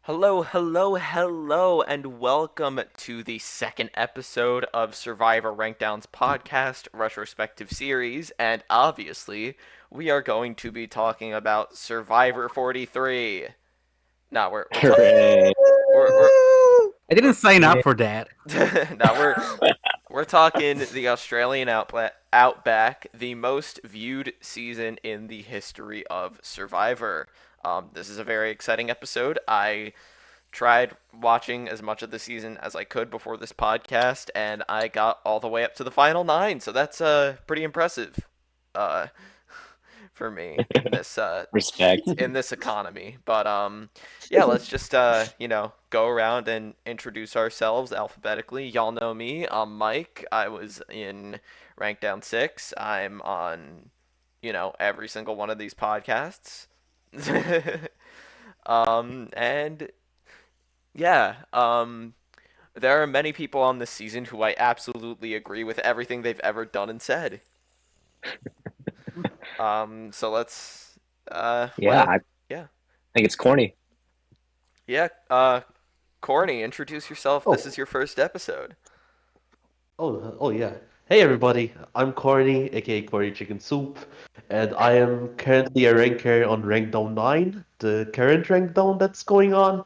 Hello, hello, hello, and welcome to the second episode of Survivor Rankdown's podcast retrospective series. And obviously, we are going to be talking about Survivor 43. No, we're talking. Hooray. We're I didn't sign Yeah. up for that. no, we're talking the Australian Outback, the most viewed season in the history of Survivor. This is a very exciting episode. I tried watching as much of the season as I could before this podcast, and I got all the way up to the final nine. So that's pretty impressive, uh, for me in this Respect. economy. But yeah, let's just go around and introduce ourselves alphabetically. Y'all know me. I'm Mike. I was in Rankdown 6. I'm on every single one of these podcasts. And yeah, there are many people on this season who I absolutely agree with everything they've ever done and said. So let's Yeah, I yeah. think it's corny. Yeah, Corny, introduce yourself. This Oh, is your first episode. oh yeah. Hey everybody, I'm Corny, aka Corny Chicken Soup, and I am currently a ranker on Rankdown 9, the current Rankdown that's going on,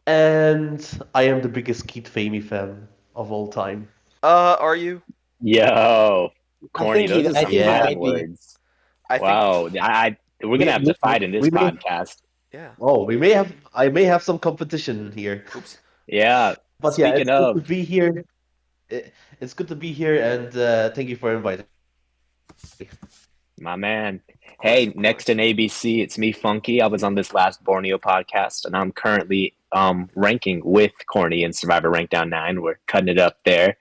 and I am the biggest Keith Famey fan of all time. Are you? Yo, corny. Those are I some think he Yeah. fighting might be. words. I think Wow, we're gonna have to fight in this we may, podcast. yeah. oh, I may have some competition here, Oops. Yeah. but yeah, Speaking it's good to of, be here. It's good to be here, and thank you for inviting. my man. Of Hey, course. next in ABC, it's me, Funky. I was on this last Borneo podcast, and I'm currently ranking with Corny in Survivor Rankdown 9. We're cutting it up there.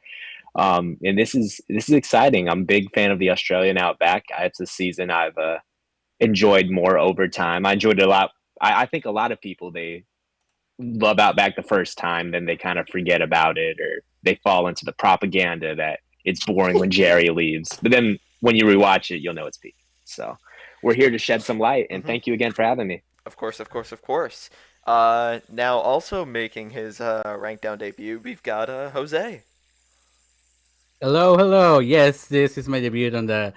And this is exciting. I'm a big fan of the Australian Outback. It's a season I've enjoyed more over time. I enjoyed it a lot. I think a lot of people they love Outback the first time, then they kind of forget about it, or they fall into the propaganda that it's boring when Jerry leaves. But then when you rewatch it, you'll know it's peak. So we're here to shed some light, and Mhm. thank you again for having me. Of course, of course, of course. Now also making his rank down debut, we've got Jose. Hello, hello. Yes, this is my debut on the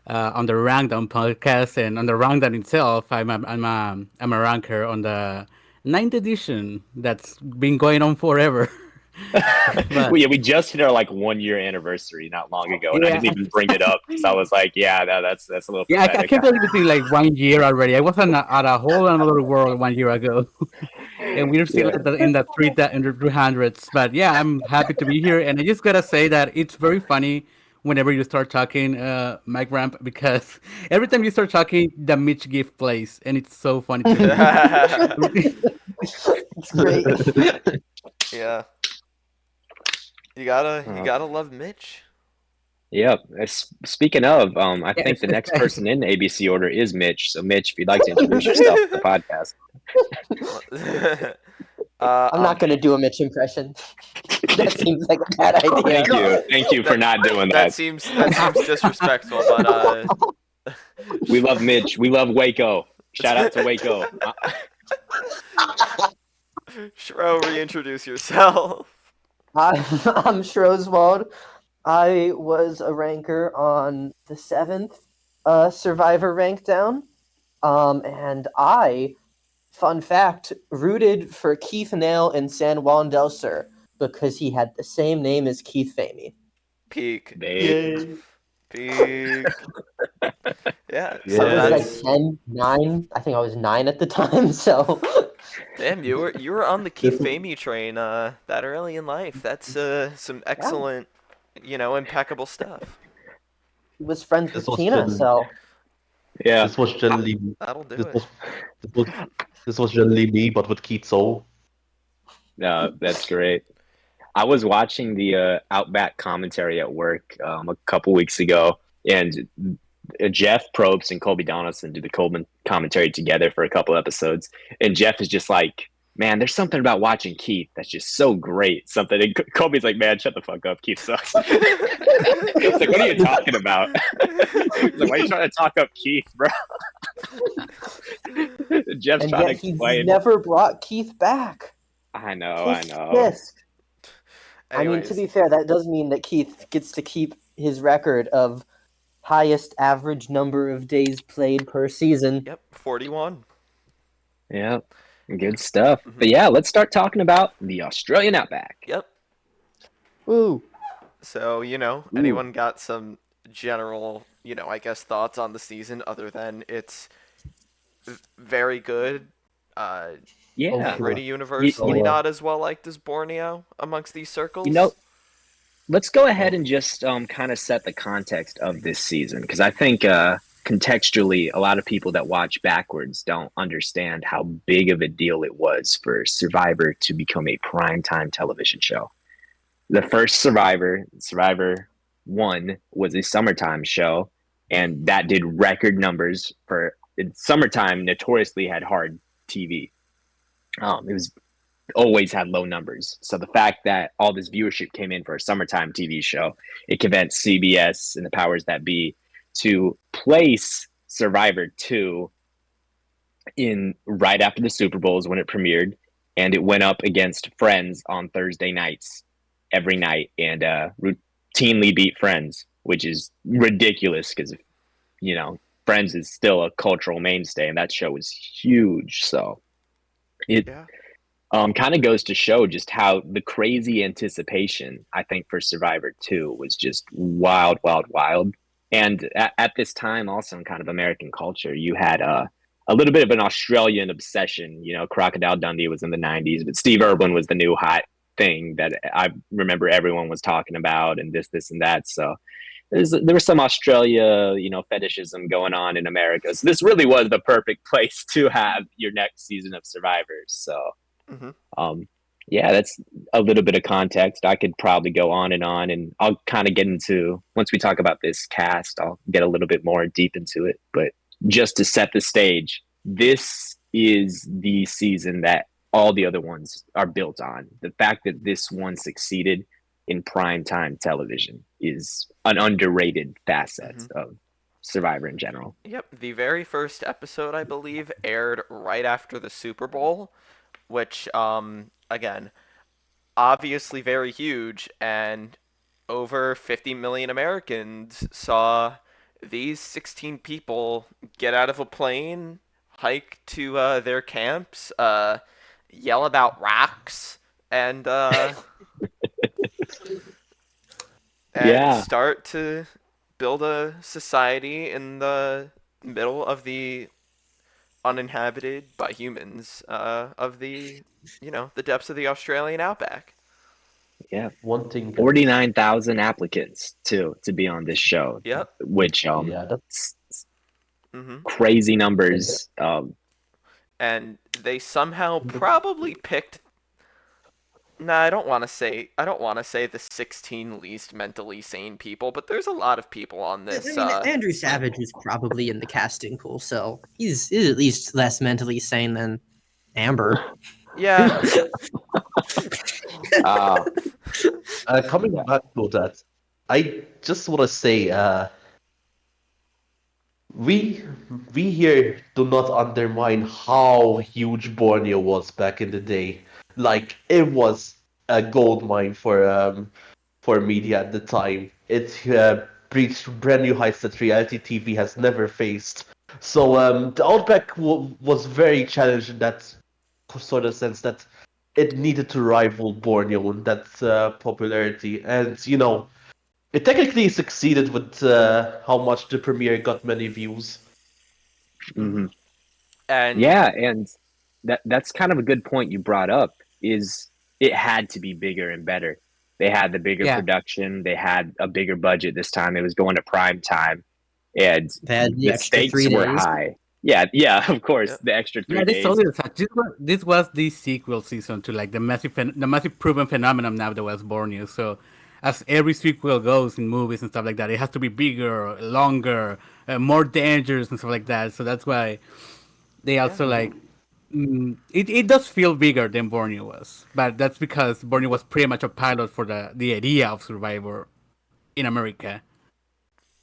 Rankdown podcast, and on the Rankdown itself, I'm a ranker on the ninth edition. That's been going on forever. But We just hit our like 1 year anniversary not long ago, and I yeah, didn't even bring it up because I was like, yeah, that's a little yeah, I pathetic. can't believe it's been like 1 year already. I was at a whole another world 1 year ago, and we're still Yeah. in the 300s. But yeah, I'm happy to be here, and I just gotta say that it's very funny whenever you start talking, Mike Ramp, because every time you start talking, the Mitch gift plays, and it's so funny to me. It's great. Yeah, you gotta Uh, love Mitch. Yep. Speaking of, I Yeah, think the next person in the ABC order is Mitch. So, Mitch, if you'd like to introduce yourself to the podcast. I'm not going to do a Mitch impression. That seems like a bad idea. Thank you for not doing That that. seems disrespectful, but We love Mitch. We love Waco. Shout out to Waco. Schroe, reintroduce yourself. I'm Schroeswald. I was a ranker on the 7th Survivor Rankdown. And I, fun fact, rooted for Keith Nail in San Juan del Sur because he had the same name as Keith Famey. Peak, They, peak. Yeah, Yeah. so I was that's like 10, 9. I think I was 9 at the time, so... damn. You were on the Keith Famey train that early in life. That's some excellent, impeccable stuff. He was friends This with was Tina, Jen. so... yeah. This was generally That'll do this it. was this was this was generally me, but with Keith Soul. No, that's great. I was watching the Outback commentary at work a couple weeks ago, and Jeff Probst and Colby Donaldson did the Coleman commentary together for a couple episodes, and Jeff is just like, "Man, there's something about watching Keith that's just so great." Something, and Colby's like, "Man, shut the fuck up. Keith sucks." It's like, what are you talking about? He's like, why are you trying to talk up Keith, bro? Jeff's And trying yet to he's explain. never brought Keith back. I know, I Tisk know. tisk. I mean, to Anyways, be fair, that does mean that Keith gets to keep his record of highest average number of days played per season. yep, 41. Yeah, Yeah. good stuff. Hmm. But yeah, let's start talking about the Australian Outback. Yep. Woo! So, Ooh, anyone got some general, I guess thoughts on the season other than it's very good, uh, yeah. Okay. pretty You universally So, not as well liked as Borneo amongst these you know, circles? let's go ahead oh, and just kind of set the context of this season because I think contextually, a lot of people that watch backwards don't understand how big of a deal it was for Survivor to become a primetime television show. The first Survivor, Survivor One, was a summertime show, and that did record numbers for summertime. Notoriously had hard TV. It was always had low numbers. So the fact that all this viewership came in for a summertime TV show, it convinced CBS and the powers that be to place Survivor 2 in right after the Super Bowls when it premiered, and it went up against Friends on Thursday nights every night and routinely beat Friends, which is ridiculous because Friends is still a cultural mainstay, and that show was huge. So it Yeah. kind of goes to show just how the crazy anticipation I think for Survivor 2 was just wild, wild, wild. And at this time, also in kind of American culture, you had a little bit of an Australian obsession. Crocodile Dundee was in the '90s, but Steve Irwin was the new hot thing that I remember everyone was talking about, and this, and that. So there was some Australia, fetishism going on in America. So this really was the perfect place to have your next season of Survivors. So Hmm. um, yeah, that's a little bit of context. I could probably go on, and I'll kind of get into once we talk about this cast. I'll get a little bit more deep into it, but just to set the stage, this is the season that all the other ones are built on. The fact that this one succeeded in prime time television is an underrated facet Hmm. of Survivor in general. Yep, the very first episode, I believe, aired right after the Super Bowl, which, again, obviously very huge, and over 50 million Americans saw these 16 people get out of a plane, hike to their camps, yell about rocks, and Yeah, start to build a society in the middle of the uninhabited by humans of the depths of the Australian outback. yeah. one thing that, 49,000 applicants to be on this show, Yep. which yeah, that, Hmm. crazy that, numbers. And they somehow probably picked. Nah, I don't want to say the 16 least mentally sane people, but there's a lot of people on I this. mean, Andrew Savage was probably in the casting pool, so he's at least less mentally sane than Amber. Yeah. uh, coming yeah, back to that, I just want to say, we we here do not undermine how huge Borneo was back in the day. Like it was a gold mine for media at the time. It reached brand new heights that reality TV has never faced. So the Outback was very challenged in that sort of sense that it needed to rival Borneo in that popularity, and it technically succeeded with how much the premiere got many views. Hmm. hmm And yeah, and that's kind of a good point you brought up. Is it had to be bigger and better? They had the bigger Yeah, production. They had a bigger budget this time. It was going to prime time, and They had the the extra stakes three were days. high. Yeah, yeah, of course, yep. the extra yeah, three they days. told us that this was the sequel season to like the massive proven phenomenon now that was Borneo. So, as every sequel goes in movies and stuff like that, it has to be bigger, longer, more dangerous and stuff like that. So that's why they Yeah. also like it does feel bigger than Borneo was, but that's because Borneo was pretty much a pilot for the idea of Survivor in America.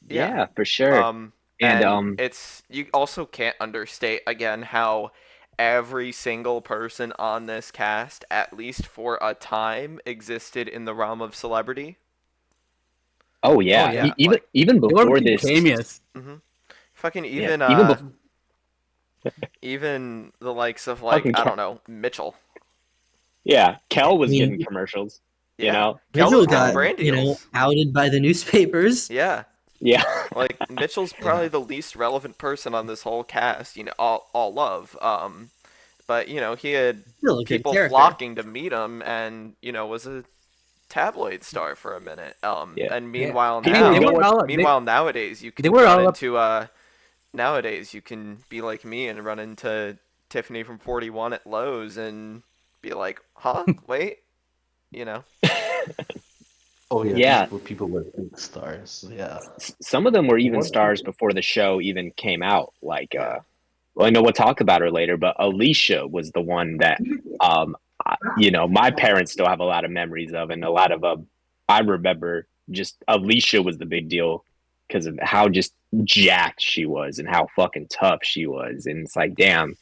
Yeah. Yeah, for sure. Um, And and you also can't understate again how every single person on this cast, at least for a time, existed in the realm of celebrity. Oh Oh yeah, yeah, even Like, even they were before making this, cameos. fucking yeah, even even before even the likes of like fucking I don't know Mitchell. yeah, I Kel was getting mean, commercials. You Yeah, know, Kel was Mitchell getting got, um, brand deals. outed by the newspapers. Yeah, yeah, like Mitchell's probably Yeah. the least relevant person on this whole cast. All love. But he had Still a good people character. flocking to meet him, and was a tabloid star for a minute. yeah. And Yeah, meanwhile I mean People they go were up. all nowadays you they can were run all up. into nowadays you can be like me and run into Tiffany from 41 at Lowe's and be like, huh, wait, you know. Oh yeah, these Yeah, were people were big stars. Yeah. some of them were even One stars thing. before the show even came out. Like, Yeah. well, I know we'll talk about her later, but Alicia was the one that, my parents still have a lot of memories of, and a lot of I remember just Alicia was the big deal because of how just jacked she was and how fucking tough she was, and it's like, damn,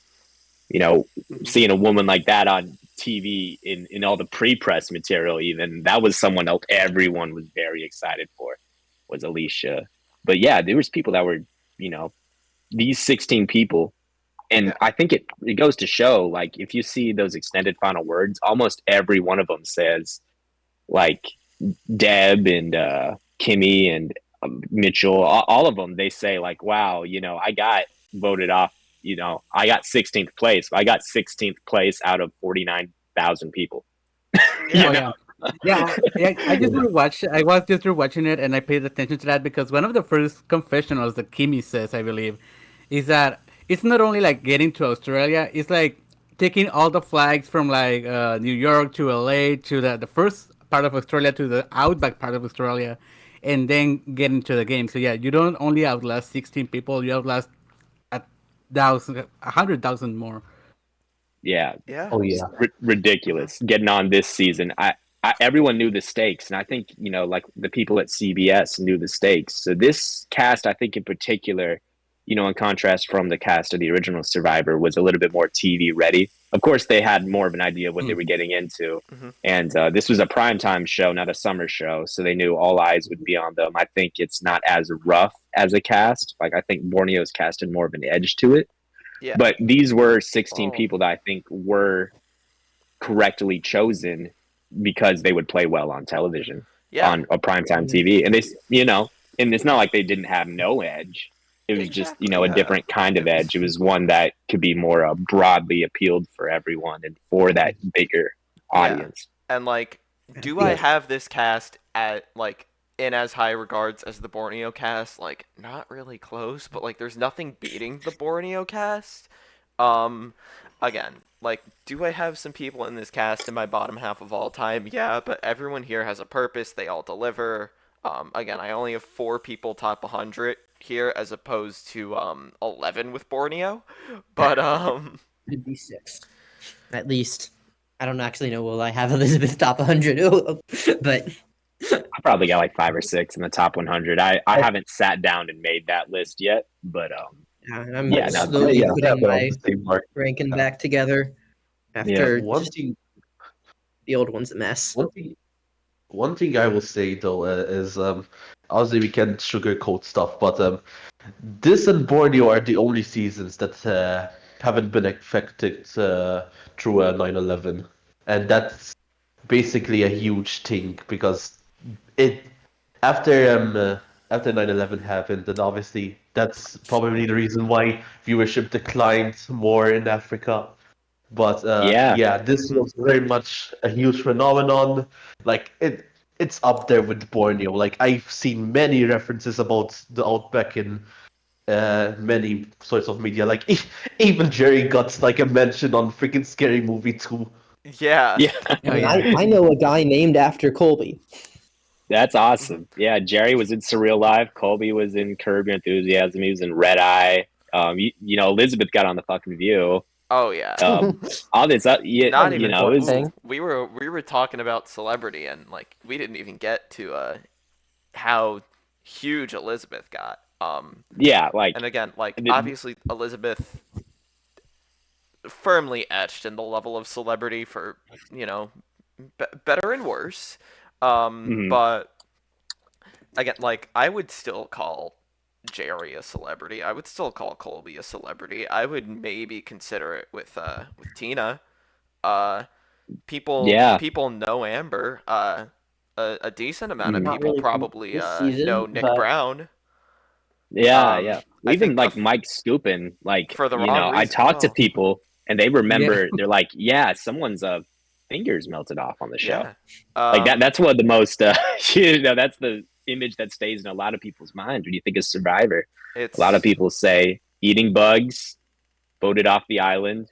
you know, Hmm. seeing a woman like that on TV in all the pre-press material, even that was someone else everyone was very excited for was Alicia. But yeah, there was people that were, you know, these 16 people, and Yeah. I think it goes to show, like, if you see those extended final words, almost every one of them says, like, Deb and Kimmy and Mitchell, all of them, they say like, wow, I got voted off. I got 16th place. I got 16th place out of 49,000 people. Yeah. Oh you know, yeah, yeah. I just Yeah. rewatched. I was just rewatching it, and I paid attention to that because one of the first confessionals that Kimmy says, I believe, is that it's not only like getting to Australia. It's like taking all the flags from like New York to LA to the first part of Australia to the outback part of Australia, and then getting to the game. So yeah, you don't only outlast 16 people. You outlast a thousand, 100,000 more. yeah, Yeah. Oh yeah. Hmm. ridiculous. Getting on this season, everyone knew the stakes, and I think like the people at CBS knew the stakes. So this cast, I think in particular, in contrast from the cast of the original Survivor, was a little bit more TV ready. Of course, they had more of an idea of what they Mm. were getting into, Hmm. and this was a primetime show, not a summer show, so they knew all eyes would be on them. I think it's not as rough as a cast. Like, I think Borneo's cast had more of an edge to it, Yeah. but these were 16 Oh. people that I think were correctly chosen because they would play well on television, Yeah. on a primetime TV. And and it's not like they didn't have no edge. It was just, Exactly. a Yeah. different kind of It edge. was. It was one that could be more broadly appealed for everyone and for that bigger Yeah. audience. And like, I do I think have this cast at like in as high regards as the Borneo cast? Like, not really close, but like, there's nothing beating the Borneo cast. Um, Again, like, do I have some people in this cast in my bottom half of all time? Yeah, but everyone here has a purpose. They all deliver. Again, I only have 4 people top 100 here, as opposed to 11 with Borneo. But it'd be six. At least. I don't actually know will I have Elizabeth top 100, but I probably got like 5 or 6 in the top 100. I I, haven't sat down and made that list yet, but I'm yeah, no, slowly yeah, putting about my the same mark. ranking Yeah. back together yeah, after One just thing, the old one's a mess. one thing, one thing I will say though is obviously we can't sugarcoat stuff, but this and Borneo are the only seasons that haven't been affected through 9/11, and that's basically a huge thing because it after 9/11 happened, and obviously that's probably the reason why viewership declined more in Africa. But yeah, yeah, this mhm. was very much a huge phenomenon. Like it's up there with Borneo. Like I've seen many references about the Outback in many sorts of media. Like even Jerry got like a mention on freaking Scary Movie too. Yeah. yeah. I Oh mean, yeah. I know a guy named after Colby. That's Mhm. awesome. Yeah, Jerry was in Surreal Life. Colby was in Curb Your Enthusiasm. He was in Red Eye. Elizabeth got on the fucking View. Oh yeah. All this, yeah, Not even. it Poor was, Ooh, thing. we were talking about celebrity, and like we didn't even get to how huge Elizabeth got. yeah, like, And again, like th- obviously Elizabeth firmly etched in the level of celebrity for, you know, better and worse. Mhm. But again, like I would still call Jerry a celebrity. I would still call Colby a celebrity. I would maybe consider it with Tina. Uh, Yeah. people know Amber. A decent amount of Mhm. Not people really from probably this know season, Nick but Brown. Yeah, Um, yeah. I Even think like Mike Stupin, like, for the wrong I reason. talk to Well, people and they Yeah. remember, they're like, yeah, someone's fingers melted off on the show. yeah. Like Um, that's what the most that's the image that stays in a lot of people's mind when you think of Survivor. A lot of it's people say eating bugs, voted off the island,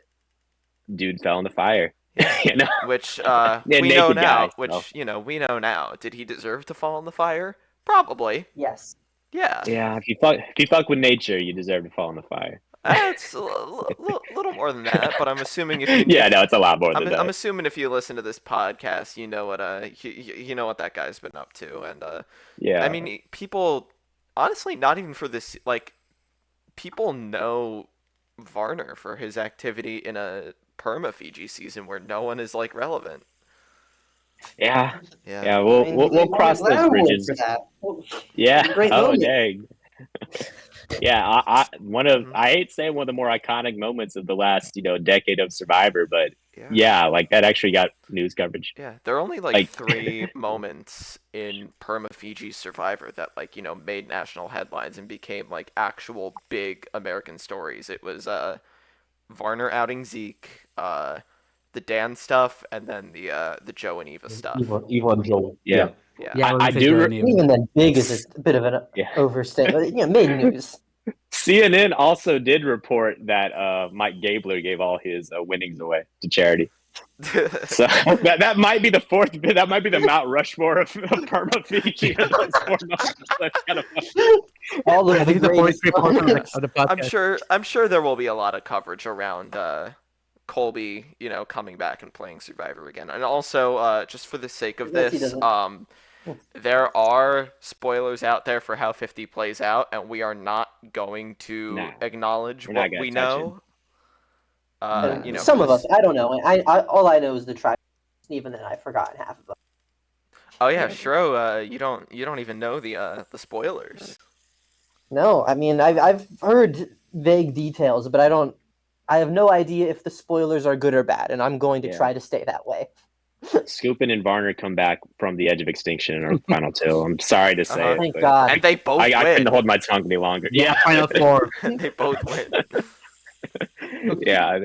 dude fell in the fire. yeah. You know? Which Yeah, we know naked now. guy. So Which we know now. Did he deserve to fall in the fire? Probably. yes. Yeah. yeah, if you fuck with nature, you deserve to fall in the fire. It's little more than that, but I'm assuming if you Yeah, if no, it's a lot more I'm than I'm that. assuming if you listen to this podcast, you know what you know what that guy's been up to, and I Yeah. mean people honestly not even for this like people know Varner for his activity in a perma Fiji season where no one is like relevant. Yeah. Yeah. Yeah, I mean, we'll he won a cross those Glamour Award bridges. for that. Yeah. Great Oh, moment. dang. Yeah, Mhm. I hate saying one of the more iconic moments of the last, decade of Survivor, but Yeah. yeah, like that actually got news coverage. Yeah, there are only like Like, three moments in Perma Fiji's Survivor that like made national headlines and became like actual big American stories. It was Varner outing Zeke, the Dan stuff, and then the Joe and Eva stuff. Ivan Joe. yeah, Yeah. Yeah, Yeah, I was I gonna say do. Joe and Eva. Even then, big is a bit of an Yeah, overstatement. Made news. CNN also did report that Mike Gabler gave all his winnings away to charity. So that might be the fourth. That might be the Mount Rushmore of Perma Fiji in those 4 months. That's kind of funny. All of Yeah, the this is the greatest 43 portion moments. of the podcast. I'm sure there will be a lot of coverage around Colby, coming back and playing Survivor again, and also just for the sake of Yes, he this, doesn't. there are spoilers out there for how 50 plays out, and we are not going to Nah, acknowledge we're not what gonna we touch it. know. And For some of us, this. I don't know. I all I know is the tribe. Even then, I've forgotten half of them. Oh yeah, Schroe, you don't even know the spoilers. No, I mean I've heard vague details, but I don't. I have no idea if the spoilers are good or bad, and I'm going to Yeah. try to stay that way. Scoopin and Varner come back from the edge of extinction in our final two. I'm sorry to say Uh-huh. it, Thank but God. And they both I couldn't win. hold my tongue any longer. Yeah, Yeah, Final Four. They both win. yeah.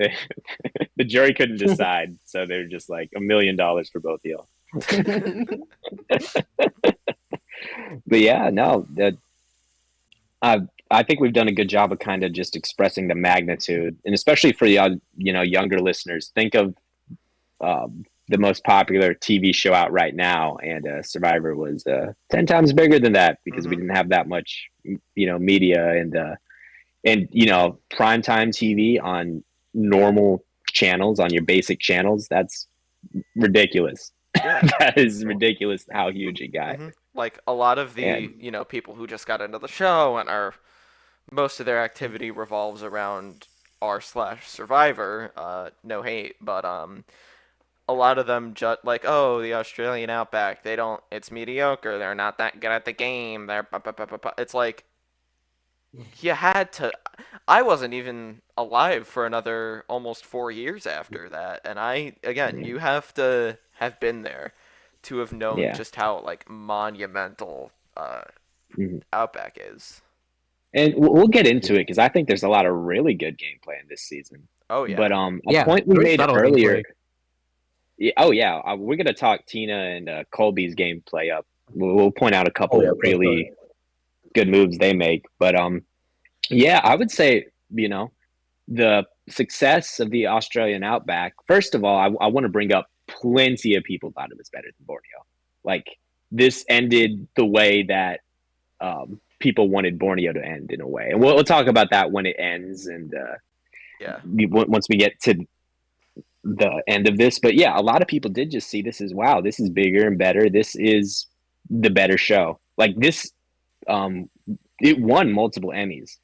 The jury couldn't decide, so they're just like $1 million for both of y'all. But yeah, no, I think we've done a good job of kind of just expressing the magnitude, and especially for the younger listeners. Think of the most popular TV show out right now, and Survivor was 10 times bigger than that because we Mhm. didn't have that much, media and primetime TV on normal channels, on your basic channels. That's ridiculous. Yeah. That is ridiculous how huge it got. Mhm. Like a lot of the And people who just got into the show and are most of their activity revolves around r/Survivor. No hate, but a lot of them just like, oh, the Australian Outback, they don't, it's mediocre, they're not that good at the game, they're it's like you had to. I wasn't even alive for another almost 4 years after that, and again, you have to have been there to have known yeah. just how like monumental Mhm. Outback is. And we'll get into it because I think there's a lot of really good gameplay in this season. Oh yeah. But a Yeah, point we very made subtle earlier. gameplay. Yeah, oh yeah, we're gonna talk Tina and Colby's gameplay up. We'll point out a couple Oh, yeah, of really good moves they make. But yeah, I would say the success of the Australian Outback. First of all, I want to bring up plenty of people thought it was better than Borneo. Like this ended the way that people wanted Borneo to end in a way, and we'll talk about that when it ends and Yeah. once we get to the end of this. But yeah, a lot of people did just see this as, wow, this is bigger and better. This is the better show. Like this, it won multiple Emmys.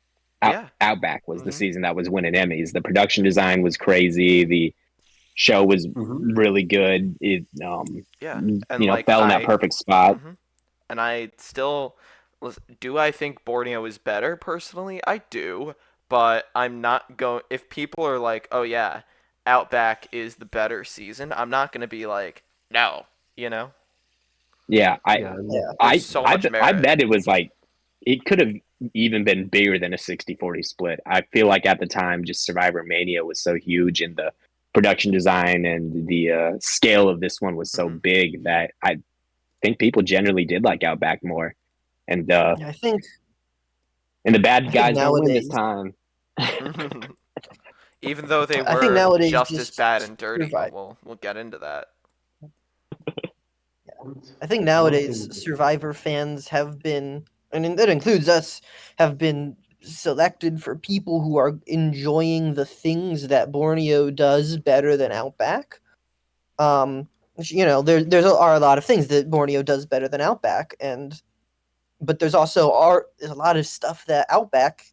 Yeah. Outback was the Mhm. season that was winning Emmys. The production design was crazy. The show was Mhm. really good. It Yeah. And like fell in that perfect spot. mhm. And I still do I think Borneo is better personally? I do, but I'm not going if people are like, "Oh yeah, Outback is the better season." I'm not going to be like, "No," you know? Yeah, Yeah, and Yeah. There's so much I merit. bet it was like it could have even been bigger than a 60-40 split. I feel like at the time, just Survivor Mania was so huge, and the production design and the scale of this one was so Mhm. big that I think people generally did like Outback more. And Yeah, I think the bad I think guys don't win this nowadays time. Even though they I think were nowadays just as just bad and dirty, but survive. we'll get into that. one, I think one nowadays thing. Survivor fans have been, and that includes us, have been selected for people who are enjoying the things that Borneo does better than Outback. Are a lot of things that Borneo does better than Outback, but there's a lot of stuff that Outback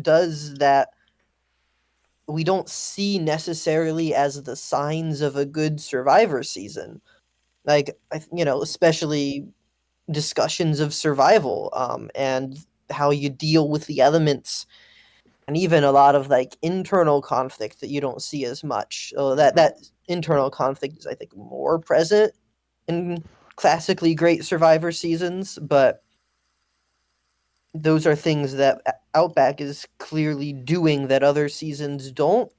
does that we don't see necessarily as the signs of a good Survivor season. Like especially discussions of survival, and how you deal with the elements, and even a lot of like internal conflict that you don't see as much. So that internal conflict is, I think, more present in classically great Survivor seasons, but those are things that Outback is clearly doing that other seasons don't.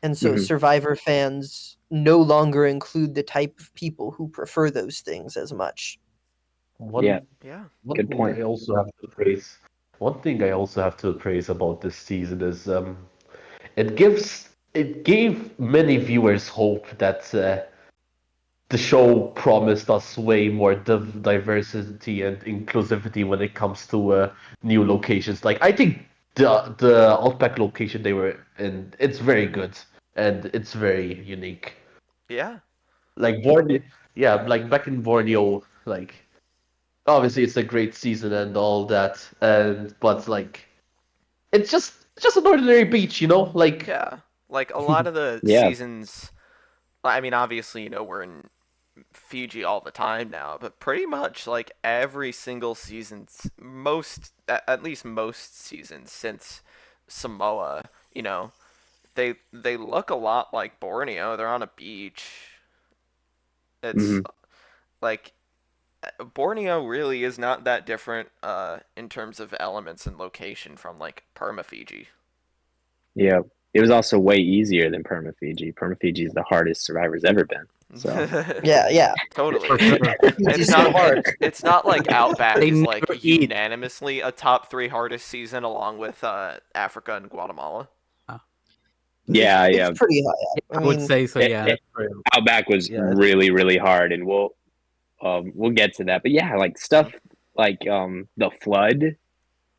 And so Mhm. Survivor fans no longer include the type of people who prefer those things as much. Yeah, One Yeah. one good thing point. I also have to praise. One thing I also have to praise about this season is it gave many viewers hope that the show promised us way more diversity and inclusivity when it comes to new locations. Like I think the Outback location they were in, it's very good and it's very unique. Yeah. Like Borneo, yeah, like back in Borneo, like obviously it's a great season and all that, and but like it's just an ordinary beach, you know? Like Yeah. Like a lot of the Yeah. seasons I mean obviously, we're in Fiji all the time now, but pretty much like every single season, at least most seasons since Samoa, they look a lot like Borneo. They're on a beach. It's Hmm. like Borneo really is not that different in terms of elements and location from like Perma Fiji. Yeah. It was also way easier than Perma Fiji. Perma Fiji is the hardest Survivor's ever been. So Yeah, yeah. Totally. For sure. It's Fiji's so not hard. it's not like Outback They is never like eat. unanimously a top 3 hardest season along with Africa and Guatemala. Uh, It's yeah, it's yeah. pretty high. I I would mean, say so, yeah. It, Outback was yeah, really, really hard, and we'll get to that. But yeah, like stuff like the flood,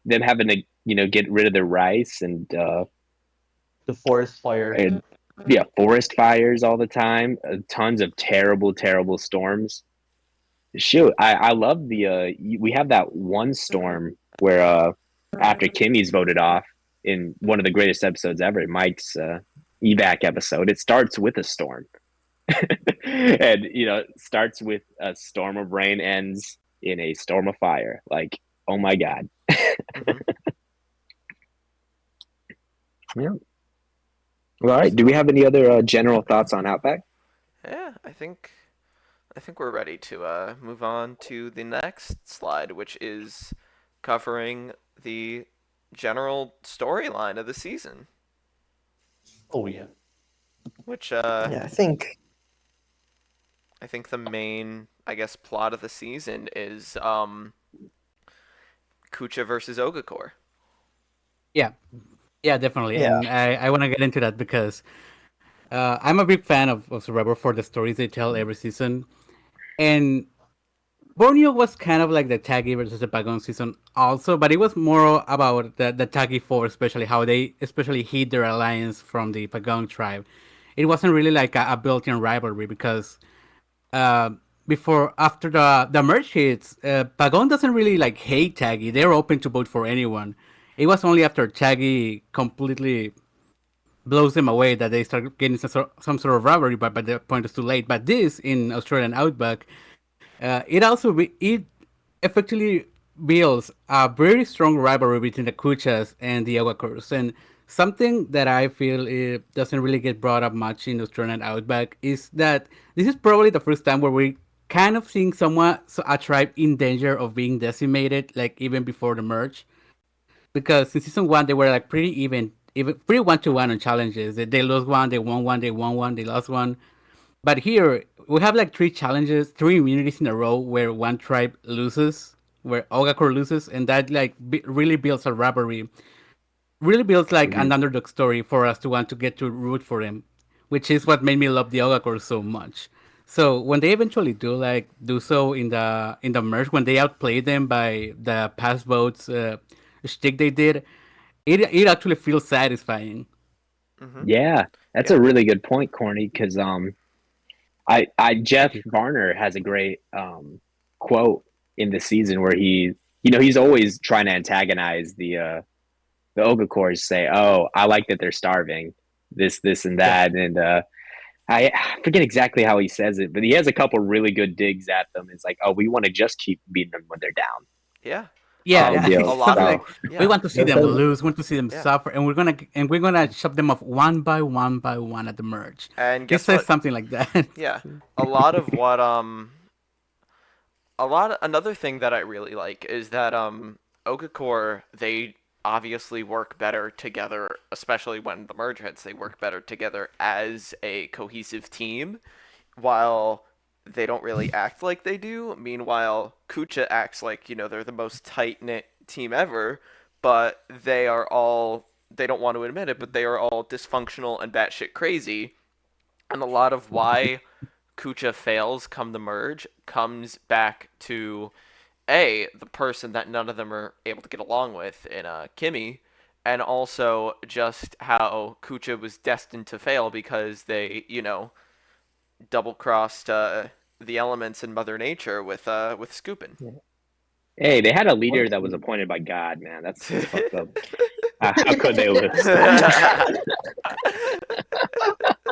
them having to get rid of the rice the forest fire. and yeah, forest fires all the time, tons of terrible, terrible storms. Shoot, I love we have that one storm where after Kimmy's voted off in one of the greatest episodes ever, Mike's evac episode. It starts with a storm, and starts with a storm of rain, ends in a storm of fire. Like, oh my god. Hmm. Yeah. Well, all right. Do we have any other general thoughts on Outback? Yeah, I think we're ready to move on to the next slide, which is covering the general storyline of the season, Oh yeah. which yeah, I think the main, I guess, plot of the season is Kucha versus Ogakor. Yeah. Yeah, definitely. yeah, And I want to get into that because I'm a big fan of Survivor for the stories they tell every season. And Borneo was kind of like the Taggy versus the Pagon season also, but it was more about the Taggy Four, especially how they especially hid their alliance from the Pagon tribe. It wasn't really like a built-in rivalry because uh, after the merge hits, Pagon doesn't really like hate Taggy. They're open to vote for anyone, It was only after Chaggy completely blows them away that they start getting some sort of rivalry, but by that point it's too late. But this in Australian Outback, it effectively builds a very strong rivalry between the Kuchas and the Ewakurs. And something that I feel it doesn't really get brought up much in Australian Outback is that this is probably the first time where we kind of seeing a tribe in danger of being decimated, like even before the merge. Because in season one they were like pretty even pretty 1-1 on challenges. They lost one, they won one, they won one, they lost one. But here we have like three immunities in a row where one tribe loses, where Ogakor loses, and that like really builds a rivalry, really builds like Mhm. an underdog story for us to want to get to root for them, which is what made me love the Ogakor so much. So when they eventually do so in the merge, when they outplay them by the pass votes shtick they did, it actually feels satisfying. Hmm. Yeah, that's Yeah. a really good point, Corny. Because I Jeff Varner has a great quote in the season where he's always trying to antagonize the Ogakors, say, "Oh, I like that they're starving, this, and Yeah. that," and I forget exactly how he says it, but he has a couple really good digs at them. It's like, "Oh, we want to just keep beating them when they're down," Yeah. Yeah, type of yeah. A deal. It's lot. something So like we Yeah. want to see That, them that, lose, want to see them Yeah. suffer, and we're gonna shove them off one by one at the merge. And He guess says what? something like that. Yeah. A lot of what another thing that I really like is that Okakor, they obviously work better together, especially when the merge hits. They work better together as a cohesive team, while they don't really act like they do. Meanwhile, Kucha acts like, they're the most tight knit team ever, but they don't want to admit it, but they are all dysfunctional and batshit crazy. And a lot of why Kucha fails come the merge comes back to the person that none of them are able to get along with in Kimmy, and also just how Kucha was destined to fail because they double crossed the elements in Mother Nature with Scoopin. hey, they had a one leader that was thing, appointed by God, man. That's fucked up. How could they lose?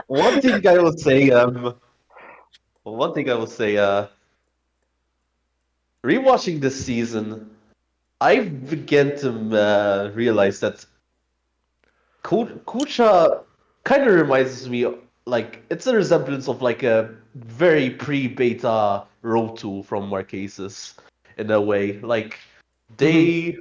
one thing I will say, one thing I will say, rewatching this season, I began to realize that Kucha kind of reminds me, like, it's a resemblance of like a very pre-beta Roto from Marquesas in a way. Like, Mhm. they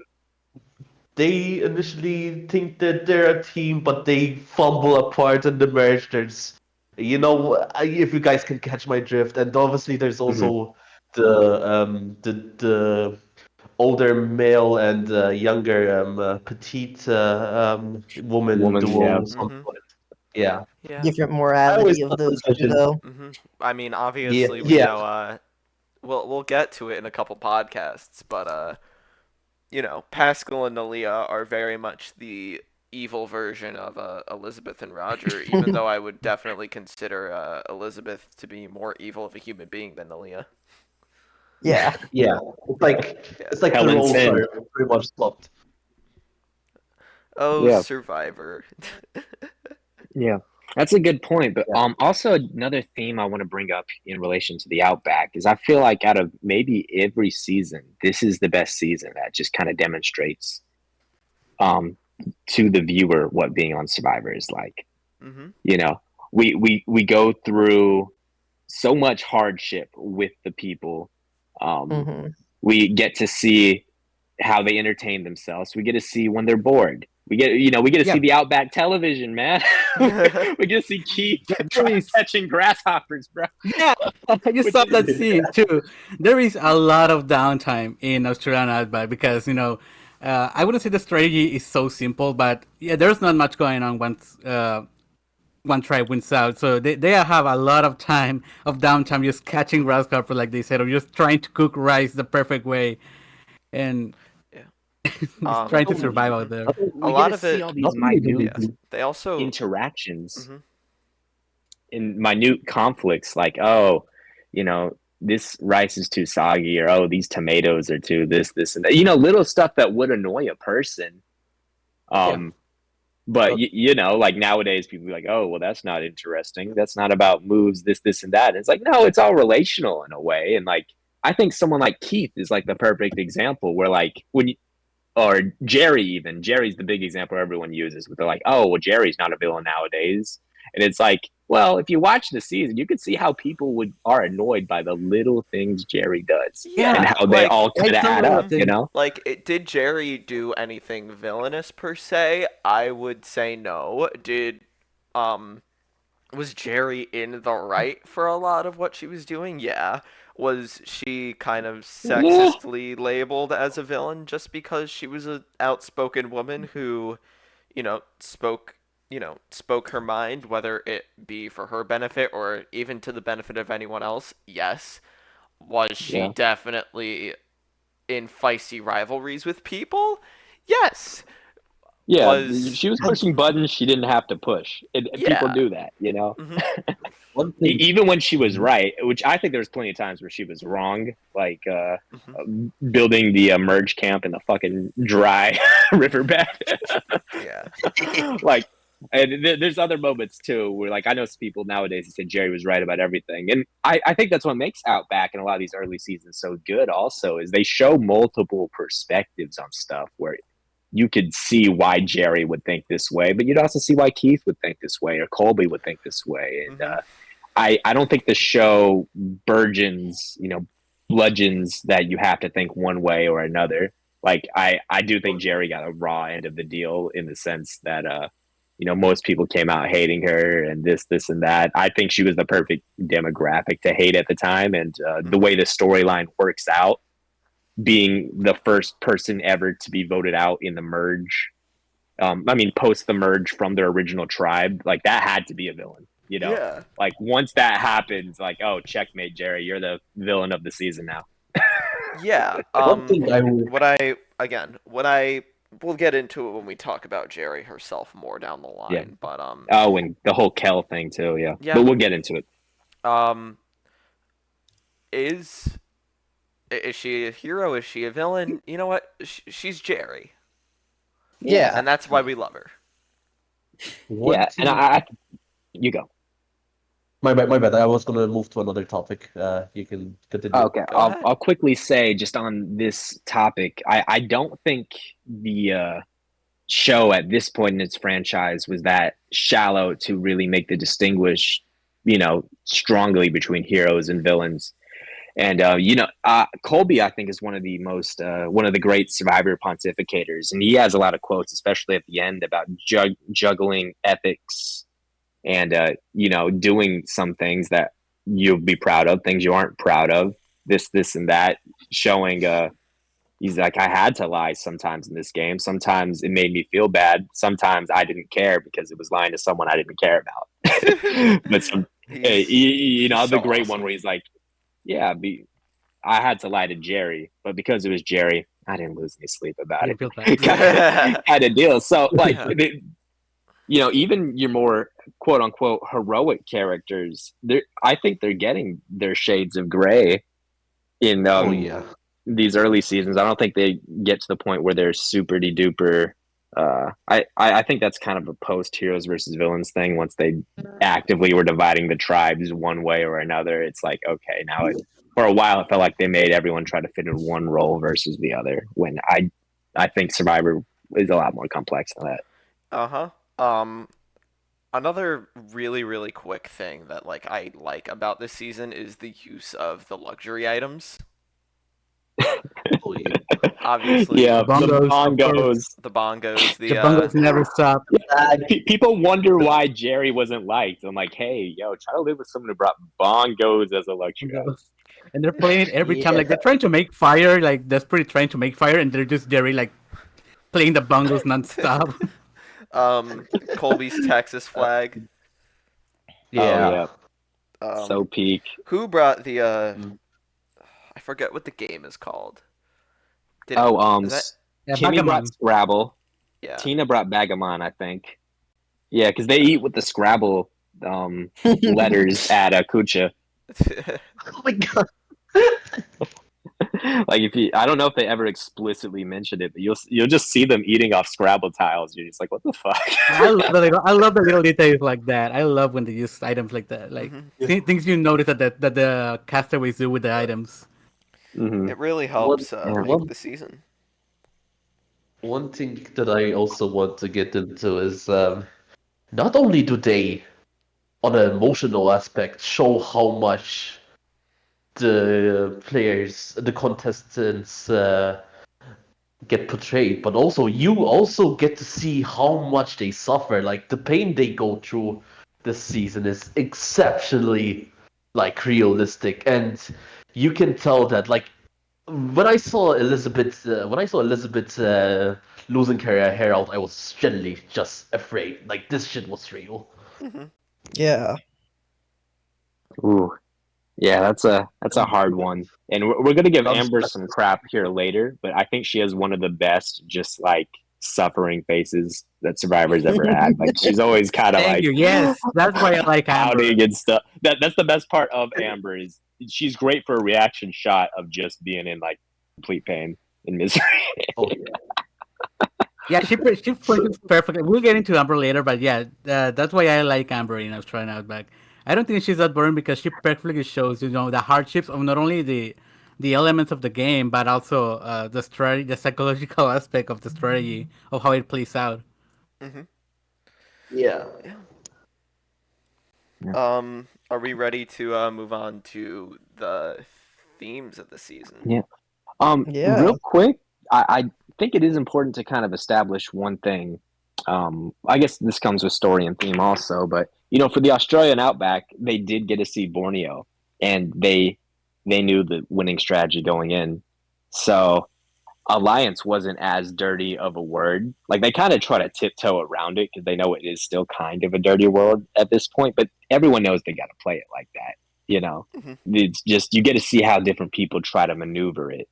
they initially think that they're a team, but they fumble apart in the merge. There's, if you guys can catch my drift, and obviously there's Mhm. also the older male and younger petite woman Woman, yeah. duo. Some Mhm. point. Yeah, Yeah. Different I always morality of thought those this two, vision. though. Mhm. I mean, Yeah, obviously, yeah, we'll get to it in a couple podcasts, but Pascal and Nalia are very much the evil version of Elizabeth and Roger, even though I would definitely consider Elizabeth to be more evil of a human being than Nalia. Yeah. yeah. Yeah. It's like the Helen roles Sin. are pretty much swapped. Oh, Yeah. Survivor. Yeah, that's a good point. But Yeah, also another theme I want to bring up in relation to the Outback is I feel like out of maybe every season, this is the best season that just kind of demonstrates um to the viewer what being on Survivor is like. Mhm. You know, we go through so much hardship with the people. Um, Hmm. we get to see how they entertain themselves. We get to see when they're bored. We get to see Yeah, the Outback television, man. We get to see Keith there try is. catching grasshoppers, bro. Yeah, I Which saw is that scene too. There is a lot of downtime in Australian Outback because I wouldn't say the strategy is so simple, but yeah, there's not much going on once one tribe wins out. So they have a lot of time of downtime just catching grasshopper, like they said, or just trying to cook rice the perfect way and Yeah. just not trying to only survive out Mhm. there. A we get lot to of see it. all these not only minute Yeah. the They also. interactions Mhm. and minute conflicts, like, oh, this rice is too soggy, or oh, these tomatoes are too this, and that. Little stuff that would annoy a person But you know, like nowadays, people be like, "Oh, well, that's not interesting. That's not about moves, this, and that." And it's like, no, it's all relational in a way. And like, I think someone like Keith is like the perfect example where like when you, or Jerry even Jerry's the big example everyone uses. Where they're like, "Oh, well, Jerry's not a villain nowadays," and it's like, well, if you watch the season, you can see how people are annoyed by the little things Jerry does, Yeah, and how they like all kind of add up. You know? like did Jerry do anything villainous per se? I would say no. Did um was Jerry in the right for a lot of what she was doing? Yeah. Was she kind of Yeah. sexistly labeled as a villain just because she was an outspoken woman who, spoke her mind, whether it be for her benefit or even to the benefit of anyone else? Yes. Was she Yeah. definitely in feisty rivalries with people? Yes. Yeah, Was she was pushing buttons she didn't have to push. And people yeah. do that, you know? hmm One thing. Even when she was right, which I think there was plenty of times where she was wrong, like building the merge camp in the fucking dry riverbed. Yeah. Like, and there's other moments too where, like, I know some people nowadays that say Jerry was right about everything, and I think that's what makes Outback and a lot of these early seasons so good. Also, is they show multiple perspectives on stuff where you could see why Jerry would think this way, but you'd also see why Keith would think this way or Colby would think this way. And I don't think the show burgeons, bludgeons that you have to think one way or another. Like I do think Jerry got a raw end of the deal in the sense that most people came out hating her and this and that. I think she was the perfect demographic to hate at the time, and the way the storyline works out, being the first person ever to be voted out in the merge. Post the merge from their original tribe, like that had to be a villain. Yeah. Like once that happens, like, oh, checkmate, Jerry, you're the villain of the season now. Yeah. One thing I will. We'll get into it when we talk about Jerry herself more down the line. Yeah. But Oh, and the whole Kel thing too. Yeah. Yeah. But we'll get into it. Is she a hero? Is she a villain? You know what? She's Jerry, Yeah. and that's why we love her. Yeah, and I you go. My bad. I was gonna move to another topic. You can continue. Okay, Go ahead. I'll quickly say just on this topic, I don't think the show at this point in its franchise was that shallow to really make the distinguish, strongly between heroes and villains. And Colby, I think, is one of the great Survivor pontificators, and he has a lot of quotes, especially at the end, about juggling ethics and doing some things that you'll be proud of, things you aren't proud of, this and that, showing he's like, I had to lie sometimes in this game. Sometimes it made me feel bad. Sometimes I didn't care because it was lying to someone I didn't care about. But the great one where he's like, yeah, I had to lie to Jerry, but because it was Jerry, I didn't lose any sleep about it. Kind of deal. So, like, even your more quote unquote heroic characters, I think they're getting their shades of gray in these early seasons. I don't think they get to the point where they're super duper. I think that's kind of a post heroes versus villains thing. Once they actively were dividing the tribes one way or another, it's like, okay, now for a while it felt like they made everyone try to fit in one role versus the other. When I think Survivor is a lot more complex than that. Another really, really quick thing that I like about this season is the use of the luxury items. Obviously, yeah, bongos, the bongos, the bongos never stop. People wonder why Jerry wasn't liked. I'm like, hey, try to live with someone who brought bongos as a luxury. And they're playing it every time. Like they're trying to make fire, like desperately trying to make fire, and they're just Jerry like playing the bongos nonstop. Colby's Texas flag. Yeah. So peak. Who brought the I forget what the game is called. Kimmy brought Scrabble. Yeah. Tina brought Bagamon, I think. Yeah, because they eat with the Scrabble letters at Kucha. Oh my god. Like if you, I don't know if they ever explicitly mentioned it, but you'll just see them eating off Scrabble tiles. You're just like, what the fuck? I love the little details like that. I love when they use items like that, like Hmm. things you notice that the castaways do with the items. Hmm. It really One, helps Yeah. make one, the season. one thing that I also want to get into is not only do they, on an emotional aspect, show how much the contestants get portrayed, but also you also get to see how much they suffer. Like the pain they go through this season is exceptionally like realistic, and you can tell that like when I saw Elizabeth losing her hair out, I was generally just afraid. Like this shit was real. Hmm. Yeah. Ooh, yeah, that's a hard one, and we're gonna give I'm Amber some crap here later, but I think she has one of the best, just like suffering faces that Survivor's ever had. Like she's always kind of Thank like you. Yes, that's why I like Amber. pouting and stuff. That's the best part of Amber is she's great for a reaction shot of just being in like complete pain and misery. oh, Yeah, she so, functions perfectly. We'll get into Amber later, but yeah, that's why I like Amber in Australian Outback. I don't think she's that boring because she perfectly shows the hardships of not only the elements of the game, but also the strategy, the psychological aspect of the strategy of how it plays out. Hmm. yeah. Yeah. Yeah. Are we ready to move on to the themes of the season? Yeah. Yeah. Real quick, I think it is important to kind of establish one thing. I guess this comes with story and theme also, but for the Australian Outback, they did get to see Borneo, and they knew the winning strategy going in. So alliance wasn't as dirty of a word. Like they kind of try to tiptoe around it because they know it is still kind of a dirty world at this point, but everyone knows they got to play it like that. Hmm. It's just you get to see how different people try to maneuver it,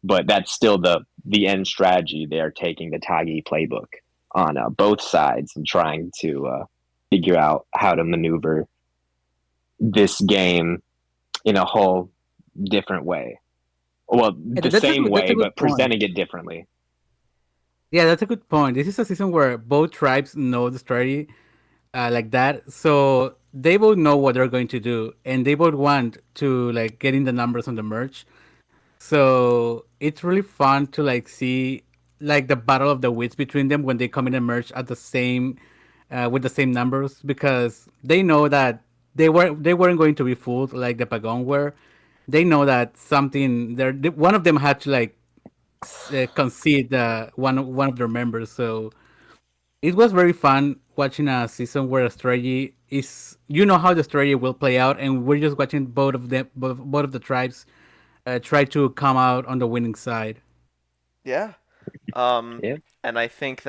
but that's still the end strategy. They're taking the Tagi playbook on both sides and trying to figure out how to maneuver this game in a whole different way. Well, the same That's a way, good but point. presenting it differently. Yeah, that's a good point. This is a season where both tribes know the strategy like that, so they both know what they're going to do, and they both want to like get in the numbers on the merch. So it's really fun to like see like the battle of the wits between them when they come in and merge at the same with the same numbers because they know that they weren't going to be fooled like the Pagon were. They know that something there one of them had to like concede one of their members. So it was very fun watching a season where a strategy is how the strategy will play out, and we're just watching both of the tribes try to come out on the winning side. Yeah. Um, Yeah. and I think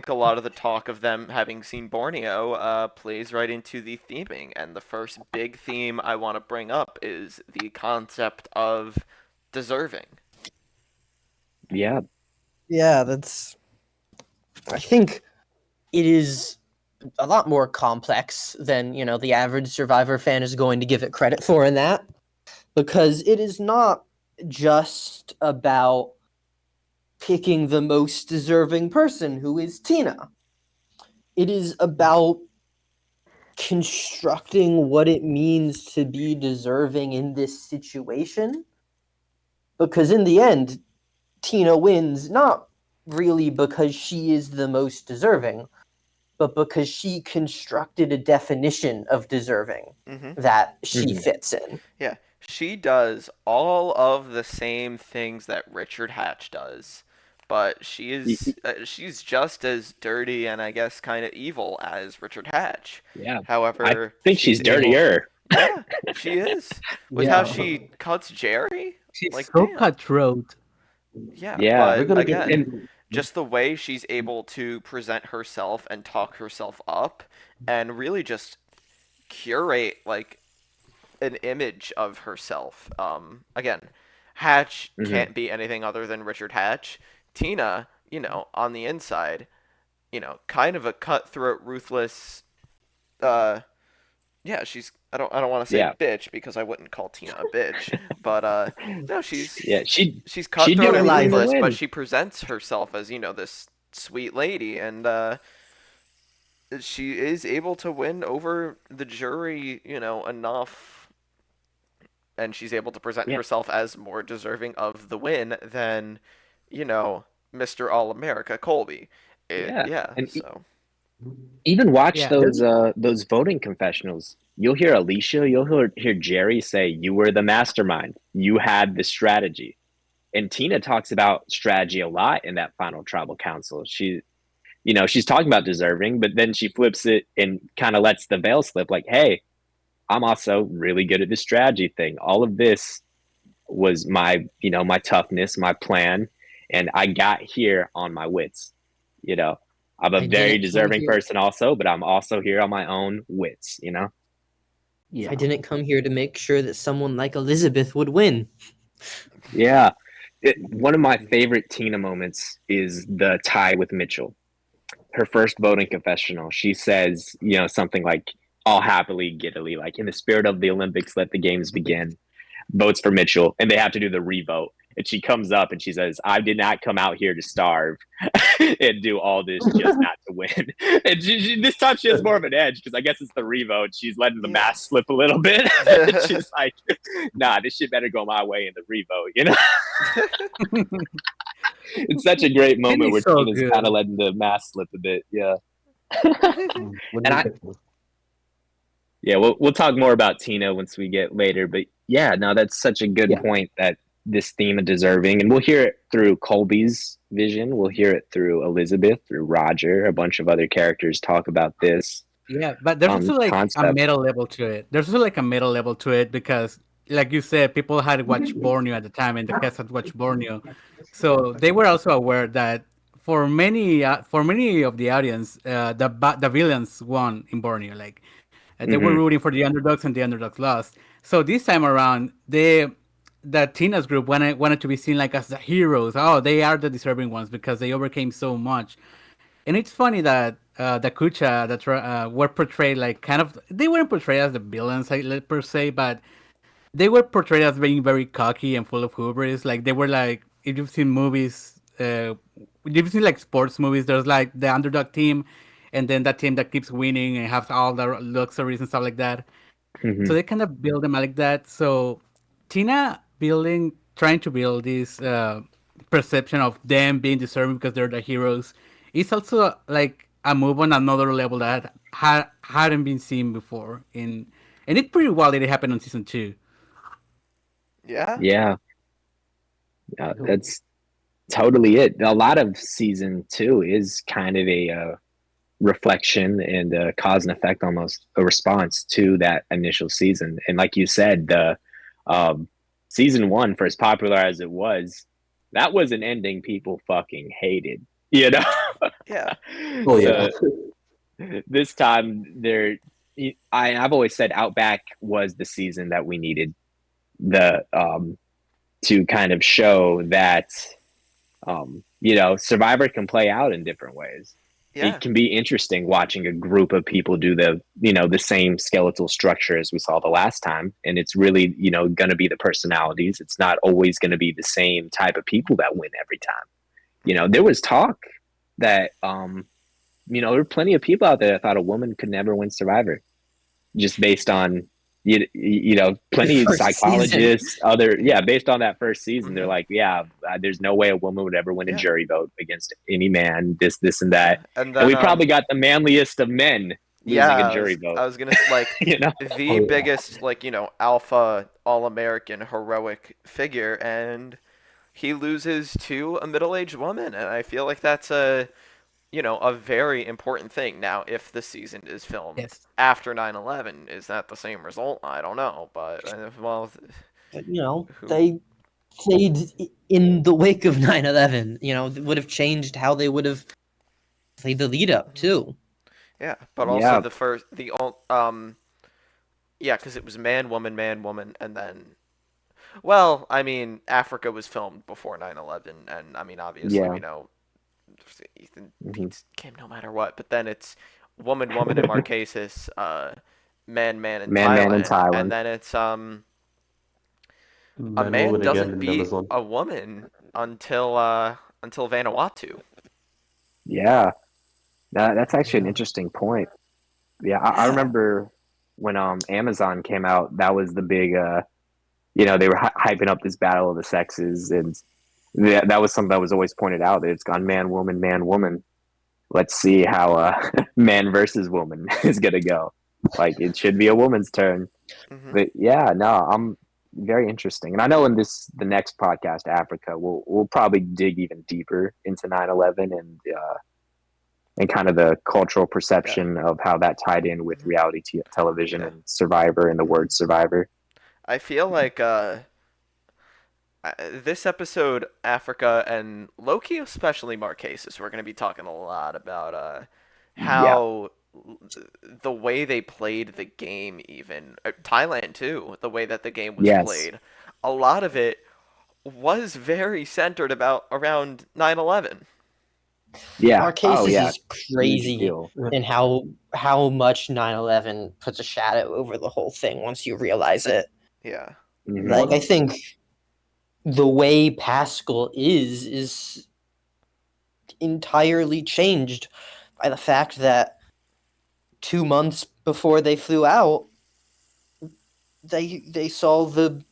a lot of the talk of them having seen Borneo plays right into the theming. And the first big theme I want to bring up is the concept of deserving. Yeah. Yeah, I think it is a lot more complex than, the average Survivor fan is going to give it credit for in that. Because it is not just about picking the most deserving person, who is Tina. It is about constructing what it means to be deserving in this situation. Because in the end, Tina wins not really because she is the most deserving, but because she constructed a definition of deserving Hmm. that she Mhm. fits in. Yeah, she does all of the same things that Richard Hatch does, but she's just as dirty and I guess kind of evil as Richard Hatch. Yeah. I However, think she's she's able. dirtier. Yeah, she is. With how Yeah. she cuts Jerry? She's Like, so damn. cutthroat. Yeah, Yeah. We're but gonna get again, into just the way she's able to present herself and talk herself up and really just curate like an image of herself. Again, Hatch Hmm. can't be anything other than Richard Hatch. Tina, on the inside, kind of a cutthroat, ruthless. Uh, yeah, she's I don't want to say Yeah, bitch because I wouldn't call Tina a bitch, but no, she's yeah. She she's she'd do cutthroat and anything to ruthless, Generalizing. but win. she presents herself as, this sweet lady, and she is able to win over the jury, enough, and she's able to present Yeah, herself as more deserving of the win than, you know, Mr. All America Colby. yeah. Yeah, And so even watch Yeah, there's those voting confessionals. You'll hear Alicia, you'll hear Jerry say, "You were the mastermind. You had the strategy." And Tina talks about strategy a lot in that final tribal council. She's talking about deserving, but then she flips it and kind of lets the veil slip like, "Hey, I'm also really good at this strategy thing. All of this was my toughness, my plan, and I got here on my wits. You know, I'm a I very didn't come deserving here. person also, but I'm also here on my own wits. I Yeah. didn't come here to make sure that someone like Elizabeth would win. Yeah. One of my favorite Tina moments is the tie with Mitchell. Her first voting confessional. She says, something like, "I'll happily, giddily, like in the spirit of the Olympics, let the games begin." Votes for Mitchell, and they have to do the revote. And she comes up and she says, "I did not come out here to starve and do all this just not to win." And this time she has more of an edge because I guess it's the revote. She's letting the yeah. mask slip a little bit. She's like, "Nah, this shit better go my way in the revote." It's such a great Tina moment is where so Tina's kind of good. letting the mask slip a bit. Yeah. When And you I, get to yeah, we'll talk more about Tina once we get later, but yeah, no, that's such a good Yeah. point that this theme of deserving, and we'll hear it through Colby's vision, we'll hear it through Elizabeth, through Roger, a bunch of other characters talk about this Yeah, but there's also like a concept. meta level to it. There's also like a meta level to it because, like you said, people had watched Borneo at the time, and the cast had watched Borneo, so they were also aware that for many of the audience, the villains won in Borneo. Like they were Hmm. rooting for the underdogs, and the underdogs lost. So this time around, the Tina's group wanted to be seen like as the heroes. Oh, they are the deserving ones because they overcame so much. And it's funny that the Kucha that were portrayed like kind of they weren't portrayed as the villains per se, but they were portrayed as being very cocky and full of hubris. Like they were like if you've seen movies, if you've seen like sports movies, there's like the underdog team, and then that team that keeps winning and has all the luxuries and stuff like that. Hmm. So they kind of build them like that. So Tina trying to build this perception of them being deserving because they're the heroes is also like a move on another level that hadn't been seen before. And it pretty well it happened on season two. Yeah. Yeah, yeah, that's totally it. A lot of season two is kind of a reflection and a cause and effect, almost a response to that initial season. And like you said, the um, season one, for as popular as it was, that was an ending people fucking hated. You know, Yeah. Oh yeah. so this time I've always said Outback was the season that we needed the to kind of show that Survivor can play out in different ways. It Yeah. can be interesting watching a group of people do the same skeletal structure as we saw the last time. And it's really, going to be the personalities. It's not always going to be the same type of people that win every time. There was talk that, there were plenty of people out there that thought a woman could never win Survivor just based on The plenty of first season. psychologists based on that first season they're Hmm. like there's no way a woman would ever win a Yeah. jury vote against any man, this and that. Yeah. And And then we probably got the manliest of men yeah, losing a I jury was vote. I was gonna like you know the Oh yeah. biggest alpha all American heroic figure, and he loses to a middle aged woman, and I feel like that's a very important thing. Now, if the season is filmed Yes. after 9/11, is that the same result? I don't know, but well, But, who? they played in the wake of 9/11. Would have changed how they would have played the lead up too. Yeah, but also yeah, yeah, because it was man, woman, and then well, I mean, Africa was filmed before 9/11, and I mean, obviously, yeah. we know Ethan Hmm. beats Kim no matter what. But then it's woman, woman in Marquesas, Man in Man in Thailand, and Thailand. then it's a Man, man woman again doesn't in beat Amazon. a woman until Vanuatu. Yeah, that's actually an Yeah. interesting point. Yeah, I remember when Amazon came out, that was the big they were hyping up this battle of the sexes, and that was something that was always pointed out, that it's gone man woman man woman. Let's see how man versus woman is gonna go. Like, it should be a woman's turn. Hmm. But yeah, no, I'm very interesting. And I know in the next podcast, Africa, we'll probably dig even deeper into 9/11 and kind of the cultural Yeah. perception of how that tied in with Hmm. reality television Yeah. and Survivor and the Hmm. word Survivor. I feel like this episode, Africa and Loki, especially Marquesas, we're going to be talking a lot about Yeah. how the way they played the game, even Thailand too, the way that the game was Yes. played, a lot of it was very centered about around 9/11. Yeah. Oh Marquesas yeah. is Huge crazy deal. in how much 9/11 puts a shadow over the whole thing once you realize it. Yeah. Hmm. Like, I think the way Pascal is entirely changed by the fact that 2 months before they flew out, they saw the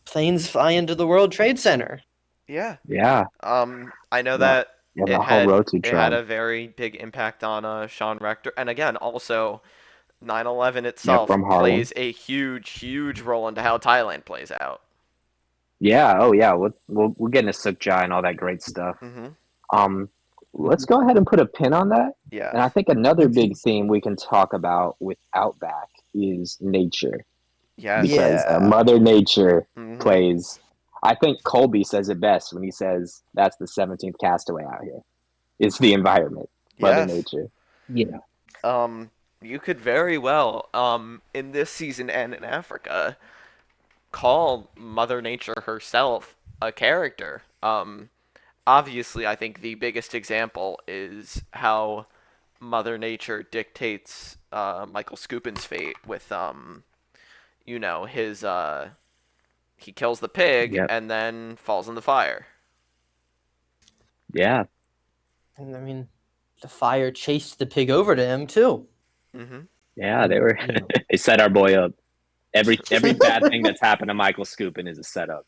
planes fly into the World Trade Center. Yeah. Yeah. I know Yeah. that Yeah. The it whole had Rotu it had tribe. a very big impact on Sean Rector, and again, also 9/11 Yeah. itself From Harlem. plays a huge role into how Thailand plays out. Yeah. Oh yeah. We'll get into Sukjai and all that great stuff. Hmm. Um, let's go ahead and put a pin on that. Yeah. And I think another big theme we can talk about with Outback is nature, Yes. because Yeah. Mother Nature Hmm. plays. I think Colby says it best when he says that's the 17th castaway out here. It's the environment, Mother Yes. Nature. Yeah. You could very well, in this season and in Africa, call Mother Nature herself a character. Obviously, I think the biggest example is how Mother Nature dictates Michael Scoopin's fate with his he kills the pig Yep. and then falls in the fire. Yeah. And I mean, the fire chased the pig over to him too. Hmm. Yeah. They were. They set our boy up. Every bad thing that's happened to Michael Scoopin is a setup.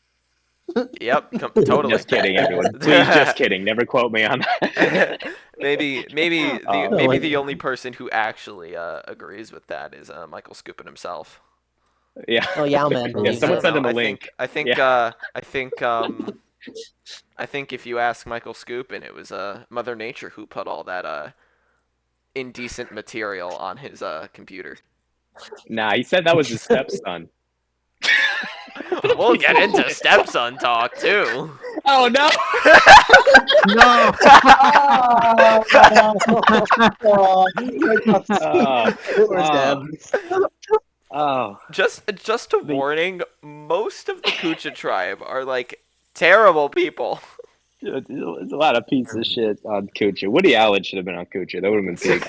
Yep, totally. Just kidding, everyone. Please, just kidding. Never quote me on that. maybe the only person who actually agrees with that is Michael Scoopin himself. Yeah. Oh, Yowman Yeah. believes Someone it. send him a I link. think I think Yeah. I think if you ask Michael Scoopin, it was Mother Nature who put all that indecent material on his computer. Nah, he said that was his stepson. We'll get into stepson talk too. Oh no! No. Poor Oh, Deb. oh, Just a warning, most of the Kucha tribe are like terrible people. it's a lot of piece of shit on Kucha. Woody Allen should have been on Kucha. That would have been big.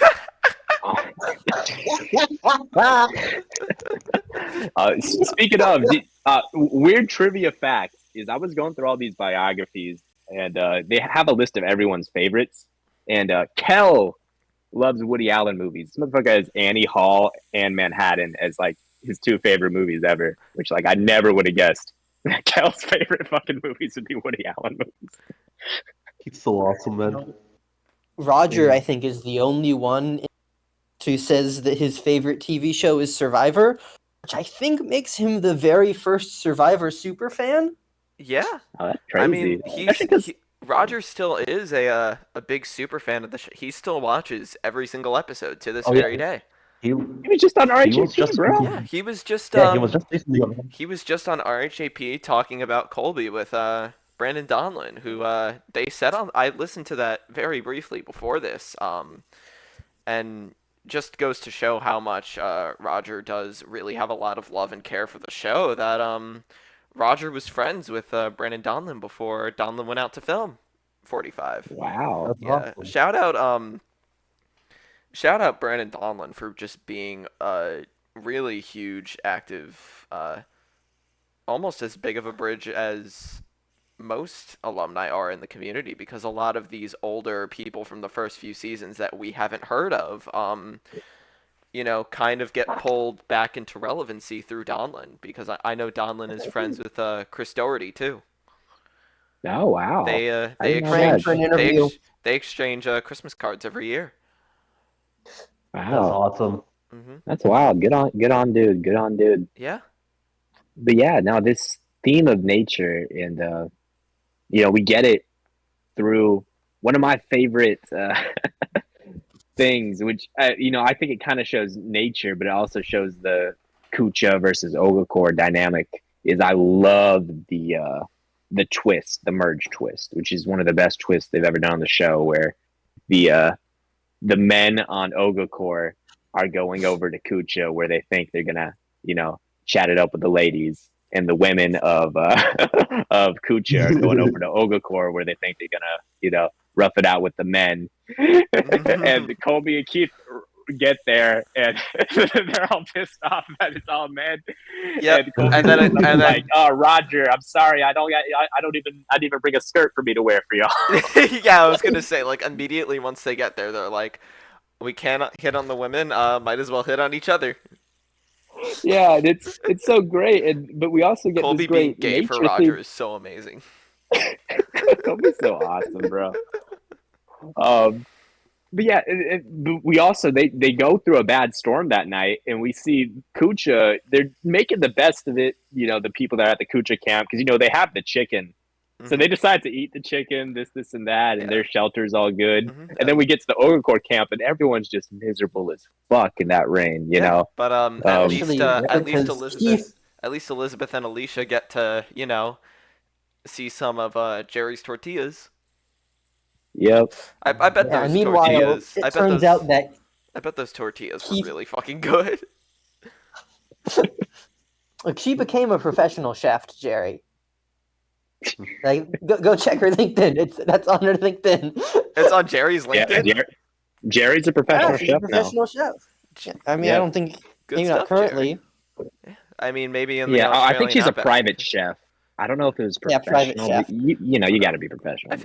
Speaking of weird trivia facts, is I was going through all these biographies, and they have a list of everyone's favorites. And Kel loves Woody Allen movies. This motherfucker has Annie Hall and Manhattan as like his two favorite movies ever, which like I never would have guessed. Kel's favorite fucking movies would be Woody Allen movies. He's so awesome, man. Roger, I think, is the only one who says that his favorite TV show is Survivor, which I think makes him the very first Survivor super fan. Yeah, Oh, that's I crazy. mean Especially 'cause- Roger still is a big super fan of the show. He still watches every single episode to this Oh, yeah. very day. He, he was just on he was RHAP, just bro. Yeah, he was just yeah, he was just recently on. he was just on RHAP talking about Colby with Brandon Donlin, who they said on. I listened to that very briefly before this, and just goes to show how much Roger does really have a lot of love and care for the show. That Roger was friends with Brandon Donlin before Donlin went out to film 45. Wow. That's Yeah, awesome. shout out Brandon Donlin for just being a really huge, active, almost as big of a bridge as most alumni are in the community, because a lot of these older people from the first few seasons that we haven't heard of, kind of get pulled back into relevancy through Donlin, because I know Donlin is friends with Chris Doherty too. Oh wow, I They didn't know Praying that. for an exchange interview. they exchange Christmas cards every year. That's Wow, awesome. that's wild. Good on, dude. Good on, dude. Yeah. But yeah, now this theme of nature, and we get it through one of my favorite things, which I think it kind of shows nature, but it also shows the Kucha versus Ogakor dynamic. Is I love the twist, the merge twist, which is one of the best twists they've ever done on the show, where the men on Ogakor are going over to Kucha, where they think they're gonna chat it up with the ladies, and the women of of Kucha are going over to Ogakor, where they think they're gonna rough it out with the men. And Colby and Keith get there, and they're all pissed off that it's all men. Yep. And Colby's like, "Oh, Roger, I'm sorry, I didn't even bring a skirt for me to wear for y'all." Yeah, I was gonna say, like, immediately once they get there, they're like, we cannot hit on the women. Might as well hit on each other. Yeah, and it's so great, but we also get Colby this great being gay for nature Roger theme. is so amazing. Colby's so awesome, bro. But yeah, but we also they go through a bad storm that night, and we see Kucha. They're making the best of it. The people that are at the Kucha camp, because they have the chicken, so they decide to eat the chicken, this, and that, and their shelter's all good. And then we get to the Ogakor camp, and everyone's just miserable as fuck in that rain. But Actually, at least because Elizabeth and Alicia get to see some of Jerry's tortillas. Yep. I bet Yeah, those meanwhile, tortillas. it turns out that I bet those tortillas were Keith- really fucking good. she became a professional chef, Jerry. Like, go check her LinkedIn. That's on her LinkedIn. It's on Jerry's Yeah, LinkedIn. Jerry's a professional She's a chef now. professional chef. Yeah, I mean, Yeah. I don't think Good maybe stuff, not currently. Jerry. I mean, maybe in the Yeah, I think Australian she's a Outback. private chef. I don't know if it was Yeah, private professional. chef. But you got to be professional. I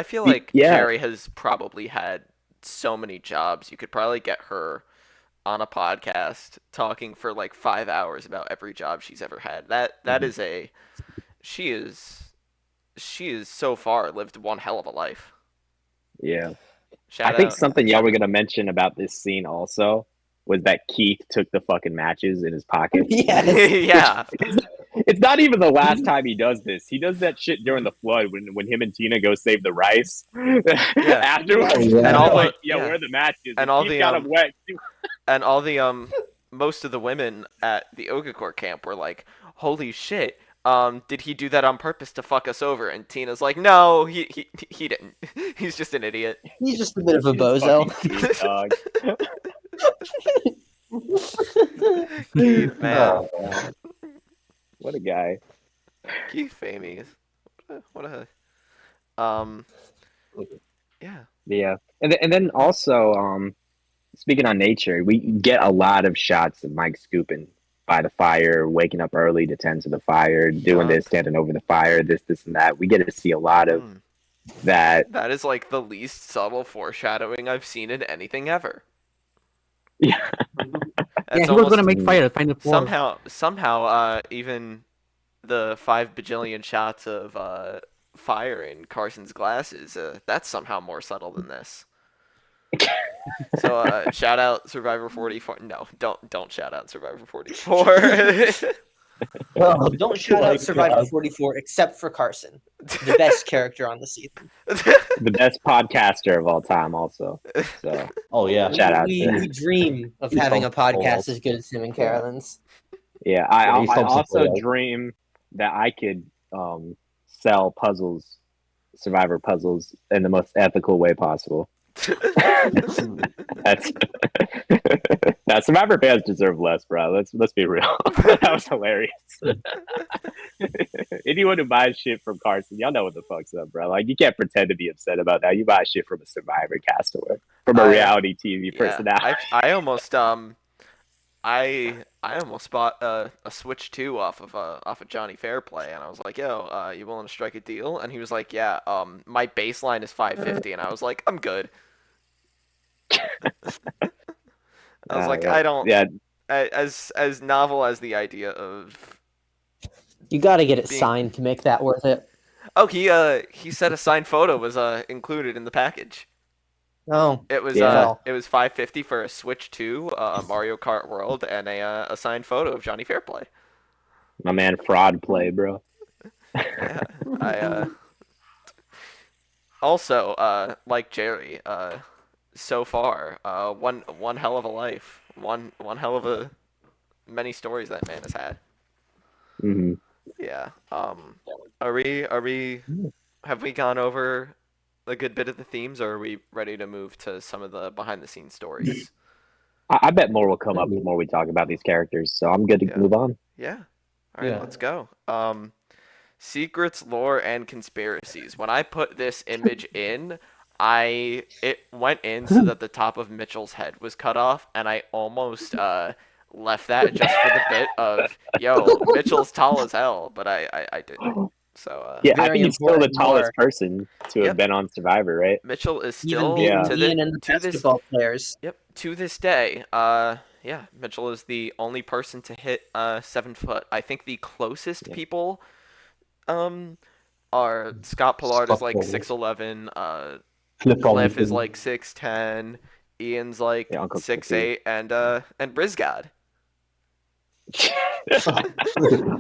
feel like Yeah. Jerry has probably had so many jobs. You could probably get her on a podcast talking for like 5 hours about every job she's ever had. That is she is so far lived one hell of a life. Yeah. Shout I think out. something y'all were gonna mention about this scene also was that Keith took the fucking matches in his pocket. Yes. Yeah. It's not even the last time he does this. He does that shit during the flood when him and Tina go save the rice. Afterwards, Yeah. And all the- like, yeah. where are the matches? And all Keith the, got him wet. And all the most of the women at the Ogakor camp were like, "Holy shit. Did he do that on purpose to fuck us over?" And Tina's like, "No, he didn't. He's just an idiot." He's just a bit of a bozo. Keith, dog. Keith, man. What a guy. Keith Famies. What a yeah. Yeah, and then also, speaking on nature, we get a lot of shots of Mike scooping by the fire, waking up early to tend to the fire, doing this, standing over the fire, this, and that. We get to see a lot of that. That is like the least subtle foreshadowing I've seen in anything ever. Yeah, Yeah, he was gonna make fire. Find the floor. Somehow, even the 5 bajillion shots of fire in Carson's glasses, that's somehow more subtle than this. So shout out Survivor 44. No, don't shout out Survivor 44. Well, don't shout my out Survivor God. 44 except for Carson, the best character on the season. the best podcaster of all time, also. So Oh yeah. Shout out We, to- we dream of having a podcast as good as him and Carolyn's. yeah, Yeah, I he's something also else. dream that I could sell puzzles, Survivor puzzles, in the most ethical way possible. That's now Survivor fans deserve less, bro. Let's be real. That was hilarious. Anyone who buys shit from Carson, y'all know what the fuck's up, bro. Like, you can't pretend to be upset about that. You buy shit from a Survivor castaway, from a reality TV personality. I almost I almost bought a Switch 2 off of Johnny Fairplay, and I was like, "Yo, you willing to strike a deal?" And he was like, "Yeah, my baseline is 550," and I was like, "I'm good." I was like, Yeah, I don't yeah. as novel as the idea of You got to get it being. signed to make that worth it. Oh, he said a signed photo was included in the package. Oh, Yeah. It was 550 for a Switch 2, Mario Kart World, and a signed photo of Johnny Fairplay. My man, fraud play, bro. Yeah, I also like Jerry. So far, one hell of a life, one hell of a many stories that man has had. Hmm. Yeah. Are we have we gone over a good bit of the themes, or are we ready to move to some of the behind the scenes stories? I bet more will come up the more we talk about these characters, so I'm good to Yeah. move on. Yeah. All right, Yeah. let's go. Secrets, lore, and conspiracies. When I put this image in, it went in so that the top of Mitchell's head was cut off, and I almost left that just for the bit of yo, Mitchell's tall as hell, but I didn't. So Yeah, I very think he's still the important tallest lore. person to have yep, been on Survivor, right? Mitchell is Even still Yeah. being in the to this basketball players. yep, to this day. Yeah, Mitchell is the only person to hit 7 foot. I think the closest Yeah. people are Scott Pollard is Stop like trolling. 6'11", Flip Cliff is Robinson. like 6'10", Ian's like Yeah, Uncle 6'8", and Brizgad.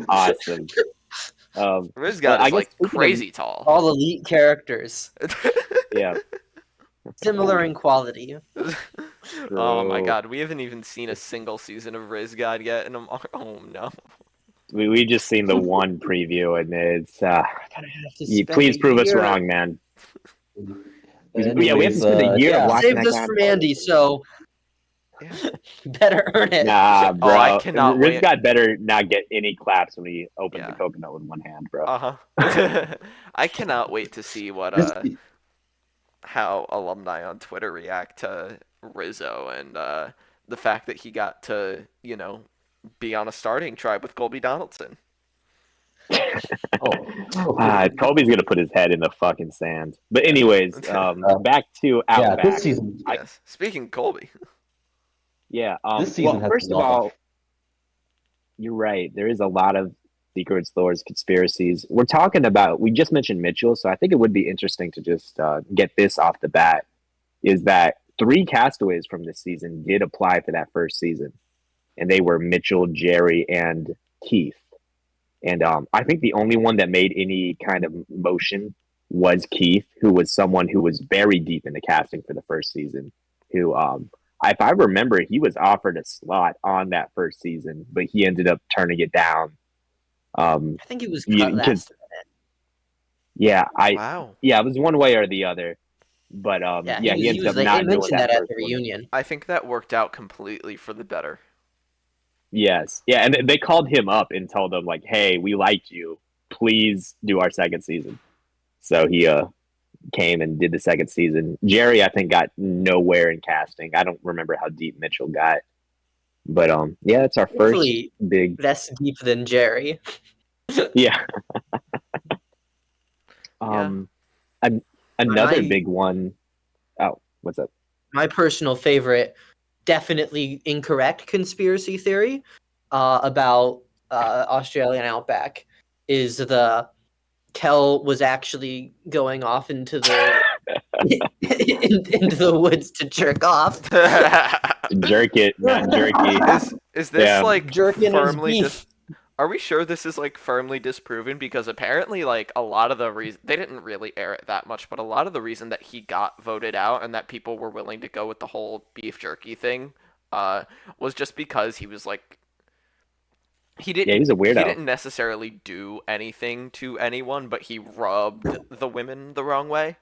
Awesome. Brizgad I is guess like speaking crazy tall. All elite characters, yeah, similar in quality. Oh my true. god, we haven't even seen a single season of Rizgad yet, and oh no. We just seen the one preview, and it's Gonna have to spend please a prove us year. wrong, man. Yeah, we have to Anyways, spend a year yeah. watching Save that this guy. from Andy, so Yeah. you better earn it. Nah, Oh, I bro. cannot Riz wait. got better not get any claps when he opens the Yeah. coconut with one hand, bro. Uh-huh. I cannot wait to see what This, how alumni on Twitter react to Rizzo and the fact that he got to, be on a starting tribe with Colby Donaldson. Kobe's gonna put his head in the fucking sand. But anyways, back to yeah, Outback. this season, Yes. Speaking of Colby. Yeah. this season Well, has first a of lot all, you're right. There is a lot of secrets, lores, conspiracies. We're talking about. We just mentioned Mitchell, so I think it would be interesting to just get this off the bat. Is that 3 castaways from this season did apply for that first season, and they were Mitchell, Jerry, and Keith. And I think the only one that made any kind of motion was Keith, who was someone who was very deep in the casting for the first season. Who, if I remember, he was offered a slot on that first season, but he ended up turning it down. I think he was cut last minute. Yeah, Wow. it was one way or the other. But Yeah, he ended up like, not they doing mentioned that that at first the one. reunion. I think that worked out completely for the better. Yes. Yeah, and they called him up and told him, like, hey, we liked you. Please do our second season. So he came and did the second season. Jerry, I think, got nowhere in casting. I don't remember how deep Mitchell got. But yeah, it's our Hopefully first big less deep than Jerry. yeah. Yeah. Another My- big one. Oh, what's up? My personal favorite, definitely incorrect conspiracy theory about Australian Outback is the Kel was actually going off into the into the woods to jerk off. Jerk it, not jerky. Is this Yeah. like Jerking his firmly beef. Are we sure this is like firmly disproven? Because apparently, like a lot of the reason they didn't really air it that much, but a lot of the reason that he got voted out and that people were willing to go with the whole beef jerky thing, was just because he was like Yeah, he's a weirdo. he didn't necessarily do anything to anyone, but he rubbed the women the wrong way.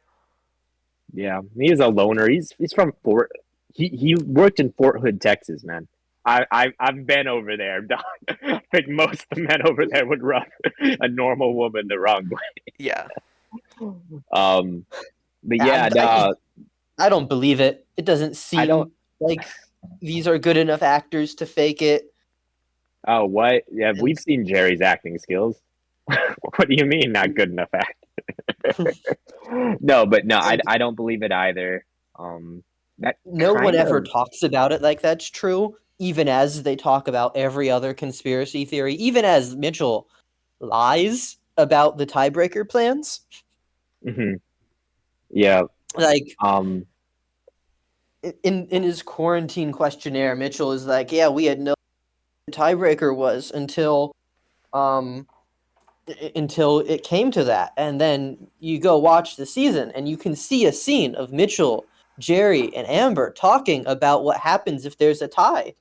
Yeah, he is a loner. He's from Fort. He worked in Fort Hood, Texas, man. I've been over there, dog. I think most of the men over there would rub a normal woman the wrong way. Yeah. But yeah, I don't believe it. It doesn't seem don't- like these are good enough actors to fake it. Oh, what? Yeah, And- we've seen Jerry's acting skills. What do you mean not good enough acting? No, but no, I don't believe it either. That No one kind ever of talks about it like that's true, even as they talk about every other conspiracy theory, even as Mitchell lies about the tiebreaker plans. mhm. Yeah. Like Um. in his quarantine questionnaire, Mitchell is like, "Yeah, we had no tiebreaker was um until it came to that." And then you go watch the season and you can see a scene of Mitchell, Jerry, and Amber talking about what happens if there's a tie.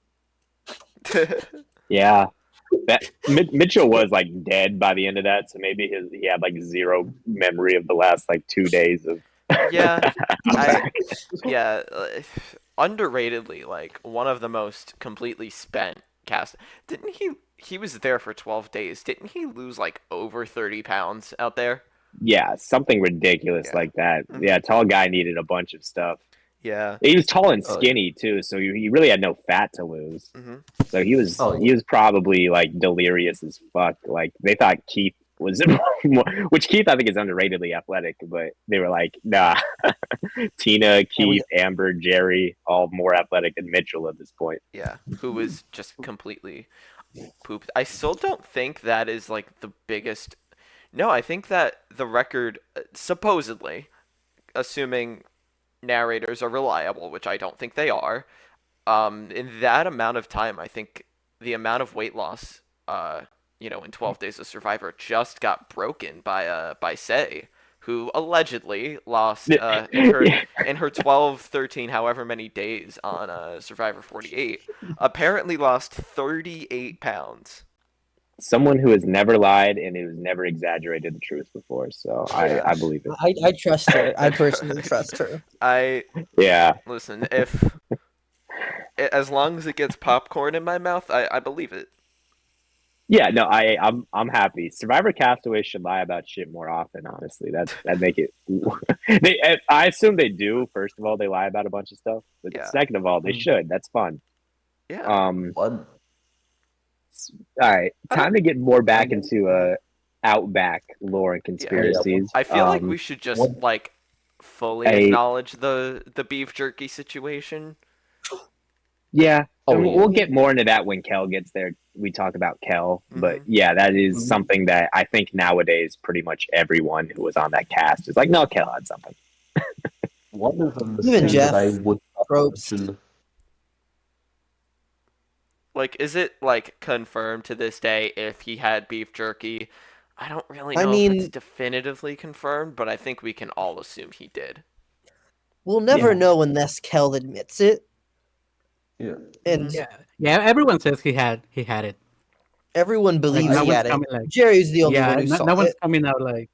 Yeah. That Mitchell was like dead by the end of that, so maybe he had like zero memory of the last like 2 days of. Yeah, I Outback. yeah, underratedly, like one of the most completely spent cast. Didn't he? He was there for 12 days. Didn't he lose like over 30 pounds out there? Yeah, something ridiculous Yeah. like that. Mhm. Yeah, tall guy needed a bunch of stuff. Yeah. He was tall and Oh, yeah. skinny too, so he really had no fat to lose. Mhm. So he was Oh, he was probably like delirious as fuck. Like they thought Keith was more, which Keith I think is underratedly athletic, but they were like, nah, Tina, Keith, Amber, Jerry, all more athletic than Mitchell at this point. Yeah. Who was just completely pooped. I still don't think that is like the biggest. No, I think that the record, supposedly, assuming narrators are reliable, which I don't think they are, in that amount of time, I think the amount of weight loss, in 12 Days of Survivor just got broken by Say, who allegedly lost Yeah. in her 12, 13, however many days on Survivor 48, apparently lost 38 pounds. Someone who has never lied and who's never exaggerated the truth before, so I believe it. I trust her. I personally trust her. I Yeah. listen, if as long as it gets popcorn in my mouth, I believe it. Yeah, no, I'm happy. Survivor castaways should lie about shit more often. Honestly, that make it. I assume they do. First of all, they lie about a bunch of stuff. But Yeah. second of all, they should. That's fun. Yeah. One. All right, time to get more back into Outback lore and conspiracies. I feel like we should just what- like fully I- acknowledge the beef jerky situation. Yeah, Oh, and yeah. we'll get more into that when Kel gets there. We talk about Kel, but yeah, that is Mhm. something that I think nowadays pretty much everyone who was on that cast is like, no, Kel had something. One of them Even thing Jeff that I would Probst. mention. Like, is it like confirmed to this day if he had beef jerky? I don't really I know if it's mean- definitively confirmed, but I think we can all assume he did. We'll never Yeah. know unless Kel admits it. Yeah. And Yeah, everyone says he had it. everyone Like, believes no he one's had it. coming like, Jerry's the only yeah, one who saw no one's it. coming out like,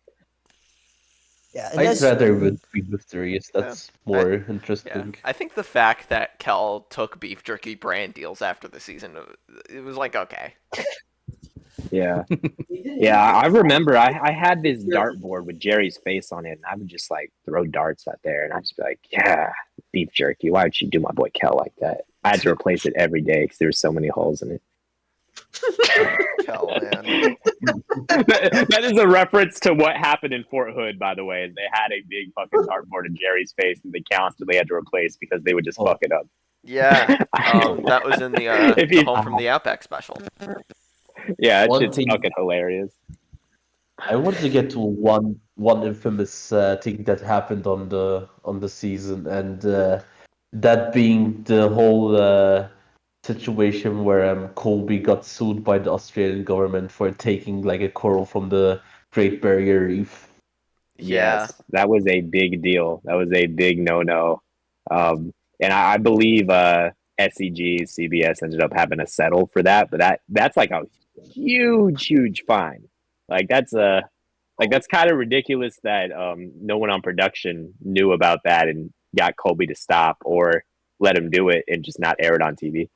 Yeah, I'd unless rather would be mysterious. That's more Yeah, interesting. I think the fact that Kel took beef jerky brand deals after the season, it was like, okay. Yeah, yeah. I remember I had this dartboard with Jerry's face on it, and I would just like throw darts out there, and I'd just be like, yeah, beef jerky. Why would you do my boy Kel like that? I had to replace it every day because there were so many holes in it. Kel, man. That is a reference to what happened in Fort Hood, by the way. They had a big fucking dartboard in Jerry's face that they constantly had to replace because they would just fuck it up. Yeah, that was in the If you- Home from the Outback special. Yeah, One it's thing- fucking hilarious. I wanted to get to one infamous thing that happened on the season, and that being the whole situation where Colby got sued by the Australian government for taking like a coral from the Great Barrier Reef. Yeah. Yes, that was a big deal. That was a big no-no. And I believe SEG, CBS ended up having to settle for that, but that's like a huge fine. Like that's kind of ridiculous that no one on production knew about that and got Colby to stop or let him do it and just not air it on TV.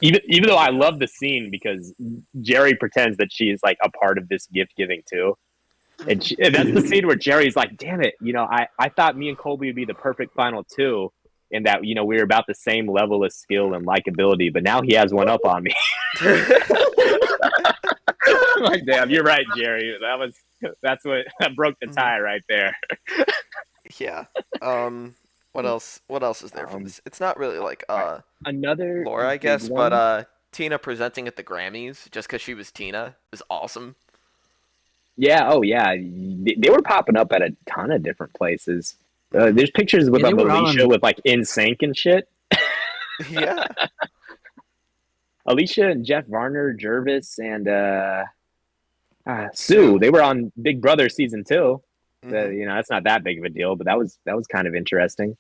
Even though I love the scene because Jerry pretends that she is like a part of this gift giving too. And that's the scene where Jerry's like, damn it, I thought me and Colby would be the perfect final two. and that we were about the same level of skill and likability, but now he has one up on me. I'm like, damn, you're right, Jerry. That broke the tie right there. Yeah. What else? What else is there from this? It's not really like Another lore, I big guess, one. but Tina presenting at the Grammys just because she was Tina is awesome. Yeah, oh yeah, they were popping up at a ton of different places. There's pictures with Yeah, they were Alicia on. with like NSYNC and shit. Yeah. Alicia and Jeff Varner, Jervis, and Sue. Sue. They were on Big Brother season 2. Mhm. That's not that big of a deal, but that was kind of interesting.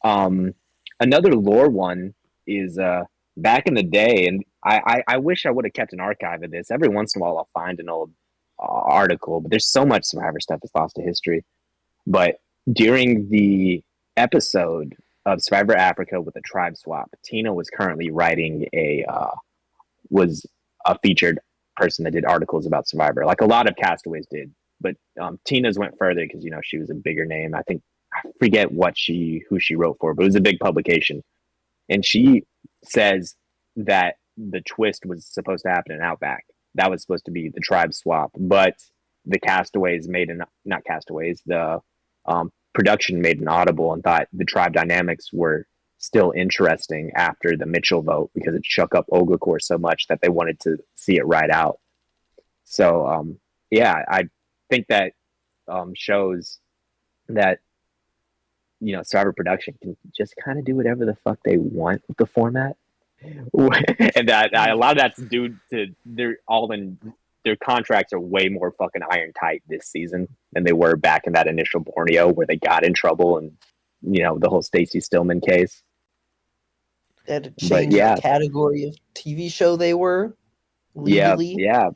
Another lore one is back in the day, and I wish I would have kept an archive of this. Every once in a while, I'll find an old article, but there's so much Survivor stuff that's lost to history. But during the episode of Survivor Africa with the tribe swap, Tina was currently writing was a featured person that did articles about Survivor, like a lot of castaways did. But Tina's went further because she was a bigger name. I forget who she wrote for, but it was a big publication. And she says that the twist was supposed to happen in Outback. That was supposed to be the tribe swap, but the castaways not castaways, the production made an audible and thought the tribe dynamics were still interesting after the Mitchell vote because it shook up Ogakor so much that they wanted to see it ride out. So, yeah, I think that shows that Survivor production can just kind of do whatever the fuck they want with the format, and that a lot of that's due to their contracts are way more fucking iron tight this season than they were back in that initial Borneo where they got in trouble and the whole Stacey Stillman case. They had to change the category of TV show they were legally. Yeah,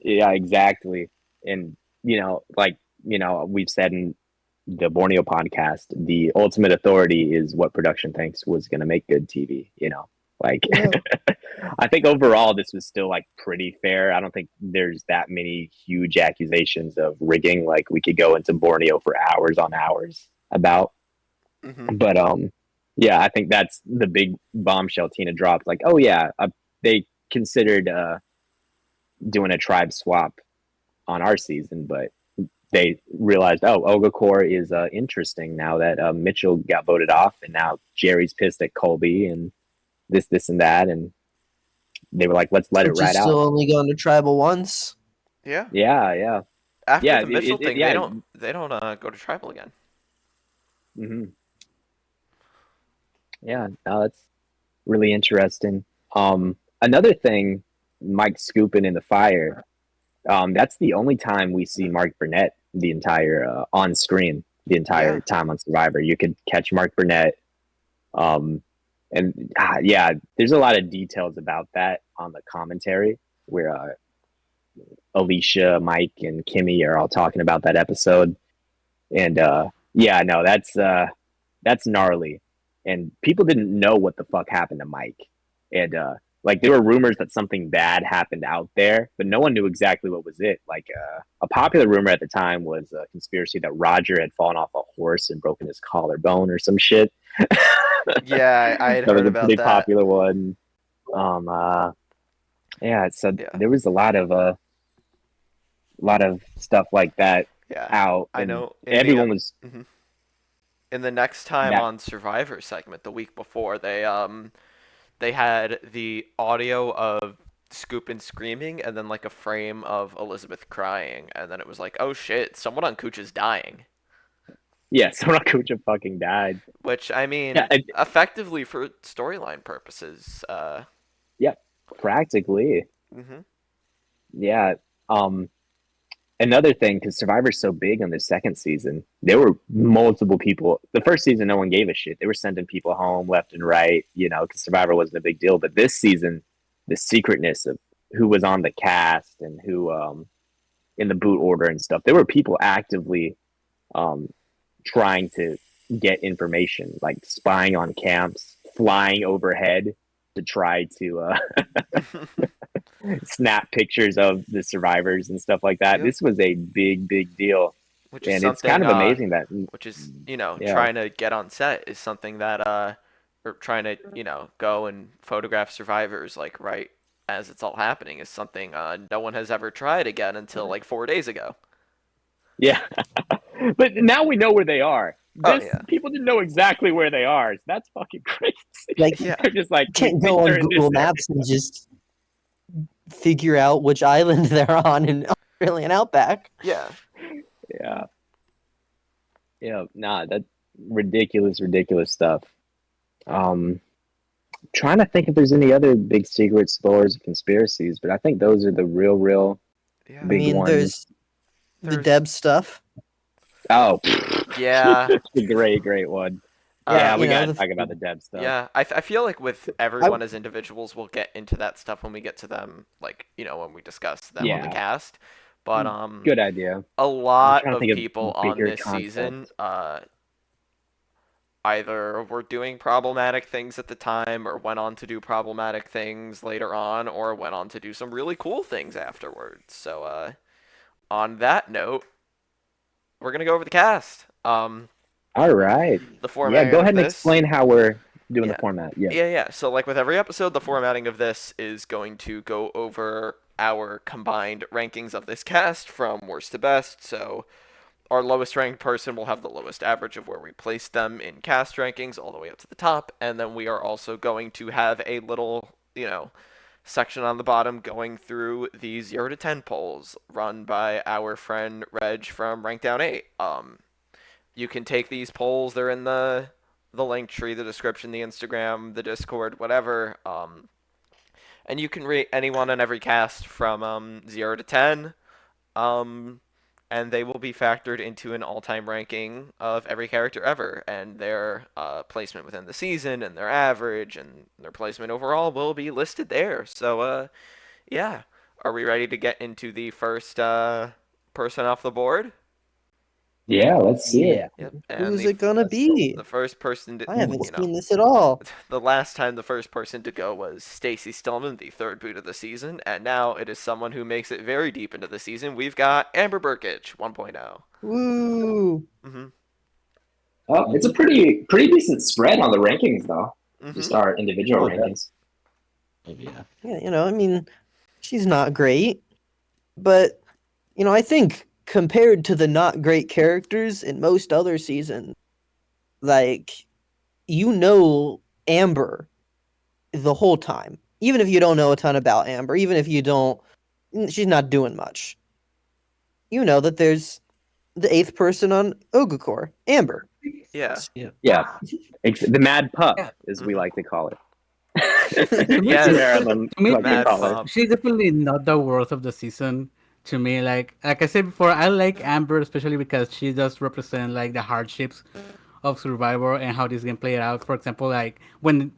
exactly. And we've said in the Borneo podcast, the ultimate authority is what production thinks was going to make good TV. I think overall this was still pretty fair. I don't think there's that many huge accusations of rigging. Like we could go into Borneo for hours on hours about. But yeah, I think that's the big bombshell Tina dropped. Like, oh yeah, they considered doing a tribe swap on our season, but they realized, oh, Ogakor is interesting now that Mitchell got voted off, and now Jerry's pissed at Colby and this and that, and they were like, let's let it ride out. Still only gone to tribal once. Yeah. After the Mitchell thing, they don't go to tribal again. Yeah, no, that's really interesting. Another thing, Mike scooping in the fire. That's the only time we see Mark Burnett the entire on screen the entire time on Survivor. You could catch Mark Burnett. There's a lot of details about that on the commentary where Alicia, Mike, and Kimmy are all talking about that episode. And that's gnarly. And people didn't know what the fuck happened to Mike. And there were rumors that something bad happened out there, but no one knew exactly what was it. A popular rumor at the time was a conspiracy that Roger had fallen off a horse and broken his collarbone or some shit. Yeah, I had heard about that. Pretty popular one. There was a lot of stuff like that out. I know. Everyone was. In the next time on Survivor segment, the week before, they had the audio of Scoop and screaming, and then a frame of Elizabeth crying, and then it was like, oh shit, someone on Cooch is dying. Yeah, someone on Cooch fucking died. Which, I mean, effectively for storyline purposes. Yeah, practically. Yeah. Another thing, because Survivor's so big on the second season, there were multiple people. The first season, no one gave a shit. They were sending people home left and right, because Survivor wasn't a big deal. But this season, the secretness of who was on the cast and who in the boot order and stuff, there were people actively trying to get information, like spying on camps, flying overhead to try to snap pictures of the survivors and stuff like that. This was a big deal. which is And it's something kind of amazing that, which is yeah, trying to get on set is something that or trying to go and photograph survivors like right as it's all happening is something no one has ever tried again until like 4 days ago. yeah. But now we know where they are. Oh This yeah. people didn't know exactly where they are. So that's fucking crazy. Like, Yeah. They're just like, you we can't think go on they're in this Google Maps and just figure out which island they're on in Australian Outback. Yeah. Yeah. Yeah. Nah, that's ridiculous, ridiculous stuff. Trying to think if there's any other big secrets, lores, conspiracies, but I think those are the real Yeah. I big mean, ones. there's the There's- Deb stuff. Oh, Yeah. the great one. Yeah, Yeah, we you know, gotta the- talk about the Deb stuff. Yeah, I feel like with everyone as individuals, we'll get into that stuff when we get to them, like, when we discuss them on the Yeah. cast. But Good idea. a lot trying to of think of people on bigger this concepts. season either were doing problematic things at the time or went on to do problematic things later on or went on to do some really cool things afterwards. So on that note, we're going to go over the cast. All right. The format Yeah, go ahead of and this. explain how we're doing Yeah. the format. Yeah. Yeah. So, like with every episode, the formatting of this is going to go over our combined rankings of this cast from worst to best. So, our lowest ranked person will have the lowest average of where we placed them in cast rankings all the way up to the top. And then we are also going to have a little, section on the bottom going through the 0 to 10 polls run by our friend Reg from Rankdown 8. You can take these polls, they're in the link tree, the description, the Instagram, the Discord, whatever. And you can rate anyone on every cast from 0 to 10. And they will be factored into an all-time ranking of every character ever. And their placement within the season and their average and their placement overall will be listed there. So, yeah. Are we ready to get into the first person off the board? Yeah, let's see it. Yep. Who's it gonna be? The first person to, I haven't seen this at all. the last time the first person to go was Stacy Stillman, the third boot of the season, and now it is someone who makes it very deep into the season. We've got Amber Burkich, 1.0. Woo! Mm-hmm. Oh, it's a pretty decent spread on the rankings, though. Just Mm-hmm. our individual Oh, yeah. rankings. Maybe, yeah. Yeah, I mean, she's not great, but I think compared to the not great characters in most other seasons, like Amber the whole time. Even if you don't know a ton about Amber, even if you don't, she's not doing much. You know that there's the 8th person on Ogakor, Amber. Yeah. Yeah. The Mad Pup, Yeah. as we like to call it. Yes. Marilyn, To me, like to Mad call it. Pup. she's definitely not the worst of the season. To me, like I said before, I like Amber especially because she does represent like the hardships of Survivor and how this game played out. For example, like when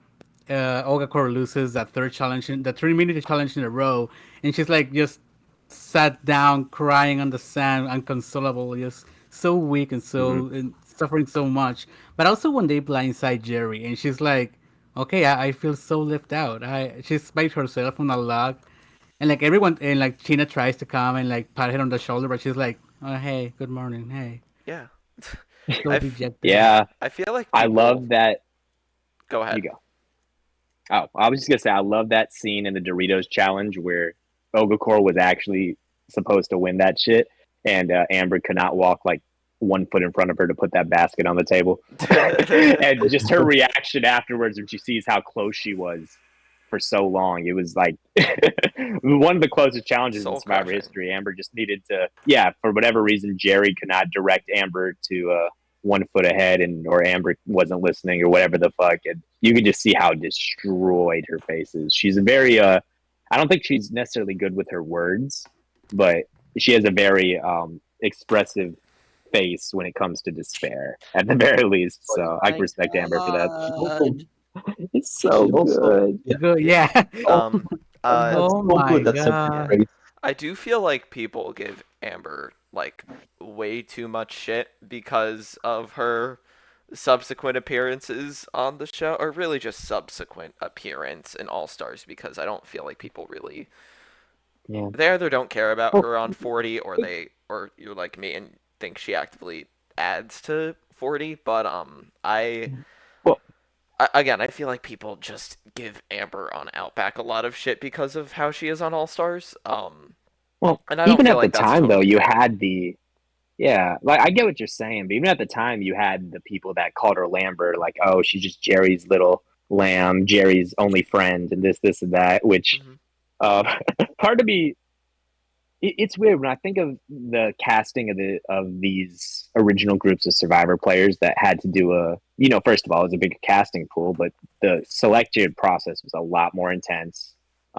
Olga Kor loses that third challenge, the 3 minute challenge in a row, and she's like just sat down crying on the sand, unconsolable, just so weak and and suffering so much. But also when they blindside Jerry, and she's like, "Okay, I feel so left out." She's by herself on a log, and like everyone, and like Tina tries to come and like pat her on the shoulder, but she's like, "Oh hey, good morning, hey." Yeah. So I f- dejected. Yeah, I feel like I people- love that. Go ahead. You go. Oh, I was just gonna say I love that scene in the Doritos challenge where Ogakor was actually supposed to win that shit, and Amber could not walk like 1 foot in front of her to put that basket on the table, and just her reaction afterwards when she sees how close she was for so long. It was like one of the closest challenges in Survivor Soul-crushing. history. Amber just needed to, for whatever reason, Jerry could not direct Amber to 1 foot ahead, or Amber wasn't listening, or whatever the fuck. And you could just see how destroyed her face is. She's a very, I don't think she's necessarily good with her words, but she has a very expressive face when it comes to despair, at the very least. So I respect Amber for that. It's so good. Good, yeah. Um, Oh my That's so God. great. I do feel like people give Amber like way too much shit because of her subsequent appearances on the show, or really just subsequent appearance in All Stars, because I don't feel like people really Yeah. they either don't care about her on 40 or you're like me and think she actively adds to 40, but Well, again, I feel like people just give Amber on Outback a lot of shit because of how she is on All Stars. well, And I don't even feel at the like that's time though, totally you fair. had yeah, like I get what you're saying, but even at the time, you had the people that called her Lambert, like, oh, she's just Jerry's little lamb, Jerry's only friend, and this, and that. Which, Hmm. uh, part of me, it's weird when I think of the casting of these original groups of Survivor players that had to do first of all, it was a big casting pool, but the selected process was a lot more intense.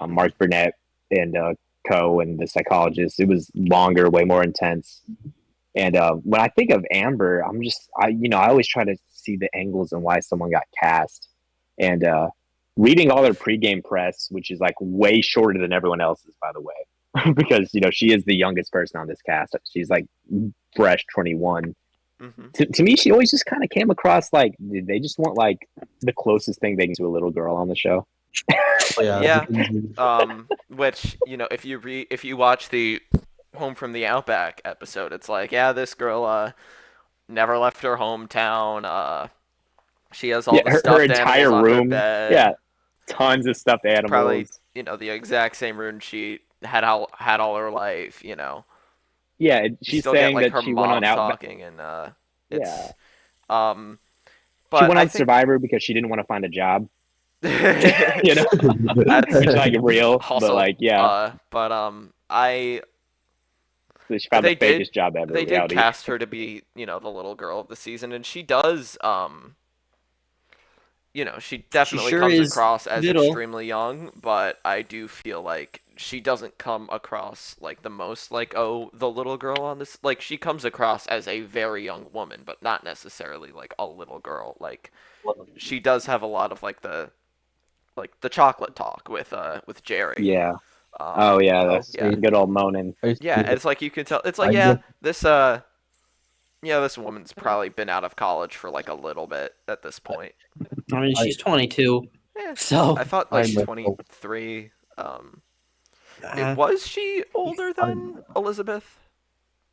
Mark Burnett and Co and the psychologist, it was longer, way more intense. And when I think of Amber, I always try to see the angles and why someone got cast. And reading all her pregame press, which is like way shorter than everyone else's, by the way, because she is the youngest person on this cast. She's like fresh 21. Hmm. To me, she always just kind of came across like they just want like the closest thing they can to a little girl on the show. Oh, yeah. Yeah. Which if you watch the Home from the Outback episode, it's like, yeah, this girl never left her hometown. She has all Yeah, the her stuffed animals entire on her room, yeah, bed. tons of stuffed It's probably animals. the exact same room she had all her life. Yeah, You she's still get saying like that her she went on mom Outback. talking, and Yeah, it's um, she but went I on think Survivor because she didn't want to find a job. that's Which like real, but also like yeah, but I she found the they did fakest job ever. they did Reality. cast her to be the little girl of the season, and she does she She definitely sure comes is across as little. extremely young, but I do feel like she doesn't come across like the most like, oh, the little girl on this. Like, she comes across as a very young woman, but not necessarily like a little girl. Like, she does have a lot of like the chocolate talk with Jerry. Yeah. Oh Um, yeah, Oh, that's yeah, good old moaning. I yeah. see. It's like you can tell. It's like, I yeah, just this woman's probably been out of college for like a little bit at this point. I mean, I she's 22, Eh, I so thought I like myself 23. uh, Was she older I than Elizabeth?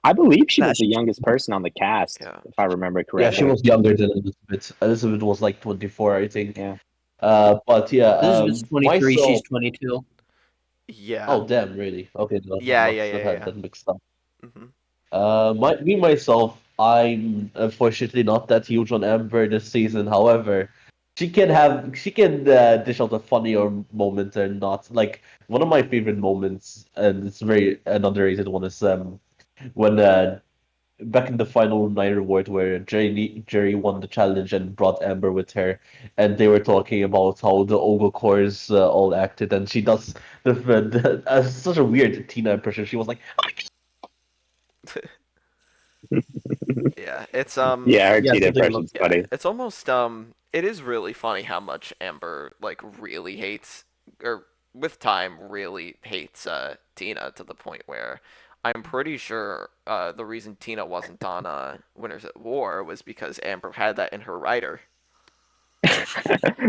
I believe she nah, was the she's youngest person on the cast, Yeah. if I remember Yeah, she correctly. was younger than Elizabeth. Elizabeth was like 24, I think. Yeah. But yeah, Elizabeth's 23. She's myself. 22. Yeah. Oh damn, really? Okay, no, I Yeah, yeah, must have yeah, had yeah. that mixed up. Hmm. Me myself, I'm unfortunately not that huge on Amber this season. However, she can dish out a funnier moment or not. Like one of my favorite moments, and it's very an underrated one, is when back in the final night reward where Jerry won the challenge and brought Amber with her, and they were talking about how the Ogle cores all acted, and she does such a weird Tina impression. She was like, Yeah. It's Yeah, her yeah, cheetah something along. impression's yeah. funny. It's almost it is really funny how much Amber like really hates, or with time really hates Tina, to the point where I'm pretty sure the reason Tina wasn't on Winners at War was because Amber had that in her writer.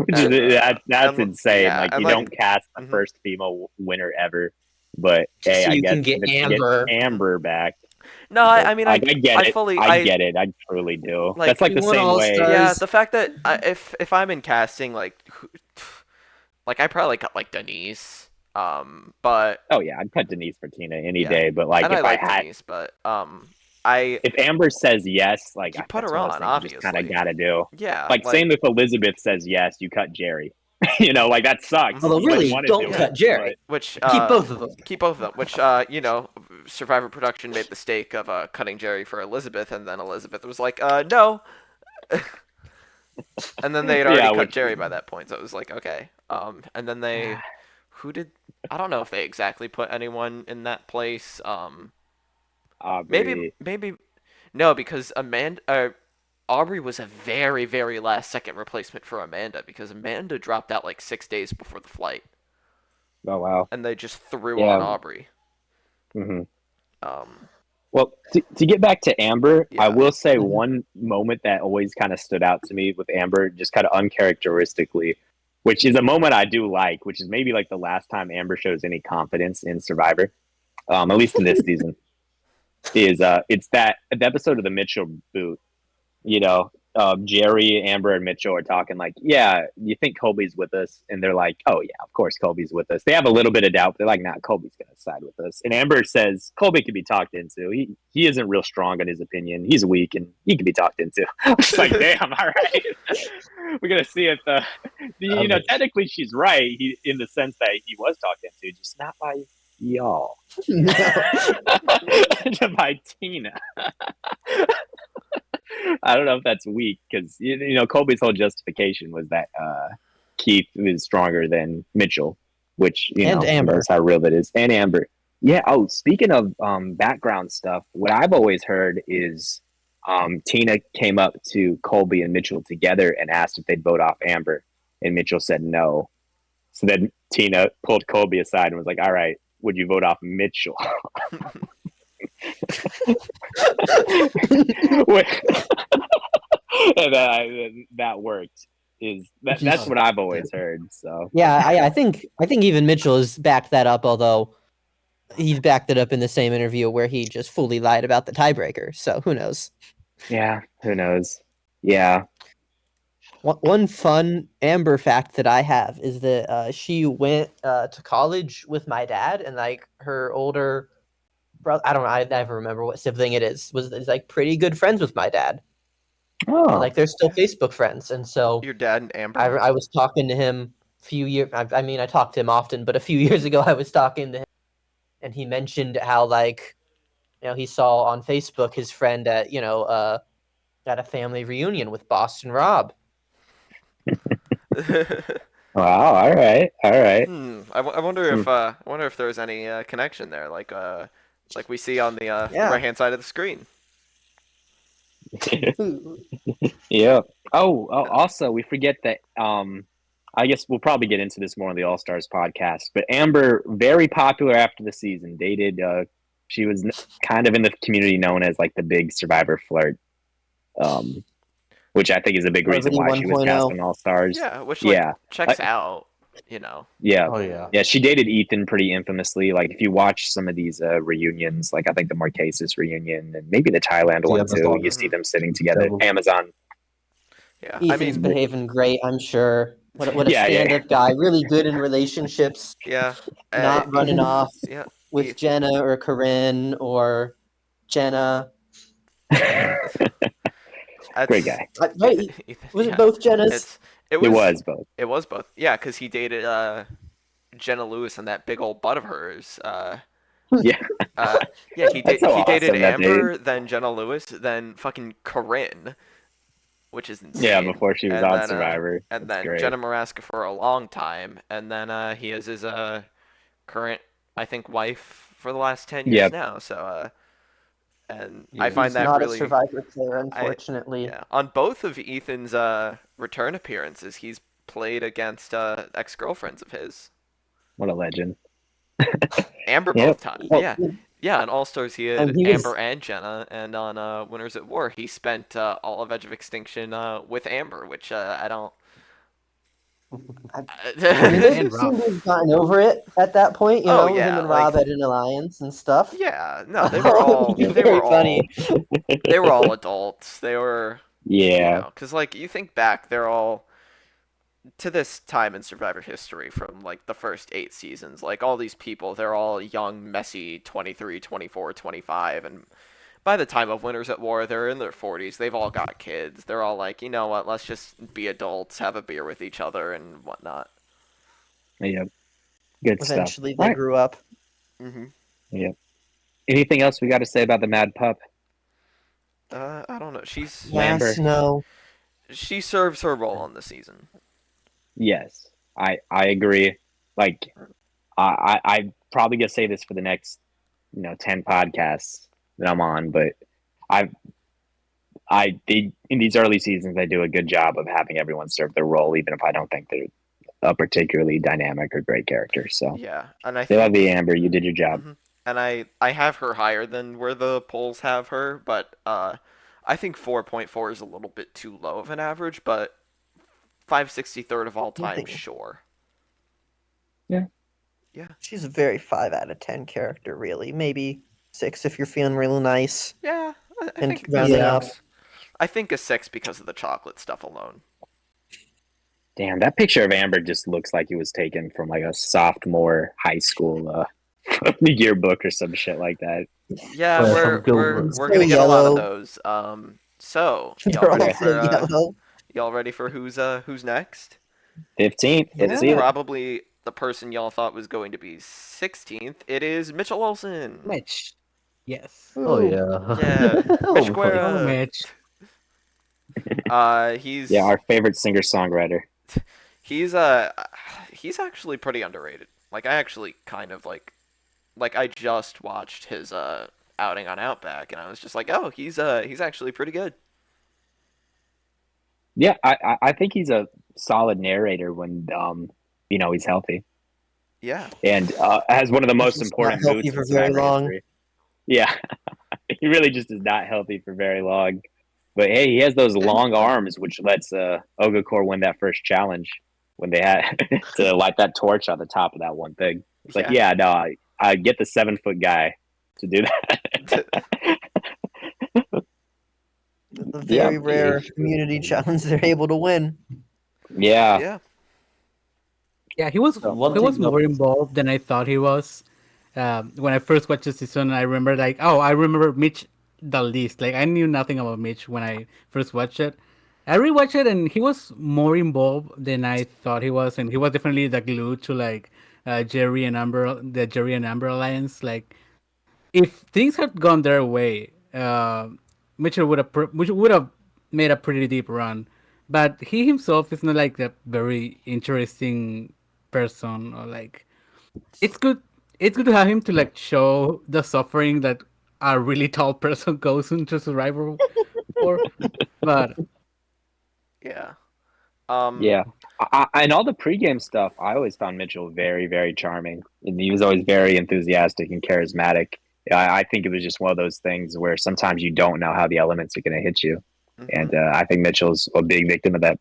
Which is And that's insane. yeah, Like and you don't like cast the mhm. first female winner ever, but Just hey, so I you guess can get if it's to get Amber. Amber back, No, but I mean, like I get I it, fully I get it, I truly do. That's like, like She the won same All way. yeah, Stars. the fact that if I'm in casting, like I probably got like Denise, but Oh yeah, I'd cut Denise for Tina any yeah, day. But like and I if I like had, Denise, but I if Amber says yes, like you put that's her one of those on, things you just kind of obviously. gotta do. Yeah, Like like same if Elizabeth says yes, you cut Jerry. Like that sucks. Although, You don't really, want to don't do yeah, it, cut but Jerry. which Keep both of them. keep both of them. Which Survivor Production made the mistake of cutting Jerry for Elizabeth, and then Elizabeth was like, no, and then they had already yeah, cut which Jerry by that point, so it was like, okay. And then who did I don't know if they exactly put anyone in that place. Maybe Aubrey. maybe no, because Aubrey was a very very last second replacement for Amanda, because Amanda dropped out like 6 days before the flight, Oh wow. and they just threw on Yeah. Aubrey. Hmm. Um, Well, to get back to Amber, I yeah. will say one moment that always kind of stood out to me with Amber, just kind of uncharacteristically, which is a moment I do like, which is maybe like the last time Amber shows any confidence in Survivor, at least in this season. is it's that the episode of the Mitchell boot. You know, Jerry, Amber, and Mitchell are talking like, "Yeah, you think Colby's with us?" And they're like, "Oh yeah, of course Colby's with us." They have a little bit of doubt. But they're like, "Nah, Colby's gonna side with us." And Amber says Colby can be talked into. He isn't real strong in his opinion. He's weak and he can be talked into. I was like, "Damn, all right." We're gonna see if technically she's right. In the sense that he was talked into, just not by y'all, by Tina. I don't know if that's weak because Colby's whole justification was that Keith was stronger than Mitchell, which And Amber. that's how real that is. And Amber, yeah. Oh, speaking of background stuff, what I've always heard is Tina came up to Colby and Mitchell together and asked if they'd vote off Amber, and Mitchell said no. So then Tina pulled Colby aside and was like, "All right, would you vote off Mitchell?" And that worked. That's what I've always heard. So yeah, I think even Mitchell has backed that up, although he's backed it up in the same interview where he just fully lied about the tiebreaker. So who knows? Yeah, who knows? Yeah. One fun Amber fact that I have is that she went to college with my dad, and like her older brother, I don't know, I never remember what sibling it is like pretty good friends with my dad. Oh, And, like they're still Facebook friends, and so Your dad and Amber. I was talking to him a few years. I mean, I talk to him often, but a few years ago, I was talking to him, and he mentioned how like he saw on Facebook his friend at at a family reunion with Boston Rob. wow! All right. I wonder if there's any connection there, like we see on the right hand side of the screen. Yeah. Oh, also, we forget that. I guess we'll probably get into this more on the All Stars podcast. But Amber, very popular after the season, dated. She was kind of in the community known as like the big Survivor flirt, which I think is a big reason why she was cast on All Stars. Yeah, which checks out. Yeah. Oh yeah. Yeah, she dated Ethan pretty infamously. Like if you watch some of these reunions, like I think the Marquesas reunion and maybe the Thailand one too, you see them sitting together. Amazon. Yeah, Ethan's behaving great, I'm sure. What a stand-up guy, really good in relationships. Yeah, not running off yeah, with Jenna or Corinne or Jenna. Great guy. Right? Was it both Jennas? It was both. It was both. Yeah, because he dated Jenna Lewis and that big old butt of hers. Yeah. He dated Amber, then Jenna Lewis, then fucking Corinne, which is insane. Yeah, before she was on Survivor. And then great. Jenna Maraska for a long time, and then he is his current, I think, wife for the last 10 years now. So, and I find that not really a Survivor player, unfortunately. On both of Ethan's return appearances, he's played against ex-girlfriends of his. What a legend. Amber both times. Yeah, on All Stars he had Amber and Jenna, and on Winners at War he spent all of Edge of Extinction with Amber, which I don't. I mean, they seem to have gotten over it at that point, him and Rob had an alliance and stuff. Yeah, no, they were all funny. They were all adults. They were because like you think back, they're all to this time in Survivor history from like the first 8 seasons, like all these people, they're all young, messy, 23, 24, 25, and by the time of Winners at War, they're in their 40s. They've all got kids. They're all like, you know what, let's just be adults, have a beer with each other and whatnot. Yeah. Good stuff. Eventually they grew up. Mm-hmm. Yeah. Anything else we got to say about the Mad Pup? I don't know. She's no. She serves her role on the season. Yes, I agree. Like, I probably gonna say this for the next, 10 podcasts that I'm on, but in these early seasons, they do a good job of having everyone serve their role, even if I don't think they're a particularly dynamic or great character. So yeah, and I love you, Amber. You did your job. Mm-hmm. And I have her higher than where the polls have her, but I think 4.4 is a little bit too low of an average, but 563rd of all time, sure. Yeah. She's a very 5 out of 10 character, really. Maybe 6 if you're feeling really nice. Yeah, I And think a rounding Yeah. up. 6. I think a 6 because of the chocolate stuff alone. Damn, that picture of Amber just looks like it was taken from like a sophomore high school yearbook or some shit like that. Yeah, Oh, yeah, we're from we're Gilbert. we're So gonna get a lot of yellow. those. So They're all Yeah. so yellow. y'all ready for who's next? 15th. Let's It's see it. probably the person y'all thought was going to be 16th. It is Mitchell Olsen. Mitch. Yes. Oh Ooh. yeah. Yeah, Mitch Oh my. Oh, Guerra. Mitch. Yeah, He's our favorite singer songwriter. he's uh he's actually pretty underrated. Like I actually kind of like I just watched his outing on Outback and I was just like, "Oh, he's actually pretty good." Yeah, I think he's a solid narrator when he's healthy, Yeah. and has one of the He's most just not important healthy boots for in very Survivor long. history. Yeah, he really just is not healthy for very long. But hey, he has those long arms, which lets Ogakor win that first challenge when they had to light that torch on the top of that one thing. It's like, Yeah. yeah, no, I get the 7-foot guy to do that. The Yeah, very rare community challenge they're able to win. yeah. Yeah. Yeah, he was One he thing was though. more involved than I thought he was. When I first watched the season, I remember I remember Mitch the least. Like I knew nothing about Mitch when I first watched it. I rewatched it, and he was more involved than I thought he was, and he was definitely the glue to like the Jerry and Amber alliance. Like if things had gone their way, Mitchell would have made a pretty deep run. But he himself is not like a very interesting person, or like it's good. It's good to have him to like show the suffering that a really tall person goes into survival for. But Yeah. Yeah. And all the pregame stuff, I always found Mitchell very, very charming. And he was always very enthusiastic and charismatic. I think it was just one of those things where sometimes you don't know how the elements are going to hit you. Mhm. And I think Mitchell's a big victim of that.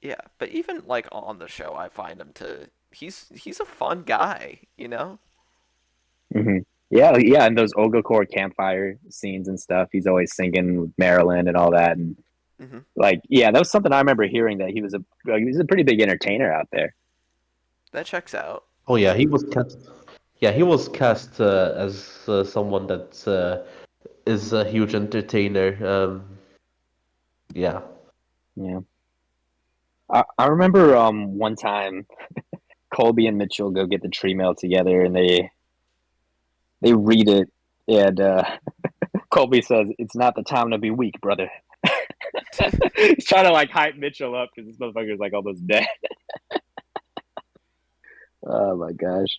Yeah, but even like on the show, I find him to he's a fun guy, you know? Hmm. Yeah, yeah. And those Ogakor campfire scenes and stuff, he's always singing with Marilyn and all that. And Mhm. like, yeah, that was something I remember hearing that he was a pretty big entertainer out there. That checks out. Oh yeah, he was cast. Yeah, he was cast as someone that is a huge entertainer. Yeah. Yeah. I remember one time Colby and Mitchell go get the tree mail together and they read it and Colby says it's not the time to be weak, brother. He's trying to like hype Mitchell up because this motherfucker's like almost dead. Oh my gosh.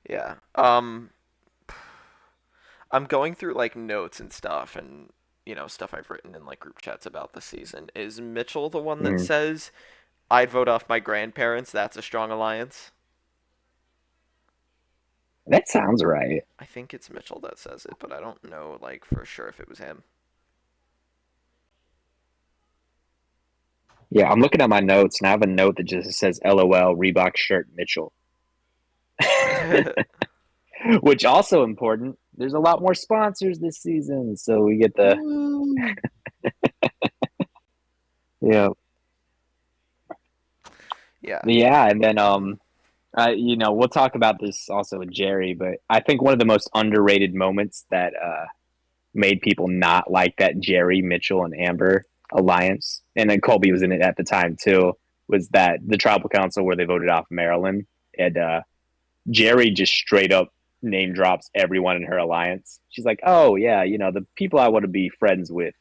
Yeah. I'm going through like notes and stuff and stuff I've written in like group chats about the season. Is Mitchell the one that Mm. says I'd vote off my grandparents? That's a strong alliance. That sounds right. I think it's Mitchell that says it, but I don't know like for sure if it was him. Yeah, I'm looking at my notes and I have a note that just says LOL Reebok shirt Mitchell. Which also important. There's a lot more sponsors this season, so we get the yeah. Yeah. Yeah, and then we'll talk about this also with Jerry, but I think one of the most underrated moments that made people not like that Jerry, Mitchell, and Amber alliance, and then Colby was in it at the time too, was that the tribal council where they voted off Maryland, and Jerry just straight up name drops everyone in her alliance. She's like, "Oh yeah, the people I want to be friends with,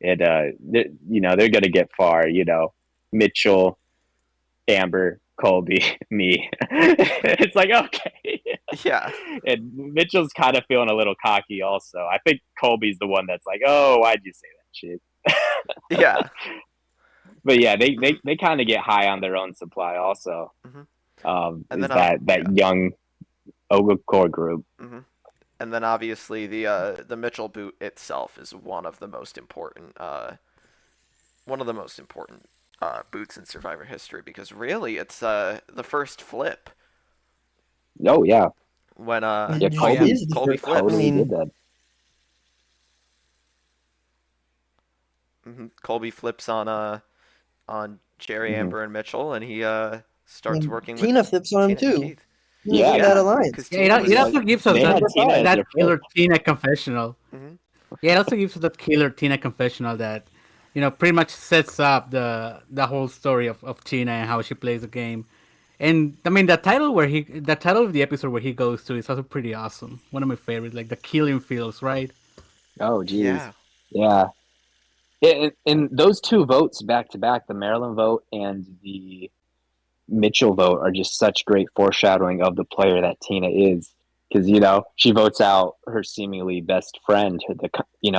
and they're gonna get far. Mitchell, Amber, Colby, me." It's like, okay. Yeah. And Mitchell's kind of feeling a little cocky also. I think Colby's the one that's like, oh, why'd you say that shit? Yeah. But yeah, they kind of get high on their own supply also. And Is then that young Oga core group. And then obviously the Mitchell boot itself is one of the most important boots in Survivor history because really it's the first flip. Oh yeah. when Yeah, It Oh, yeah. is the Colby first- flips. Totally I mean, did that. Colby flips on Jerry, Mhm. Amber, and Mitchell, and he starts working Tina with flips on him Tina and too. Keith. Look Yeah, at that alliance. Because Yeah, Tina it was. also gives us They had Number Tina five. as that their killer flip. Tina confessional. Mhm. Yeah, it also gives us that killer Tina confessional that, pretty much sets up the whole story of Tina and how she plays the game. And I mean, the title of the episode where he goes to is also pretty awesome. One of my favorites, like the killing fields, right? Oh, geez. Yeah. Yeah. And those two votes back to back, the Maryland vote and the Mitchell vote, are just such great foreshadowing of the player that Tina is. Because, she votes out her seemingly best friend,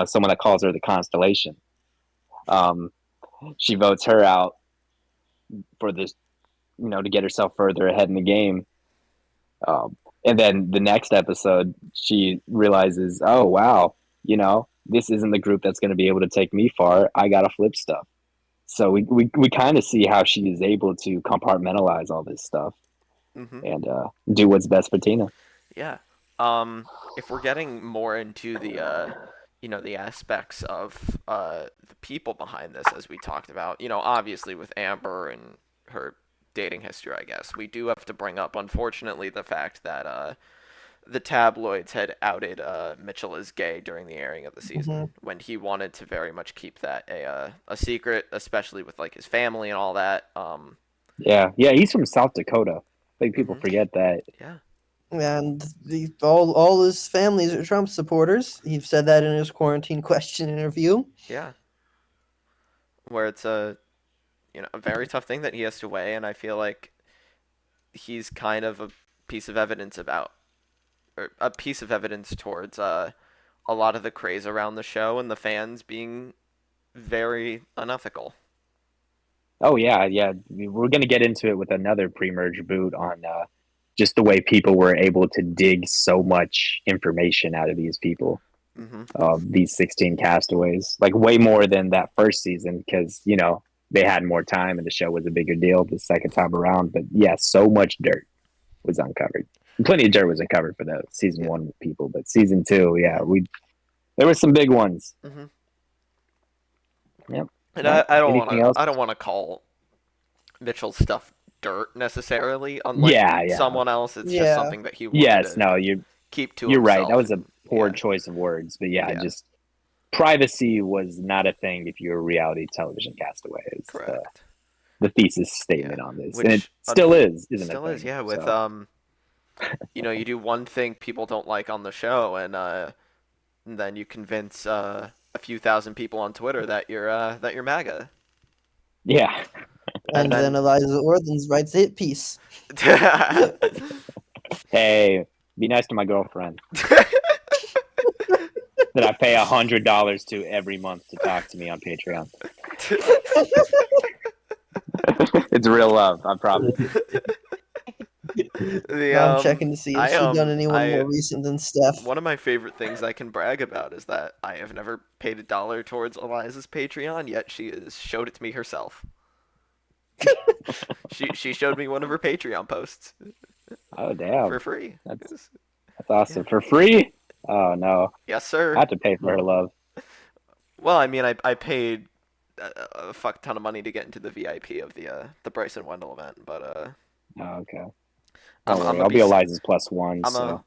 someone that calls her the Constellation. Um, she votes her out for this, to get herself further ahead in the game. And then the next episode, she realizes, oh, wow, this isn't the group that's going to be able to take me far. I got to flip stuff. So we kind of see how she is able to compartmentalize all this stuff Mhm. and do what's best for Tina. Yeah. If we're getting more into the aspects of the people behind this, as we talked about, obviously with Amber and her dating history, I guess we do have to bring up, unfortunately, the fact that the tabloids had outed Mitchell as gay during the airing of the season when he wanted to very much keep that a secret, especially with like his family and all that. Yeah, he's from South Dakota. I think people Mhm. forget that. Yeah. And all his families are Trump supporters. He said that in his quarantine question interview. Yeah. Where it's a very tough thing that he has to weigh, and I feel like he's kind of a piece of evidence towards a lot of the craze around the show and the fans being very unethical. Oh yeah. We're gonna get into it with another pre-merge boot on just the way people were able to dig so much information out of these people, these 16 castaways, like way more than that first season because they had more time and the show was a bigger deal the second time around. But yeah, so much dirt was uncovered. Plenty of dirt was uncovered for the season one people, but season two, yeah, there were some big ones. Mm-hmm. Yep. And I don't want Anything to else? I don't want to call Mitchell's stuff dirt necessarily. Unlike someone else, it's just something that he wanted to keep to you're himself. right. That was a poor choice of words, but just privacy was not a thing if you're a reality television castaway. It's correct. The thesis statement on this, which and it still is, isn't it? Still is, yeah. With you do one thing people don't like on the show, and then you convince a few thousand people on Twitter that you're MAGA. Yeah. And then Eliza Orthans writes a hit piece. Hey, be nice to my girlfriend that I pay $100 to every month to talk to me on Patreon. It's real love, I promise. I'm checking to see if she's done anyone more recent than Steph. One of my favorite things I can brag about is that I have never paid $1 towards Eliza's Patreon, yet she has showed it to me herself. She showed me one of her Patreon posts. Oh damn! For free. That's awesome. Yeah. For free? Oh no. Yes, sir. I have to pay for her love. Well, I mean, I paid a fuck ton of money to get into the VIP of the Bryce and Wendell event, but Oh, okay. I'll be Eliza's +1.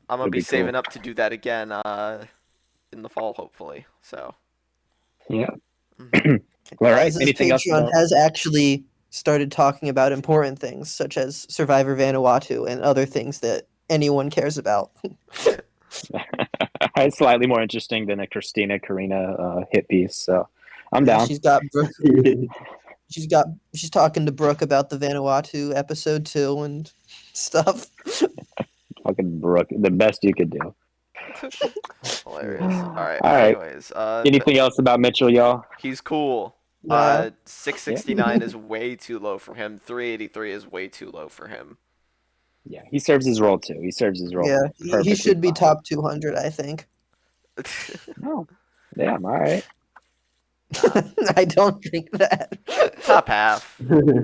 I'm gonna be saving up to do that again in the fall, hopefully. So. Yeah. All right. Anything else? Patreon has actually started talking about important things such as Survivor Vanuatu and other things that anyone cares about. It's slightly more interesting than a Christina Karina hit piece, so I'm down. She's got Brooke, she's talking to Brooke about the Vanuatu episode 2 and stuff. Fucking Brooke, the best you could do. Hilarious. All right. Anyways, anything else about Mitchell, y'all? He's cool. 669 is way too low for him. 383 is way too low for him. Yeah, he serves his role too. Yeah, he should be top 200, I think. Oh, damn, all right. I don't think that. Top half.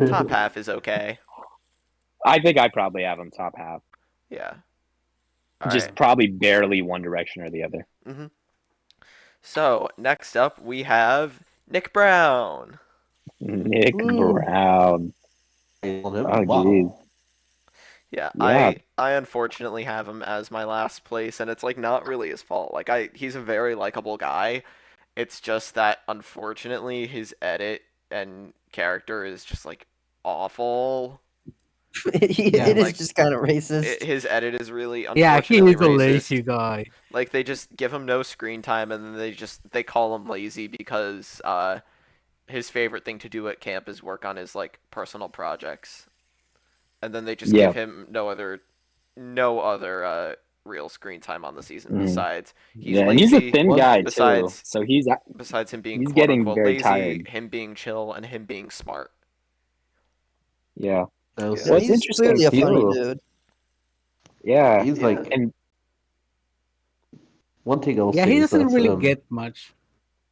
Top half is okay. I think I probably have him top half. Yeah. All right. Just probably barely one direction or the other. hmm So next up we have Nick Brown. Nick Ooh. Brown. On him. Oh, geez. Wow. Yeah, Yeah. I unfortunately have him as my last place, and it's like not really his fault. Like he's a very likable guy. It's just that unfortunately his edit and character is just like awful. Yeah. It is Like just kind of racist. his edit is really Yeah, he unfortunately is a lazy racist. guy. Like they just give him no screen time, and then they call him lazy because his favorite thing to do at camp is work on his like personal projects, and then they just Yeah. give him no other real screen time on the season. Mhm. Besides, he's Yeah, and he's a lazy. thin guy too, Besides, so besides him being he's quote getting unquote very lazy, tired. him being chill, and him being smart. Yeah. No, No, What's he's interesting clearly a funny too. dude. Yeah, he's Yeah. like and one thing I'll Yeah, say he is doesn't that really get much.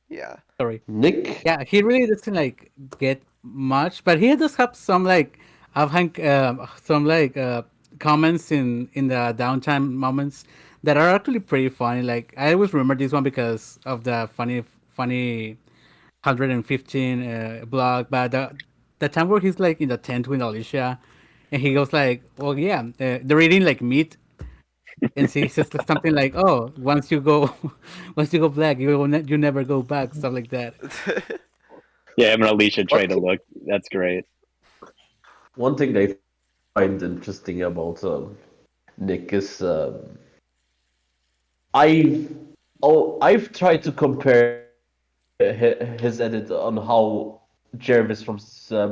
Yeah. Sorry. Nick. Yeah, he really doesn't like get much, but he does have some like some like comments in the downtime moments that are actually pretty funny. Like I always remember this one because of the funny 115 blog, but the time where he's like in the tent with Alicia, and he goes like, "Well, yeah, they're eating like meat." And she says something like, "Oh, once you go, once you go black, you never go back," stuff like that. yeah, him and Alicia One try to thing, look. That's great. one thing I find interesting about Nick is I've I've tried to compare his edit on how Jervis from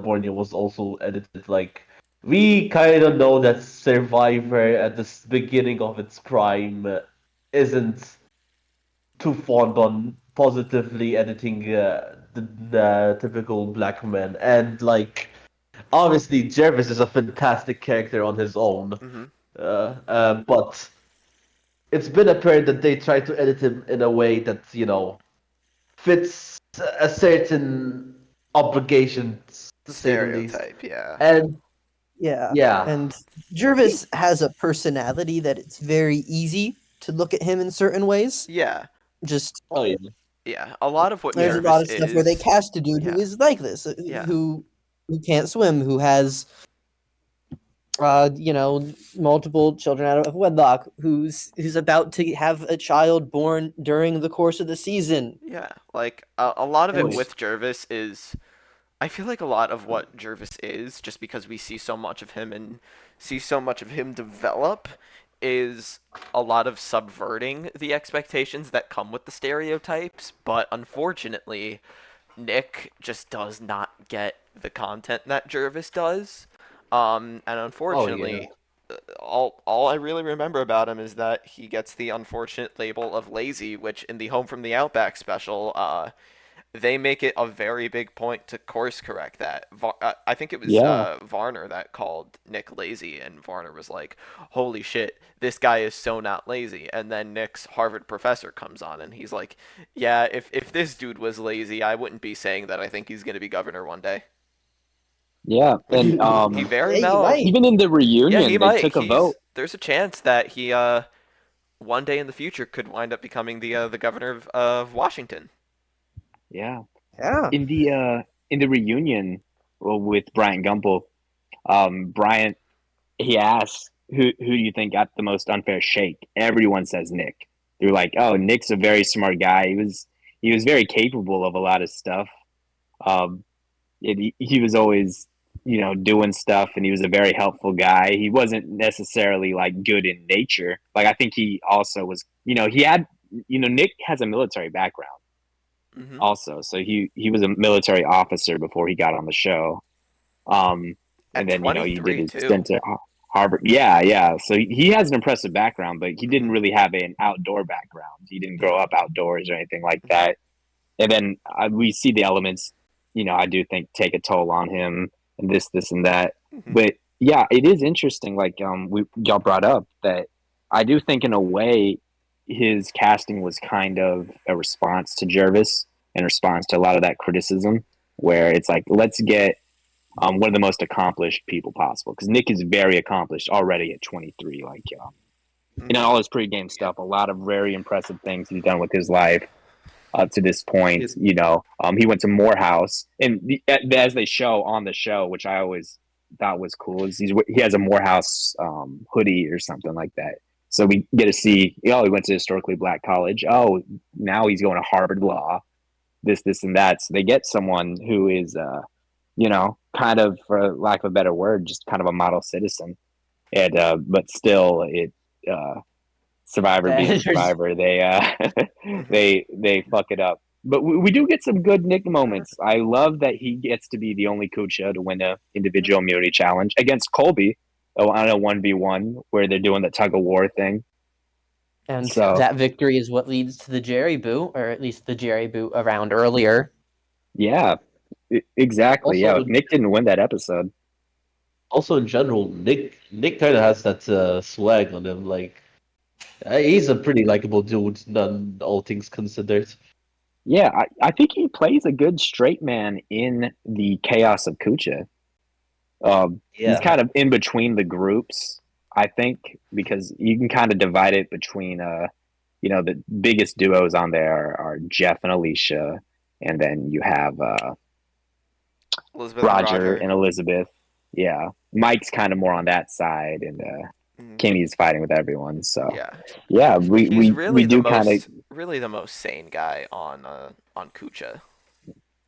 Borneo was also edited. Like we kind of know that Survivor at the beginning of its prime isn't too fond on positively editing the typical black man, and like obviously Jervis is a fantastic character on his own, hmm but it's been apparent that they try to edit him in a way that fits a certain obligation, to say the least. Stereotype. Yeah. And Yeah, yeah, and Jervis has a personality that it's very easy to look at him in certain ways. Yeah. Just oh yeah, Yeah. A lot of what there's a lot Jervis of stuff where they is. cast a dude who Yeah. is like this, Yeah. who can't swim, who has multiple children out of wedlock, who's about to have a child born during the course of the season. Yeah. Like a lot of it And with Jervis is I feel like a lot of what Jervis is, just because we see so much of him and see so much of him develop, is a lot of subverting the expectations that come with the stereotypes. But unfortunately, Nick just does not get the content that Jervis does. And oh yeah. unfortunately, all I really remember about him is that he gets the unfortunate label of lazy, which in the Home from the Outback special, they make it a very big point to course correct that. I think it was Yeah, Varner that called Nick lazy, and Varner was like, "Holy shit, this guy is so not lazy." And then Nick's Harvard professor comes on, and he's like, "Yeah, if this dude was lazy, I wouldn't be saying that I think he's gonna be governor one day." yeah, Which and he very hey, you well, might. even in the yeah, he reunion, they might. took a vote. There's a chance that he one day in the future could wind up becoming the governor of Washington. Yeah, Yeah. in the reunion, well, with Brian Gumble, Brian he asks who do you think got the most unfair shake? Everyone says Nick. They're like, oh, Nick's a very smart guy. He was very capable of a lot of stuff. Um, he was always doing stuff, and he was a very helpful guy. He wasn't necessarily like good in nature. Like I think he also was. He had. Nick has a military background hmm also, so he was a military officer before he got on the show. And At then he did 23 his too. stint at Harvard. Yeah, yeah. So he has an impressive background, but he didn't hmm really have an outdoor background. He didn't grow Yeah. up outdoors or anything like hmm that. And then we see the elements. I do think take a toll on him, and this, and that. hmm But yeah, it is interesting. Like y'all brought up that I do think in a way his casting was kind of a response to Jervis, in response to a lot of that criticism, where it's like let's get one of the most accomplished people possible, because Nick is very accomplished already at 23. Like in all his pregame stuff. A lot of very impressive things he's done with his life up to this point. He went to Morehouse, and as they show on the show, which I always thought was cool, is he has a Morehouse hoodie or something like that. So we get to see, he went to historically black college. Oh, now he's going to Harvard Law. This, and that. So they get someone who is, kind of, for lack of a better word, just kind of a model citizen. And but still, Survivor being Survivor, they fuck it up. But we do get some good Nick moments. I love that he gets to be the only Kucha to win a individual immunity challenge against Colby on a 1v1 where they're doing the tug of war thing. And that victory is what leads to the Jerry boot, or at least the Jerry boot around earlier. Yeah, exactly. Also, if Nick didn't win that episode. Also, in general, Nick kind of has that swag on him. Like, he's a pretty likable dude, all things considered. Yeah, I think he plays a good straight man in the chaos of Kucha. He's kind of in between the groups, I think, because you can kind of divide it between, the biggest duos on there are Jeff and Alicia, and then you have Roger and Elizabeth. Yeah, Mike's kind of more on that side, and Kimmy's fighting with everyone. So we really do kind of really the most sane guy on Kucha.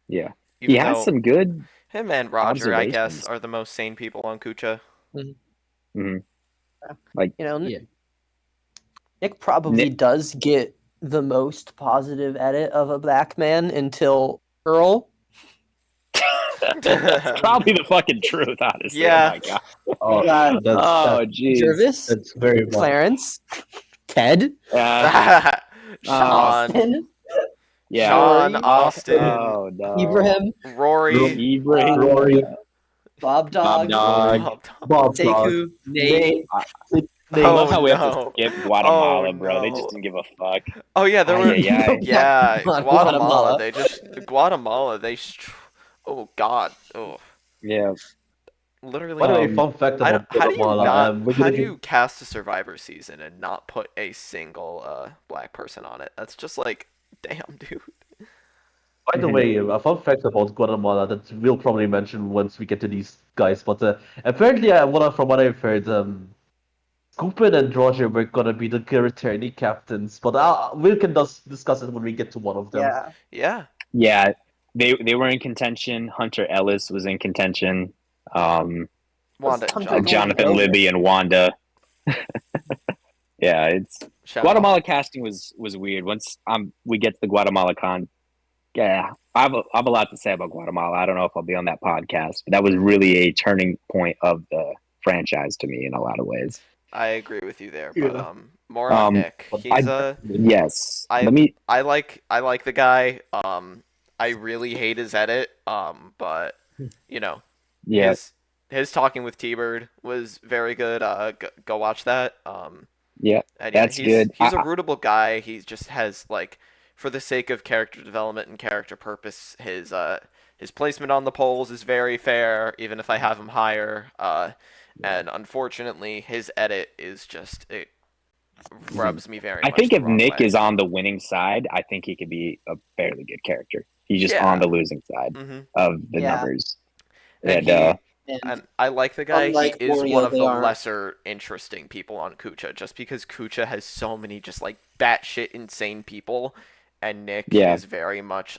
Yeah, Even he has some good. Him and Roger, I guess, are the most sane people on Kucha. Mm-hmm. Like Nick probably does get the most positive edit of a black man until Earl. That's probably the fucking truth, honestly. Yeah. Oh my god. Jeez. Jervis. That's very Clarence. Ted. Sean. Yeah. Sean, Austin. Oh no. Ibrahim. Rory. Bob Dog. Sekou. Nate. I love how we have to skip Guatemala, bro. They just didn't give a fuck. Oh yeah, there were. Yeah, Guatemala. Guatemala. Oh god. Oh. Yeah. Literally. By the way, fun fact about Guatemala. How do you cast a Survivor season and not put a single black person on it? That's just like, damn, dude. By the way, a fun fact about Guatemala that we'll probably mention once we get to these guys, but apparently, from what I've heard, Scoopin and Roger were gonna be the returning captains, but we can discuss it when we get to one of them. Yeah. Yeah, they were in contention. Hunter Ellis was in contention. Jonathan Libby and Wanda. Yeah, Guatemala casting was weird. Once we get to the Guatemala con, I have a lot to say about Guatemala. I don't know if I'll be on that podcast, but that was really a turning point of the franchise to me in a lot of ways. I agree with you there, but more on Nick. He's yes. I like the guy. I really hate his edit. But his talking with T-Bird was very good. Go watch that. That's good. He's a rootable guy. He just has for the sake of character development and character purpose, his placement on the polls is very fair, even if I have him higher. And unfortunately, his edit is it rubs me very much. I think if Nick way. is on the winning side, I think he could be a fairly good character. He's just on the losing side of the numbers. And I like the guy. He is one of the lesser interesting people on Kucha, just because Kucha has so many just batshit insane people, and Nick is very much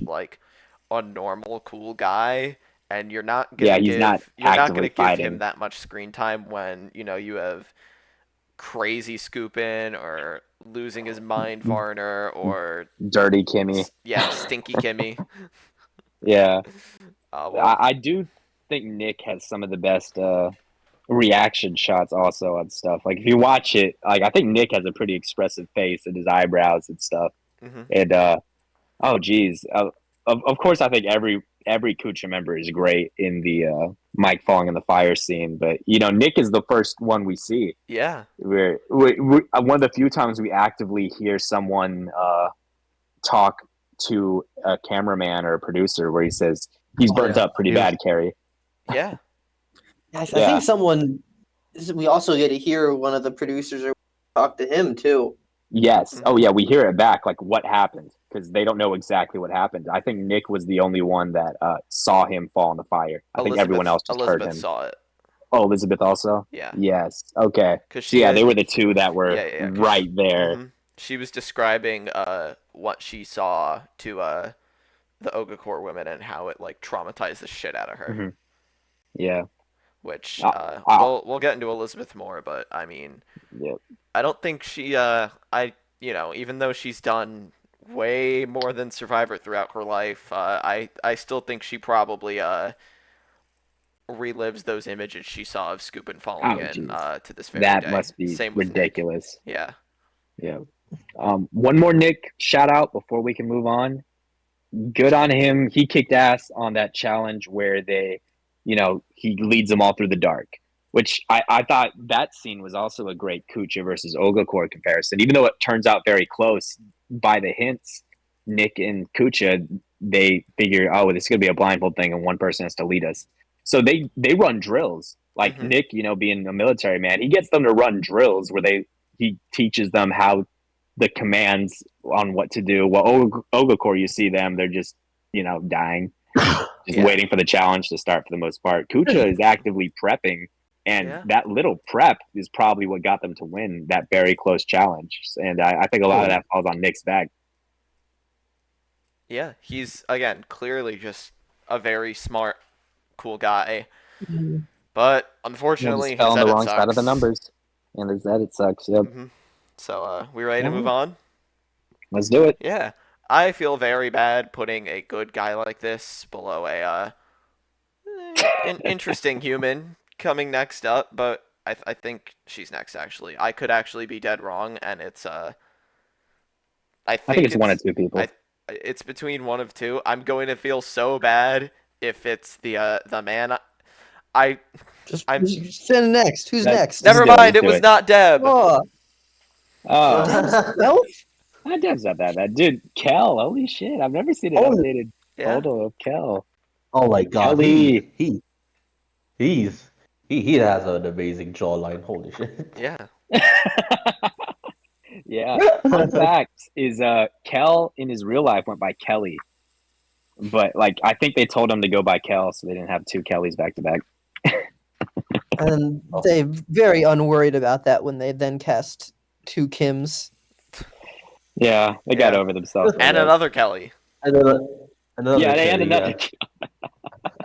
a normal, cool guy. And you're not gonna give him that much screen time when you have crazy Scoopin or losing his mind Varner or dirty Kimmy. Yeah, stinky Kimmy. Yeah, I do think Nick has some of the best reaction shots also on stuff. If you watch it, I think Nick has a pretty expressive face and his eyebrows and stuff. And oh geez, of course I think every Kucha member is great in the Mike falling in the fire scene, but Nick is the first one we see. Yeah, we're one of the few times we actively hear someone talk to a cameraman or a producer where he says he's burnt up pretty bad, Carrie. Yeah, I think someone. We also get to hear one of the producers or talk to him too. Yes. Oh, Mhm. yeah. We hear it back. Like, what happened? Because they don't know exactly what happened. I think Nick was the only one that saw him fall in the fire. I think everyone else just heard Elizabeth him. saw it. Oh, Elizabeth also? Yeah. Yes. Okay. Because So, yeah, they were the two that were yeah, right there. she was describing what she saw to the Ogakor women and how it like traumatized the shit out of her. Hmm. Yeah. Which I, we'll get into Elizabeth more, but I mean, yeah. I don't think she even though she's done way more than Survivor throughout her life, I still think she probably relives those images she saw of Scoopin falling Oh, in jeez. to this very That day. must be Same with Nick. ridiculous. Yeah. Yeah. One more Nick shout out before we can move on. Good on him. He kicked ass on that challenge where he leads them all through the dark, which I thought that scene was also a great Kucha versus Ogakor comparison. Even though it turns out very close by the hints, Nick and Kucha, they figure, oh, this is going to be a blindfold thing and one person has to lead us. So they run drills. Like Mhm. Nick, being a military man, he gets them to run drills where he teaches them how the commands on what to do. Well, Ogakor, you see them, they're just, dying, just Yeah. waiting for the challenge to start for the most part. Kucha is actively prepping, and Yeah. that little prep is probably what got them to win that very close challenge. And I think a lot of that falls on Nick's back. Yeah, he's again clearly just a very smart, cool guy. But unfortunately, Just fell his on the edit wrong side of the sucks. numbers, and his edit sucks. Yep. So, we ready to All move right. on? Let's do it. Yeah, I feel very bad putting a good guy like this below a an interesting human coming next up, but I think she's next. Actually, I could actually be dead wrong, and it's I I think think it's one or two people. it's between one of two. I'm going to feel so bad if it's the man. I Just I'm who's standing next? Who's That- next? never do it, mind. let's It do was it. not Deb. Oh, Oh, no? that Dev's not that bad, dude. Kel, holy shit! I've never seen an Oh. updated Yeah. photo of Kel. Oh my god, Kelly. he has an amazing jawline. Holy shit. Yeah. Yeah. Fun fact is Kel in his real life went by Kelly. But like I think they told him to go by Kel so they didn't have two Kellys back to back. And they very unworried about that when they then cast two Kims. Yeah, they got Yeah. over themselves. I And guess. another Kelly. Another Yeah, they Kelly, ended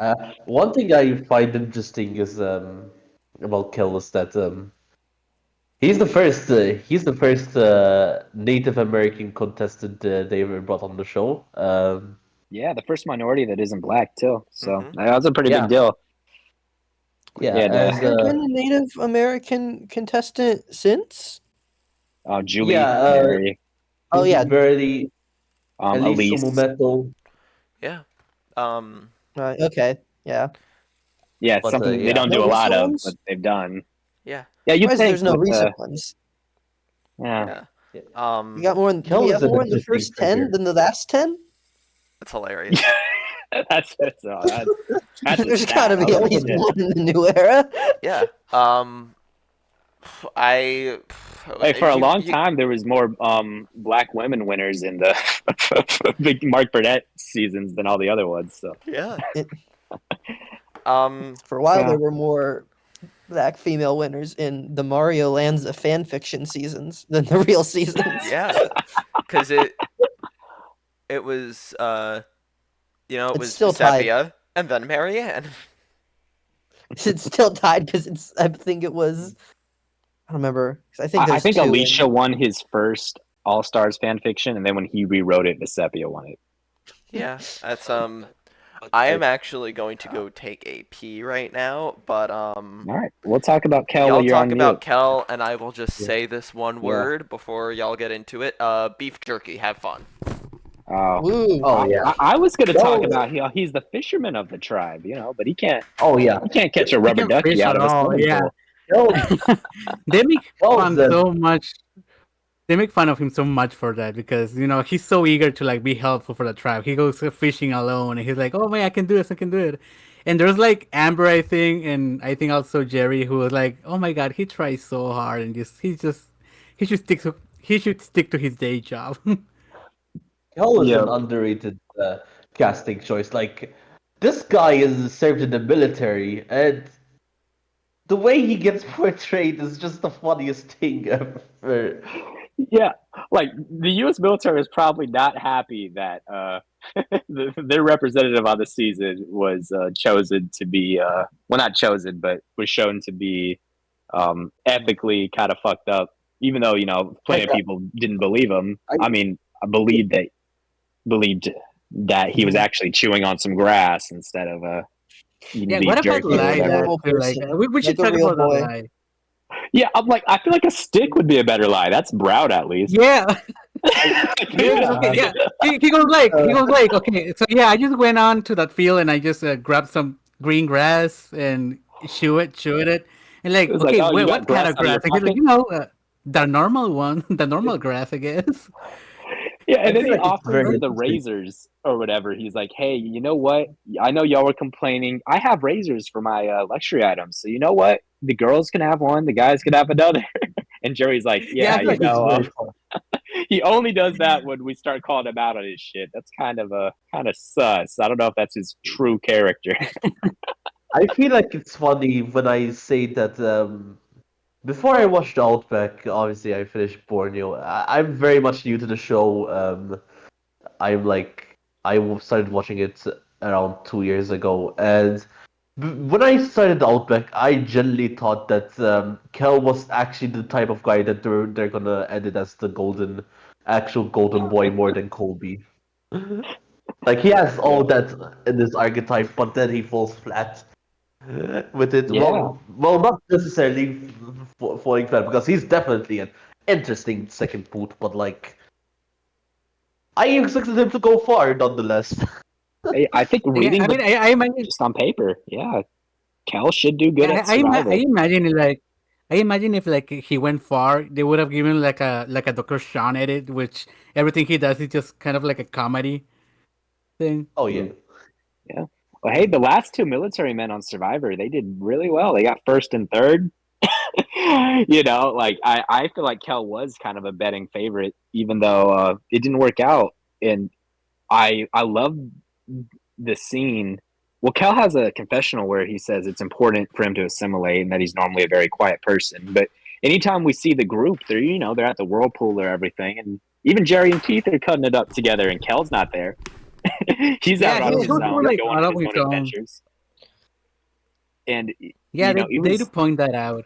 up. one thing I find interesting is about Kel is that he's the first Native American contestant they ever brought on the show. Yeah, the first minority that isn't black too. So Mhm. that's a pretty Yeah. big deal. Yeah, Yeah, Has there been a Native American contestant since? Julie, Yeah, Mary, Oh yeah, Verity, Elise Elise. Sumometo. Yeah. okay, yeah. Yeah, But, something they yeah. don't do No a lot recent of, ones? but they've done. Yeah. Yeah, you Surprised think there's no with recent ones. yeah. Yeah. You got more. Kel You is have an more in the interesting first 10 figure. than the last 10. That's hilarious. that's a There's stat. got to be at Holy least shit. one in the new era. Yeah. I. Hey, for a you- long you- time, there was more black women winners in the big Mark Burnett seasons than all the other ones. So Yeah. It- Um. For a while, Yeah. there were more black female winners in the Mario Lanza fan fiction seasons than the real seasons. Yeah. Because it was it It's was still tied. Sepia and then Marianne. It's still tied because I think it was. I don't remember. 'Cause I think I there's think two in- Alicia won his first All Stars fan fiction, and then when he rewrote it, Vesepia won it. Yeah. That's I am actually going to go take a pee right now, but All right, we'll talk about Kel y'all while you're talk on about mute. Kel, and I will just say this one Yeah. word before y'all get into it. Beef jerky. Have fun. Woo. Oh yeah. I was going to Kel- talk about he's the fisherman of the tribe, but he can't Oh yeah. catch a rubber can't ducky fish out of at a all, swimming yeah. pool. Kel, They make Oh, fun the- so much. They make fun of him so much for that because he's so eager to like be helpful for the tribe. He goes fishing alone and he's like, "Oh man, I can do this, I can do it." And there's like Amber, I think, and I think also Jerry, who was like, "Oh my god, he tries so hard and he he should stick to his day job. Kel is Yeah. an underrated casting choice. Like, this guy is served in the military, and the way he gets portrayed is just the funniest thing ever. Yeah, like the U.S. military is probably not happy that their representative on the season was chosen to be well, not chosen, but was shown to be ethically kind of fucked up. Even though plenty of people didn't believe him. I mean, I believed that he was actually chewing on some grass instead of eating Yeah, beef what about jerky or lie? whatever. Normal I feel like person, we should like a talk real about that boy. lie. Yeah, I feel like a stick would be a better lie. That's brown at least. Yeah, Yeah. okay, yeah. He goes like, okay, so yeah, I just went on to that field and I just grabbed some green grass and chewed it, and It like, was like, okay, oh, you got what kind grass of out of your grass? And he's like, pocket? the normal one, the normal grass, I guess. Yeah, I and then feel he like it's offers very the interesting. razors or whatever. He's like, hey, you know what? I know y'all were complaining. I have razors for my luxury items. So you know what? The girls can have one. The guys can have another. And Jerry's like, Yeah, yeah, I feel like It's very fun. he only does that when we start calling him out on his shit. That's kind of sus. I don't know if that's his true character. I feel like it's funny when I say that before I watched Outback, obviously I finished Borneo. I'm very much new to the show. I'm like started watching it around 2 years ago, and when I started Outback, I genuinely thought that Kel was actually the type of guy that they're gonna edit as the actual golden boy more than Colby. Like, he has all Yeah. that in this archetype, but then he falls flat with it. Yeah. Well, not necessarily falling flat, because he's definitely an interesting second boot, but like, I expected him to go far nonetheless. I think Yeah, reading I mean, the I imagine, just on paper, yeah, Kel should do good yeah, at Survivor. I imagine if like he went far, they would have given like a Dr. Sean edit, which everything he does is just kind of like a comedy thing. Oh yeah. Yeah. Well, hey, the last two military men on Survivor, they did really well. They got first and third. Like I feel like Kel was kind of a betting favorite, even though it didn't work out. And I love the scene. Well, Kel has a confessional where he says it's important for him to assimilate and that he's normally a very quiet person. But anytime we see the group, they're at the whirlpool or everything, and even Jerry and Keith are cutting it up together, and Kel's not there. He's out Yeah, on he his was own, more like going out on of his his own own. adventures. And Yeah, it they do was, point that out.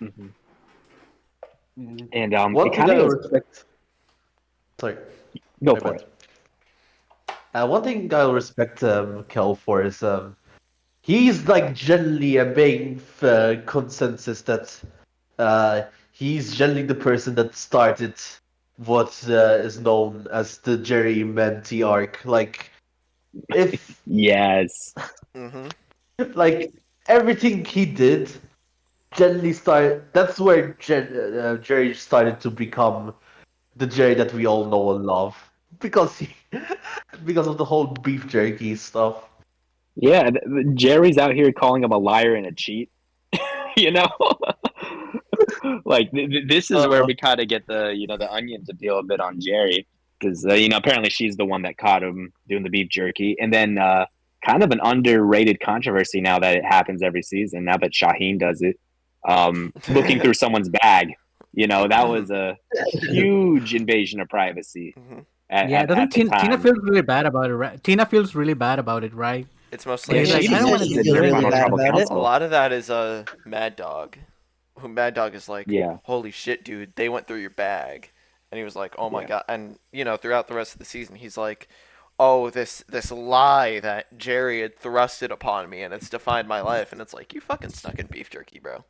mhm. Mhm. And One it thing kind I of respect. Sorry, go my for bad. it. One thing I'll respect Kel for is he's like generally a big consensus that he's generally the person that started what is known as the Jerry Menti arc. Like, if Yes. Mm-hmm. like everything he did generally started. That's where Jerry started to become the Jerry that we all know and love, because because of the whole beef jerky stuff. Yeah, Jerry's out here calling him a liar and a cheat. you know, like this is where Uh, we kind of get the onion to peel a bit on Jerry because apparently she's the one that caught him doing the beef jerky, and then kind of an underrated controversy now that it happens every season. Now that Shaheen does it, looking through someone's bag, that was a huge invasion of privacy Mm-hmm. Yeah, at doesn't the Tina time. feels really bad about it, right? Tina feels really bad about it, right? It's Yeah, mostly He's Yeah, like, she I don't she want says to she defended do it in feels her this. really final bad tribal about it. a council. lot of that is Mad Dog, who Mad Dog is like, Yeah, holy shit, dude, they went through your bag, and he was like, oh my yeah. god, and throughout the rest of the season, he's like, oh, this lie that Jerry had thrusted upon me, and it's defined my life, and it's like, you fucking snuck in beef jerky, bro.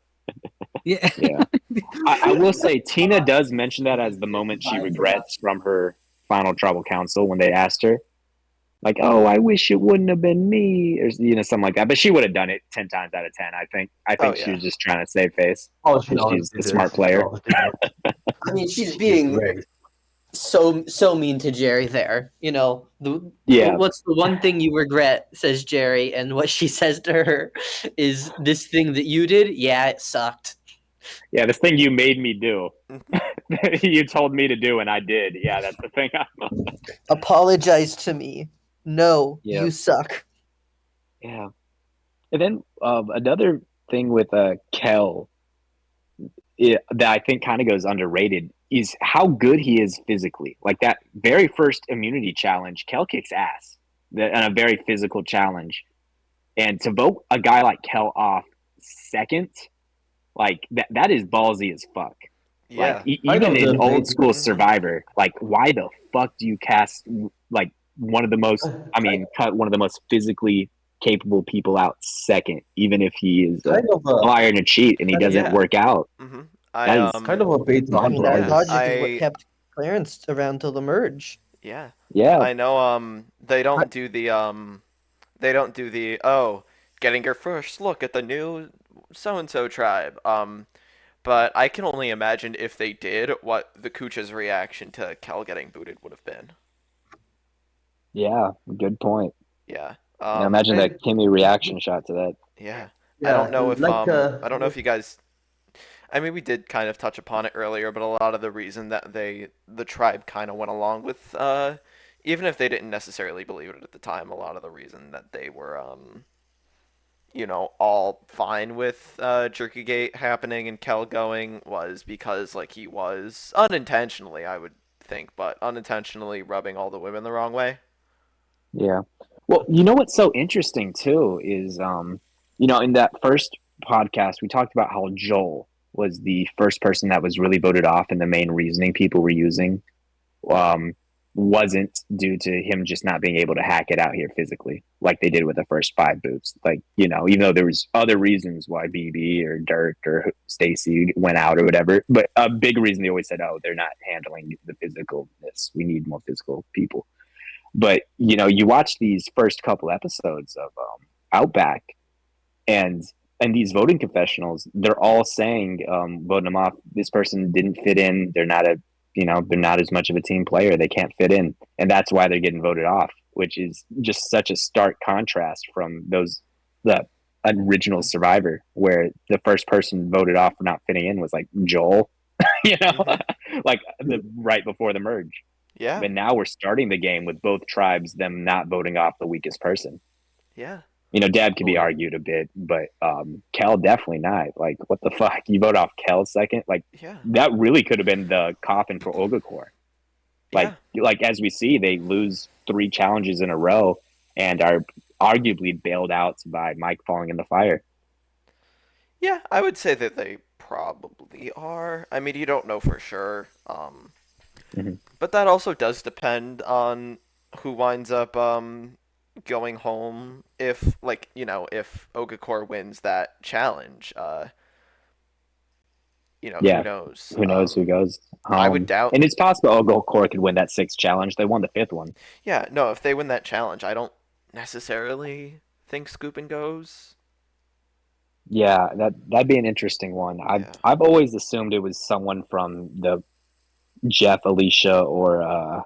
Yeah. Yeah. I will say Tina does mention that as the moment she regrets from her final tribal council when they asked her, like, "Oh, I wish it wouldn't have been me," or something like that. But she would have done it 10 times out of 10. I think. I Oh think she yeah. was just trying to save face oh, she because she's honestly a did. smart player. I mean, she's She's being very. so mean to Jerry there. Yeah, What's the one thing you regret, says Jerry, and what she says to her is this thing that you did, yeah, it sucked. yeah. This thing you made me do. you told me to do, and I did. Yeah, that's the thing. Apologize to me. No, Yeah, you suck. yeah. And then another thing with Kel that I think kind of goes underrated is how good he is physically. Like that very first immunity challenge, Kel kicks ass on a very physical challenge. And to vote a guy like Kel off second, like that is ballsy as fuck. Like Yeah. Kind even of the in old main. school Mhm. Survivor, like why the fuck do you cast like one of the most? I Kind, mean, cut one of the most physically capable people out second, even if he is a kind of a liar and a cheat and he kind of doesn't Yeah. work out. hmm That I is kind of a bait and I mean, that mind-blowing. yeah. logic is what I kept Clarence around till the merge. yeah. Yeah, I know they don't do the getting your first look at the new so and so tribe. But I can only imagine if they did what the Kucha's reaction to Kel getting booted would have been. yeah, good point. Yeah. Now imagine and that Kimmy reaction shot to that. Yeah. yeah, like I don't know if you guys I mean we did kind of touch upon it earlier, but a lot of the reason that the tribe kind of went along with even if they didn't necessarily believe it at the time, a lot of the reason that they were all fine with Jerkygate happening and Kel going was because like he was unintentionally, I would think, but unintentionally rubbing all the women the wrong way. Yeah. Well, you know what's so interesting too is in that first podcast we talked about how Joel was the first person that was really voted off and the main reasoning people were using um wasn't due to him just not being able to hack it out here physically like they did with the first 5 boots. Like, even though there was other reasons why BB or Dirk or Stacy went out or whatever, but a big reason they always said, "Oh, they're not handling the physicalness. We need more physical people." But you watch these first couple episodes of Outback, and these voting confessionals, they're all saying, voting them off. This person didn't fit in. They're not as much of a team player. They can't fit in, and that's why they're getting voted off. Which is just such a stark contrast from the original Survivor, where the first person voted off for not fitting in was like Joel, you know, hmm like the right before the merge. Yeah. But now we're starting the game with both tribes, them not voting off the weakest person. Yeah. Dab could be oh, yeah. argued a bit, but Kel definitely not. Like, what the fuck? You vote off Kel second? Like, Yeah. that really could have been the coffin for Ogakor. Yeah. Like as we see, they lose 3 challenges in a row and are arguably bailed out by Mike falling in the fire. Yeah, I would say that they probably are. I mean, you don't know for sure. Mhm. But that also does depend on who winds up going home if if Ogakor wins that challenge. Who Yeah, knows? who knows who goes I would home? doubt. And it's possible Ogakor could win that 6th challenge. They won the 5th one. Yeah, no, if they win that challenge, I don't necessarily think Scoopin goes. Yeah, that'd be an interesting one. I've Yeah. I've always assumed it was someone from the Jeff, Alicia, or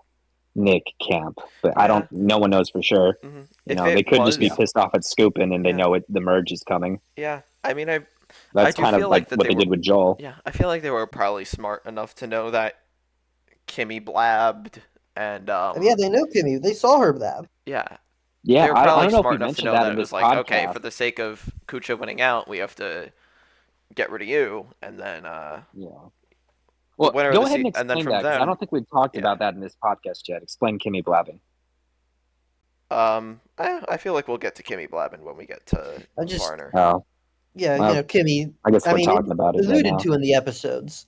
Nick camp, but I Yeah. don't. No one knows for sure. If They it could just be was, pissed off at Scoopin and they yeah, know the merge is coming. yeah. I mean, I That's do kind of feel like like that what they they were. did with Joel. Yeah, I feel like they were probably smart enough to know that Kimmy blabbed, and And yeah, they know Kimmy. They saw her blab. yeah, Yeah, they were I probably don't know if smart we enough to mentioned know that that in it this was like, okay, podcast. for the sake of Kucha winning out, we have to get rid of you, and then Yeah. the Well, winner of go the ahead and and then explain from that because I them, don't think we've talked yeah. about that in this podcast yet. Explain Kimmy blabbing. I feel like we'll get to Kimmy blabbing when we get to I just, Varner. Oh, yeah, well, Kimmy. I guess I we're mean, talking it's about it right alluded now. to in the episodes.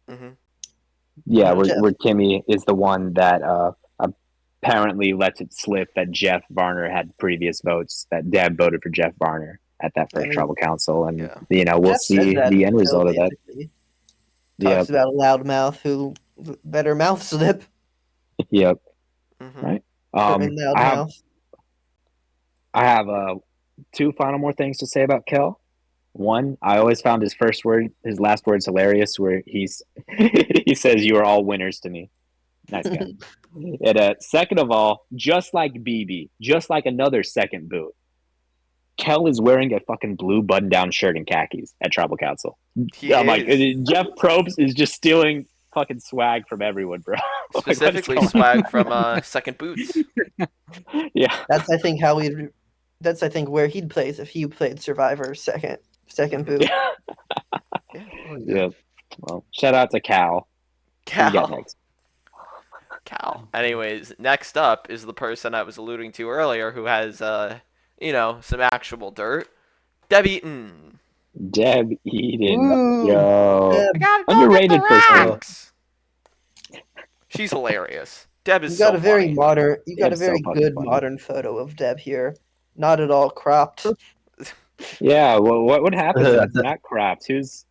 hmm Yeah, Jeff. where Kimmy is the one that apparently lets it slip that Jeff Varner had previous votes, that Deb voted for Jeff Varner at that I first mean, tribal council. And, Yeah. we'll Jeff says see that the in end the show, result of that. basically. Yep. Talks about a loudmouth who better mouth slip Yep. hmm Right. than loudmouth. I have 2 final more things to say about Kel. One, I always found his last words hilarious, where he says, "You are all winners to me." Nice guy. And second of all, just like BB, just like another second boot, Kel is wearing a fucking blue button-down shirt and khakis at Tribal Council. He I'm like, is. Jeff Probst is just stealing fucking swag from everyone, bro. Like, what is Specifically going swag from Second Boots. on? Yeah. That's I think how he. That's I think where he'd place if he played Survivor second boot. Yeah. Oh, Yeah. Well, shout out to Cal. Who you got Cal. next? Cal. Anyways, next up is the person I was alluding to earlier who has, some actual dirt. Deb Eaton. Deb Eden. Ooh, Yo. Deb. I gotta go Underrated get the person. racks. She's hilarious. Deb is You got so a very funny. modern. You got a Deb's so very fucking good funny. modern photo of Deb here. Not at all cropped. Yeah, well, what happens if it's not cropped? Who's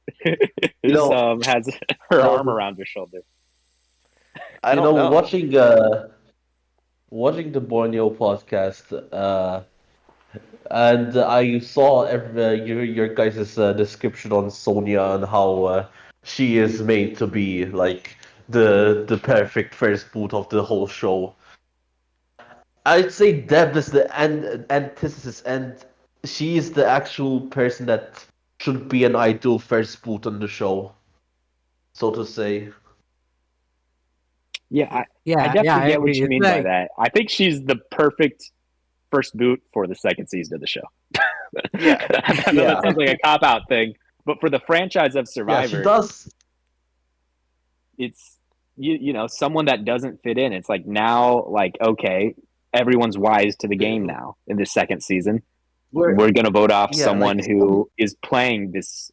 know- has her No. arm around her shoulder? I don't know. watching the Borneo podcast, and I saw your guys' description on Sonia and how she is made to be like the perfect first boot of the whole show. I'd say Deb is the antithesis, and she is the actual person that should be an ideal first boot on the show, so to say. Yeah, I Yeah, definitely I get what agree. you It's mean by like, that. I think she's the perfect first boot for the second season of the show. Yeah. I know that sounds like a cop out thing, but for the franchise of Yeah, she Survivor, does. it's someone that doesn't fit in. It's like now, like, okay, everyone's wise to the game now in this second season. We're gonna vote off Yeah, someone like- who is playing this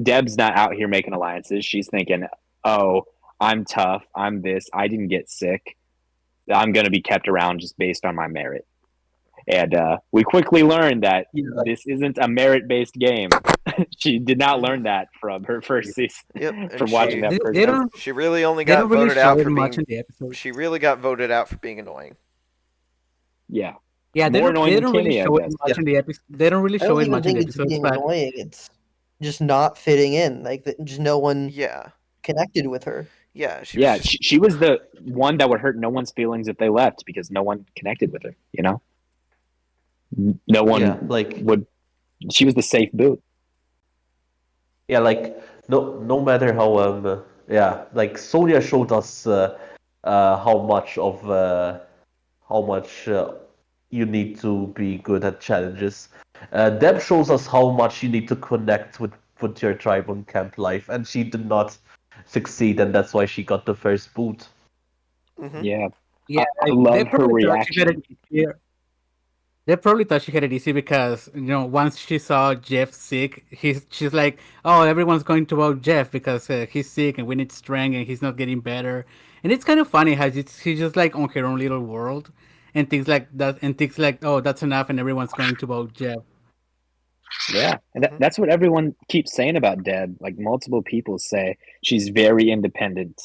Deb's not out here making alliances. She's thinking, oh, I'm tough, I'm this, I didn't get sick, I'm gonna be kept around just based on my merit. And we quickly learned that this isn't a merit-based game. She did not learn that from her first season. Yep. And From watching she, that they, first they don't she really only they got don't really voted show out it for much being. in the episode. She really got voted out for being annoying. Yeah. Yeah, they More don't, annoying they than don't really Kimmy, I show it guess. much in the episode. They don't really I show don't it even much in think the it's episodes, being but annoying. It's just not fitting in. Like just no one Yeah. connected with her. Yeah. She Yeah, was just, she was the one that would hurt no one's feelings if they left because no one connected with her, No one Yeah, like would. She was the safe boot. yeah, like no matter how like Sonia showed us how much you need to be good at challenges. Deb shows us how much you need to connect with your tribe on camp life, and she did not succeed, and that's why she got the first boot. mhm. Yeah, yeah, I they love her probably thought she had reaction. it easier. They probably thought she had it easy because once she saw Jeff sick, she's like, oh, everyone's going to vote Jeff because he's sick and we need strength and he's not getting better. And it's kind of funny how she's just like on her own little world and things like that and thinks like, oh, that's enough and everyone's going to vote Jeff. Yeah, and Mhm. that's what everyone keeps saying about Deb. Like multiple people say she's very independent.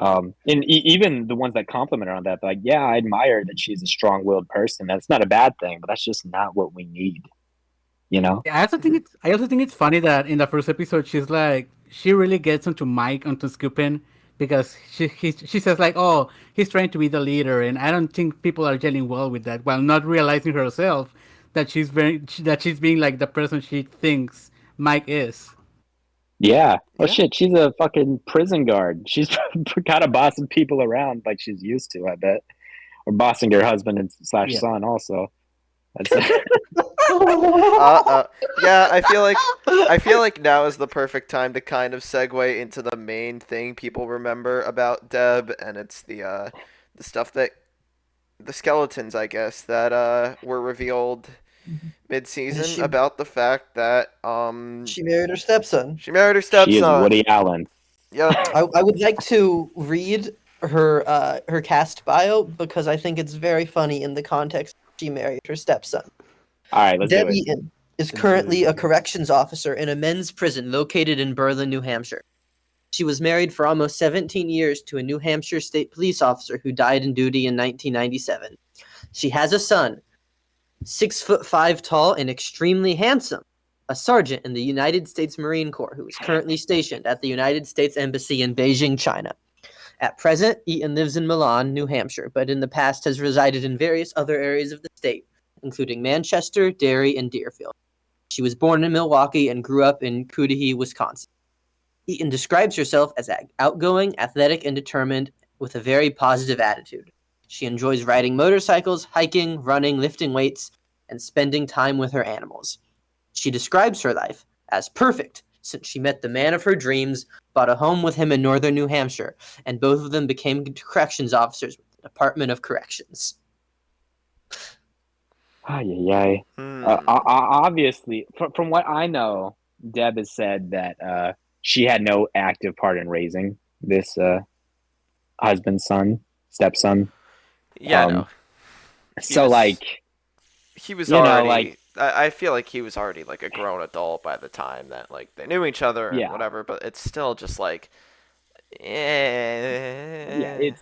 And even the ones that compliment her on that, like, yeah, I admire that she's a strong-willed person. That's not a bad thing, but that's just not what we need. Yeah, I also think it's funny that in the first episode she's like she really gets onto Mike onto Scoopin because she says like, oh, he's trying to be the leader and I don't think people are gelling well with that while not realizing herself that she's being like the person she thinks Mike is. Yeah. Oh Yeah. shit, she's a fucking prison guard. She's kind of bossing people around like she's used to, I bet, or bossing her husband and slash Yeah. son also. That's Yeah. I feel like now is the perfect time to kind of segue into the main thing people remember about Deb, and it's the stuff that the skeletons, I guess, that were revealed mid-season She- about the fact that She married her stepson. she married her she is stepson. Woody Allen. Yep. I would like to read her cast bio because I think it's very funny in the context she married her stepson. All right, let's Deb do it. Eaton is currently a corrections officer in a men's prison located in Berlin, New Hampshire. She was married for almost 17 years to a New Hampshire state police officer who died in duty in 1997. She has a son, 6'5" tall and extremely handsome, a sergeant in the United States Marine Corps who is currently stationed at the United States Embassy in Beijing, China. At present, Eaton lives in Milan, New Hampshire, but in the past has resided in various other areas of the state, including Manchester, Derry, and Deerfield. She was born in Milwaukee and grew up in Cudahy, Wisconsin. Eaton describes herself as outgoing, athletic, and determined with a very positive attitude. She enjoys riding motorcycles, hiking, running, lifting weights, and spending time with her animals. She describes her life as perfect since she met the man of her dreams, bought a home with him in northern New Hampshire, and both of them became corrections officers with the Department of Corrections. Ay. Obviously, from what I know, Deb has said that she had no active part in raising this stepson. Yeah, no. So like, he was you know, already. like, I feel like he was already like a grown adult by the time that like they knew each other and Yeah. whatever. But it's still just like, yeah, It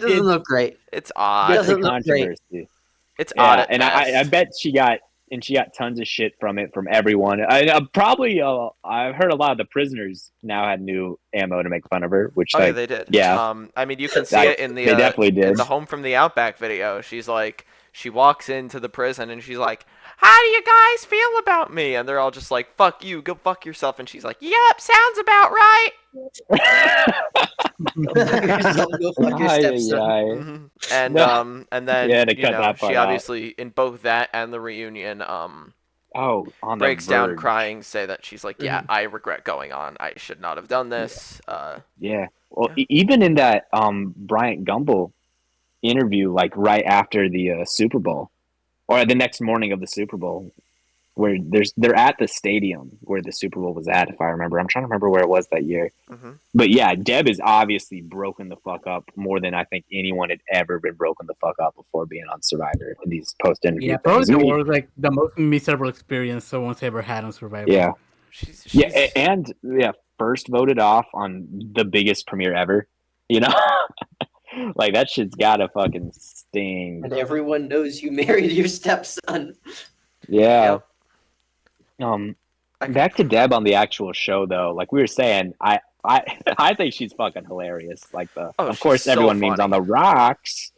doesn't look great. It's odd. It's a doesn't look great. controversy. It's odd Yeah, at and best. I bet she got tons of shit from everyone. I've heard a lot of the prisoners now had new ammo to make fun of her, which Oh like yeah, they did. yeah, I mean, you can see it in the they definitely did. in the Home from the Outback video. She's like, she walks into the prison and she's like, "How do you guys feel about me?" And they're all just like, "Fuck you, go fuck yourself." And she's like, "Yep, sounds about right." Go fuck your stepson. Mm-hmm. And No. and then Yeah, they cut that part she out. obviously in both that and the reunion on breaks the down verge. crying, say that she's like, "Yeah, I regret going on. I should not have done this." Yeah. Well, even in that Bryant Gumbel interview, like right after the Super Bowl, or the next morning of the Super Bowl, where they're at the stadium where the Super Bowl was at, if I remember. I'm trying to remember where it was that year. Mm-hmm. But yeah, Deb is obviously broken the fuck up more than I think anyone had ever been broken the fuck up before being on Survivor in these post interview Yeah, things. probably like the most miserable experience someone's ever had on Survivor. Yeah. She's and first voted off on the biggest premiere ever. You know? Like that shit's gotta fucking sting. And everyone knows you married your stepson. Yeah. Yep. Back to Deb on the actual show though. Like we were saying, I think she's fucking hilarious. Like of course so everyone means funny. on the rocks,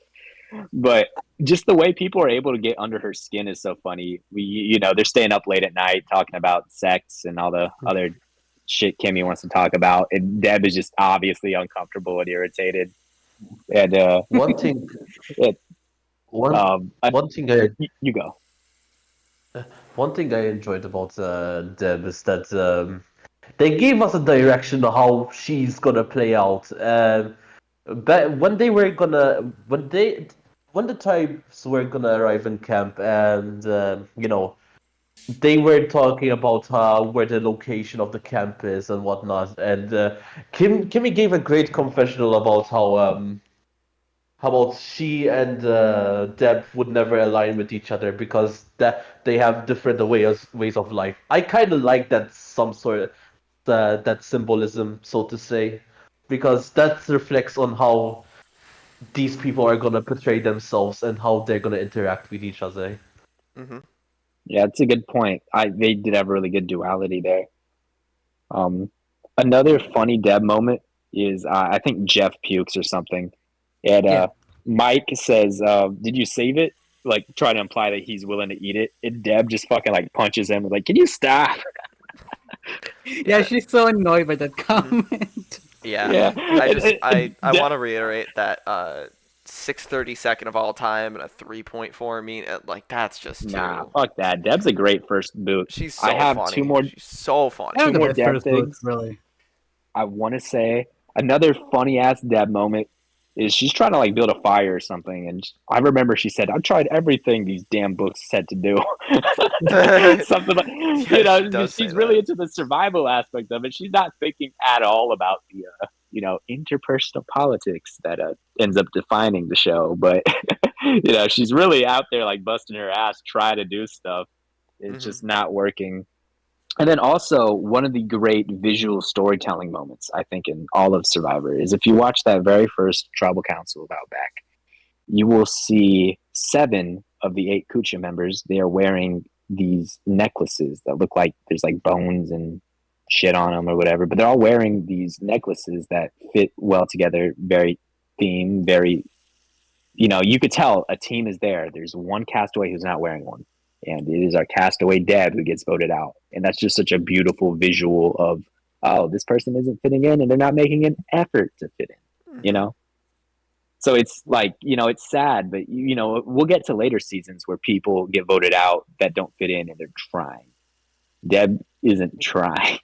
but just the way people are able to get under her skin is so funny. They're staying up late at night talking about sex and all the other shit Kimmy wants to talk about, and Deb is just obviously uncomfortable and irritated. And One thing, one thing you go. one thing I enjoyed about Deb is that they gave us a direction of how she's gonna play out. But when the tribes were gonna arrive in camp, and they were talking about where the location of the camp is and whatnot, and Kimmy gave a great confessional about how about she and Deb would never align with each other because that they have different ways of life. I kind of like that some sort of that symbolism, so to say, because that reflects on how these people are gonna portray themselves and how they're gonna interact with each other. Mm-hmm. Yeah, that's a good point. They did have a really good duality there. Another funny Deb moment is I think Jeff pukes or something, and Mike says, "Did you save it?" Like trying to imply that he's willing to eat it, and Deb just fucking like punches him, like, "Can you stop?" Yeah, she's so annoyed by that comment. Yeah. I want to reiterate that 6/32 of all time and a 3.4 mean, like that's just too. Nah, fuck that. Deb's a great first boot. She's so I have funny. two more. She's so funny. One of the more best Deb first books, things. really. I want to say another funny ass Deb moment is she's trying to like build a fire or something, and I remember she said, "I've tried everything these damn books said to do." Something like she's really into the survival aspect of it. She's not thinking at all about the interpersonal politics that ends up defining the show. But she's really out there like busting her ass trying to do stuff. It's just not working. And then also one of the great visual storytelling moments, I think, in all of Survivor is if you watch that very first Tribal Council of Outback, you will see 7 of the 8 Kucha members. They are wearing these necklaces that look like there's like bones and shit on them or whatever, but they're all wearing these necklaces that fit well together, very themed, very you could tell a team is there. There's one castaway who's not wearing one, and it is our castaway Deb who gets voted out. And that's just such a beautiful visual of, oh, this person isn't fitting in, and they're not making an effort to fit in. So it's like, it's sad, but we'll get to later seasons where people get voted out that don't fit in, and they're trying. Deb isn't trying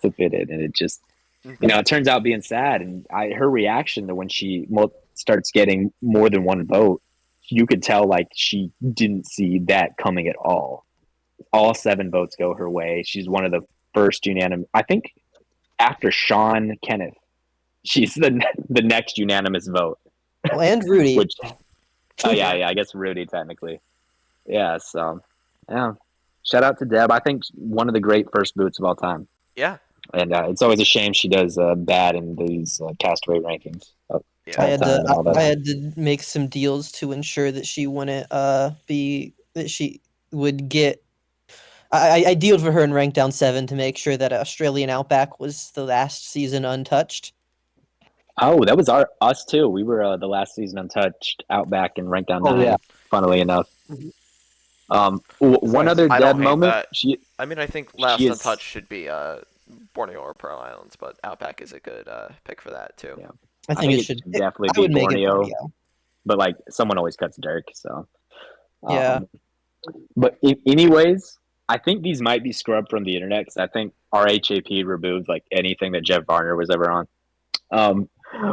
to fit in, and it just, it turns out being sad. And her reaction to when she starts getting more than one vote, you could tell like she didn't see that coming at all. All 7 votes go her way. She's one of the first unanimous, I think, after Sean Kenneth. She's the next unanimous vote. Well, and Rudy. Which, I guess Rudy technically. Yeah, so yeah. Shout out to Deb. I think one of the great first boots of all time. Yeah. And it's always a shame she does bad in these castaway rankings. Yeah. I had to make some deals to ensure that she wouldn't that she would get. I dealed for her in Rankdown 7 to make sure that Australian Outback was the last season untouched. Oh, that was us too. We were the last season untouched Outback and Rankdown 9. yeah. Funnily enough. One other I Deb don't hate moment. that. I think last untouched should be Borneo or Pearl Islands, but Outback is a good pick for that too. Yeah. I think it should definitely I would be make it Borneo. Borneo. But like someone always cuts Dirk, so Yeah. But anyways, I think these might be scrubbed from the internet because I think RHAP removed like anything that Jeff Varner was ever on.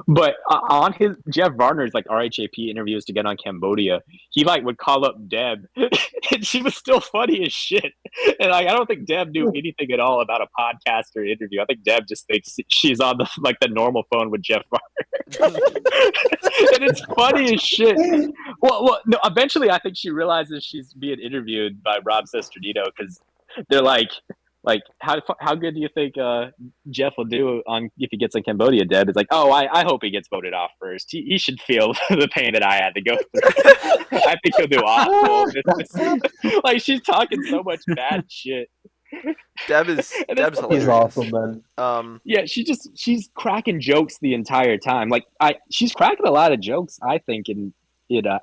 But on his Jeff Varner's like RHAP interviews to get on Cambodia, he like would call up Deb, and she was still funny as shit. And like I don't think Deb knew anything at all about a podcast or interview. I think Deb just thinks she's on the normal phone with Jeff Varner, and it's funny as shit. Well, no. Eventually, I think she realizes she's being interviewed by Rob Sesternino because they're like how good do you think Jeff will do on if he gets on Cambodia, Deb? It's like, oh, I hope he gets voted off first. He should feel the pain that I had to go through. I think he'll do awful. Like she's talking so much bad shit. Deb's hilarious. He's awesome, man. Yeah, she's cracking jokes the entire time. Like she's cracking a lot of jokes, I think, in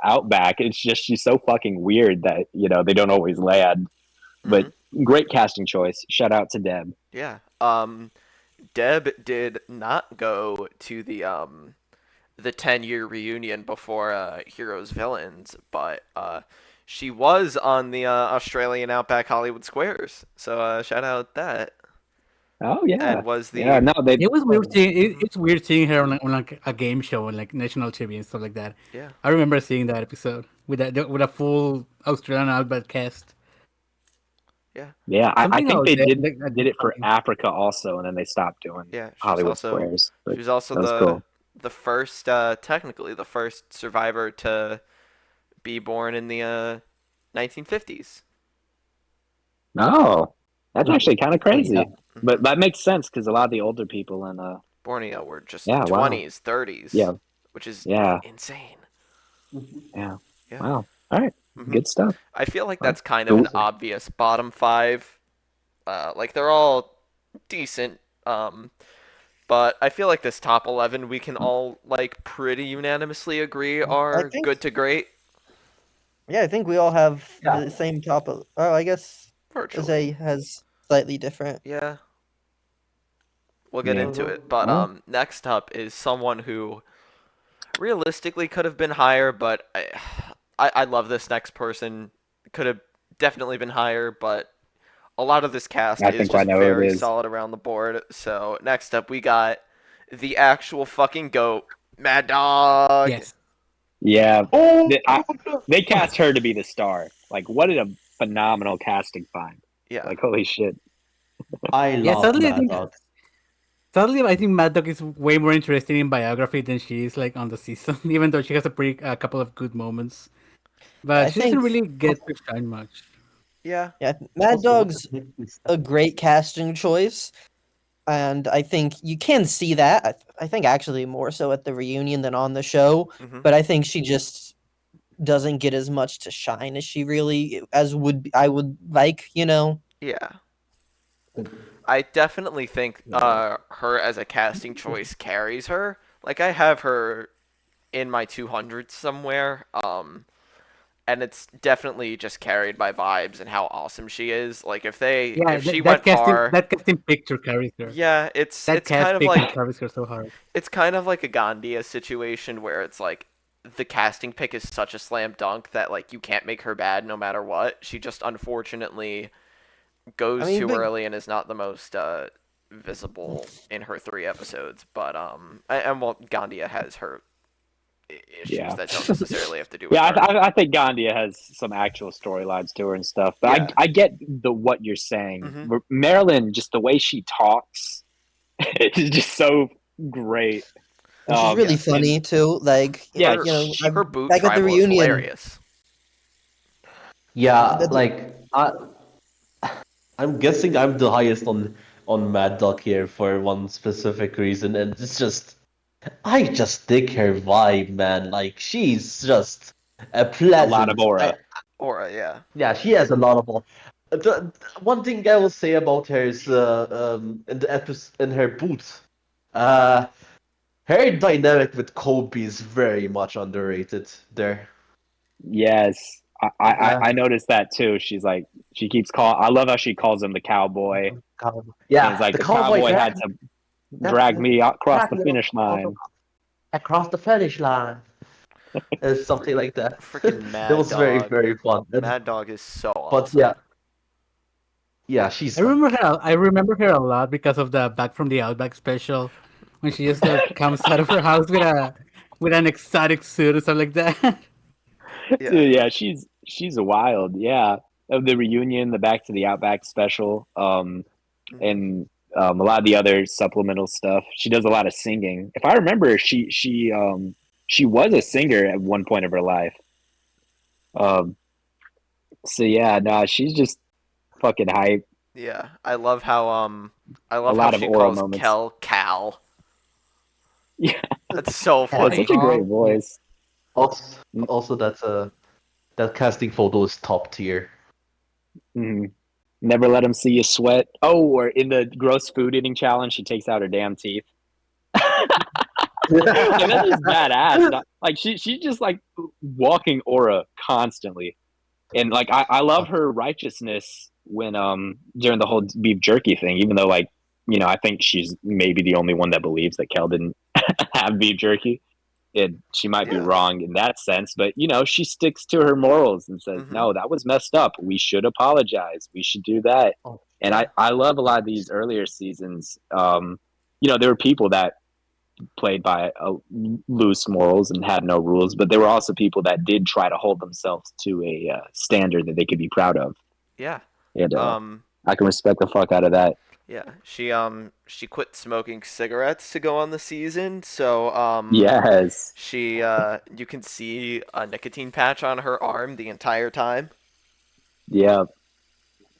Outback. It's just she's so fucking weird that they don't always land. But great casting choice. Shout out to Deb. Yeah. Deb did not go to the 10-year reunion before Heroes Villains, but she was on the Australian Outback Hollywood Squares. So shout out that. Oh yeah. And was the It was weird seeing it's weird seeing her on like a game show on like national TV and stuff like that. Yeah. I remember seeing that episode with a full Australian Outback cast. Yeah, I think they did it for something. Africa also, and then they stopped doing Hollywood Squares. She was also the first, technically the first survivor to be born in the 1950s. Oh, that's actually kind of crazy, but that makes sense because a lot of the older people in Borneo were just 20s, 30s. Yeah, which is insane. Yeah. Wow. All right. Good stuff. I feel like that's kind of an obvious bottom 5. Like they're all decent, but I feel like this top 11 we can all like pretty unanimously agree are good to great. Yeah, I think we all have the same top. I guess Virtually. Jose has slightly different. Yeah. We'll get into it, but next up is someone who realistically could have been higher, but I love this next person. Could have definitely been higher, but a lot of this cast is just very solid around the board. So next up, we got the actual fucking GOAT, Mad Dog. Yes. Yeah. They cast her to be the star. Like, what a phenomenal casting find. Yeah. Like, holy shit. I love Mad Dog. Sadly, I think Mad Dog is way more interesting in biography than she is like on the season, even though she has a couple of good moments. But she doesn't really get to shine much. Yeah. Yeah, Mad Dog's a great casting choice, and I think you can see that. I think actually more so at the reunion than on the show, but I think she just doesn't get as much to shine as she really I would like, Yeah. I definitely think her as a casting choice carries her. Like I have her in my 200s somewhere. And it's definitely just carried by vibes and how awesome she is. Like Yeah, if she went far, that casting picture carries her. yeah, That cast picture carries her so hard. it's kind of like a Gandia situation where it's like the casting pick is such a slam dunk that like you can't make her bad no matter what. She just unfortunately I goes mean, too but early and is not the most visible in her 3 episodes. But and well, Gandia has her issues Yeah. that don't necessarily have to do with Yeah, her. I think Gandia has some actual storylines to her and stuff. But Yeah. I get what you're saying. Mhm. Marilyn, just the way she talks, is just so great. and she's really And funny too. Like, yeah, Her, you know, her boot back at the tribal is reunion. hilarious. Yeah, the- like I'm guessing I'm the highest on Mad Dog here for one specific reason, and it's just I just dig her vibe, man. Like she's just a a lot of pleasant. aura. Aura, yeah. Yeah, she has a lot of. One thing I will say about her is in the episode in her boot, uh, her dynamic with Kobe is very much underrated there. Yes, Yeah, I noticed that too. She's like, she keeps calling. I love how she calls him the cowboy. And it's yeah, like the the cowboy cowboy had drag, to drag me across drag the me finish line. across the finish line. Something like that. Freaking It Mad was very, Dog. very fun. Mad Dog is so But awesome. yeah, yeah, she's like, I remember her a lot because of the Back from the Outback special, when she just comes out of her house with an exotic suit or something like that. Yeah. Dude, yeah, she's wild. Yeah, of the reunion, the Back to the Outback special, and a lot of the other supplemental stuff. She does a lot of singing. If I remember, she was a singer at one point of her life. Um, so yeah, nah, she's just fucking hype. Yeah. I A love how lot of she aura calls moments. Cal. Yeah, That's so yeah, funny. such a great voice. also that casting photo is top tier. Mhm. Never let him see you sweat. Oh, or in the gross food eating challenge, she takes out her damn teeth. Like that's just badass. Like she's just like walking aura constantly, and like I love her righteousness when during the whole beef jerky thing. Even though like I think she's maybe the only one that believes that Kel didn't have beef jerky. And she might be Yeah. wrong in that sense, but she sticks to her morals and says, Mhm. "No, that was messed up. We should apologize. We should do that." Oh, And yeah. I love a lot of these earlier seasons. There were people that played by loose morals and had no rules, but there were also people that did try to hold themselves to a standard that they could be proud of. Yeah. And Um I can respect the fuck out of that. yeah. She quit smoking cigarettes to go on the season, so Yes. she you can see a nicotine patch on her arm the entire time. Yeah.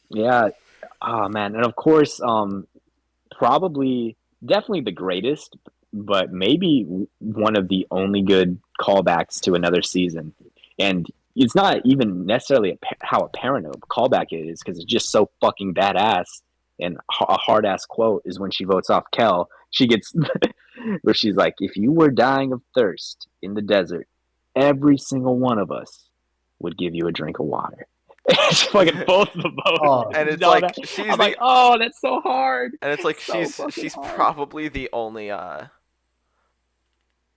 Yeah. Oh man. And of course, probably definitely the greatest, but maybe one of the only good callbacks to another season. And it's not even necessarily how apparent a callback it is because it's just so fucking badass. And a hard ass quote is when she votes off Kel. She gets where she's like, "If you were dying of thirst in the desert, every single one of us would give you a drink of water." It's fucking both the vote. Oh, And it's No, like I'm like, oh, that's so hard. and it's like So fucking she's hard. probably the only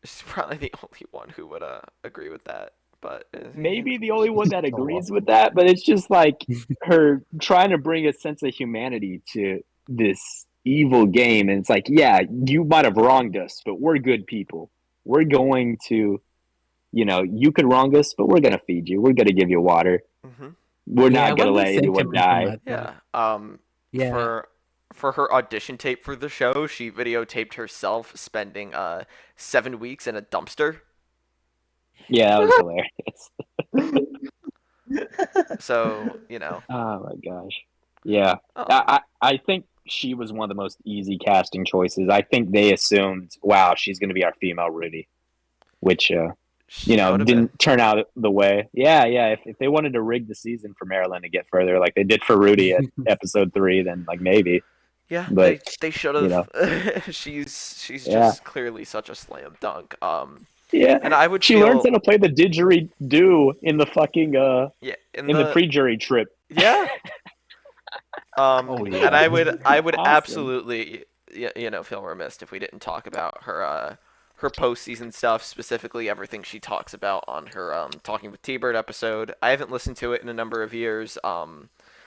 she's probably the only one who would agree with that. But Maybe the only one that agrees with that, but it's just like her trying to bring a sense of humanity to this evil game. And it's like, yeah, you might have wronged us, but we're good people. We're going to, you could wrong us, but we're going to feed you. We're going to give you water. hmm We're Yeah, not going to what let the anyone sentiment on die. that? Yeah. Yeah. For her audition tape for the show, she videotaped herself spending 7 weeks in a dumpster. Yeah, that was hilarious. So Oh my gosh. Yeah. um, I think she was one of the most easy casting choices. I think they assumed, wow, she's going to be our female Rudy, which, she could have been. didn't turn out the way. Yeah, yeah. If they wanted to rig the season for Marilyn to get further, like they did for Rudy at episode 3, then like maybe. Yeah, But they should you know, have. She's yeah, just clearly such a slam dunk. Yeah, And I would she learns feel how to play the didgeridoo in the fucking yeah in in the the pre-jury trip. yeah. Oh And yeah. I would Awesome. absolutely feel remiss if we didn't talk about her postseason stuff, specifically everything she talks about on her Talking with T-Bird episode. I haven't listened to it in a number of years.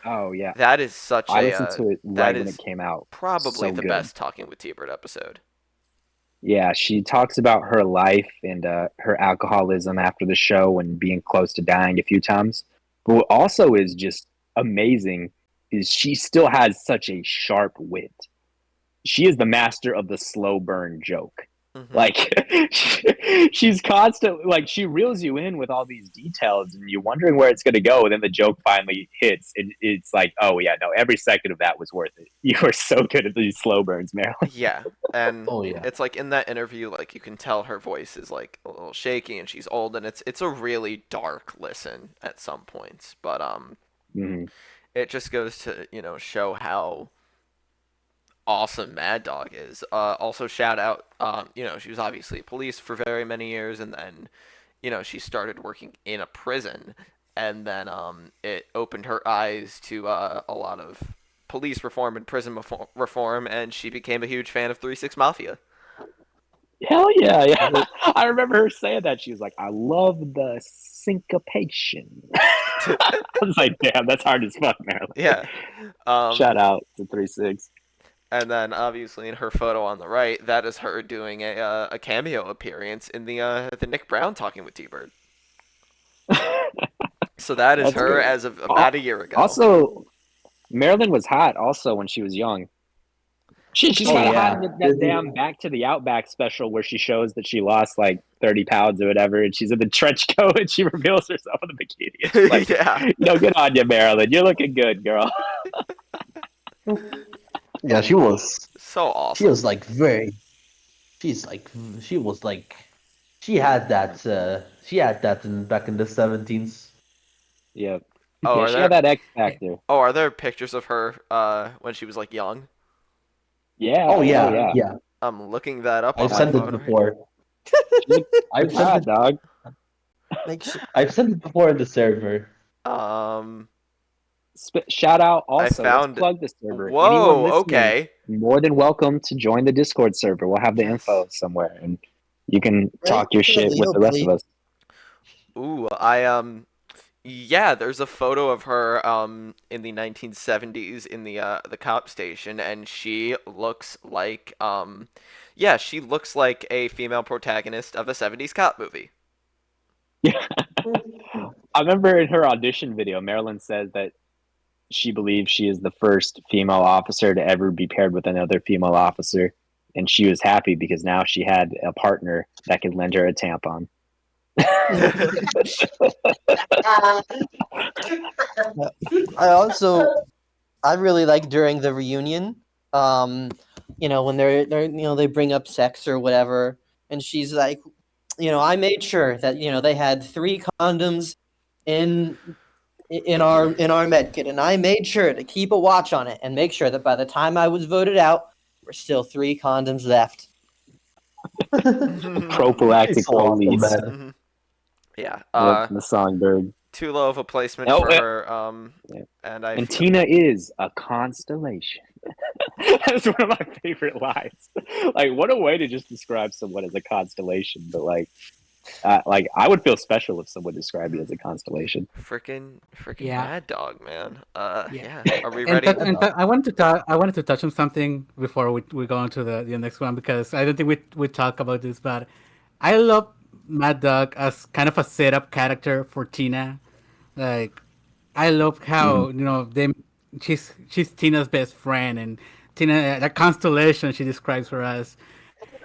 Oh yeah, That is such I a listened to it that right when it is came out. probably So the good. best Talking with T-Bird episode. Yeah, she talks about her life and her alcoholism after the show and being close to dying a few times. But what also is just amazing is she still has such a sharp wit. She is the master of the slow burn joke. Hmm. Like she's constantly like she reels you in with all these details and you're wondering where it's gonna go, and then the joke finally hits and it's like, oh yeah, no, every second of that was worth it. You are so good at these slow burns, Marilyn. Yeah, and Oh yeah. it's like in that interview, like you can tell her voice is like a little shaky, and she's old, and it's a really dark listen at some points. But Mhm. it just goes to show how awesome Mad Dog is. Also, shout out, she was obviously police for very many years, and then, she started working in a prison, and then it opened her eyes to a lot of police reform and prison reform, and she became a huge fan of 3 6 Mafia. Hell yeah, yeah. I remember her saying that. She was like, I love the syncopation. I was like, damn, that's hard as fuck, Marilyn. Yeah. Shout Um, out to 3-6. and then obviously in her photo on the right, that is her doing a cameo appearance in the Nick Brown Talking with T-Bird. So that is That's her great. as of about a year ago. Also, Marilyn was hot also when she was young. She's Oh kind of hot yeah. in that damn Back to the Outback special where she shows that she lost like 30 pounds or whatever, and she's in the trench coat and she reveals herself in the bikini. It's like, Yeah. good on you, Marilyn. You're looking good, girl. Yeah, she was. So She was awesome. like very. She's like. She was like. She had that. She had that back in the 17s. Yeah. Oh, Yeah, are she had there that X factor. are there pictures of her when she was like young? Yeah. Oh Oh, yeah, yeah. yeah. I'm looking that up I've on my sent it phone right before. She looks I've sent hot, it. dog. Make sure. I've sent it before in the server. now. Shout out I also. Let's found. plug the server. Anyone Whoa. listening, Okay. more than welcome to join the Discord server. We'll have the Yes. info somewhere, and you can Right talk your in the shit with Leo, the rest of buddy. us. Ooh, yeah, there's a photo of her in the 1970s in the cop station, and she looks like yeah, she looks like a female protagonist of a 70s cop movie. I remember in her audition video, Marilyn says that she believes she is the first female officer to ever be paired with another female officer, and she was happy because now she had a partner that could lend her a tampon. I also I really like during the reunion, when they're they bring up sex or whatever, and she's like, I made sure that they had 3 condoms in in our med kit, and I made sure to keep a watch on it and make sure that by the time I was voted out, there were still 3 condoms left. Prophylactic It's so awesome, police. man. Yeah. Yep, the songbird. Too low of a placement Oh, for her. yeah. And I And feel Tina is a constellation. That's one of my favorite lines. Like, what a way to just describe someone as a constellation. But like I would feel special if someone described me as a constellation. freaking Yeah. Mad Dog, man. Yeah. Yeah. Are we And, ready? I wanted to talk. I wanted to touch on something before we go on to the next one because I don't think we talk about this, but I love Mad Dog as kind of a setup character for Tina. Like, I love Mhm. how she's Tina's best friend, and Tina, the constellation she describes her as.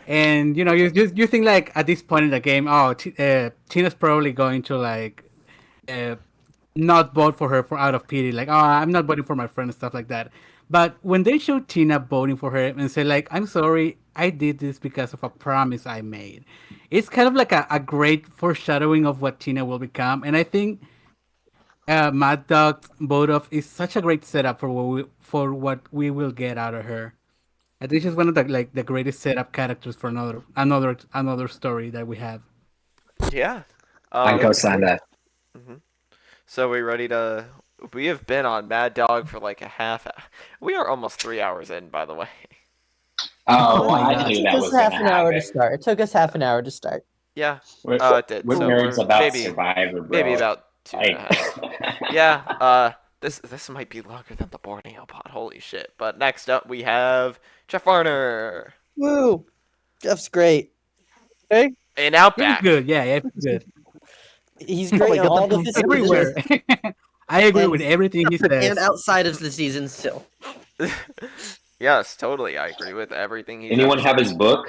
And you think like at this point in the game, oh, Tina's probably going to like uh, not vote for her for out of pity, like, oh, I'm not voting for my friend and stuff like that. But when they show Tina voting for her and say like, I'm sorry, I did this because of a promise I made, it's kind of like a great foreshadowing of what Tina will become. And I think Mad Dog vote of is such a great setup for what we will get out of her. I think she's one of the greatest setup characters for another story that we have. Yeah. I can Um. co-sign that. Mhm. So we ready to? We have been on Mad Dog for like a half. We are almost 3 hours in, by the way. Oh, Oh well, my I god. It knew took that us was gonna half an hour to happen. start. It took us half an hour to start. Yeah. We're, It did. we're So nerds we're about Survivor, maybe bro. about two and a Like, half. Yeah. This might be longer than the Borneo pod. Holy shit! But next up we have Jeff Varner Woo! Jeff's great. Hey, in He's Outback. good. Yeah, he's good. he's Oh great my in god, all of his seasons Everywhere. I agree with and everything he and says. outside of the seasons too. Yes, totally. I agree with everything he's anyone ever have said. his book?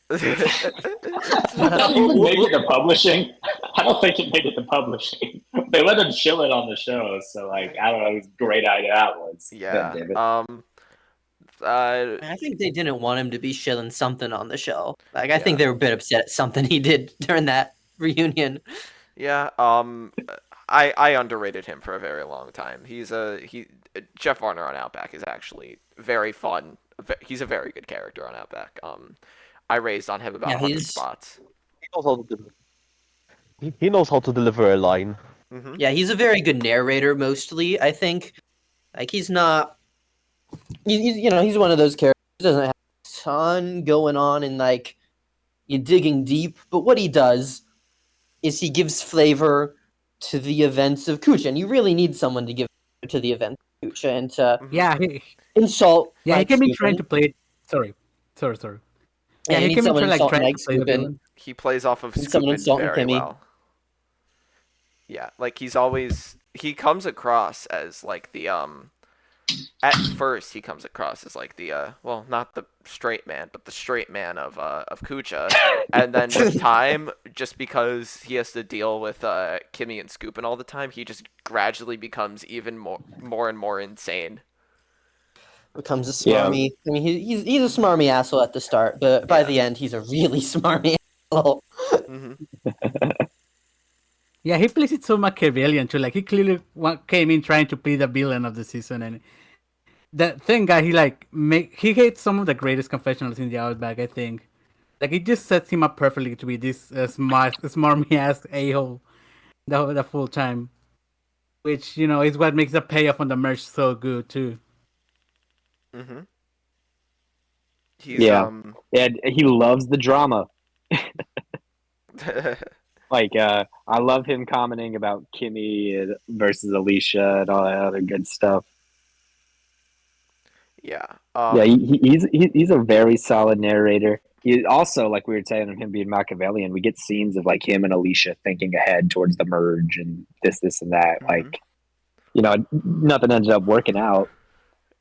Did that even make it to publishing? I don't think it made it to publishing. They let him chill it on the show, so like I don't know. It was a great idea that was. God Yeah. damn it. Uh, I think they didn't want him to be shilling something on the show. Like I yeah. think they were a bit upset at something he did during that reunion. Yeah. I underrated him for a very long time. Jeff Varner on Outback is actually very fun. He's a very good character on Outback. I raised on him about Yeah, 100 he's spots. he knows how to he knows how to deliver a line. Hmm. yeah, he's a very good narrator mostly, I think. Like he's not he's one of those characters who doesn't have a ton going on and like you're digging deep, but what he does is he gives flavor to the events of Kucha, and you really need someone to give flavor to the events of Kucha and to Hmm. Yeah, insult he Mike came in trying Stupin. to play it. Sorry. Yeah, Yeah, you he need came in someone trying insulting to Mike play the Stupin. villain. He plays off of You need someone Skupin insulting very Kimmy. well. Yeah, like he comes across as like the at first he comes across as like the well, not the straight man, but the straight man of Kucha, and then with time, just because he has to deal with Kimmy and Skupin all the time, he just gradually becomes even more and more insane. Becomes a Yeah. smarmy. I mean, he's a smarmy asshole at the start, but by Yeah. the end, he's a really smarmy asshole. Hmm. Yeah, he plays it so Machiavellian too. Like he clearly came in trying to be the villain of the season, and that thing guy he hates some of the greatest confessionals in the Outback. I think, like it just sets him up perfectly to be this smarmy ass a hole the full time, which is what makes the payoff on the merch so good too. Hmm. He's Yeah. And he loves the drama. Like, I love him commenting about Kimmy versus Alicia and all that other good stuff. yeah. Yeah, he's a very solid narrator. He also, like we were saying, him being Machiavellian, we get scenes of like him and Alicia thinking ahead towards the merge and this and that. Mhm. Like, nothing ended up working out.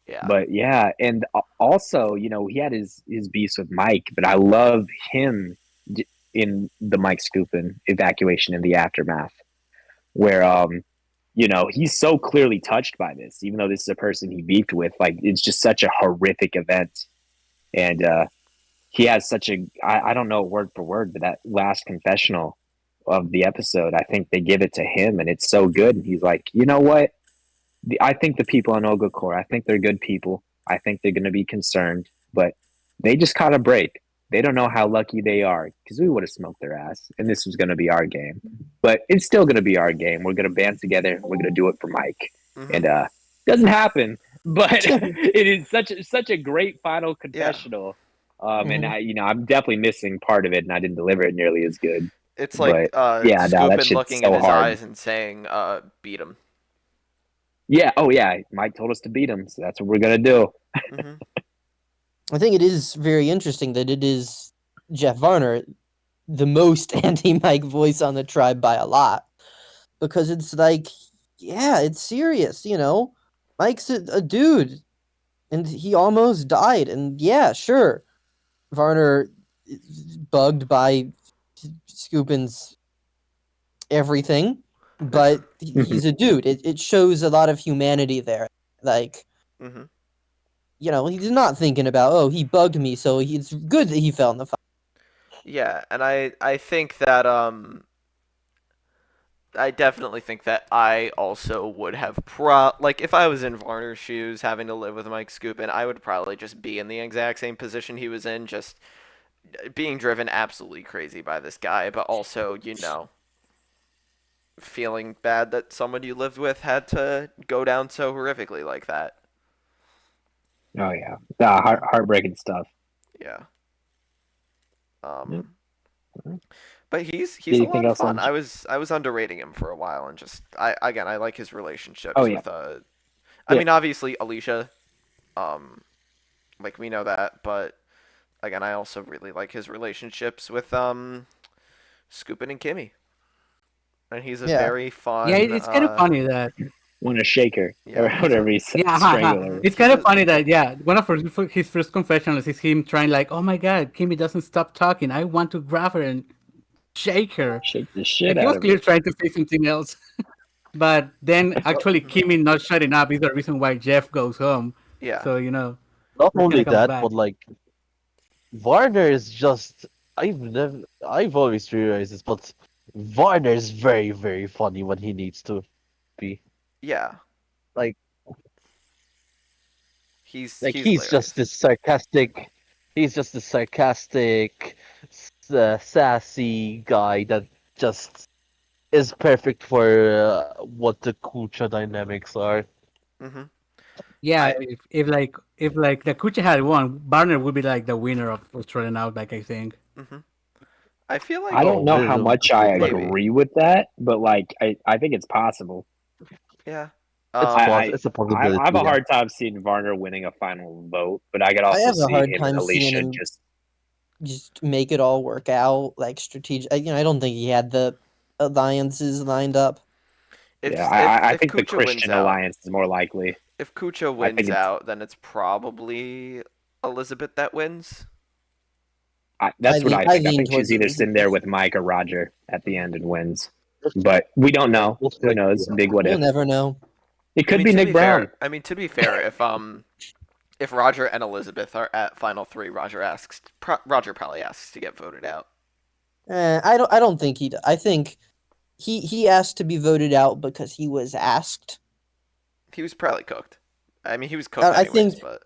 Yeah. But yeah, and also, he had his beefs with Mike, but I love him in the Mike Skupin evacuation in the aftermath, where he's so clearly touched by this, even though this is a person he beefed with. Like, it's just such a horrific event, and he has such a I don't know word for word, but that last confessional of the episode, I think they give it to him, and it's so good. And he's like, you know what? I think the people on Ogakor, I think they're good people. I think they're going to be concerned, but they just caught a break. They don't know how lucky they are because we would have smoked their ass, and this was going to be our game. But it's still going to be our game. We're going to band together. We're going to do it for Mike, Mhm. and doesn't happen, but it is such a great final Yeah. confessional. And I'm definitely missing part of it, and I didn't deliver it nearly as good. It's like But yeah, no, that Skupin shit's looking in so his hard. eyes and saying, "Beat him." Yeah. Oh yeah. Mike told us to beat him, so that's what we're gonna do. Hmm. I think it is very interesting that it is Jeff Varner, the most anti-Mike voice on the tribe by a lot, because it's like, yeah, it's serious. Mike's a dude, and he almost died, and yeah, sure, Varner is bugged by Skupin's everything, but he's a dude. It shows a lot of humanity there. Like, Hmm. he's not thinking about, oh, he bugged me, so it's good that he fell in the fight. Yeah, and I think that I definitely think that I also would have like if I was in Varner's shoes having to live with Mike Skupin, I would probably just be in the exact same position he was in, just being driven absolutely crazy by this guy, but also, feeling bad that someone you lived with had to go down so horrifically like that. Oh yeah, heartbreaking stuff. Yeah. Yep. Um, but he's a lot Anything of else fun. on? I was underrating him for a while, and just I like his Oh relationships yeah, with I yeah. mean, obviously Alicia, um like we know that, but again, I also really like his relationships with Scoopin and Kimmy, and he's a Yeah. very Yeah, fun it's kind of funny that. Want a shaker or yeah, he's a whatever he said, Yeah, mhm, it's he's kind of a funny that one of his first confessions is him trying like, oh my god, Kimmy doesn't stop talking. I want to grab her and shake her. shake the Like shit he out was of her. clearly trying to say something else, but then actually Kimmy not shutting up is the reason why Jeff goes home. yeah. So Not it kind only of comes that, back. but like Varner is just I've always realized this, but Varner is very, very funny when he needs to be. Yeah, Like he's like he's he's just hilarious. this sarcastic sassy guy that just is perfect for what the Kucha dynamics are. Mhm. Yeah, I if the Kucha had won, Barner would be like the winner of Australian Outback, I think. mhm. I feel I like don't Oh, know how much I maybe. agree with that, but like I think it's possible. Yeah. I it's a I possibility, have a yeah. hard time seeing Varner winning a final vote, but I could I also have a see hard him and time seeing Alicia him just. just make it all work out like strategic. I don't think he had the alliances lined up. Yeah, If if I if think the Kucha wins Christian out, alliance is more likely. if Kucha I think wins out, then it's probably Elizabeth that wins. that's what I I think. I lean think she's towards either sitting there Elizabeth. with Mike or Roger at the end and wins. But we don't know. Most Who likely, knows? yeah. Big what We'll if. never know. It could be Nick Brown. To be fair, if Roger and Elizabeth are at final three, Roger probably asks to get voted out. I don't think he. I think he asked to be voted out because he was asked. He was probably cooked. I mean, he was cooked I think anyways, but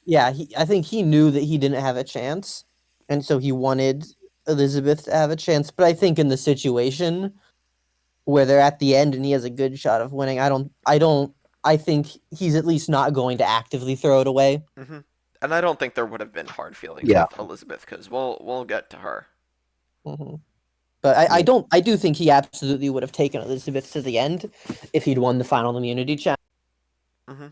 yeah. I think he knew that he didn't have a chance, and so he wanted Elizabeth to have a chance. But I think in the situation where they're at the end and he has a good shot of winning, I think he's at least not going to actively throw it away. hmm and I don't think there would have been hard feelings Yeah. with Elizabeth because we'll get to her. Hmm. But I Yeah. don't. I do think he absolutely would have taken Elizabeth to the end if he'd won the final immunity challenge. hmm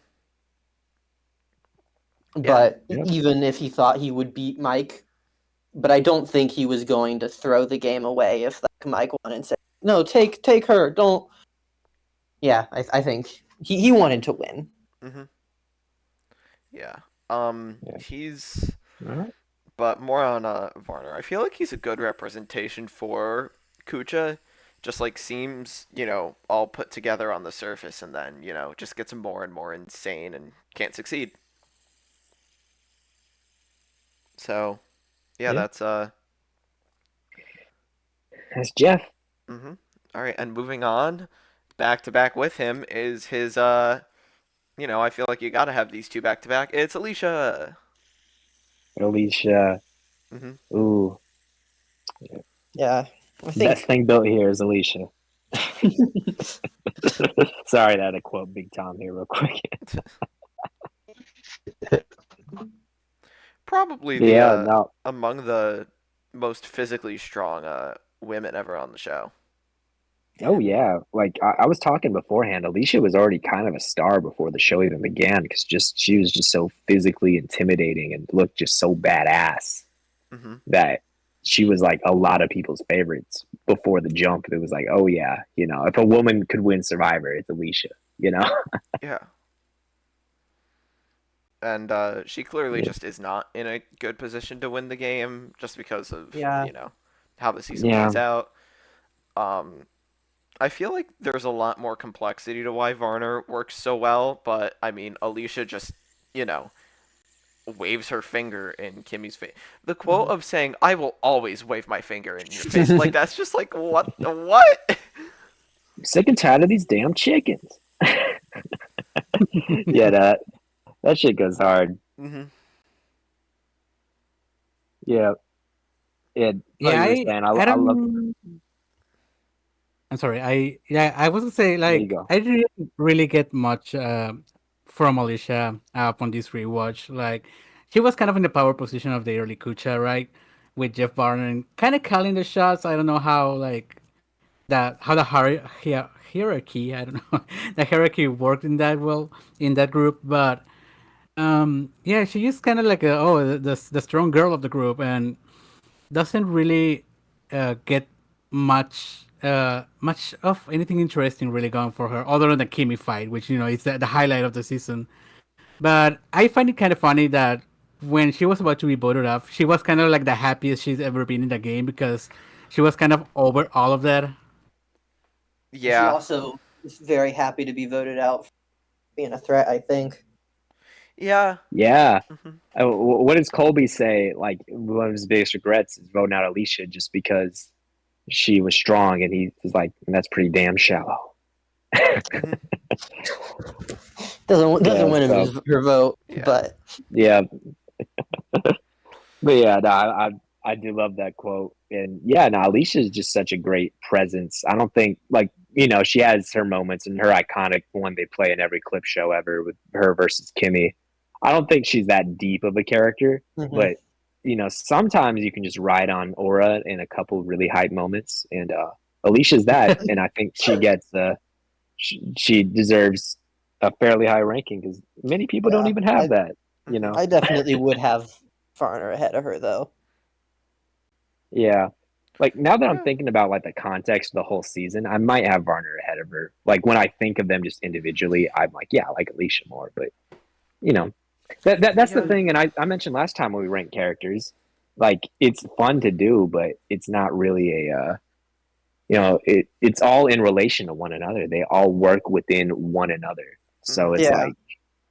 Yeah. But Yep. even if he thought he would beat Mike, but I don't think he was going to throw the game away if like Mike won and said, "No, take her, don't." Yeah, I think he wanted to win. hmm Yeah. Yeah. He's All right. but more on Varner. I feel like he's a good representation for Kucha. Just like seems, all put together on the surface, and then just gets more and more insane and can't succeed. So, yeah, Yeah. that's That's Jeff. All right, and moving on, back to back with him is his I feel like you got to have these two back to back. It's Alicia. Alicia. hmm Ooh. Yeah, I Best think. thing built here is Alicia. Sorry, I had to quote Big Tom here real quick. Probably the Yeah, no. among the most physically strong women ever on the show. Oh yeah. Like I was talking beforehand, Alicia was already kind of a star before the show even began because just she was just so physically intimidating and looked just so badass hmm that she was like a lot of people's favorites before the jump. It was like, oh yeah, if a woman could win Survivor, it's Alicia, Yeah. And she clearly Yeah. just is not in a good position to win the game just because of, Yeah. how the season Yeah. plays out. Um, I feel like there's a lot more complexity to why Varner works so well, but I mean, Alicia just, you know, waves her finger in Kimmy's face. The quote of saying, "I will always wave my finger in your face," like that's just like what? I'm sick and tired of these damn chickens. Yeah, that shit goes hard. hmm Yeah. Yeah, like Yeah, you were saying, I I love. don't. I'm sorry. I was gonna say There you like go. I didn't really get much from Alicia on this rewatch. Like she was kind of in the power position of the early Kucha, right? With Jeff Barton kind of calling the shots. I don't know how like that how the hierarchy. I don't know the hierarchy worked in that well in that group, but yeah, she is kind of like the strong girl of the group and doesn't really get much of anything interesting really going for her, other than the Kimi fight, which is the highlight of the season. But I find it kind of funny that when she was about to be voted off, she was kind of like the happiest she's ever been in the game because she was kind of over all of that. She Yeah, also is very happy to be voted out for being a threat, I think. yeah. Yeah. Mhm. What does Colby say? Like one of his biggest regrets is voting out Alicia just because she was strong, and he was like, "That's pretty damn shallow." Mhm. Doesn't Yeah. win him So her vote, Yeah. but yeah, but yeah, no, I do love that quote, and yeah, no, Alicia is just such a great presence. I don't think like she has her moments and her iconic one they play in every clip show ever with her versus Kimmy. I don't think she's that deep of a character, Mhm. but sometimes you can just ride on aura in a couple really hype moments, and Alicia's that, and I think she deserves a fairly high ranking because many people don't yeah, even have I that. Mhm. I definitely would have Farner ahead of her though. Yeah. Like now that I'm Yeah. thinking about like the context of the whole season, I might have Varner ahead of her. Like when I think of them just individually, I'm like, yeah, I like Alicia more. But you know, that's the Yeah. thing. And I mentioned last time when we rank characters, like it's fun to do, but it's not really a it's all in relation to one another. They all work within one another. So Mhm. it's Yeah. like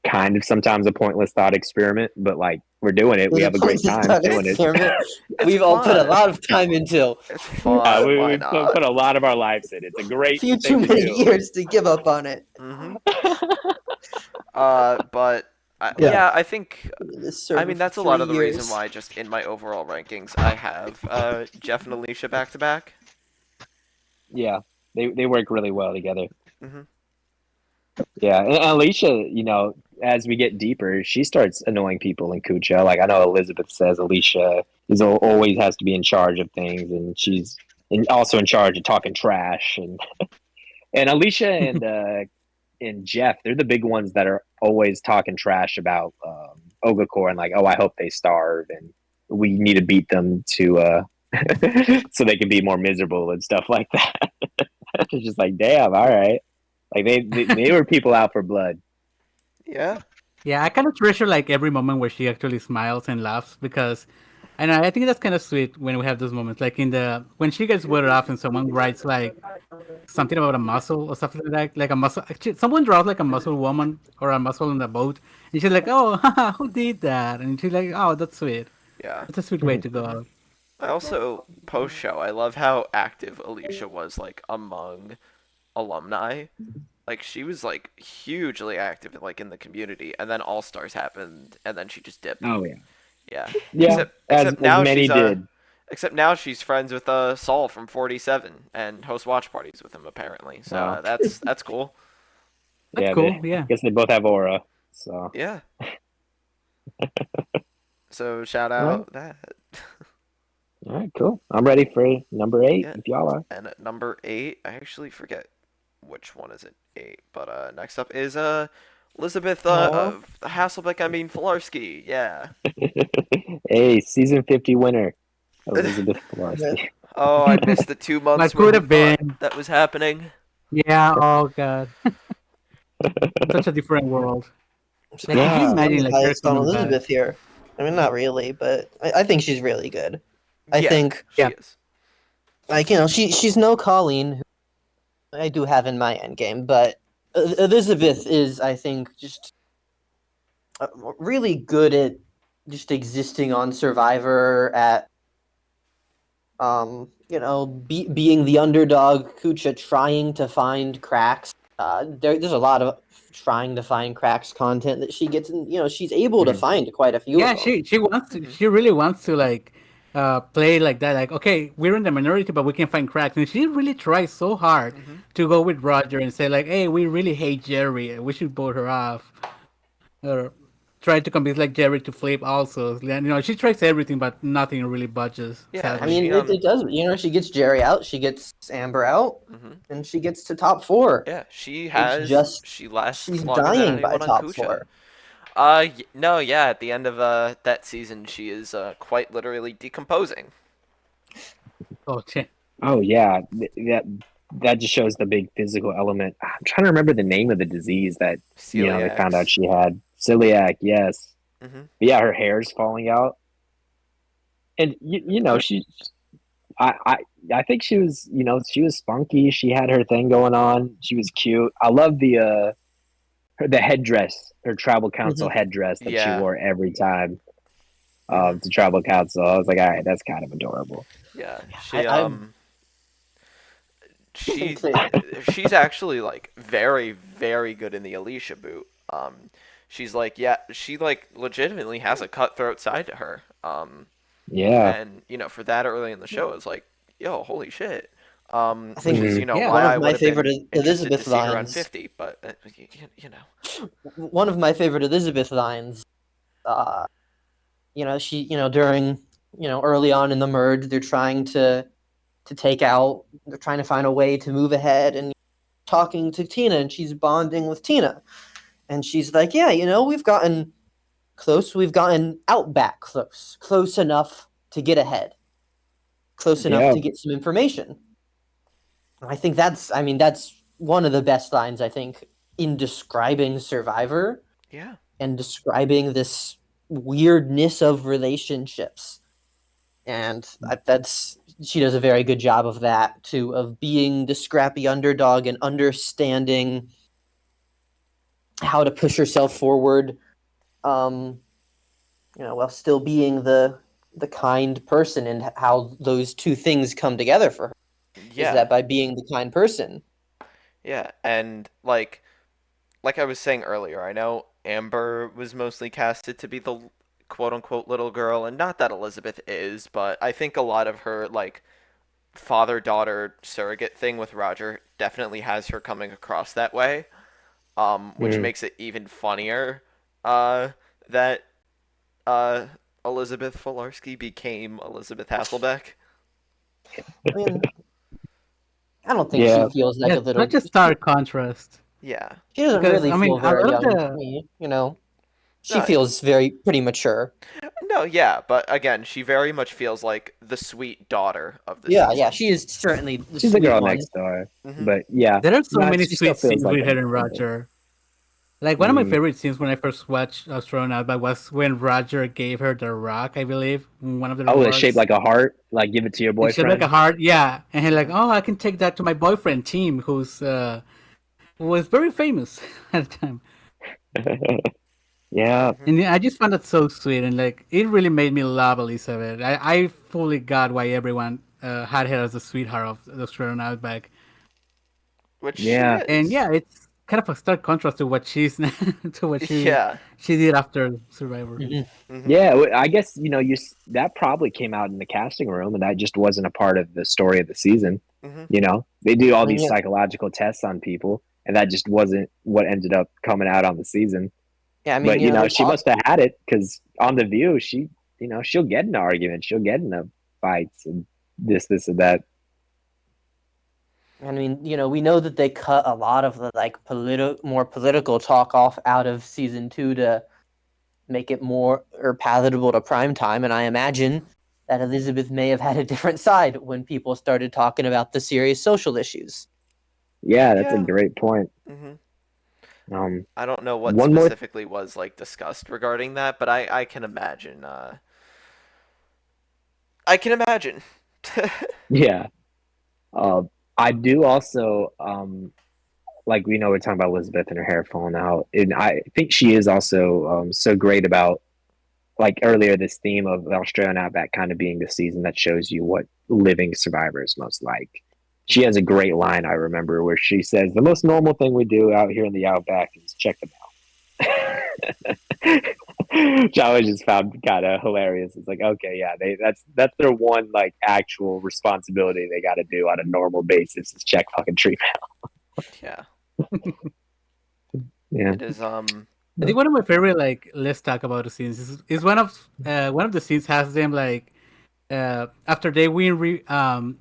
kind of sometimes a pointless thought experiment, but like we're doing it. We There's a have a great pointless time thought doing it. experiment It's we've all put a fun. lot of time into. It's fun. Why We not? put a lot of our lives in. It's a A great few too thing to many do. years to give up on it. Mhm. But Yeah. yeah, I think This I server mean for that's a lot of the 3 reason years. why just in my overall rankings I have Jeff and Alicia back to back. Yeah, they work really well together. Mhm. Yeah, and Alicia, as we get deeper, she starts annoying people in Kucha. Like I know Elizabeth says Alicia always has to be in charge of things, and she's also in charge of talking trash. And Alicia and Jeff, they're the big ones that are always talking trash about Ogakor and like, oh, I hope they starve, and we need to beat them to so they can be more miserable and stuff like that. It's just like, damn, all right. Like they were people out for blood. Yeah. Yeah, I kind of treasure like every moment where she actually smiles and laughs because I know I think that's kind of sweet when we have those moments. Like in the when she gets voted off and someone writes like something about a muscle or something like that, like a muscle. Actually, someone draws like a muscle woman or a muscle on the boat, and she's like, "Oh, haha, who did that?" And she's like, "Oh, that's sweet. Yeah. That's a sweet way to go out." I also post show. I love how active Alicia was like among alumni. Like she was like hugely active like in the community, and then All Stars happened, and then she just dipped. Oh yeah, Yeah. yeah. As Except now many she's did. except now she's friends with Saul from 47 and hosts watch parties with him apparently. So Oh that's cool. That's yeah, cool. they Yeah. guess they both have aura. So Yeah. So shout all right, out that. all right, cool. I'm ready for number 8 Yeah. if y'all are. And at number 8, I actually forget which one is it 8, but next up is Elizabeth Oh, Hasselbeck. I mean Filarski. Yeah. Hey, season 50 winner, Elizabeth yeah. Pilarski. Oh, I missed the 2 months But where could we have thought been. that was happening. Yeah. Oh God. Such a different world. Like, could you Yeah, imagine I'm like her biased on coming back? Elizabeth here. I mean, not really, but I think she's really good. I Yeah, think, she Yeah. is. like, she's no Colleen, who I do have in my endgame, but Elizabeth is, I think, just really good at just existing on Survivor, at being the underdog, Kucha trying to find cracks. There's a lot of trying to find cracks content that she gets, and she's able to Mhm. find quite a few of Yeah. them. She wants to. Mhm. She really wants to like play like that. Like, okay, we're in the minority, but we can find cracks. And she really tries so hard Mm-hmm. to go with Roger and say like, hey, we really hate Jerry. We should vote her off. Or try to convince like Jerry to flip also. And, she tries everything, but nothing really budges. Yeah, I Sadly. mean, she it does. She gets Jerry out, she gets Amber out, mhm. and she gets to top four. Yeah, she It's has. just She lasts she's longer than dying by anyone on top Kucha. four. No, yeah. At the end of that season, she is quite literally decomposing. Oh, shit. Oh yeah, that just shows the big physical element. I'm trying to remember the name of the disease that they found out Celiacs. she had. Celiac, yes. Hmm. But yeah, her hair's falling out, and she. I think she was she was spunky. She had her thing going on. She was cute. I love the headdress, her tribal council Mhm. headdress that she Yeah. wore every time Hmm. to tribal council. I was like, all right, that's kind of adorable. Yeah. I She think that she's actually like very very good in the Alicia boot. She's like she like legitimately has a cutthroat side to her. Yeah. And for that early in the show, it's like, yo, holy shit. I Which think is Mhm. Yeah. one why of I my would have favorite been interested to Elizabeth see her on lines. 50, but One of my favorite Elizabeth lines. Uh, she, during, early on in the merge, they're trying to take out. They're trying to find a way to move ahead, and talking to Tina, and she's bonding with Tina, and she's like, "Yeah, we've gotten close. We've gotten Outback close enough to get ahead, close enough Yeah. to get some information." I think that's one of the best lines, I think, in describing Survivor yeah. and describing this weirdness of relationships. And that's she does a very good job of that too, of being the scrappy underdog and understanding how to push herself forward, um, while still being the kind person, and how those two things come together for her is Yeah. that by being the kind person. Yeah. And like I was saying earlier, I know Amber was mostly casted to be the quote unquote little girl, and not that Elizabeth is, but I think a lot of her like father daughter surrogate thing with Roger definitely has her coming across that way. Which Mhm. makes it even funnier that uh, Elizabeth Fularski became Elizabeth Hasselbeck. I mean, I don't think she Yeah. feels like Yeah, a it's little. such a stark contrast. Yeah. She doesn't Because, really I mean, feel a very lot of young to the. me. She No, feels pretty mature. no, yeah, but again, she very much feels like the sweet daughter of the Yeah, season. yeah, she is certainly the She's the sweet girl one. next door. Hmm. But yeah, There are so no, many she still sweet feels scenes like with her and a bit. Roger. Like, one of my Mhm. favorite scenes when I first watched Australian Outback was when Roger gave her the rock, I believe, in one of the Oh, it's shaped rewards. like a heart. Like give it to your It's shaped like a boyfriend. heart, yeah. And he's like, Hmm. oh, I can take that to my boyfriend, Tim, who was very famous at the time. Yeah. Hmm. And yeah, I just found that so sweet, and like it really made me love Elizabeth. I fully got why everyone had her as the sweetheart of the Australian Outback. Which she Yeah. And is. yeah, it's kind of a stark contrast to what she's to what Yeah. she did after Survivor. Hmm. Hmm. Yeah, I guess that probably came out in the casting room, and that just wasn't a part of the story of the season. Hmm. They do I all mean, these yeah, psychological tests on people, and that just wasn't what ended up coming out on the season. yeah. I mean, But they she talk. must have had it because on the View, she'll get in arguments, she'll get in fights, and this, and that. I mean, we know that they cut a lot of the more political talk off out of season 2 to make it more or palatable to prime time, and I imagine that Elizabeth may have had a different side when people started talking about the serious social issues. Yeah, that's a Yeah. great point. Hmm. Um, I don't know what one more. specifically was like discussed regarding that, but I can imagine. I can imagine. Yeah. I do also like we're talking about Elizabeth and her hair falling out, and I think she is also so great about like earlier this theme of the Australian Outback kind of being the season that shows you what living survivor is most like. She has a great line I remember where she says the most normal thing we do out here in the Outback is check the mail. which I always just found kind of hilarious. It's like, okay, yeah, that's their one like actual responsibility they got to do on a normal basis is check fucking tree Yeah. Yeah. It is I think one of my favorite like let's talk about the scenes is one of the scenes has them like after they win and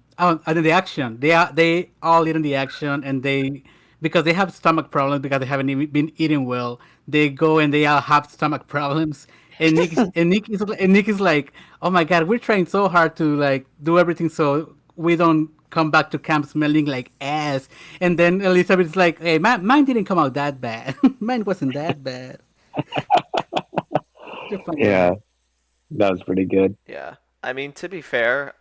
in the action they all in the action and they because they have stomach problems because they haven't even been eating well they go and they all have stomach problems and Nick is like, oh my god, we're trying so hard to like do everything so we don't come back to camp smelling like ass. And then Elizabeth's like, hey, mine didn't come out that bad. Mine wasn't that bad. It's a funny Yeah, line. that was pretty good. yeah. I mean, to be fair,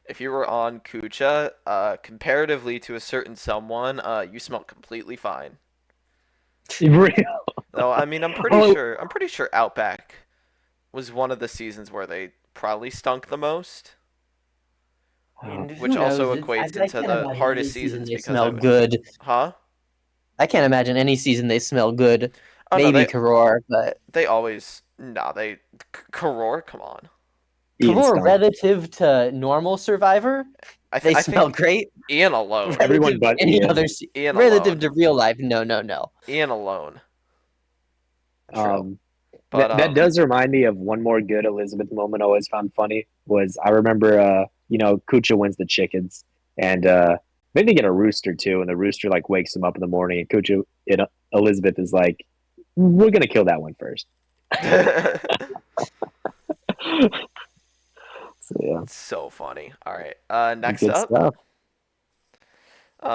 if you were on Kucha, comparatively to a certain someone, you smell completely fine. Real. Though, I mean, Oh, I'm pretty sure Outback was one of the seasons where they probably stunk the most, I mean, which who knows? also equates I into can't the imagine any hardest season seasons they because smell of, good. huh? I can't imagine any season they smell good. Oh no, Maybe Karor, but they always nah they Karor, come on. Ian Karor stunk. relative to normal Survivor, they I smell think great. Ian alone, Everyone Relative to but any Ian. other, Ian relative alone, to real life, no. Ian alone. True. Um, But that does remind me of one more good Elizabeth moment I always found funny was I remember Kucha wins the chickens and maybe they get a rooster too and the rooster like wakes him up in the morning and Elizabeth is like, we're gonna kill that one first. So yeah, so funny. All right. Next good up, stuff.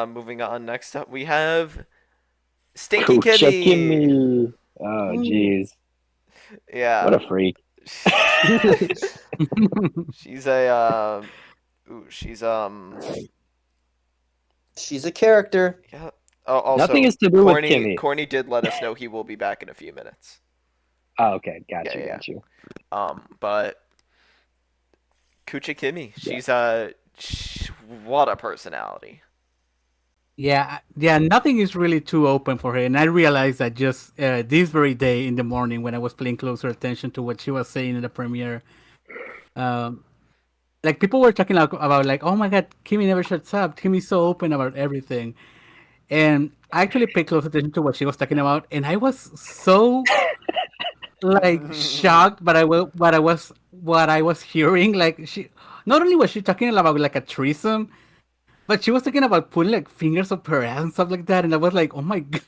moving on. Next up, we have Stinky Kucha Kimmy. Kimmy. Oh jeez. What Yeah. a freak. She's a ooh, She's a character. yeah. Oh, Nothing also is to do with Kimmy. Corny did let us know he will be back in a few minutes. Oh, okay, Yeah, yeah, got you. yeah. But Kucha Kimmy, Yeah. what a personality. Yeah. Nothing is really too open for her, and I realized that just this very day in the morning when I was paying closer attention to what she was saying in the premiere. Um, like people were talking about like, oh my god, Kimmy never shuts up. Kimmy's so open about everything, and I actually paid close attention to what she was talking about, and I was so like shocked, but what I was hearing. Like she, not only was she talking about like a threesome, but she was talking about putting like fingers up her ass and stuff like that, and I was like, oh my god.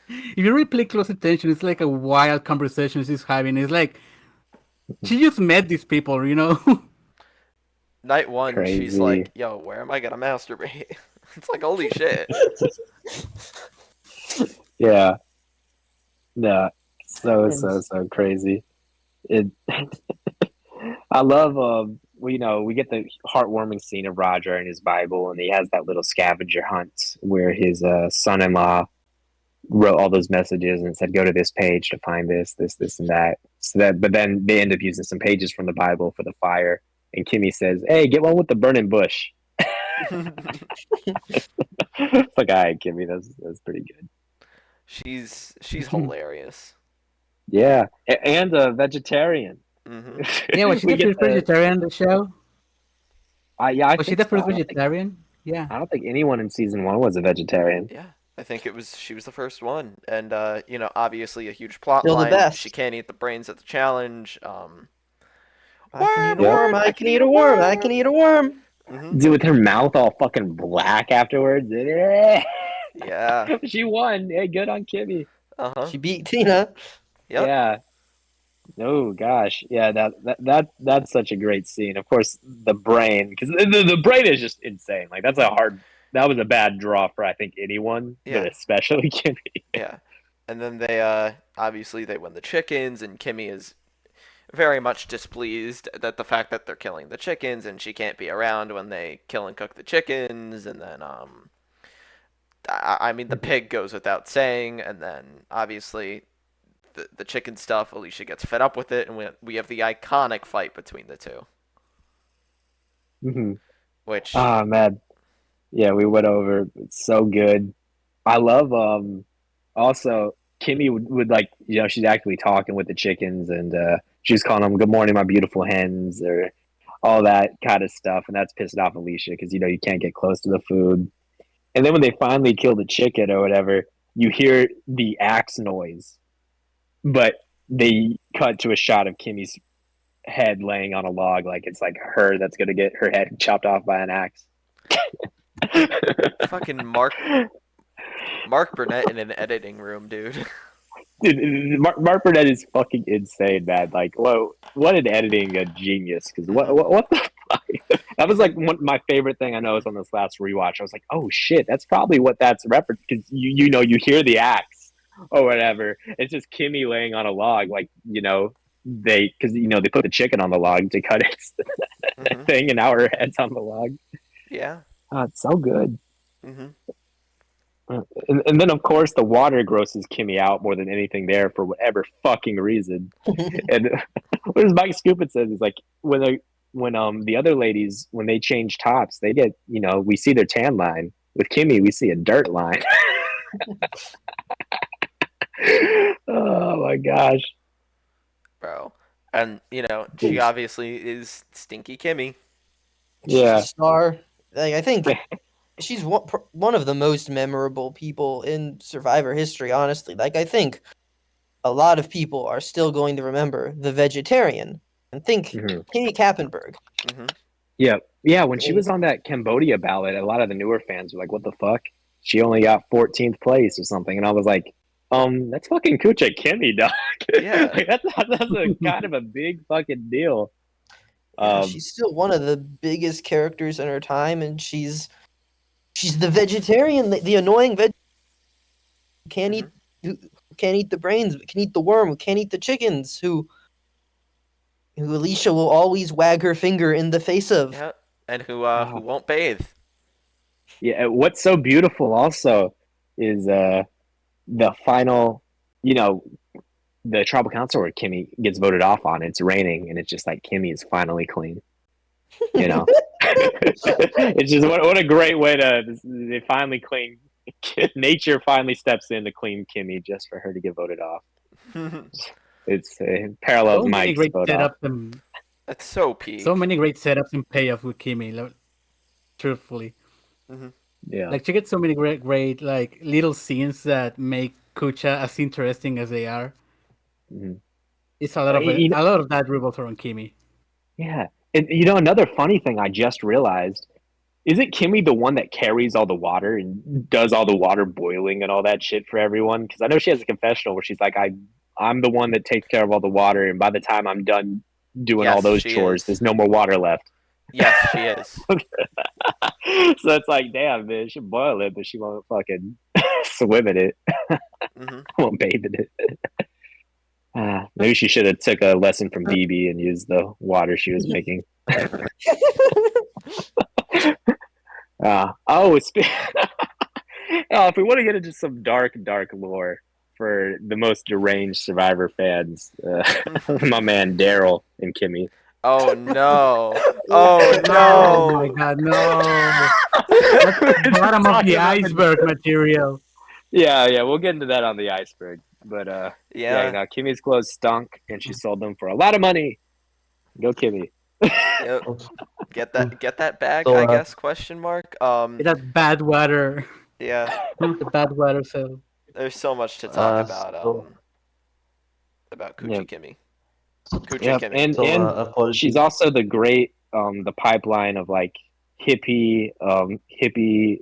If you really pay close attention, it's like a wild conversation she's having. It's like she just met these people, you know. Night one, she's Crazy. like, "Yo, where am I gonna masturbate?" It's like, holy shit. Yeah. No. So And crazy. It I love we get the heartwarming scene of Roger and his Bible and he has that little scavenger hunt where his son-in-law wrote all those messages and said go to this page to find this and that. So that but then they end up using some pages from the Bible for the fire and Kimmy says, "Hey, get one with the burning bush." It's like, "All right, Kimmy, that's pretty good." She's hilarious. Yeah, and a vegetarian. Hmm. Yeah, was she We the get first the vegetarian on the show? I Was she think the so. first vegetarian? Yeah. I don't think anyone in season one was a vegetarian. Yeah, I think she was the first one, and obviously a huge plot still the line. She best. can't eat the brains at the challenge. I can eat Worm, a Yep. worm. worm, I I can can eat eat a a worm. I can worm. eat a worm. Hmm. Dude, with her mouth all fucking black afterwards. Yeah. She won. Hey, good on Kimmy. Uh huh. She beat Tina. Yep. Yeah. Oh gosh. Yeah, that's such a great scene. Of course, the brain, because the brain is just insane. Like that was a bad draw for I think anyone, but Yeah. especially Kimmy. Yeah. And then they obviously they win the chickens, and Kimmy is very much displeased that the fact that they're killing the chickens, and she can't be around when they kill and cook the chickens, and then I mean the pig goes without saying, and then obviously the chicken stuff, Alicia gets fed up with it, and we have the iconic fight between the two, Hmm. which Ah man. Yeah, we went over. It's so good. I love also Kimmy would like, she's actually talking with the chickens, and she's calling them "Good morning, my beautiful hens," or all that kind of stuff, and that's pissing off Alicia because you can't get close to the food. And then when they finally kill the chicken or whatever, you hear the axe noise, but they cut to a shot of Kimmy's head laying on a log, like it's like her that's gonna get her head chopped off by an axe. Fucking Mark Burnett in an editing room, dude. Dude, Mark Burnett is fucking insane, man. Like, whoa, what an editing genius! Because what the fuck? That was like my favorite thing I noticed on this last rewatch. I was like, oh shit, that's probably what that's referenced. Because you hear the axe or whatever. It's just Kimmy laying on a log, like they put the chicken on the log to cut its thing, and now her head's on the log. Yeah. Oh, it's so good. Mm-hmm. And then of course the water grosses Kimmy out more than anything there for whatever fucking reason. And what does Mike Scoopin says is like when the other ladies, when they change tops, they get we see their tan line. With Kimmy we see a dirt line. Oh my gosh, Bro. And she obviously is Stinky Kimmy. yeah. She's a star. Like, I think she's one of the most memorable people in Survivor history, honestly. Like, I think a lot of people are still going to remember the vegetarian and think Kimmy Kappenberg. Yeah, when she was on that Cambodia ballot, a lot of the newer fans were like, what the fuck? She only got 14th place or something. And I was like, that's fucking Kucha Kimmy, dog. Yeah. Like, that's a kind of a big fucking deal. Yeah, she's still one of the biggest characters in her time, and she's the vegetarian, the annoying veg. Can't eat, who can't eat the brains, but can eat the worm, who can't eat the chickens, who Alicia will always wag her finger in the face of. Yeah. And who won't bathe. Yeah, what's so beautiful also is the final, the tribal council where Kimmy gets voted off on. It's raining, and it's just like Kimmy is finally clean. It's just what a great way they finally clean. Nature finally steps in to clean Kimmy just for her to get voted off. It's parallels Mike's vote off. That's so peak. So many great setups and payoff with Kimmy. Truthfully, Yeah, like she gets so many great like little scenes that make Kucha as interesting as they are. It's a lot of that revolves around Kimmy. Yeah, and another funny thing I just realized, isn't Kimmy the one that carries all the water and does all the water boiling and all that shit for everyone? Because I know she has a confessional where she's like, I'm the one that takes care of all the water, and by the time I'm done doing all those chores, there's no more water left. Yes, she is. So it's like, damn, man, she boil it, but she won't fucking swim in it. Won't bathe in it. Maybe she should have took a lesson from BB and used the water she was making. If we want to get into some dark lore for the most deranged Survivor fans, my man Daryl and Kimmy. Oh no! Oh no! Oh my god, no! That's the bottom of the iceberg material. Yeah, we'll get into that on the iceberg. But Kimmy's clothes stunk, and she sold them for a lot of money. Go Kimmy. Yep. Get that bag, So, I guess? Question mark. It has bad water. Yeah. The bad water. So There's so much to talk about Coochie Kimmy. Coochie Kimmy. And she's also the great the pipeline of like hippie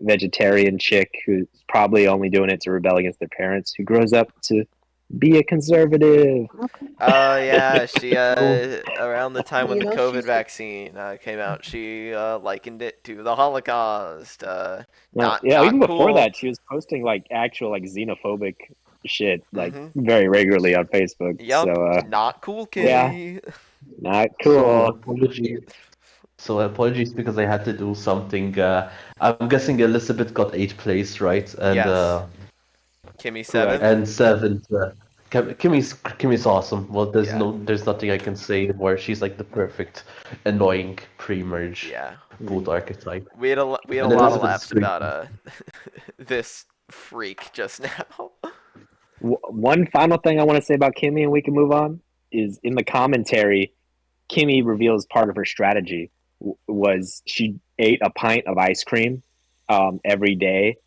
vegetarian chick who's probably only doing it to rebel against their parents, who grows up to be a conservative. Oh yeah, she around the time when the COVID vaccine came out, she likened it to the Holocaust. Not even cool. before that, she was posting like actual like xenophobic shit like very regularly on Facebook. Yep. So not cool, Kimmy. Yeah, not cool. So apologies because I had to do something. I'm guessing Elizabeth got 8th place, right? And Yes. Kimmy 7th. and 7th. Kimmy's awesome. Well, there's nothing I can say where she's like the perfect annoying pre-merge boot archetype. We had a lot of laughs about this freak just now. One final thing I want to say about Kimmy, and we can move on, is in the commentary, Kimmy reveals part of her strategy was she ate a pint of ice cream every day,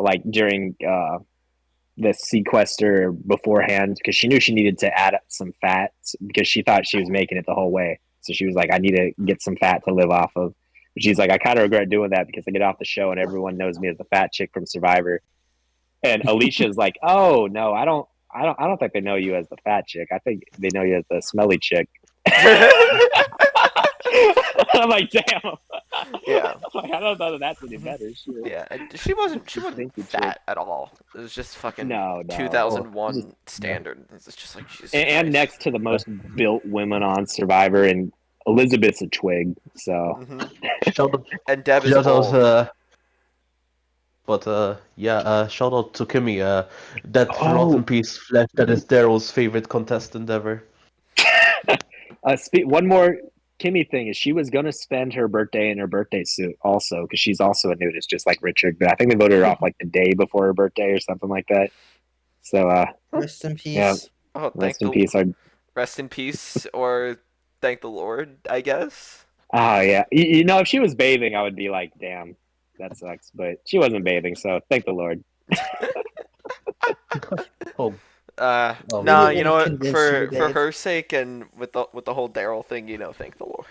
like during the sequester beforehand, because she knew she needed to add some fat because she thought she was making it the whole way. So she was like, I need to get some fat to live off of. But she's like, I kind of regret doing that because I get off the show and everyone knows me as the fat chick from Survivor. And Alicia's like, oh no, I don't think they know you as the fat chick. I think they know you as the smelly chick. I'm like, damn. Yeah. Like, I don't know that that's any better. Sure. Yeah, and she wasn't Thank you, fat at all. It was just fucking No. 2001 standard. It's just like Jesus And Christ. next to the most built women on Survivor, and Elizabeth's a twig. So Shout out, And Deb is shout old. out, shout out to Kimmy. That rotten piece of flesh that is Daryl's favorite contestant ever. one more Kimmy thing is she was gonna spend her birthday in her birthday suit also because she's also a nudist just like Richard, but I think they voted her off like the day before her birthday or something like that. So Rest in peace. yeah, Oh, rest in peace. Rest in peace, or thank the Lord, I guess. Oh yeah, you know, if she was bathing, I would be like, damn, that sucks. But she wasn't bathing, so thank the Lord. Oh, No, Really you know what? convinced For you, for babe. her sake and with the whole Daryl thing, thank the Lord.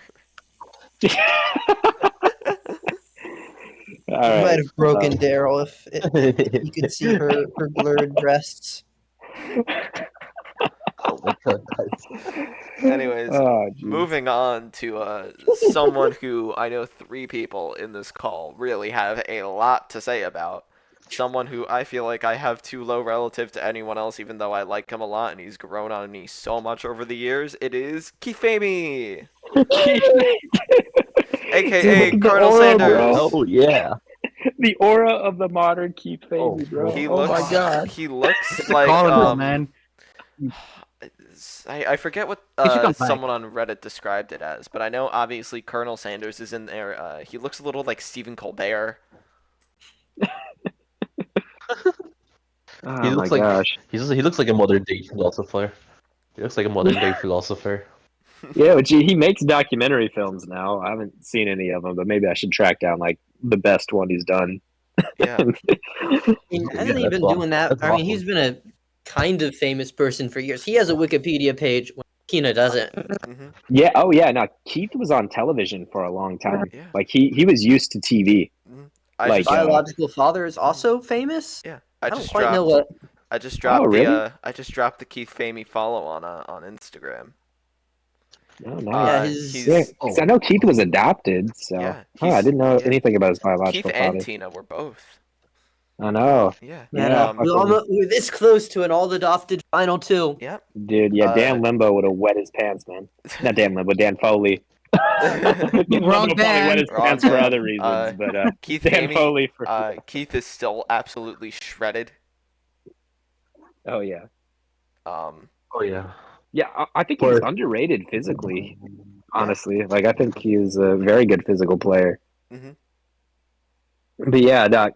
All You might right. have broken Daryl if you could see her blurred breasts. oh my God, guys. Anyways, Oh, geez. moving on to someone who I know 3 people in this call really have a lot to say about. Someone who I feel like I have too low relative to anyone else, even though I like him a lot and he's grown on me so much over the years. It is Keith Famey, aka Dude, Colonel aura, Sanders. bro. Oh yeah. The aura of the modern Keith Oh, Famey, bro. He Oh looks, my god. He looks It's a like colonel, man. I forget what He should come back. someone on Reddit described it as, but I know obviously Colonel Sanders is in there. He looks a little like Stephen Colbert. Oh He my looks like gosh. he looks like a modern day philosopher. He looks like a modern day philosopher. Yeah, but he makes documentary films now. I haven't seen any of them, but maybe I should track down like the best one he's done. Yeah. I mean, hasn't he that's been awesome. doing that? That's I mean, awesome. he's been a kind of famous person for years. He has a Wikipedia page when Kina doesn't. hmm Yeah. Oh yeah. No, Keith was on television for a long time. Yeah. Like he was used to TV. I Like, just Biological father is also famous. yeah. I don't quite know what. I just dropped really? I just dropped the Keith Famey follow on Instagram. Oh, Yeah, nice. his Yeah, 'cause I know Keith was adopted, so Yeah, I didn't know yeah. anything about his Keith biological and father. Tina were both. I know. Yeah. yeah. fucking- We're this close to an all adopted final 2. Yep. Dude, yeah, Dan Limbo would have wet his pants, man. Not Dan Limbo, Dan Foley. Dan Limbo Wrong probably Dan. wet his Wrong pants for Dan. other reasons, but Keith Dan Famey, Foley for Keith is still absolutely shredded. oh yeah, Um, Oh yeah. yeah. I think he's For- underrated physically. Honestly, like I think he is a very good physical player. Mhm. But yeah, no,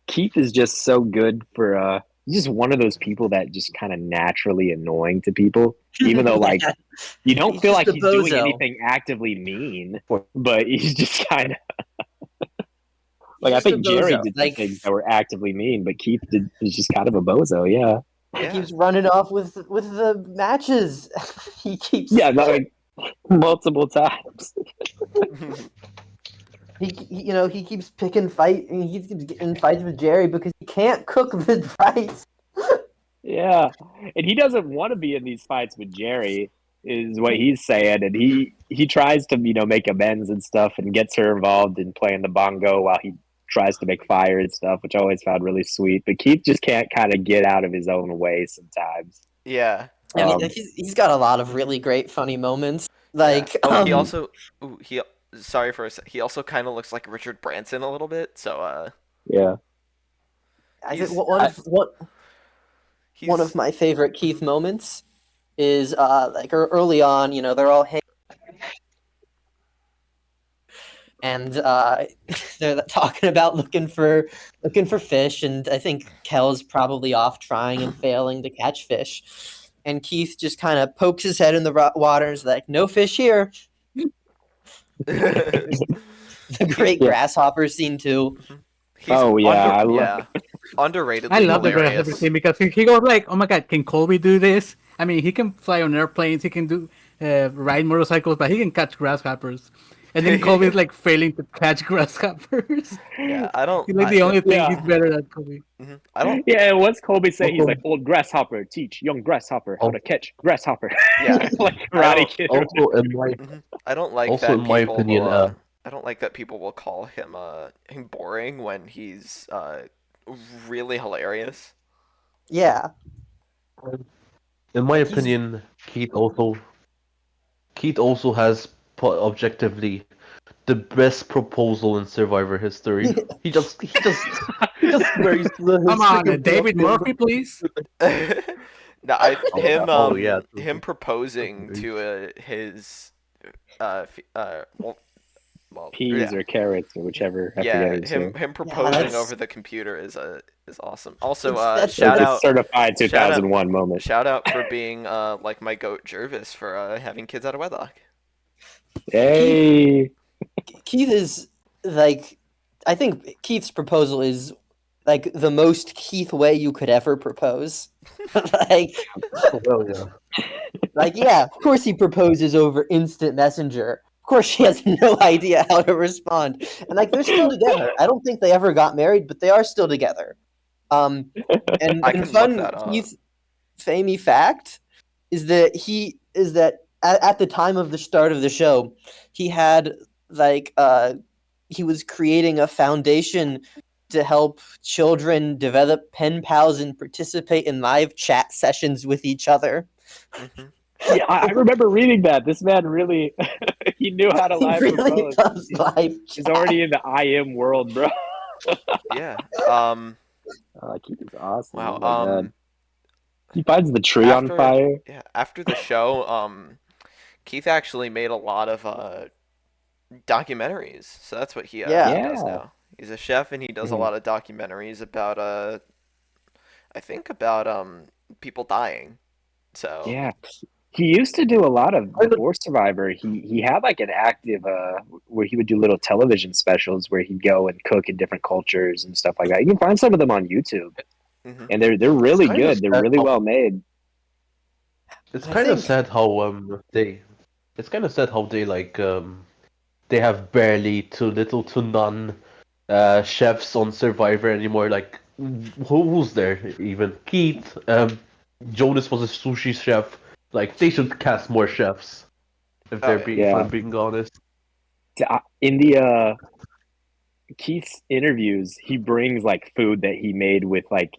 Keith is just so good for. He's just one of those people that just kind of naturally annoying to people, even though like you don't He's feel just like a he's doing bozo. anything actively mean, but he's just kind of like I just a think Jerry bozo. did Like, things that were actively mean, but Keith is just kind of a bozo. Yeah, he yeah. keeps running off with the matches. He keeps yeah, like multiple times. he keeps picking fight and he keeps getting fights with Jerry because he can't cook the rice. Yeah, and he doesn't want to be in these fights with Jerry, is what he's saying, and he tries to make amends and stuff, and gets her involved in playing the bongo while he tries to make fire and stuff, which I always found really sweet. But Keith just can't kind of get out of his own way sometimes. Yeah. I mean, Um, he's got a lot of really great funny moments. Like, Oh, he also. Ooh, he. Sorry for a sec. He also kind of looks like Richard Branson a little bit. So Yeah, I think he's- one of my favorite Keith moments is like early on. They're all hanging. and they're talking about looking for fish, and I think Kel's probably off trying and failing to catch fish, and Keith just kind of pokes his head in the water and is like, "No fish here." The great grasshopper scene too. He's Oh, yeah, I love yeah, underratedly I love the grasshopper hilarious. scene because he goes like, "Oh my god, can Colby do this?" I mean, he can fly on airplanes, he can do ride motorcycles, but he can catch grasshoppers. And then Colby's like failing to catch grasshoppers. Yeah, I don't. He's like the only thing yeah. he's better at Colby. I don't. Yeah, and what's Colby say? He's Also, like, old grasshopper, teach young grasshopper how to catch grasshopper. Yeah. Like I Karate don't- Kid. also in my I don't like also that in my people opinion, will. I don't like that people will call him boring when he's really hilarious. Yeah, in my opinion, Keith also has objectively the best proposal in Survivor history. He just marries his Come on, second David girlfriend. Murphy, please. No, him True. proposing to his Peas yeah. or carrots or whichever. I Yeah, forget his him proposing that's- over the computer is awesome. Also, That's shout It's a out certified 2001 moment. shout out for being like my goat Jervis for having kids out of wedlock. Hey. Keith is like, I think Keith's proposal is like the most Keith way you could ever propose. like, Well, yeah. yeah, of course he proposes over instant messenger. Of course she has no idea how to respond. And like they're still together. I don't think they ever got married, but they are still together. And I can look fun that up. Keith famey fact is that at the time of the start of the show, he had like he was creating a foundation to help children develop pen pals and participate in live chat sessions with each other. Mhm. Yeah, I remember reading that. This man really, he knew how to He live really propose. loves live He's chat. already in the IM world, bro. Yeah. Keith is awesome. Wow. Oh my God. He finds the tree on fire. Yeah. After the show, Keith actually made a lot of documentaries. So that's what he Yeah. does now. He's a chef and he does a lot of documentaries about I think about people dying. So Yeah. He used to do a lot of before Survivor. He had like an active where he would do little television specials where he'd go and cook in different cultures and stuff like that. You can find some of them on YouTube, Mhm. and they're really Kind of good. They're sad really how- well made. It's I kind of think- sad how they. It's kind of sad how they like they have barely to little to none chefs on Survivor anymore. Like who's there even? Keith. Jonas was a sushi chef. Like they should cast more chefs. If they're being, if yeah. I'm being honest. In the Keith's interviews, he brings like food that he made with like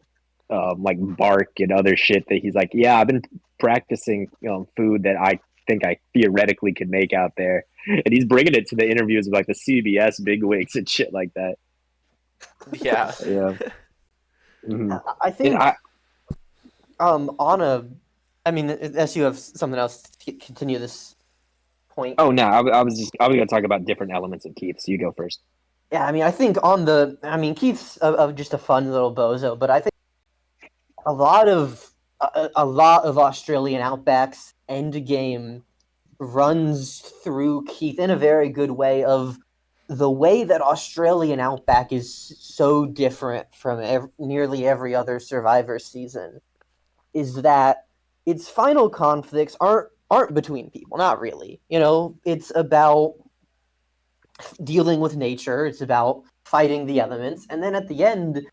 bark and other shit that he's like, yeah, I've been practicing food that I think I theoretically could make out there, and he's bringing it to the interviews of like the CBS bigwigs and shit like that. Yeah. Yeah. Mhm. I think And unless you have something else to continue this point. Oh no, I was gonna talk about different elements of Keith. So you go first. Yeah, I mean, I think Keith's just a fun little bozo, but I think a lot of Australian Outback's end game runs through Keith in a very good way of the way that Australian Outback is so different from nearly every other Survivor season is that its final conflicts aren't between people, not really. It's about dealing with nature, it's about fighting the elements, and then at the end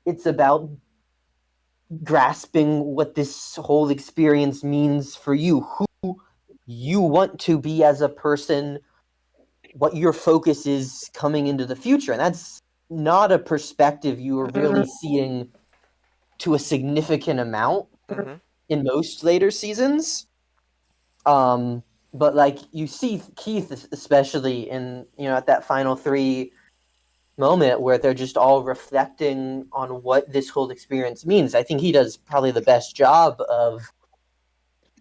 it's about grasping what this whole experience means for you, who you want to be as a person, what your focus is coming into the future. And that's not a perspective you are really seeing to a significant amount Mhm. in most later seasons. But like you see Keith, especially in at that final three moment where they're just all reflecting on what this whole experience means. I think he does probably the best job of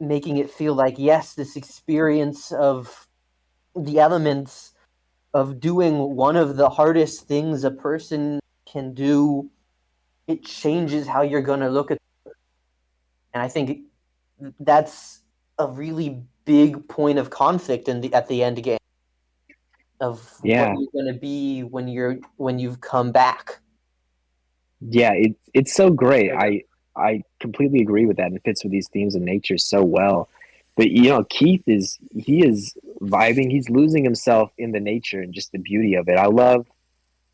making it feel like, yes, this experience of the elements of doing one of the hardest things a person can do, it changes how you're going to look at it. And I think that's a really big point of conflict at the end game of what Yeah. you're going to be when you've come back. Yeah, it's so great. I completely agree with that, and it fits with these themes of nature so well. But Keith is vibing. He's losing himself in the nature and just the beauty of it. I love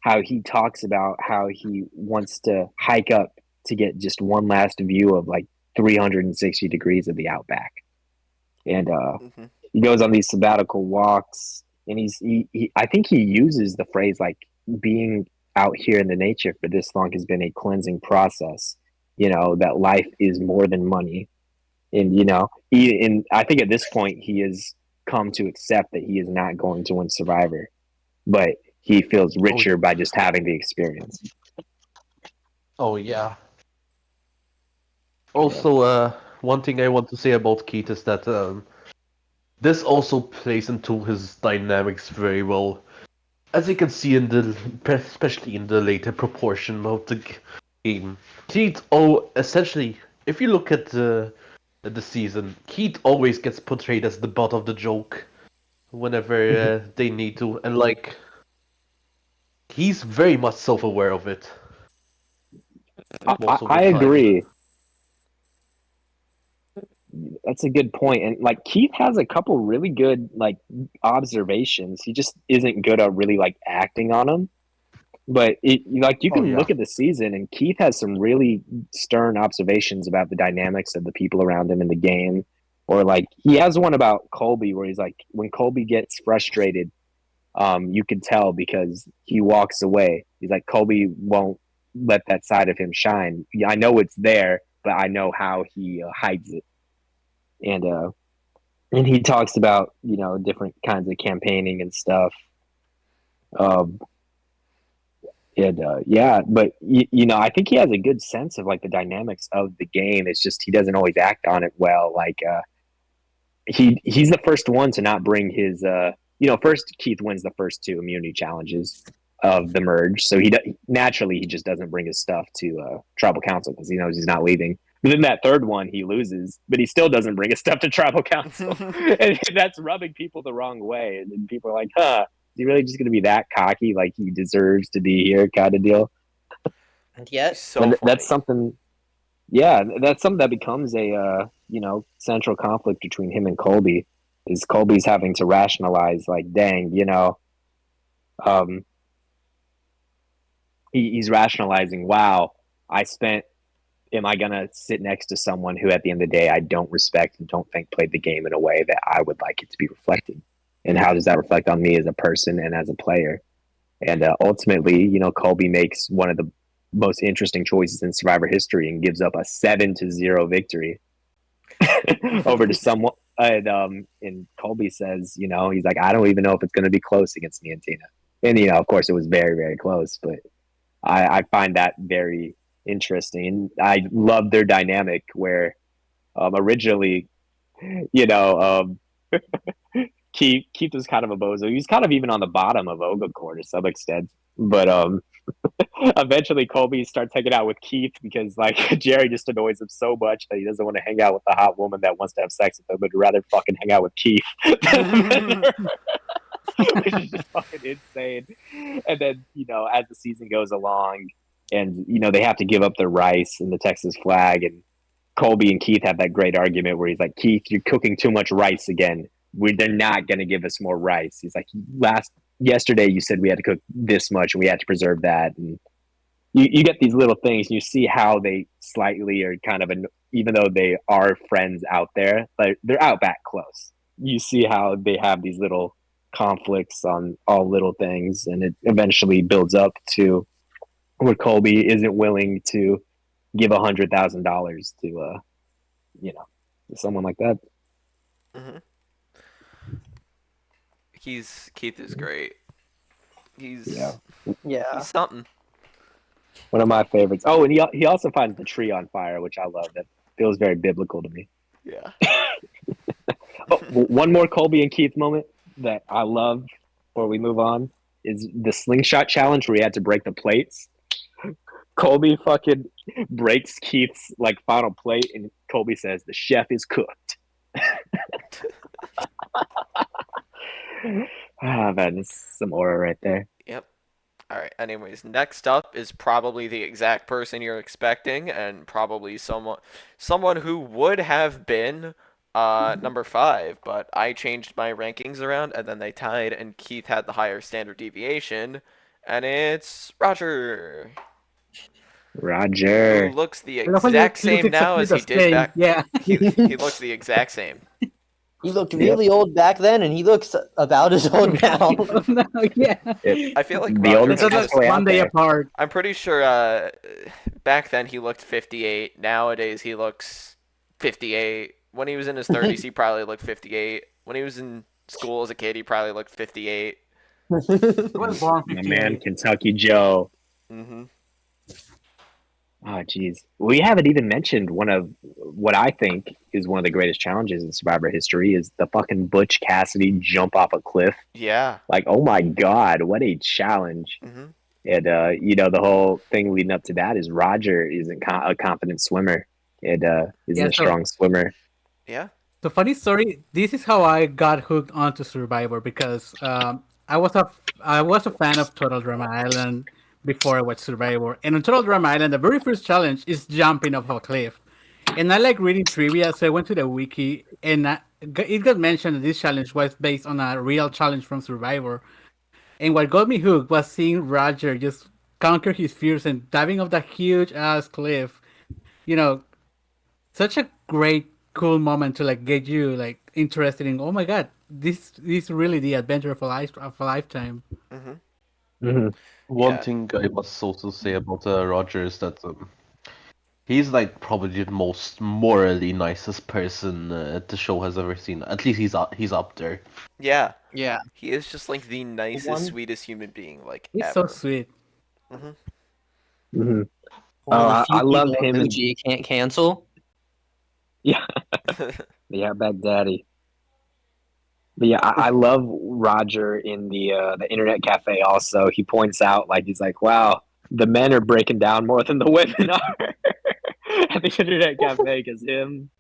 how he talks about how he wants to hike up to get just one last view of like 360 degrees of the outback, and Hmm. he goes on these sabbatical walks, and I think he uses the phrase like being out here in the nature for this long has been a cleansing process. That life is more than money, and I think at this point he has come to accept that he is not going to win Survivor, but he feels richer by just having the experience. Oh yeah. Also, one thing I want to say about Keith is that this also plays into his dynamics very well, as you can see especially in the later proportion of the game. Keith, essentially, if you look at the season, Keith always gets portrayed as the butt of the joke whenever they need to, and like he's very much self-aware of it most of the I time. agree. That's a good point. And like Keith has a couple really good like observations. He just isn't good at really like acting on them. But you Oh can yeah. look at the season and Keith has some really stern observations about the dynamics of the people around him in the game. Or like he has one about Colby where he's like when Colby gets frustrated, you can tell because he walks away. He's like Colby won't let that side of him shine. Yeah, I know it's there, but I know how he hides it. And he talks about different kinds of campaigning and stuff. Um, and yeah, but I think he has a good sense of like the dynamics of the game. It's just he doesn't always act on it well. Like he's the first one to not bring his first Keith wins the first two immunity challenges of the merge, so naturally he just doesn't bring his stuff to tribal council because he knows he's not leaving. But then that third one he loses, but he still doesn't bring his stuff to tribal council, and that's rubbing people the wrong way. And then people are like, "Huh, is he really just going to be that cocky? Like he deserves to be here, kind of deal." And yet, So And funny. that's something. Yeah, that's something that becomes a central conflict between him and Colby. Is Colby's having to rationalize like, dang, um, he's rationalizing, wow, am I gonna sit next to someone who at the end of the day I don't respect and don't think played the game in a way that I would like it to be reflected? And how does that reflect on me as a person and as a player? And ultimately, Colby makes one of the most interesting choices in Survivor history and gives up a 7-0 victory over to someone. And Colby says, he's like, I don't even know if it's going to be close against me and Tina. And of course, it was very, very close. But I find that very interesting, and I love their dynamic where originally, Keith was kind of a bozo. He was kind of even on the bottom of Ogacore to some extent, but eventually Colby starts hanging out with Keith because like Jerry just annoys him so much that he doesn't want to hang out with the hot woman that wants to have sex with him, but rather fucking hang out with Keith. Which is just fucking insane. And then, as the season goes along and, they have to give up their rice and the Texas flag, and Colby and Keith have that great argument where he's like, Keith, you're cooking too much rice again. They're not going to give us more rice. He's like, yesterday you said we had to cook this much and we had to preserve that. And you get these little things and you see how they slightly are kind of, even though they are friends out there, but they're out back close. You see how they have these little conflicts on all little things, and it eventually builds up to where Colby isn't willing to give $100,000 to to someone like that. Mm-hmm. Keith is great. He's something. One of my favorites. Oh, and he also finds the tree on fire, which I love. That feels very biblical to me. Yeah. Oh, one more Colby and Keith moment that I love before we move on is the slingshot challenge where he had to break the plates. Colby fucking breaks Keith's like final plate, and Colby says the chef is cooked. Ah, man, this is some aura right there. Yep. All right. Anyways, next up is probably the exact person you're expecting, and probably someone who would have been number 5, but I changed my rankings around, and then they tied, and Keith had the higher standard deviation, and it's Roger, who Roger. looks the I love how exact he looks same now exactly as the he did same. back. Yeah. He looks the exact same. He looked really old back then, and he looks about as old now. No, yeah. I feel like The Roger oldest has It's just just way out one day there. apart. I'm pretty sure back then he looked 58. Nowadays he looks 58. When he was in his 30s, he probably looked 58. When he was in school as a kid, he probably looked 58. He was born My man, 58. Kentucky Joe. Mm-hmm. Oh, jeez. We haven't even mentioned one of what I think is one of the greatest challenges in Survivor history is the fucking Butch Cassidy jump off a cliff. Yeah. Like, oh my God, what a challenge. Mm-hmm. And, the whole thing leading up to that is Roger isn't a confident swimmer. And isn't Yeah, a strong swimmer. Yeah. The funny story. This is how I got hooked onto Survivor because I was a fan of Total Drama Island before I watched Survivor. And on Total Drama Island, the very first challenge is jumping off a cliff. And I like reading trivia, so I went to the wiki, and it got mentioned that this challenge was based on a real challenge from Survivor. And what got me hooked was seeing Roger just conquer his fears and diving off that huge ass cliff. You know, such a great, cool moment to like get you like interested in. Oh my god, this is really the adventure of a lifetime. Mm-hmm. Mm-hmm. One Yeah. thing I must also say about Roger is that he's like probably the most morally nicest person the show has ever seen. At least he's up there. Yeah. Yeah. He is just like the nicest, One- sweetest human being like He's so ever. sweet. Mm-hmm. Mm-hmm. One of Oh, the few I love people him and- OG can't cancel. Yeah. The Outback Daddy. But yeah, I love Roger in the internet cafe. Also, he points out like he's like, "Wow, the men are breaking down more than the women are at the internet cafe because him,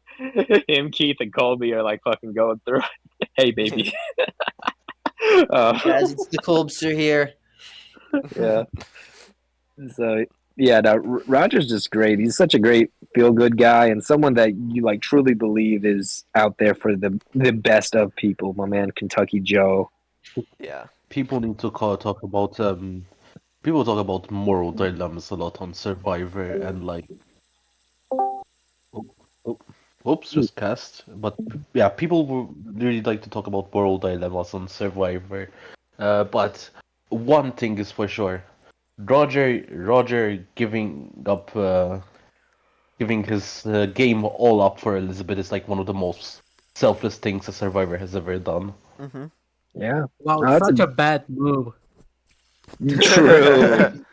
Keith, and Colby are like fucking going through. Hey, baby. Guys, it's the Colbster here. Yeah. So yeah, no, Roger's just great. He's such a great feel good guy and someone that you like truly believe is out there for the best of people. My man, Kentucky Joe. Yeah. People need to talk about people talk about moral dilemmas a lot on Survivor and like oops, just cast. But yeah, people really like to talk about moral dilemmas on Survivor. But one thing is for sure, Roger giving up, giving his game all up for Elizabeth is like one of the most selfless things a Survivor has ever done. Mm-hmm. Yeah. Wow, Oh, that's such a bad move. True.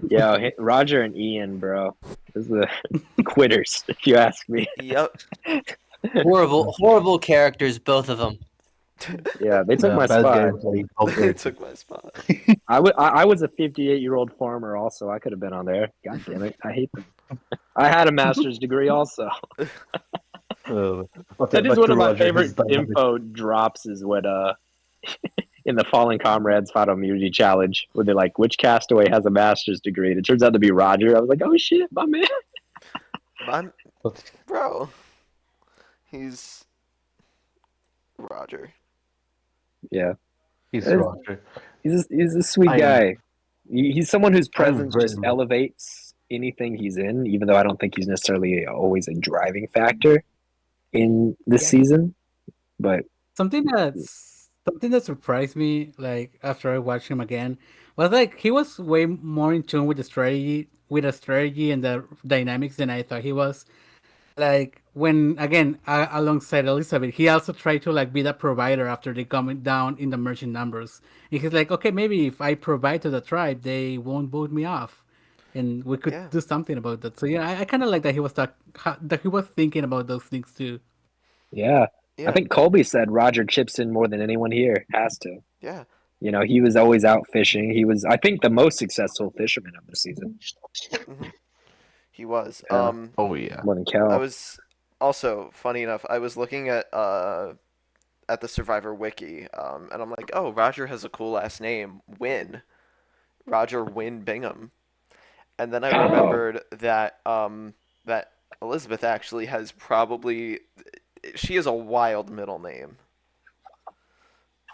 Yeah, Roger and Ian, bro. This is the quitters, if you ask me. Yep. Horrible characters, both of them. Yeah, they took my bad spot. gameplay, They okay. took my spot. I was a 58-year-old farmer also. I could have been on there. God damn it. I hate them. I had a master's degree also. But That is back one to of my Roger, his favorite dynamic. info drops is when in the Fallen Comrades Final Immunity Challenge where they're like, which castaway has a master's degree? And it turns out to be Roger. I was like, oh shit, my man. Bro. He's Roger. Yeah. He's It's- Roger. He's a sweet I'm- guy. He's someone whose presence very just much- elevates anything he's in, even though I don't think he's necessarily always a driving factor in this Yeah. season. But Something that surprised me, like after I watched him again, was like he was way more in tune with the strategy and the dynamics than I thought he was. Like when again alongside Elizabeth, he also tried to like be that provider after they come down in the merchant numbers. And he's like, okay, maybe if I provide to the tribe, they won't vote me off, and we could Yeah. do something about that. So yeah, I kind of like that he was that he was thinking about those things too. yeah, Yeah. I think Colby said Roger chips in more than anyone here. Has to. Yeah. You know, he was always out fishing. He was, I think, the most successful fisherman of the season. Hmm. He was. Yeah. Oh yeah. More than I Cal. was also funny enough. I was looking at the Survivor wiki, and I'm like, oh, Roger has a cool last name, Wynn, Roger Wynn Bingham. And then I Oh, remembered that that Elizabeth actually has probably she has a wild middle name.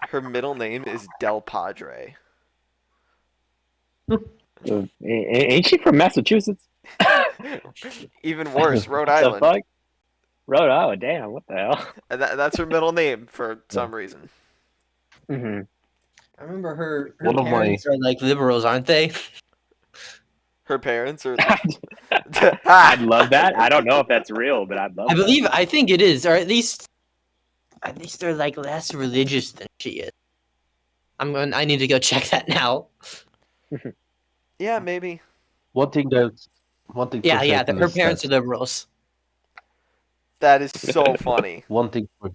Her middle name is Del Padre. ain't she from Massachusetts? Even worse, Rhode The Island. fuck? Rhode Island, damn, what the hell? And that's her middle name for some reason. Hmm. I remember her One of my parents are like liberals, aren't they? Her parents are. I'd love that. I don't know if that's real, but I'd love I think it is, or at least they're like less religious than she is. I need to go check that now. Yeah, maybe. one thing for Yeah, certain her is parents are that liberals. That is so funny. one thing for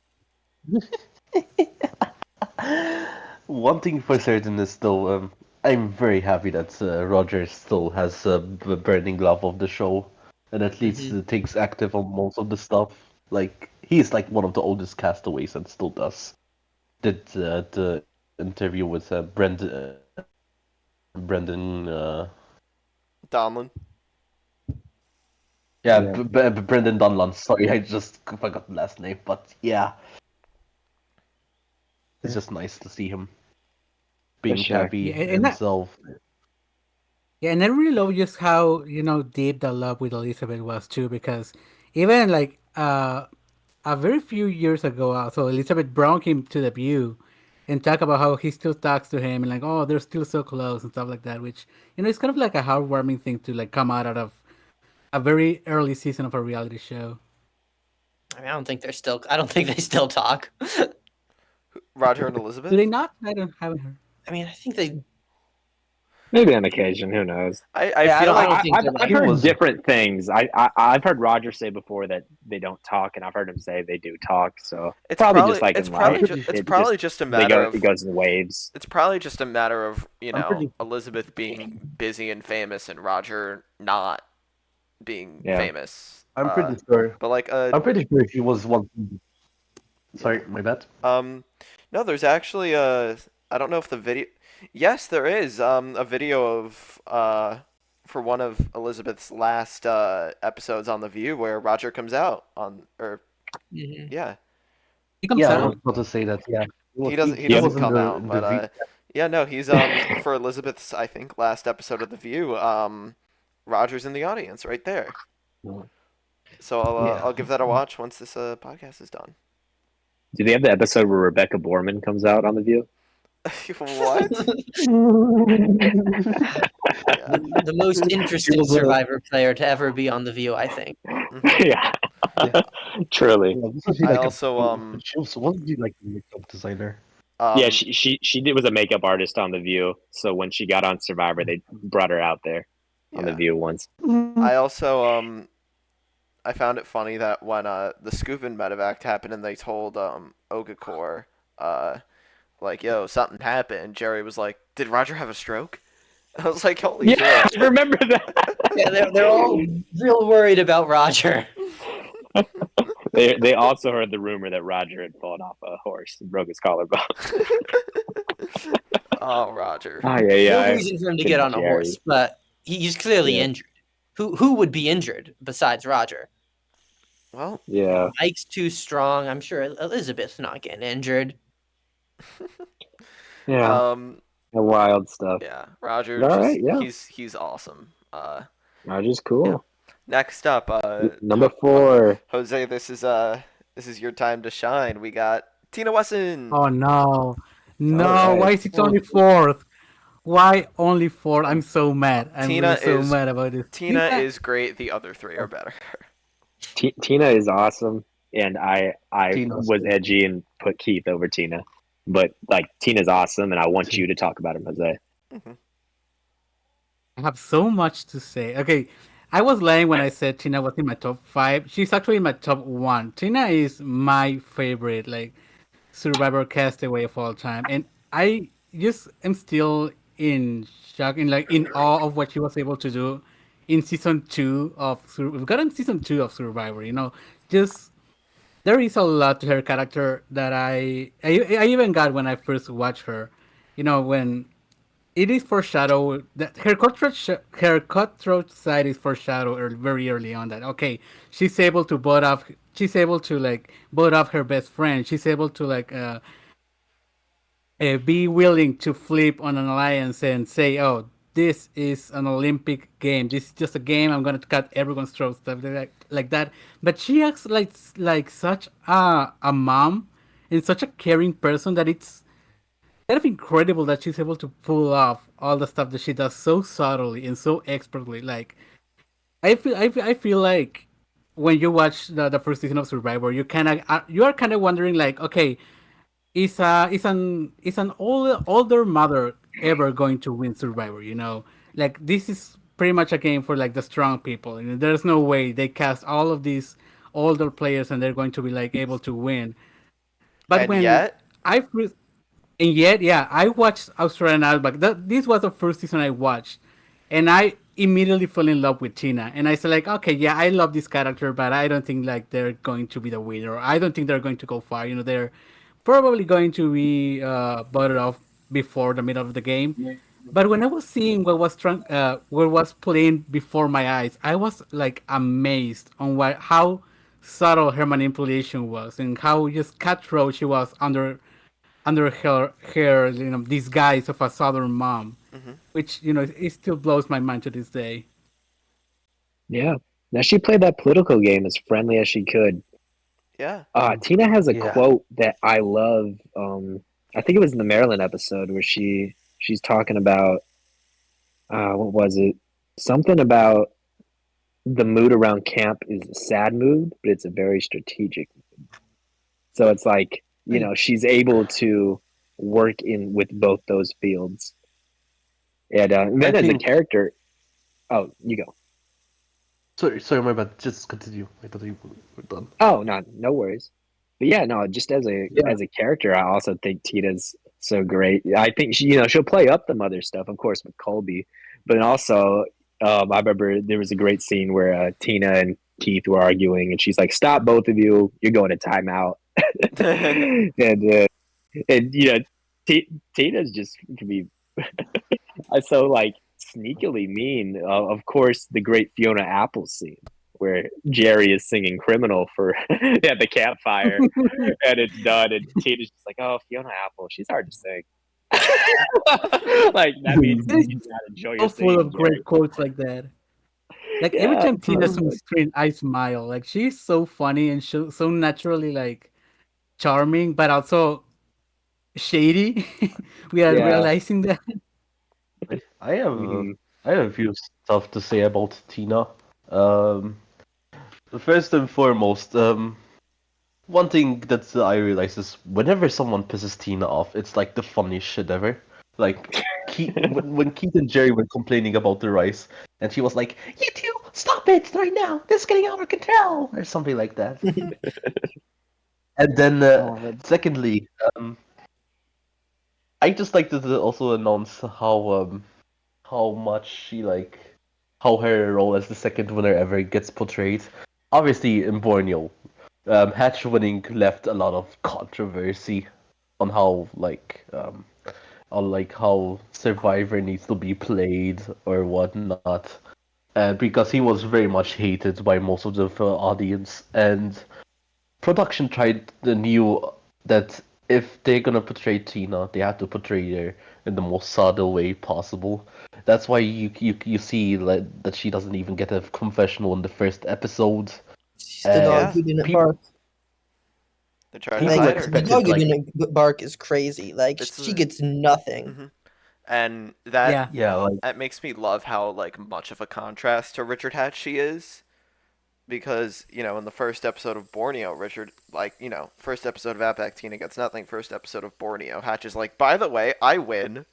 one thing for certain is though I'm very happy that Roger still has the burning love of the show, and at least takes active on most of the stuff. Like he's like one of the oldest castaways and still does. Did the interview with Brendan. Donlin. Yeah, Yeah. Brendan Dunlon. Sorry, I just forgot the last name, but yeah, it's just nice to see him being sure. happy Yeah, and himself. yeah, and I really love just how deep the love with Elizabeth was too, because even like a very few years ago, so Elizabeth brought him to the view and talk about how he still talks to him and like, oh, they're still so close and stuff like that, which it's kind of like a heartwarming thing to like come out of a very early season of a reality show. I mean, I don't think they still talk. Roger and Do Elizabeth. they not? Haven't heard. I mean, I think they. Maybe on occasion, who knows? I Yeah, feel I like don't think they're I've like. heard different things. I've heard Roger say before that they don't talk, and I've heard him say they do talk. So it's probably probably just like it's in probably life, it's it probably just just a matter of it goes in waves. it's probably just a matter of I'm pretty Elizabeth being busy and famous and Roger not being Yeah. famous. I'm pretty sure. But like I'm pretty sure he was one. Sorry, my bad. no, there's actually I don't know if the video. Yes, there is a video of for one of Elizabeth's last episodes on The View where Roger comes out on or Mhm. yeah. He comes Yeah, I out. was about to say that. Yeah, He Yeah. doesn't was in come the out, in but the yeah, no, he's for Elizabeth's I think last episode of The View. Roger's in the audience right there. So Yeah. I'll give that a watch once this podcast is done. Do they have the episode where Rebecca Borman comes out on The View? What? Yeah. The most interesting was a- Survivor player to ever be on The View, I think. Mhm. Yeah, Yeah. truly. Yeah, this would be I like also she was wasn't she like a makeup designer? Yeah, she did was a makeup artist on The View. So when she got on Survivor, they brought her out there on The yeah. View once. I also I found it funny that when the Scoopin medevac happened and they told Ogakor like, yo, something happened, Jerry was like, did Roger have a stroke? I was like, holy Yeah, shit. I remember that. Yeah, they're all real worried about Roger. They also heard the rumor that Roger had fallen off a horse and broke his collarbone. Oh, Roger. Oh yeah. No reason for him to Good get on a Jerry. horse, but he's clearly Yeah. injured. Who would be injured besides Roger? Well, Yeah. Mike's too strong. I'm sure Elizabeth's not getting injured. Yeah. The wild stuff. yeah, Roger All just right, yeah. he's awesome. Roger's cool. Next up, Number 4. Jose, this is your time to shine. We got Tina Wesson. Oh no, no! Alright. Why is it only fourth? Why only fourth? I'm so mad. I'm Tina really so is- mad about this. Tina is great. The other three are better. Tina is awesome, and I Tina's was cool. edgy and put Keith over Tina, but like Tina's awesome, and I want you to talk about him, Jose. I have so much to say. Okay, I was lying when I said Tina was in my top 5. She's actually in my top 1. Tina is my favorite, like Survivor castaway of all time, and just am still in shock and like in awe of what she was able to do in season 2 of we've gotten season 2 of Survivor. Just there is a lot to her character that I even got when I first watched her. When it is foreshadowed that her cutthroat side is foreshadowed very early on that okay, she's able to like vote off her best friend. She's able to like be willing to flip on an alliance and say, "Oh, this is an Olympic game. This is just a game. I'm gonna cut everyone's throat." Stuff like that. But she acts like such a mom and such a caring person that it's kind of incredible that she's able to pull off all the stuff that she does so subtly and so expertly. Like I feel like when you watch the first season of Survivor, you are kind of wondering like, okay, is an older mother ever going to win Survivor? Like this is pretty much a game for like the strong people. There's no way they cast all of these older players and they're going to be like able to win. But And when yet, I first, and yet, yeah, I watched Australian Outback. This was the first season I watched, and I immediately fell in love with Tina. And I said, like, okay, yeah, I love this character, but I don't think like they're going to be the winner. I don't think they're going to go far. They're probably going to be voted off before the middle of the game. But when I was seeing what was playing before my eyes, I was like amazed on how subtle her manipulation was and how just cutthroat she was under her disguise of a southern mom, mhm, which it still blows my mind to this day. Yeah. Now she played that political game as friendly as she could. yeah. Tina has a Yeah. quote that I love. I think it was in the Maryland episode where she's talking about what was it? Something about the mood around camp is a sad mood, but it's a very strategic. So it's like, she's able to work in with both those fields. And I then as a think. character, oh, you go. Sorry, my bad. Just continue. I thought you were done. Oh, no worries. But yeah, no, just as a Yeah. as a character, I also think Tina's so great. I think she'll play up the mother stuff, of course, with Colby, but also I remember there was a great scene where Tina and Keith were arguing, and she's like, "Stop, both of you! You're going to timeout." and Tina's just can be so like sneakily mean. Of course, the great Fiona Apple scene where Jerry is singing "Criminal" for at the campfire, and it's done, and Tina's just like, "Oh, Fiona Apple, she's hard to sing." Like that means you It's do not enjoy so your full singing, of Jerry. great quotes like that. Like every Yeah, time Tina's on screen, I smile. Like she's so funny and so naturally like charming, but also shady. We are yeah. realizing that. I have Hmm. I have a few stuff to say about Tina. Um, First and foremost, one thing that I realize is whenever someone pisses Tina off, it's like the funniest shit ever. Like when Keith and Jerry were complaining about the rice, and she was like, "You two, stop it right now! This is getting out of control," or something like that. And then, Oh, secondly, I just like to also announce how much how her role as the second winner ever gets portrayed. Obviously, in Borneo, Hatch winning left a lot of controversy on how Survivor needs to be played or whatnot, because he was very much hated by most of the audience, and production tried the new that if they're gonna portray Tina, they have to portray her in the most subtle way possible. That's why you see like, that she doesn't even get a confessional in the first episode, She's the dog and Yeah, who didn't people bark. they try to people Like hide her. the expected dog who like didn't bark is crazy. Like It's she gets nothing. mhm. And that Yeah. yeah like that makes me love how like much of a contrast to Richard Hatch she is. Because in the first episode of Borneo, Richard, like first episode of Outback, Tina gets nothing. First episode of Borneo, Hatch is like, by the way, I win.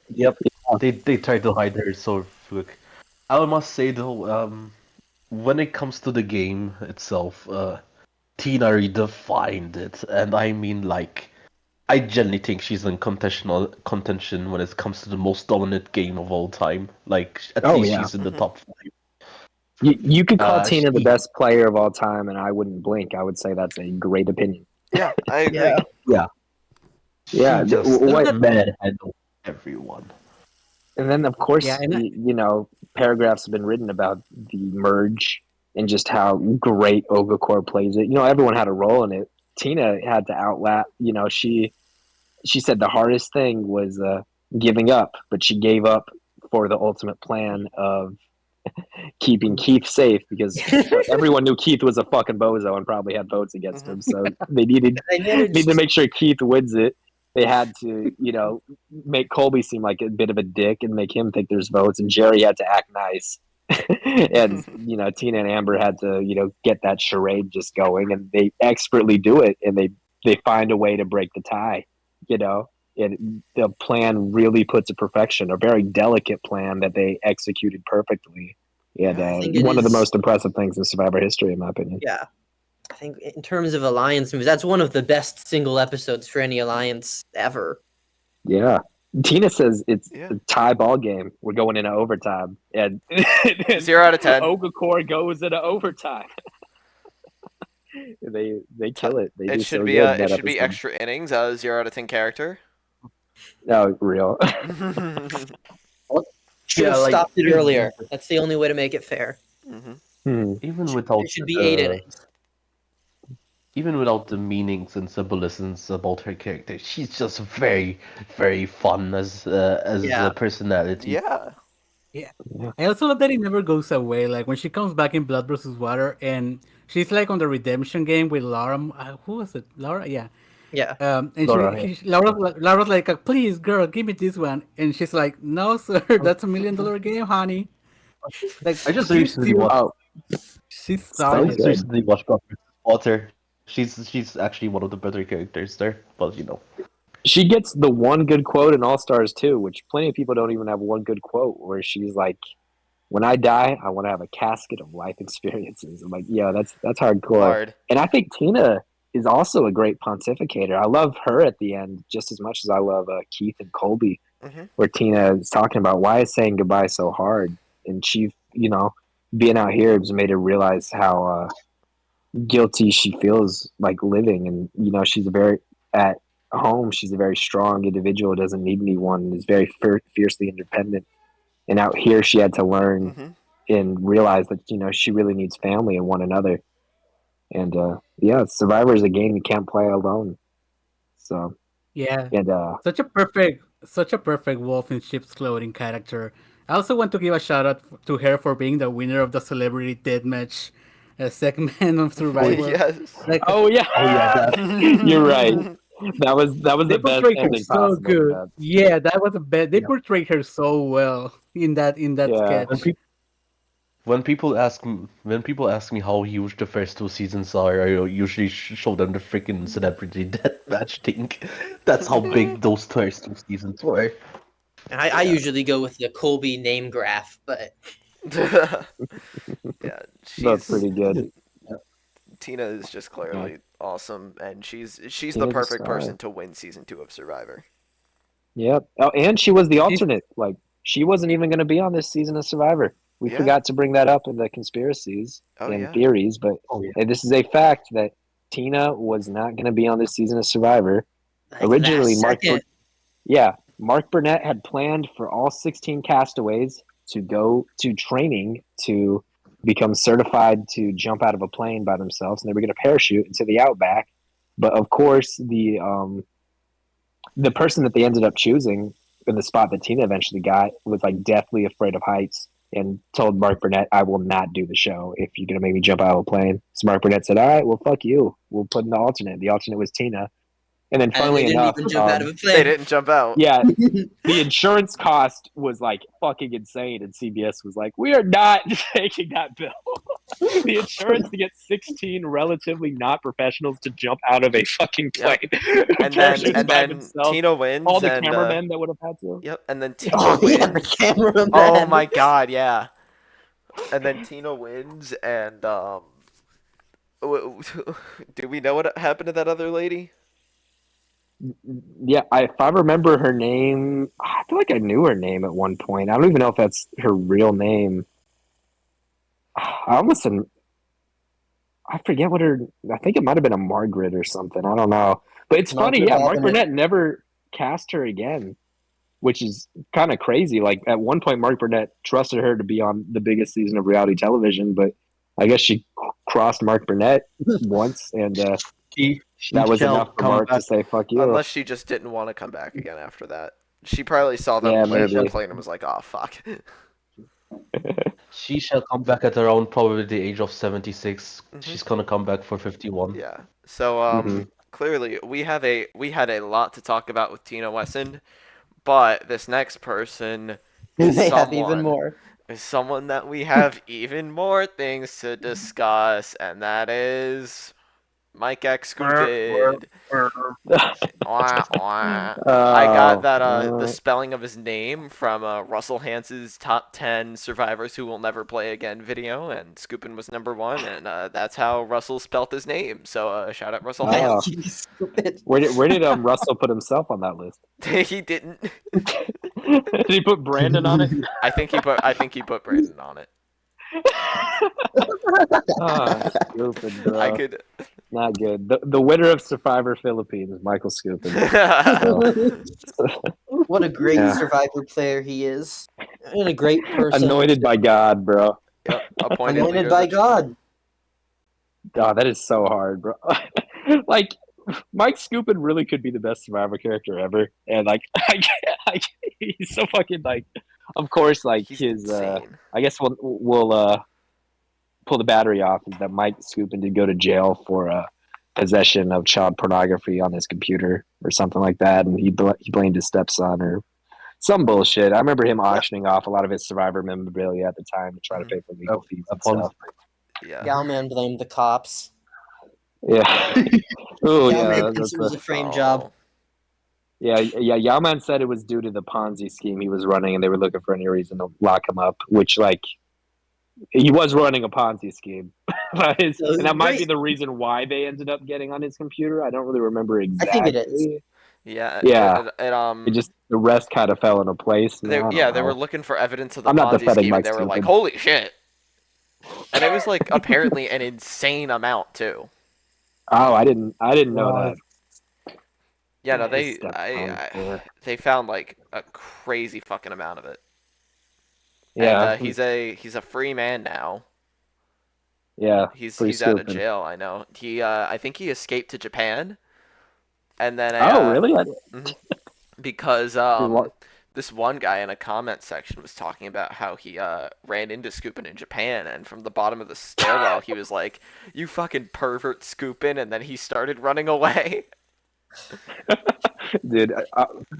yep, they tried to hide her, so look. I must say though, when it comes to the game itself, Tina redefined it, and I mean like I genuinely think she's in contention when it comes to the most dominant game of all time. Like at Oh least yeah. she's in the Mhm. top 5. You could call Tina the She best player of all time, and I wouldn't blink. I would say that's a great opinion. Yeah, I agree. Yeah. yeah, Yeah. she just Look What? at manhandled everyone. And then of yeah, course, and paragraphs have been written about the merge and just how great Okafor plays it. Everyone had a role in it. Tina had to outlap. She said the hardest thing was giving up, but she gave up for the ultimate plan of keeping Keith safe because everyone knew Keith was a fucking bozo and probably had votes against Mhm. him. So they needed They needed to managed. make sure Keith wins it. They had to, make Colby seem like a bit of a dick and make him think there's votes, and Jerry had to act nice. And Tina and Amber had to get that charade just going, and they expertly do it, and they find a way to break the tie. You know, and the plan really put to perfection, a very delicate plan that they executed perfectly. And Yeah. I think it one of the is. most impressive things in Survivor history, in my opinion. Yeah. I think in terms of alliance moves, that's one of the best single episodes for any alliance ever. Yeah. Tina says it's Yeah. a tie ball game. We're going into overtime, and, and 0 out of 10. Okafor goes into overtime. They kill it. They It do should so be good in it that should be episode. extra innings. 0 out of 10 character. No, real. Mhm. Should Yeah, have like stopped it earlier. That's the only way to make it fair. even without It should be 8 innings. even without the meanings and symbolisms about her character, she's just very, very fun as Yeah. a personality. Yeah. yeah. I also love that it never goes away. Like when she comes back in Blood versus Water, and she's like on the redemption game with Laura. Who was it? Laura? Yeah. Yeah. And Laura, yeah. Laura's like, please, girl, give me this one, and she's like, no, sir, that's $1 million game, honey. Like I just recently watched. Oh, she's so I solid. just good. recently watched God vs. Water. She's actually one of the better characters there, but She gets the one good quote in All Stars too, which plenty of people don't even have one good quote. Where she's like, "When I die, I want to have a casket of life experiences." I'm like, "Yeah, that's hardcore." Hard. And I think Tina is also a great pontificator. I love her at the end just as much as I love Keith and Colby, Mhm. where Tina is talking about why is saying goodbye so hard, and she, being out here has made her realize how guilty she feels like living, and she's a very at home she's a very strong individual, doesn't need anyone, is very fiercely independent, and out here she had to learn Mhm. and realize that she really needs family and one another. And yeah, Survivor is a game you can't play alone. So Yeah, and such a perfect wolf in sheep's clothing character. I also want to give a shout out to her for being the winner of the celebrity deathmatch segment of Survivor. Yes. Like oh yeah, oh yeah, that you're right. That was they the best portrayed her ending so possible to good. that. Yeah, that was a bad. They yeah. portrayed her so well in that Yeah. When sketch. people when people ask me how huge the first 2 seasons are, I usually show them the freaking celebrity deathmatch thing. That's how big those first 2 seasons were. And I Yeah. usually go with the Colby name graph, but Yeah. That's She's pretty good. Tina is just Yeah. clearly awesome, and she's the Tina's a perfect star. person to win season 2 of Survivor. Yep. Oh, and she was the She's alternate. Like she wasn't even going to be on this season of Survivor. We Yeah. forgot to bring that up in the conspiracies Oh and yeah. theories, but Oh yeah. this is a fact that Tina was not going to be on this season of Survivor. like Originally, last second. Mark Burnett had planned for all 16 castaways to go to training to become certified to jump out of a plane by themselves, and they were going to parachute into the outback. But of course, the person that they ended up choosing in the spot that Tina eventually got was like deathly afraid of heights and told Mark Burnett, "I will not do the show if you're gonna make me jump out of a plane." So Mark Burnett said, "All right, well, fuck you. We'll put in the alternate." The alternate was Tina, and then And they funnily didn't enough, even jump out of a They plane. didn't jump out. yeah, the insurance cost was like fucking insane, and CBS was like, "We are not taking that bill." The insurance to get 16 relatively not professionals to jump out of a fucking plane, Yep. And parachutes by then themselves. Tina All wins, the and cameramen that would have had to. yep. And then Tina Oh yeah, the wins. cameraman. Oh my god, yeah. And then Tina wins, and do we know what happened to that other lady? Yeah, if I remember her name, I feel like I knew her name at one point. I don't even know if that's her real name. I almost I forget what her. I think it might have been a Margaret or something. I don't know. But it's funny, Margaret yeah. Mark Avenue. Burnett never cast her again, which is kind of crazy. Like at one point, Mark Burnett trusted her to be on the biggest season of reality television, but I guess she crossed Mark Burnett once, and She that was shall enough for come Mark to back. say "fuck you." Unless she just didn't want to come back again after that. She probably saw them Yeah, play maybe. play and was like, "Oh fuck." She shall come back at around probably the age of 76. hmm She's gonna come back for 51. Yeah. So hmm clearly we had a lot to talk about with Tina Wesson, but this next person is They have even someone more. that we have even more things to discuss, and that is Mike X Scoopid. Wah, wah. I got Oh, that the spelling of his name from Russell Hance's top 10 survivors who will never play again video, and Scoopin was number one, and that's how Russell spelt his name. So shout out Russell Mike, oh. Hance. you stupid. Where did Russell put himself on that list? He didn't. Did he put Brandon on it? I think he put Brandon on it. Ah, stupid, I bro. could. Not good. The winner of Survivor Philippines, Michael Scoopin. What a great Yeah. Survivor player he is, and a great person. Anointed by God, bro. Yep, appointed Anointed leader. by God. God, that is so hard, bro. Like, Mike Scoopin really could be the best Survivor character ever, and like, he's so fucking like. Of course, like He's his. insane. I guess we'll pull the battery off. Is that Mike Scoopin did go to jail for possession of child pornography on his computer or something like that, and he blamed his stepson or some bullshit. I remember him auctioning off a lot of his Survivor memorabilia at the time to try to Mhm. pay for legal fees and Upon stuff. Yeah. Galman blamed the cops. Yeah. Oh Galman yeah, thinks that's it was a a frame job. yeah. Yauman said it was due to the Ponzi scheme he was running, and they were looking for any reason to lock him up. Which like he was running a Ponzi scheme, and that might be Great. the reason why they ended up getting on his computer. I don't really remember I think it is. exactly. Yeah. Yeah, It it just the rest kind of fell into place. Man, I don't they were know. looking for evidence of the I'm not Ponzi defending scheme, and Mike they were like, Stupid. "Holy shit!" And it was like apparently an insane amount too. Oh, I didn't know God. that. Yeah, no, His stepson. Yeah. they found like a crazy fucking amount of it, and Yeah. he's a free man now. Yeah. Free He's out of scooping. jail. I know. I think he escaped to Japan, and then Oh, really? mhm, because What? this one guy in a comment section was talking about how he ran into Scoopin in Japan, and from the bottom of the stairwell he was like, "You fucking pervert, Scoopin," and then he started running away. Dude,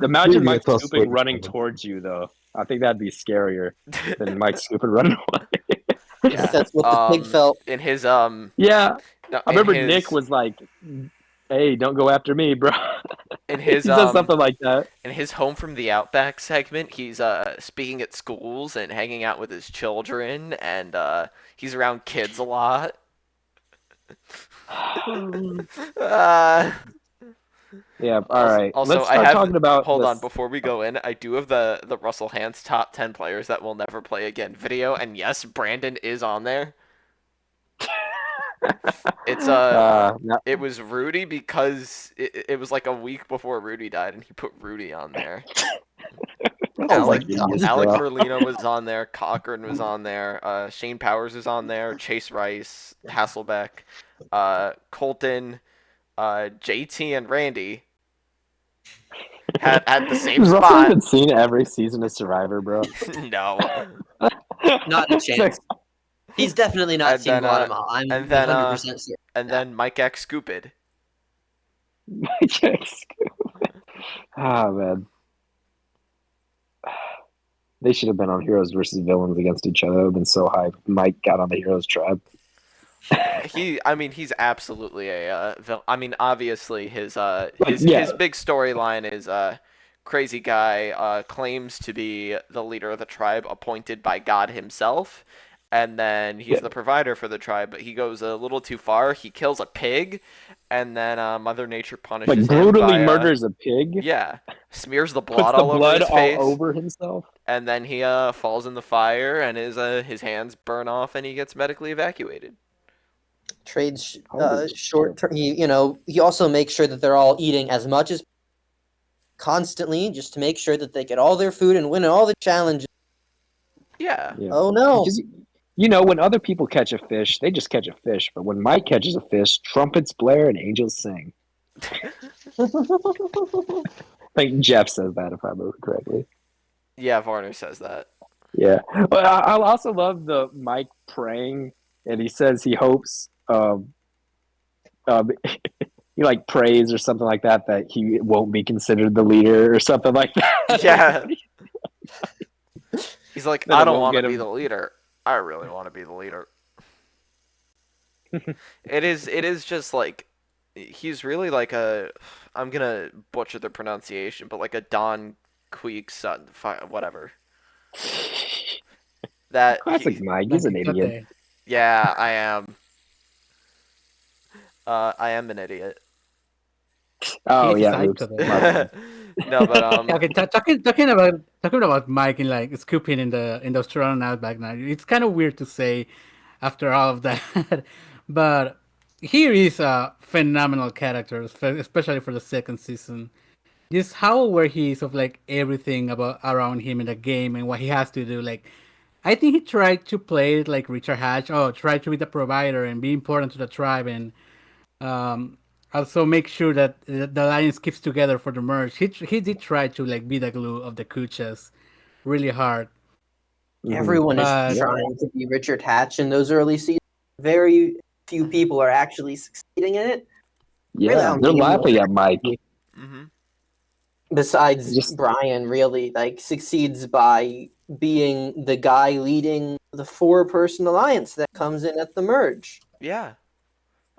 imagine Really a Mike scooping trustworthy running someone. towards you, though. I think that'd be scarier than Mike scooping running away. Yeah. That's what the pig felt. In his Yeah, no, I remember Nick was like, "Hey, don't go after me, bro." in his He said something like that. in his home from the Outback segment, he's speaking at schools and hanging out with his children, and he's around kids a lot. uh, Yeah, all right. also, Let's I start have. talking about Hold on, this. before we go in, I do have the Russell Hance top 10 players that will never play again video, and yes, Brandon is on there. It's No, it was Rudy because it was like a week before Rudy died, and he put Rudy on there. Oh my Alec genius, god. Alec bro. Merlino was on there. Cochran was on there. Shane Powers was on there. Chase Rice, Hasselbeck, Colton, JT, and Randy had the same Has Russell spot. even seen every season of Survivor, bro? No. Not a chance. He's definitely not And seen then, Guatemala. I'm and then, 100% certain. And then Mike X Scoopid. Ah, man. They should have been on Heroes versus Villains against each other. It would have been so hype. Mike got on the Heroes tribe. I mean, he's absolutely a I mean, obviously his Yeah. his big storyline is crazy guy claims to be the leader of the tribe appointed by God himself, and then he's the provider for the tribe, but he goes a little too far. He kills a pig, and then Mother Nature punishes Like him brutally by murders a pig. yeah, smears the Puts blood the all over blood his all face, over himself. and then he falls in the fire, and his hands burn off, and he gets medically evacuated. Trades Holy short shit. term. He also makes sure that they're all eating as much as constantly, just to make sure that they get all their food and win all the challenges. Yeah. Yeah. Oh no! Because, when other people catch a fish, they just catch a fish. But when Mike catches a fish, trumpets blare and angels sing. I think Jeff says that, if I remember correctly. Yeah, Varner says that. Yeah. But I also love the Mike praying, and he says he hopes he like prays or something like that he won't be considered the leader or something like that. Yeah. He's like, That I it don't won't want to get be him. the leader. I really want to be the leader. It is just like he's really like I'm gonna butcher the pronunciation, but like a Don Queek son, whatever. That Classic Mike. He's an idiot. yeah, I am. I am an idiot. Oh He's a yeah, oops. psycho. My bad. No, but Okay, talking about Mike and like scooping in the Australian Outback now. It's kind of weird to say after all of that, but here is a phenomenal character, especially for the second season. Just how aware he is of like everything about around him in the game and what he has to do. Like, I think he tried to play it like Richard Hatch. Oh, try to be the provider and be important to the tribe and um, also make sure that the alliance keeps together for the merge. He did try to like be the glue of the Kuchas, really hard. Everyone is But trying to be Richard Hatch in those early seasons. Very few people are actually succeeding in it. Really, I Yeah, don't they're think anyone laughing at Mike. hmm besides Just Brian really like succeeds by being the guy leading the 4-person alliance that comes in at the merge. yeah.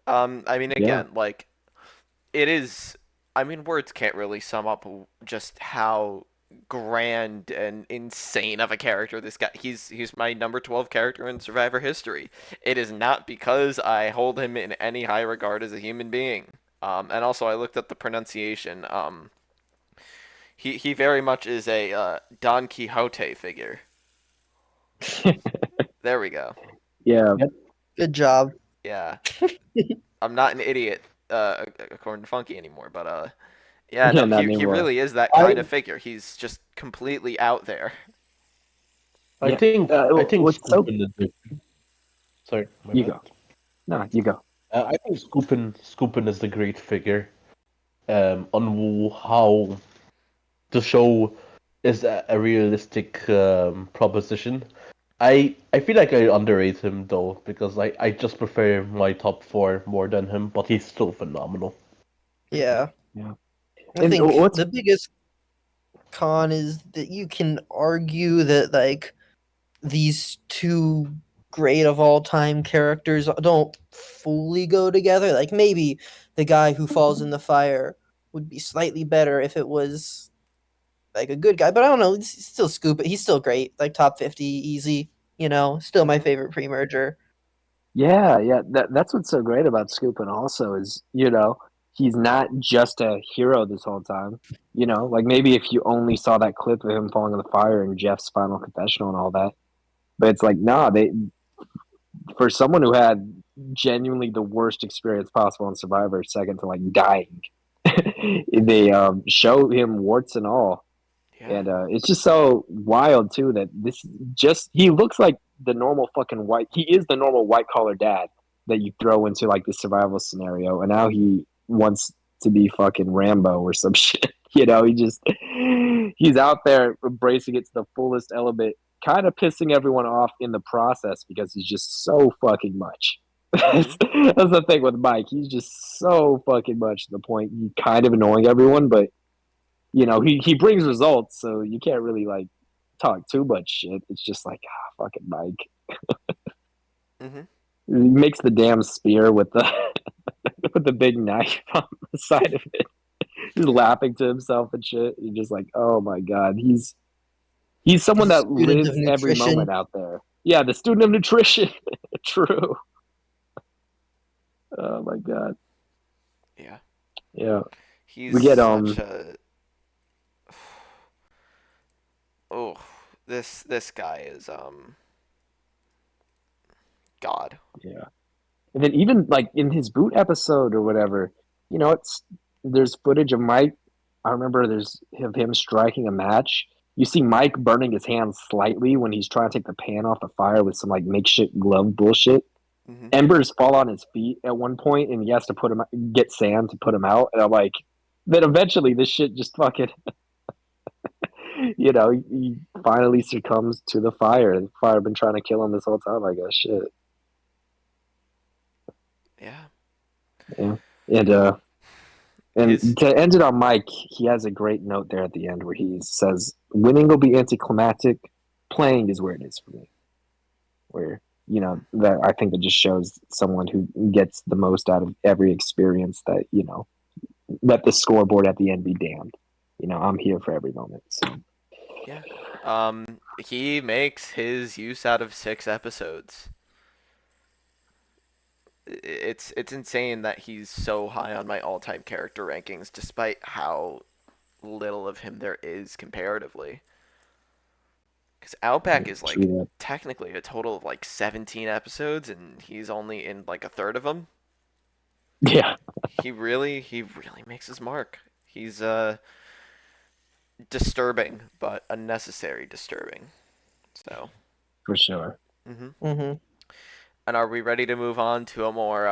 I mean, yeah, again, like it is. I mean, words can't really sum up just how grand and insane of a character this guy. He's my number 12 character in Survivor history. It is not because I hold him in any high regard as a human being. And also I looked up the pronunciation. He very much is a Don Quixote figure. There we go. yeah. Good job. Yeah. I'm not an idiot, according to Funky anymore, but yeah, Yeah, no, not he anymore. really is that kind of figure. He's just completely out there. I Yeah. think what's so Scoopin is the sorry, my you bad. go. No, you go. I think Scoopin is the great figure on how the show is a realistic proposition. I feel like I underrate him though because I just prefer my top 4 more than him, but he's still phenomenal. Yeah. Yeah. I And think what's the biggest con is that you can argue that like these two great of all time characters don't fully go together. Like maybe the guy who falls in the fire would be slightly better if it was like a good guy, but I don't know. It's still Scoop. He's still great. Like top 50, easy. Still my favorite pre-merger. yeah. That's what's so great about Scoopin also is, he's not just a hero this whole time. Like maybe if you only saw that clip of him falling in the fire and Jeff's final confessional and all that. But it's like, nah, for someone who had genuinely the worst experience possible in Survivor, second to like dying, they show him warts and all. Yeah. And it's just so wild too that he looks like the normal fucking he is the normal white collar dad that you throw into like the survival scenario, and now he wants to be fucking Rambo or some shit. He's out there embracing it to the fullest element, kind of pissing everyone off in the process because he's just so fucking much. That's the thing with Mike. He's just so fucking much to the point he's kind of annoying everyone, but he brings results, so you can't really like talk too much shit. It's just like fucking Mike. hmm He makes the damn spear with the with the big knife on the side of it. He's laughing to himself and shit. You're just like, oh my god, he's someone that Student lives of every nutrition. moment out there. Yeah, the student of nutrition. True. Oh my god. Yeah. Yeah. He's We get such a oh, this guy is God. Yeah. And then even like in his boot episode or whatever, it's there's footage of Mike. I remember there's of him striking a match. You see Mike burning his hands slightly when he's trying to take the pan off the fire with some like makeshift glove bullshit. Hmm. Embers fall on his feet at one point, and he has to get sand to put him out. And I'm like, then eventually this shit just fucking, he finally succumbs to the fire. The fire been trying to kill him this whole time. I guess shit. Yeah. Yeah, and His to end it on Mike, he has a great note there at the end where he says, "Winning will be anticlimactic. Playing is where it is for me." Where that I think it just shows someone who gets the most out of every experience. That let the scoreboard at the end be damned. I'm here for every moment. So yeah. He makes his use out of 6 episodes. It's insane that he's so high on my all-time character rankings, despite how little of him there is comparatively. Because Outback is like true technically a total of like 17 episodes, and he's only in like a third of them. that. Yeah, He really makes his mark. He's disturbing, but unnecessary disturbing. So. for sure. Mhm. And are we ready to move on to a more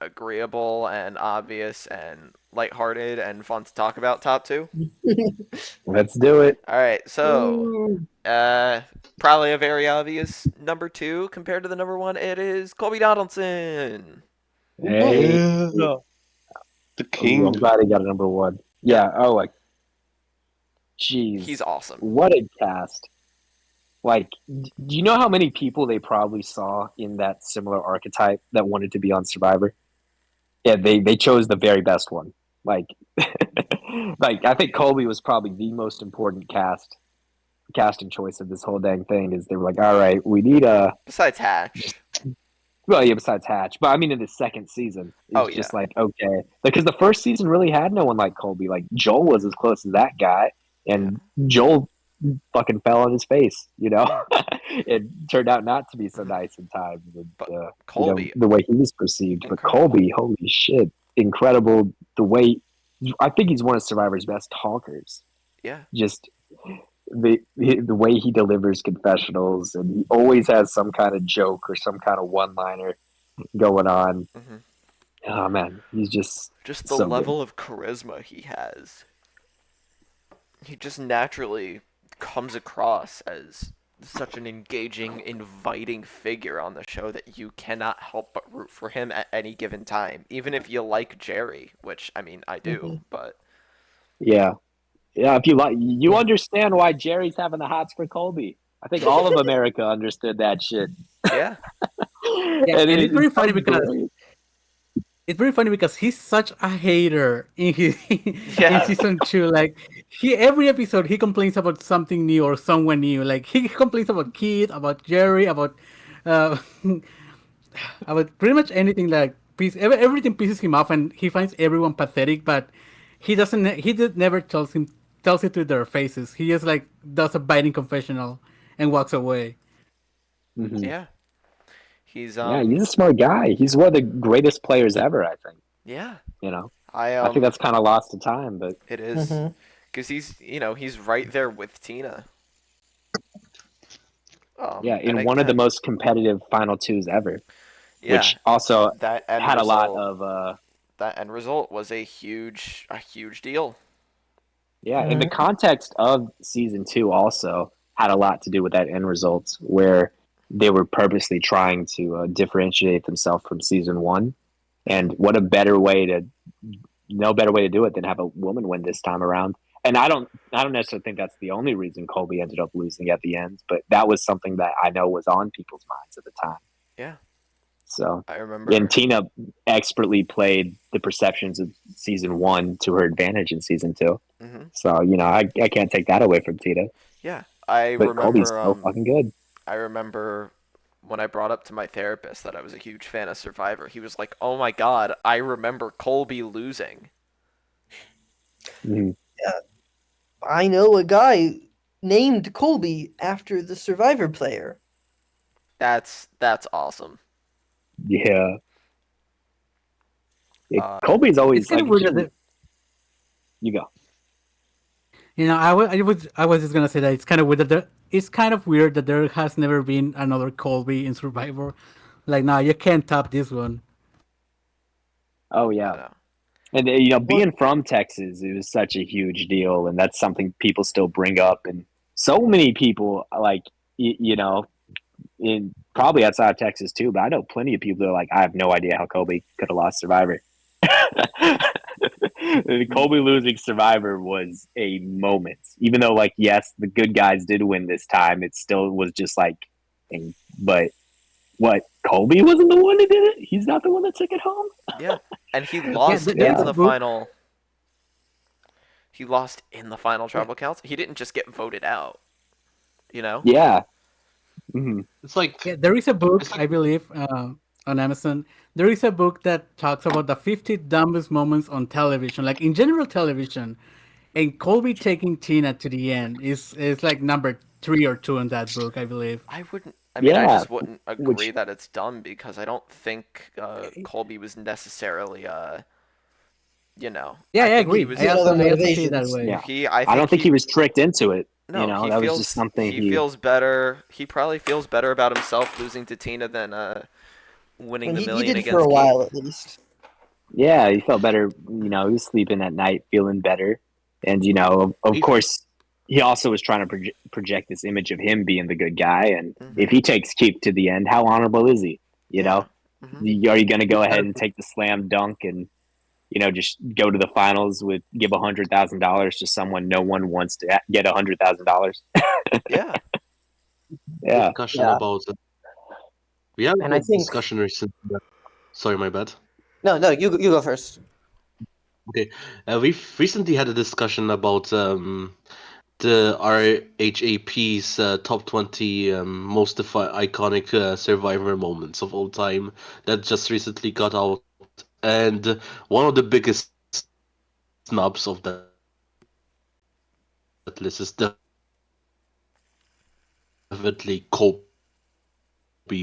agreeable and obvious and lighthearted and fun to talk about top two? Let's do it. All right, so probably a very obvious number two compared to the number one. It is Colby Donaldson. Hey, Yeah, the ooh, I'm king. glad he got a number one. Yeah. Oh, like, jeez, He's awesome. what a cast! Like, do you know how many people they probably saw in that similar archetype that wanted to be on Survivor? Yeah, they chose the very best one. Like, like I think Colby was probably the most important casting choice of this whole dang thing. Is they were like, all right, we need a Besides Hatch. well, yeah, besides Hatch, but I mean in the second season, Oh it's yeah. just like okay, because the first season really had no one like Colby. Like Joel was as close as that guy, and Joel fucking fell on his face. Yeah. It turned out not to be so nice in times, and, But Colby, the way he was perceived. But incredible. Colby, holy shit, incredible! The way I think he's one of Survivor's best talkers. Yeah. Just the way he delivers confessionals, and he always has some kind of joke or some kind of one liner going on. Hmm. Oh man, he's just Just the so level of charisma he has. He just naturally comes across as such an engaging, inviting figure on the show that you cannot help but root for him at any given time, even if you like Jerry, which I mean I do, but good. Yeah. If you like, you understand why Jerry's having the hots for Colby. I think all of America understood that shit. yeah, Yeah, And and it's very it's so funny because great. he's such a hater in his in yeah, season two. Like every episode he complains about something new or someone new. Like he complains about Keith, about Jerry, uh, about pretty much anything. Like everything pisses him off, and he finds everyone pathetic. But he doesn't. He just never tells it to their faces. He just like does a biting confessional and walks away. Mhm. yeah. He's Yeah, he's a smart guy. He's one of the greatest players ever. I think. yeah. You know, I I think that's kind of lost to time, but it is because he's right there with Tina. yeah, And in one of the again, most competitive final twos ever, yeah, which also that end had a lot result of that end result was a huge deal. yeah, in the context of season two, also had a lot to do with that end result where they were purposely trying to differentiate themselves from season one. And what a better way to, no better way to do it than have a woman win this time around. And I don't necessarily think that's the only reason Colby ended up losing at the end, but that was something that I know was on people's minds at the time. Yeah, So, I remember. and Tina expertly played the perceptions of season one to her advantage in season two. Hmm. So, I can't take that away from Tina. Yeah, I But Colby's remember. so fucking good. I remember when I brought up to my therapist that I was a huge fan of Survivor, he was like, "Oh my God, I remember Colby losing." Mhm. I know a guy named Colby after the Survivor player. That's awesome. Yeah. Uh, Colby's It's always kind like of weird that he. You go. I was just gonna say that it's kind of weird that it's kind of weird that there has never been another Colby in Survivor. Like, nah, you can't top this one. Oh I yeah. know. And What? being from Texas, it was such a huge deal, and that's something people still bring up. And so many people, like in probably outside of Texas too, but I know plenty of people that are like, I have no idea how Kobe could have lost Survivor. Kobe losing Survivor was a moment, even though, like, yes, the good guys did win this time. It still was just like, but what? Kobe wasn't the one that did it. He's not the one that took it home. Yeah, and he Yeah, lost there is in a the book. final. He lost in the final tribal council. He didn't just get voted out. You know? Yeah. Mm-hmm. It's like Yeah, there is a book, it's like I believe, on Amazon. There is a book that talks about the 50 dumbest moments on television, like in general television. And Colby taking Tina to the end is like number 3 or 2 in that book, I believe. I wouldn't. I mean, I Yeah. just wouldn't agree Which that it's dumb because I don't think Colby was necessarily. Yeah, I I think he agree. was. He had other I also see it that motivations. way. yeah, He. I I don't think think he he. was tricked into it. No, he That was just feels. something He he. feels better. He probably feels better about himself losing to Tina than winning And the he million did for a against Keith. while at least. Yeah, he felt better. He was sleeping at night, feeling better, and of he, course, he also was trying to project this image of him being the good guy. And if Mhm. he takes Keith to the end, how honorable is he? You Yeah. know, Mhm. Are you going to he go ahead had and take the slam dunk and just go to the finals with give $100,000 to someone no one wants to get $100,000? Yeah. a Yeah. discussion Yeah, about we had and a I think discussion recently. Sorry, my bad. no, you go first. Okay, we've recently had a discussion about the RHAP's top 20 most iconic Survivor moments of all time that just recently got out, and one of the biggest snubs of that list is definitely Kobe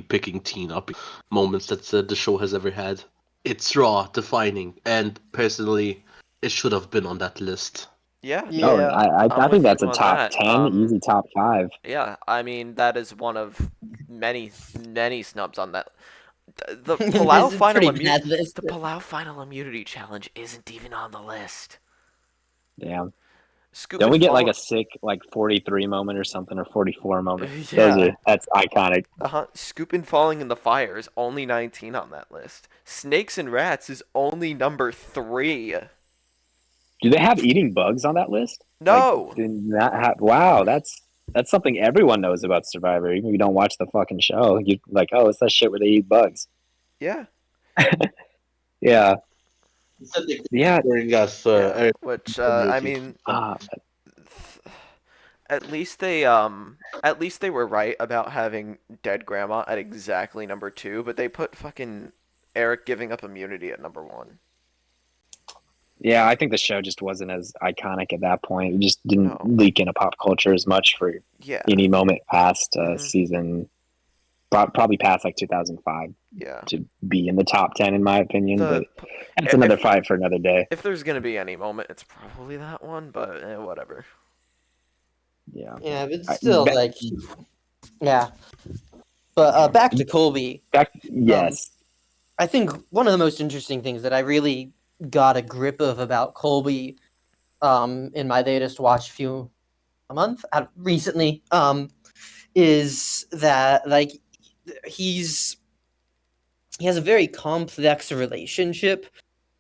picking Tina moments that the show has ever had. It's raw, defining, and personally, it should have been on that list. Yeah. Oh, No, Yeah, I'm I think with you that's a on top that. 10, easy top 5. Yeah. I mean, that is one of many snubs on that. The This is a pretty bad list. The Palau final immunity challenge isn't even on the list. Yeah. Scoop Don't and we get like fall. a sick 43 moment or something, or 44 moment? Yeah. That's iconic. Scoop and falling in the fire is only 19 on that list. Snakes and rats is only number 3. Do they have eating bugs on that list? Like, No. did not have, wow, that's something everyone knows about Survivor. Even if you don't watch the fucking show, you like, oh, it's that shit where they eat bugs. Yeah. Yeah, Instead, they yeah. during us Yeah. Which I immunity. mean, Uh, at least they were right about having dead grandma at exactly number 2, but they put fucking Eric giving up immunity at number 1. yeah, I think the show just wasn't as iconic at that point. It just didn't No. leak into pop culture as much for Yeah. any moment past Mhm. season, probably past like 2005 Yeah. to be in the top 10, in my opinion. The But that's another fight for another day. if there's gonna be any moment, it's probably that one, but whatever. Yeah. yeah, but I, still, back, like, yeah. But back to Colby. yes. I think one of the most interesting things that I really got a grip of about Colby, in my latest watch recently, is that like he's he has a very complex relationship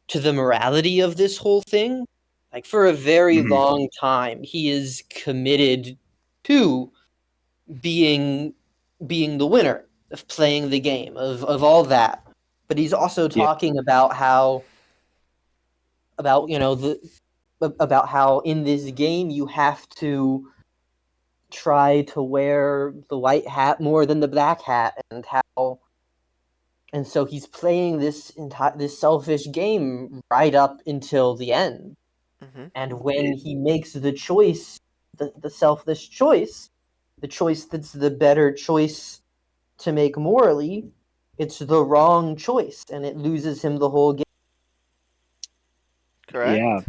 to the morality of this whole thing. Like for a very Mhm. long time, he is committed to being being the winner, of playing the game, of all that. But he's also Yeah. talking about how about how in this game you have to try to wear the white hat more than the black hat, and so he's playing this selfish game right up until the end. Mm-hmm. And when he makes the choice, the selfish choice, the choice that's the better choice to make morally, it's the wrong choice, and it loses him the whole game. Yeah. Correct.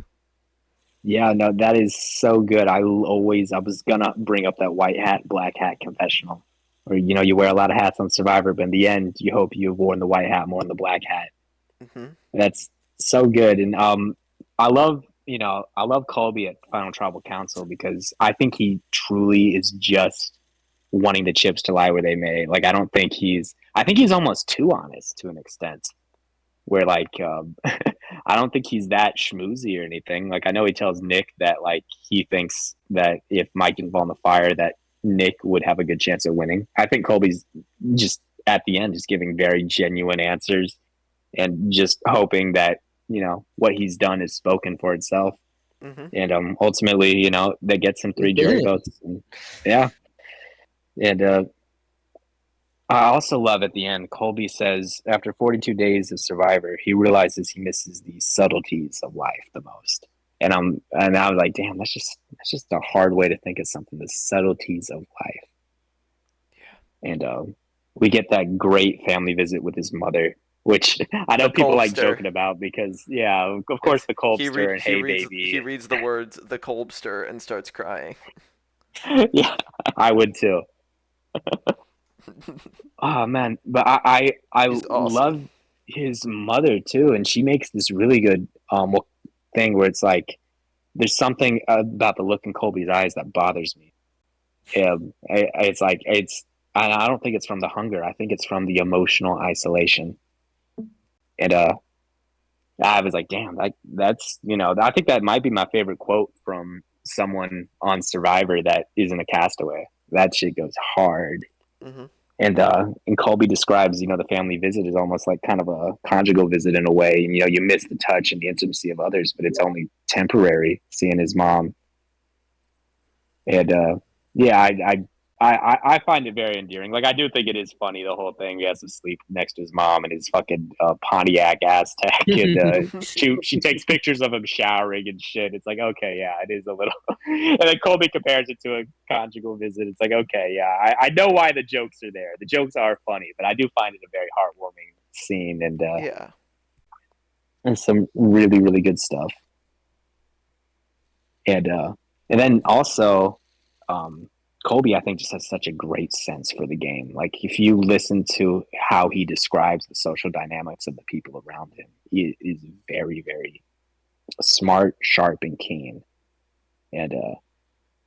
Yeah, no, that is so good. I was gonna bring up that white hat, black hat confessional. Or, you wear a lot of hats on Survivor, but in the end, you hope you've worn the white hat more than the black hat. Mm-hmm. That's so good. And I love Colby at Final Tribal Council because I think he truly is just wanting the chips to lie where they may. Like, I think he's almost too honest to an extent where I don't think he's that schmoozy or anything. Like I know he tells Nick that like he thinks that if Mike didn't fall in the fire that Nick would have a good chance of winning. I think Colby's just at the end just giving very genuine answers and just hoping that, what he's done is spoken for itself. Mm-hmm. And ultimately, they get some 3 jury votes. And, yeah. And I also love at the end, Colby says after 42 days of Survivor, he realizes he misses the subtleties of life the most. And I was like, damn, that's just a hard way to think of something, the subtleties of life. Yeah. And we get that great family visit with his mother, which I know The people like Kolbster. joking about because, yeah, of course, the Colbster and Hey He Baby. reads the words "the Kolbster" and starts crying. Yeah, I would too. Oh man, but I He's love awesome. his mother too, and she makes this really good thing where it's like there's something about the look in Colby's eyes that bothers me. It's like I don't think it's from the hunger. I think it's from the emotional isolation. And I was like, damn, that's I think that might be my favorite quote from someone on Survivor that isn't a castaway. That shit goes hard. Mm-hmm. And Colby describes, the family visit is almost like kind of a conjugal visit in a way. And, you miss the touch and the intimacy of others, but it's only temporary seeing his mom. And yeah, I find it very endearing. Like I do think it is funny the whole thing. He has to sleep next to his mom and his fucking Pontiac Aztec, and she takes pictures of him showering and shit. It's like okay, yeah, it is a little. And then Colby compares it to a conjugal visit. It's like okay, yeah, I know why the jokes are there. The jokes are funny, but I do find it a very heartwarming scene Yeah. and some really really good stuff. And then also. Colby, I think, just has such a great sense for the game. Like, if you listen to how he describes the social dynamics of the people around him, he is very, very smart, sharp, and keen. And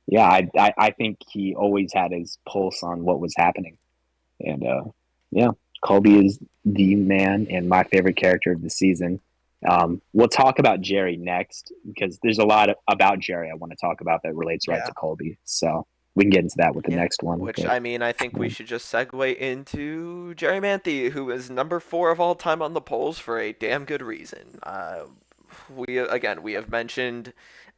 yeah, I think he always had his pulse on what was happening. And yeah, Colby is the man and my favorite character of the season. We'll talk about Jerry next because there's a lot about Jerry I want to talk about that relates right to Colby. So we can get into that with the next one. Which I mean, I think we should just segue into Jerry Manthey, who is number 4 of all time on the polls for a damn good reason. We have mentioned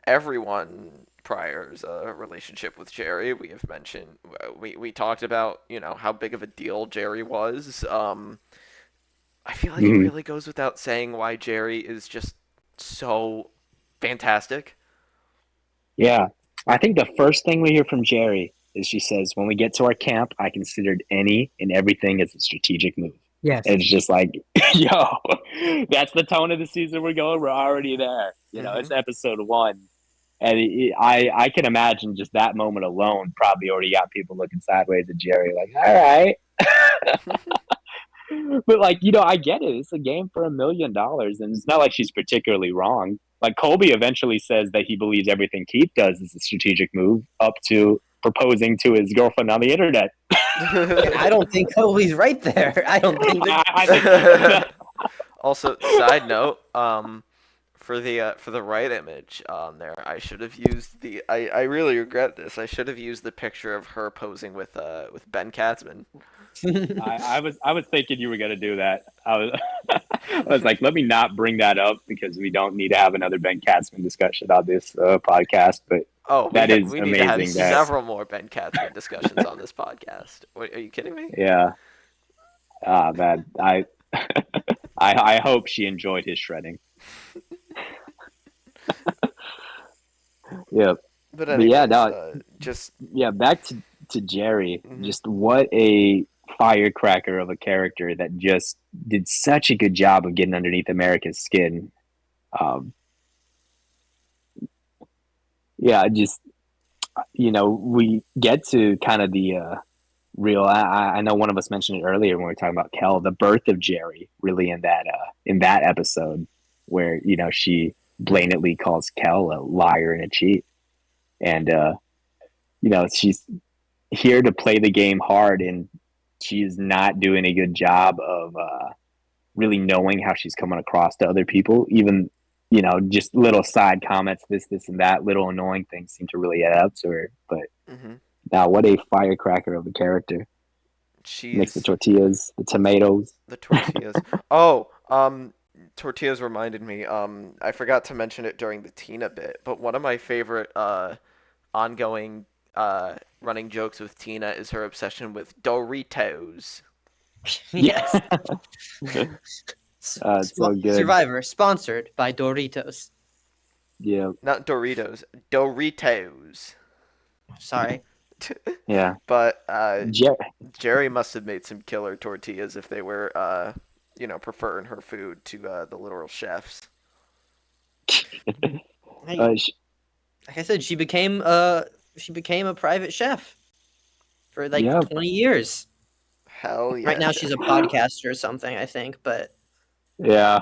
everyone prior's relationship with Jerry. We have mentioned we talked about how big of a deal Jerry was. I feel like it really goes without saying why Jerry is just so fantastic. Yeah. I think the first thing we hear from Jerry is she says, when we get to our camp, I considered any and everything as a strategic move. Yes. And it's just like, yo, that's the tone of the season we're going. We're already there. It's episode 1. And I can imagine just that moment alone probably already got people looking sideways at Jerry like, all right. But I get it. It's a game for $1 million, and it's not like she's particularly wrong. Like Colby eventually says that he believes everything Keith does is a strategic move, up to proposing to his girlfriend on the internet. I don't think Colby's right there. I don't think that. I think Also, side note, for the right image on there, I should have used the. I really regret this. I should have used the picture of her posing with Ben Katzman. I was thinking you were gonna do that. I was like, let me not bring that up because we don't need to have another Ben Katzman discussion on this podcast. But Oh, That is we need to have amazing. That several more Ben Katzman discussions on this podcast. Wait, are you kidding me? yeah. Man, I hope she enjoyed his shredding. Yeah, But but yeah, anyways, no, just yeah. Back to Jerry. mhm. Just what a firecracker of a character that just did such a good job of getting underneath America's skin. Um, yeah, just we get to kind of the real. I know one of us mentioned it earlier when we were talking about Kel, the birth of Jerry, really in that episode where she blatantly calls Kel a liar and a cheat, and she's here to play the game hard, and she's not doing a good job of really knowing how she's coming across to other people. Even just little side comments, this and that, little annoying things seem to really add up to her. But Mhm. now, what a firecracker of a character! Makes the She's tortillas, the tomatoes. the tortillas. Oh, tortillas reminded me. I forgot to mention it during the Tina bit, but one of my favorite ongoing running jokes with Tina is her obsession with Doritos. Yes. It's so good. Survivor sponsored by Doritos. Yeah, Not Doritos, Doritos. Sorry. yeah. But Jer- Jerry must have made some killer tortillas if they were, preferring her food to the literal chefs. Hey, uh, like I said, she became a private chef for like yeah, 20 years. Hell yeah. Right now she's a podcaster or something, I think, but yeah.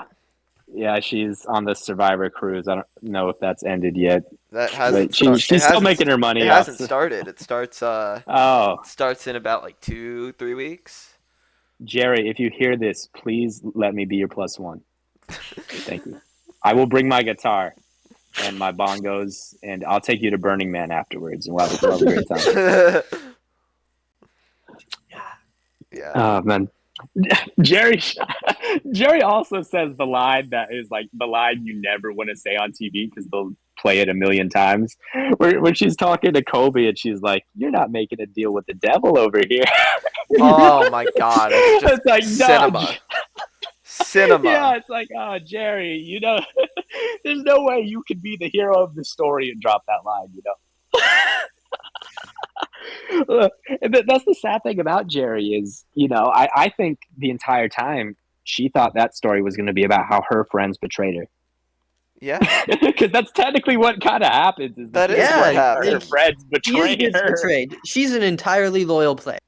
Yeah, she's on the Survivor cruise. I don't know if that's ended yet, That hasn't but she's still making her money It off. hasn't started. It starts Oh, in about like 2-3 weeks. Jerry, if you hear this, please let me be your plus one. Thank you. I will bring my guitar and my bongos, and I'll take you to Burning Man afterwards, and we'll have a great time. Yeah. Oh man, Jerry. Jerry also says the line that is like the line you never want to say on TV because they'll play it a million times. When she's talking to Kobe and she's like, "You're not making a deal with the devil over here." Oh my god, it's just It's like cinema. no. Cinema. Yeah, it's like, oh, Jerry, there's no way you could be the hero of the story and drop that line, And that's the sad thing about Jerry is, I think the entire time she thought that story was going to be about how her friends betrayed her. Yeah. Because that's technically what kind of happens. Is That is Yeah, what her happened. friends she betray gets her. betrayed. She's an entirely loyal player.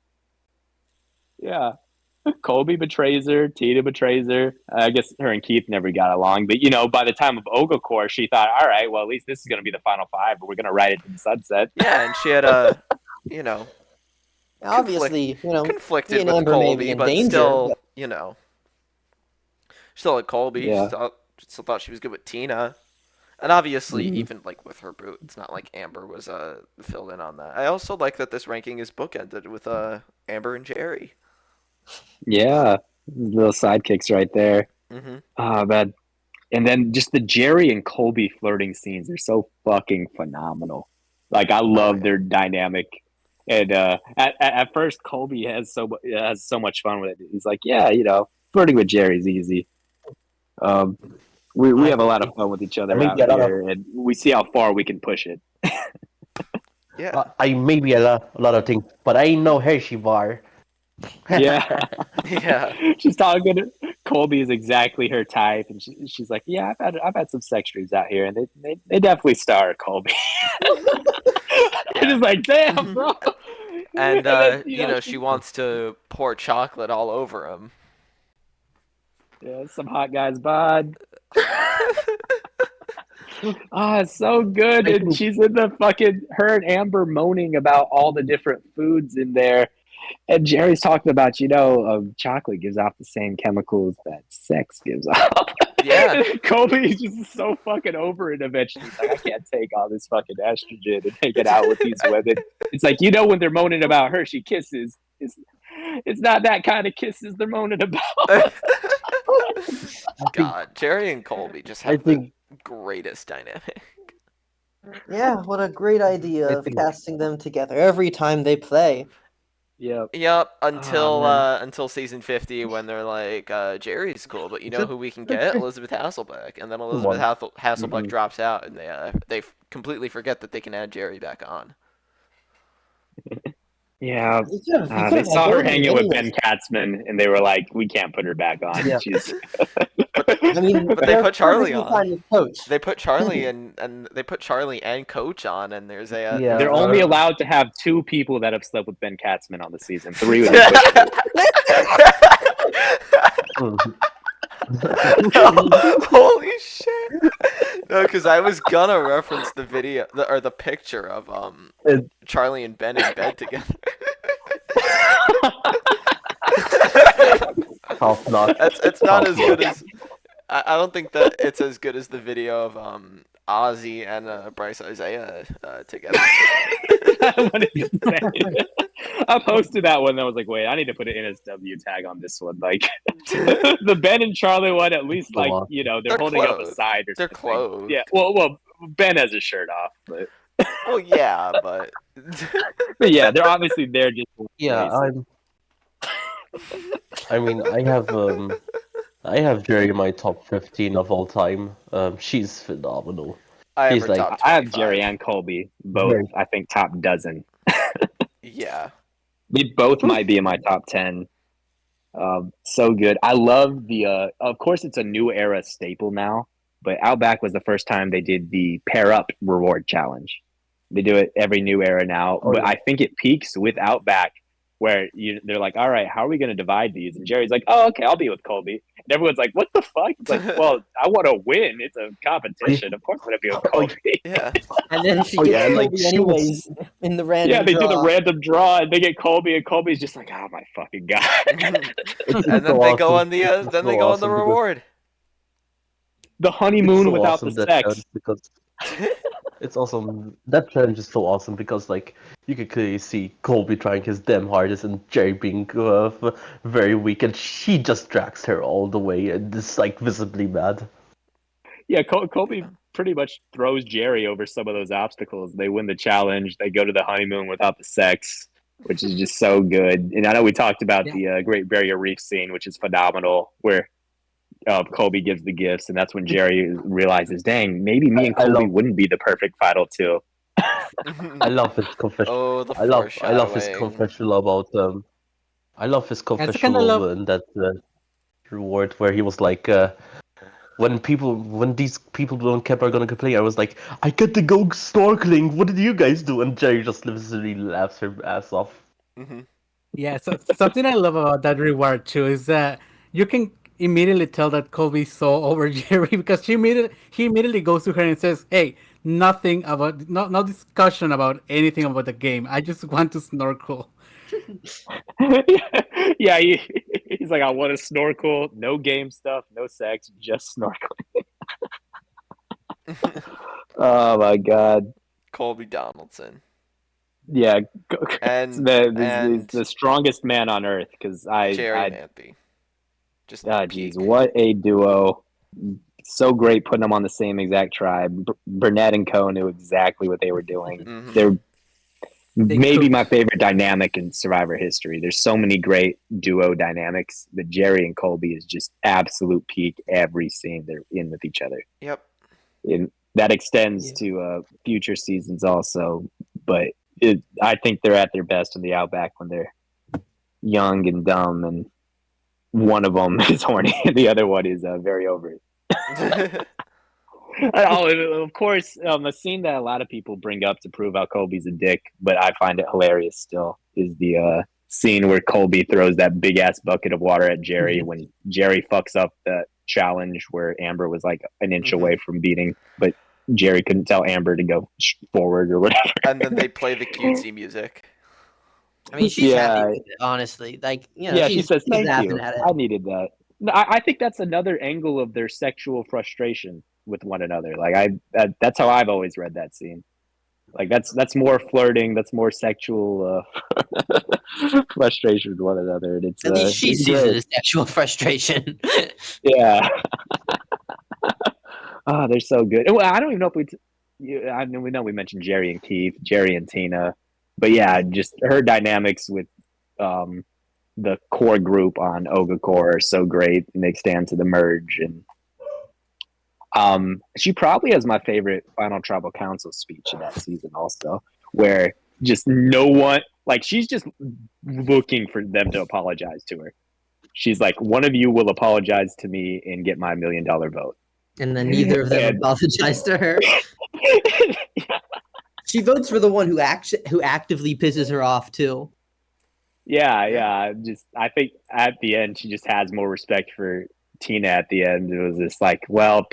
Yeah. Colby betrays her. Tina betrays her. I guess her and Keith never got along. But, by the time of Oglecore, she thought, all right, well, at least this is going to be the final five, but we're going to ride it to the sunset. Yeah, and she had a, Obviously, conflicted me and with Amber may be Colby, in but danger, still, but- still at Colby. Yeah. Still thought she was good with Tina. And obviously, Mhm. even like with her boot, it's not like Amber was filled in on that. I also like that this ranking is bookended with Amber and Jerry. Yeah. Little sidekicks right there. Mm-hmm. Oh, man. And then just the Jerry and Colby flirting scenes are so fucking phenomenal. Like, I love their dynamic. And at first, Colby has so much fun with it. He's like, yeah, flirting with Jerry's easy. We have a lot of fun with each other out here, and we see how far we can push it. Yeah. I may be a lot of things, but I ain't no Hershey bar. Yeah. Yeah. She's talking to Colby is exactly her type, and she's like, yeah, I've had some sex dreams out here, and they definitely star Colby. I'm just like, damn, bro. And, then, she wants to pour chocolate all over him. Yeah, some hot guys bod. It's so good. And she's in the her and Amber moaning about all the different foods in there. And Jerry's talking about, chocolate gives off the same chemicals that sex gives off. Yeah. Kobe's just so fucking over it eventually. He's like, I can't take all this fucking estrogen and take it out with these women. It's like, when they're moaning about her, she kisses. It's not that kind of kisses they're moaning about. God, Jerry and Colby just have the greatest dynamic. Yeah, what a great idea of casting them together every time they play. Yep. Yep, Oh, man. until season 50 when they're like, Jerry's cool, but you know who we can get? Elizabeth Hasselbeck. And then Elizabeth One. Hasselbeck Mhm. drops out, and they completely forget that they can add Jerry back on. Yeah. You could They have had saw her both hanging with anyways. Ben Katzman, and they were like, "We can't put her back on." Yeah. She's. But they I mean, but they they're put Charlie perfectly on. fine with Coach. They put Charlie and they put Charlie and Coach on, and there's Yeah, They're a only allowed to have 2 people that have slept with Ben Katzman on the season. 3 would be pushed. Mhm. Holy shit! No, because I was gonna reference the video or the picture of It- Charlie and Ben in bed together. Top notch. It's not Top as good notch. as I don't think that it's as good as the video of Ozzy and Bryce Isaiah together. What did you say? I posted that one. And I was like, wait, I need to put an NSW tag on this one. Like the Ben and Charlie one, at least, Go like on. they're They're holding up a clothed. side or They're something. clothed. Yeah. Well, Ben has his shirt off, but Well, yeah, but yeah, they're obviously there just. For Yeah, races. I mean, I have Jerry in my top 15 of all time. She's phenomenal. I have She's her like top I have Jerry 25. and Colby both. very. I think top dozen. Yeah. They both might be in my top 10. So good. I love the. Of course, it's a new era staple now, but Outback was the first time they did the pair up reward challenge. They do it every new era now, Oh but yeah. I think it peaks with Outback, where they're like, "All right, how are we going to divide these?" And Jerry's like, "Oh, okay, I'll be with Colby." And everyone's like, "What the fuck?" It's like, "Well, I want to win. It's a competition. Of course, I'm going to be with Oh, Colby." Yeah. And then she oh gets yeah, like Colby she was. anyways in the random Yeah, they do the draw. random draw, and they get Colby, and Colby's just like, "Oh my fucking god!" It's And then so they go awesome. on the It's then they so go on the awesome because reward. The it's honeymoon so without the awesome that challenge sex. because it's awesome. That challenge is so awesome because like you can clearly see Colby trying his damn hardest and Jerry being very weak, and she just drags her all the way and is like visibly mad. Yeah, Colby pretty much throws Jerry over some of those obstacles. They win the challenge. They go to the honeymoon without the sex, which is just so good. And I know we talked about Yeah. the Great Barrier Reef scene, which is phenomenal, where Colby gives the gifts, and that's when Jerry realizes, dang, maybe me and I Colby love wouldn't be the perfect final two. I love his confession. Oh, the I love his foreshadowing. confessional about I love his I also kind of love. confessional in that reward where he was like when these people don't care are gonna complain, I was like, I get to go snorkeling. What did you guys do? And Jerry just literally laughs her ass off. Hmm. Yeah, so something I love about that reward too is that you can immediately tell that Colby's so over Jerry because he immediately goes to her and says, "Hey, nothing about no discussion about anything about the game. I just want to snorkel." Yeah, he's like, I want to snorkel, no game stuff, no sex, just snorkeling. Oh my god. Colby Donaldson. Yeah, And he's the strongest man on earth because Jerry I Manthey. Just geez, peak. what a duo! So great putting them on the same exact tribe. Burnett and Co knew exactly what they were doing. Mhm. They're They maybe cooked. my favorite dynamic in Survivor history. There's so many great duo dynamics, but Jerry and Colby is just absolute peak every scene they're in with each other. Yep. And that extends Yeah. to future seasons also. But I think they're at their best in the Outback when they're young and dumb, and one of them is horny, and the other one is very over it. Oh, of course, a scene that a lot of people bring up to prove how Colby's a dick, but I find it hilarious still, is the scene where Colby throws that big ass bucket of water at Jerry when Jerry fucks up the challenge where Amber was like an inch away from beating, but Jerry couldn't tell Amber to go forward or whatever. And then they play the cutesy music. I mean, she's happy Yeah. with it, honestly. Like, you know, Yeah, she says, she's thank laughing you. at it. I needed that. No, I think that's another angle of their sexual frustration with one another. Like that's how I've always read that scene. Like that's more flirting. That's more sexual frustration with one another. And it's At least she it's sees it great. as sexual frustration. Yeah. Oh, they're so good. Well, I don't even know if I mean, we mentioned Jerry and Keith, Jerry and Tina, but yeah, just her dynamics with the core group on Ogacore are so great, and they stand to the merge. And she probably has my favorite Final Tribal Council speech in that season, also, where just no one, like, she's just looking for them to apologize to her. She's like, one of you will apologize to me and get my $1 million vote. And then neither of them apologize to her. She votes for the one who actively pisses her off too. Yeah. I think at the end she just has more respect for Tina. At the end, it was just like, well,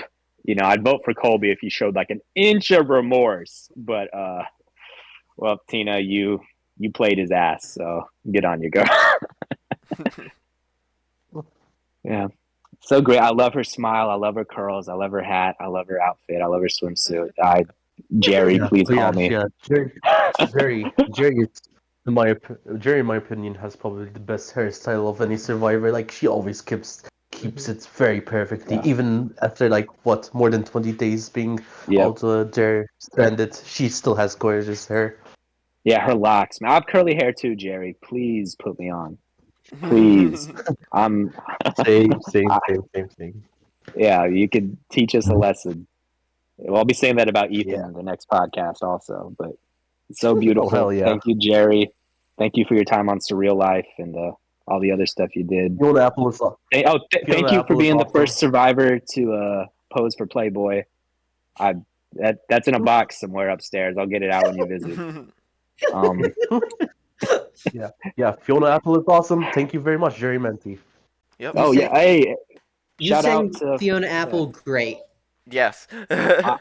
I'd vote for Colby if he showed like an inch of remorse. But well, Tina, you played his ass, so get on your girl. Yeah, so great. I love her smile. I love her curls. I love her hat. I love her outfit. I love her swimsuit. Jerry, please call me. Yeah, Jerry, in my opinion, has probably the best hairstyle of any survivor. Like, she always keeps it very perfectly, even after like more than 20 days being out there stranded. She still has gorgeous hair. Yeah, her locks. Man, I have curly hair too, Jerry. Please put me on. Please. Same. Yeah, you could teach us a lesson. Well, I'll be saying that about Ethan in the next podcast also, but it's so beautiful. Oh, hell yeah. Thank you, Jerry. Thank you for your time on Surreal Life and all the other stuff you did. Fiona Apple is awesome. Thank you for being the first survivor to pose for Playboy. That's in a box somewhere upstairs. I'll get it out when you visit. Yeah. Fiona Apple is awesome. Thank you very much, Jerry Menti. Yep. Oh yeah. Hey, You sang Fiona Apple great. Yes. I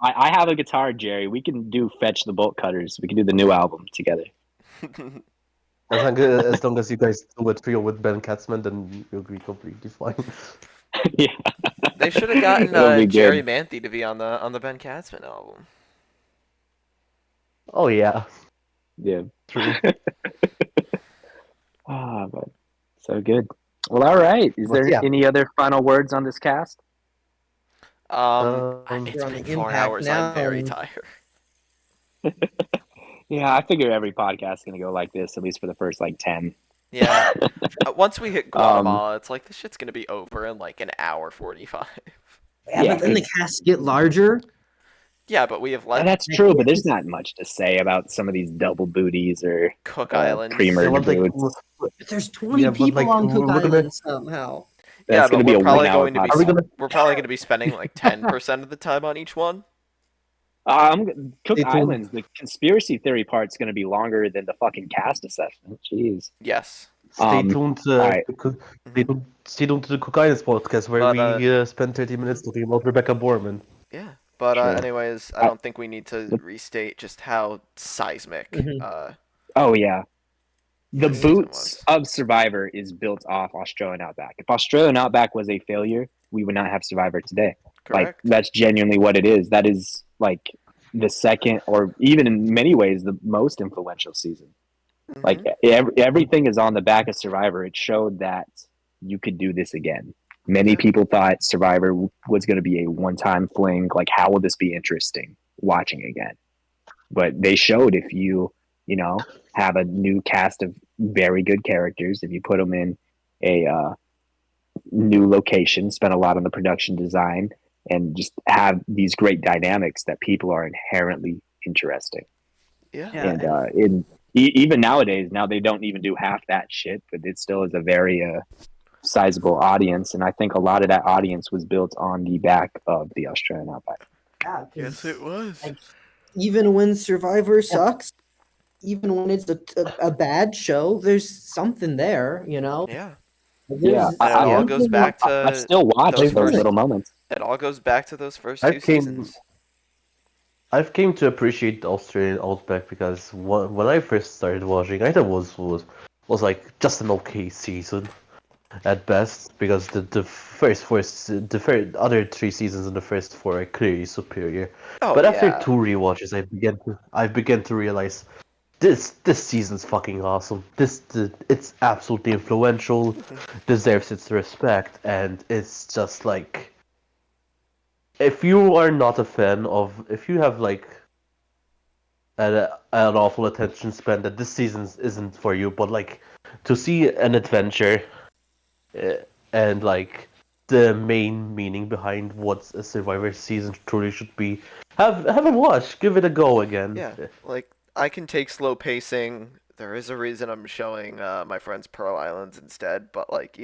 have a guitar, Jerry. We can do Fetch the Bolt Cutters. We can do the new album together. As long as you guys do a trio with Ben Katzman, then you'll be completely fine. Yeah. They should have gotten It'll be Jerry good. Manthey to be on the Ben Katzman album. Oh yeah. Yeah. True. But so good. Well, all right. Is there any other final words on this cast? It's We're on been the 4 Impact hours. now. I'm very tired. Yeah, I figure every podcast is gonna go like this, at least for the first like 10. Yeah. Once we hit Guatemala, it's like this shit's gonna be over in like an hour 45. Yeah, but then the casts get larger. Yeah, but we have And that's true, but there's not much to say about some of these double booties or Cook Island. pre-merge boots. There's 20 people on Cook Island somehow. That's gonna be a 1 hour podcast. We're probably going to be spending like 10% of the time on each one. Cook Islands, the conspiracy theory part's going to be longer than the fucking cast assessment. Jeez. Yes. Stay tuned to the Cook Islands podcast where we spend 30 minutes talking about Rebecca Borman. Yeah. But anyways, I don't think we need to restate just how seismic. Oh yeah. The boots of Survivor is built off Australian Outback. If Australian Outback was a failure, we would not have Survivor today. Correct. Like, that's genuinely what it is. That is like the second, or even in many ways, the most influential season. Mm-hmm. Like everything is on the back of Survivor. It showed that you could do this again. Many people thought Survivor was going to be a one-time fling. Like, how will this be interesting watching again? But they showed if you have a new cast of very good characters, if you put them in a new location, spend a lot on the production design, and just have these great dynamics, that people are inherently interesting. Yeah. And even nowadays, now they don't even do half that shit, but it still is a very sizable audience. And I think a lot of that audience was built on the back of the Australian Outback. Yeah, yes, it was. Like, even when Survivor sucks, even when it's a bad show, there's something there, Yeah. It all goes back to. I still watch those little moments. It all goes back to those first two seasons. I've came to appreciate the Australian Outback because when I first started watching, I thought it was like just an okay season at best, because the other 3 seasons in the first 4 are clearly superior. But after 2 rewatches, I began to realize this season's fucking awesome. It's absolutely influential, deserves its respect, and it's just like if you are not a fan of, if you have like an awful attention span, that this season isn't for you. But like to see an adventure, uh, and like the main meaning behind what a Survivor season truly should be, have a watch, give it a go again. Yeah, like I can take slow pacing. There is a reason I'm showing my friends Pearl Islands instead, but like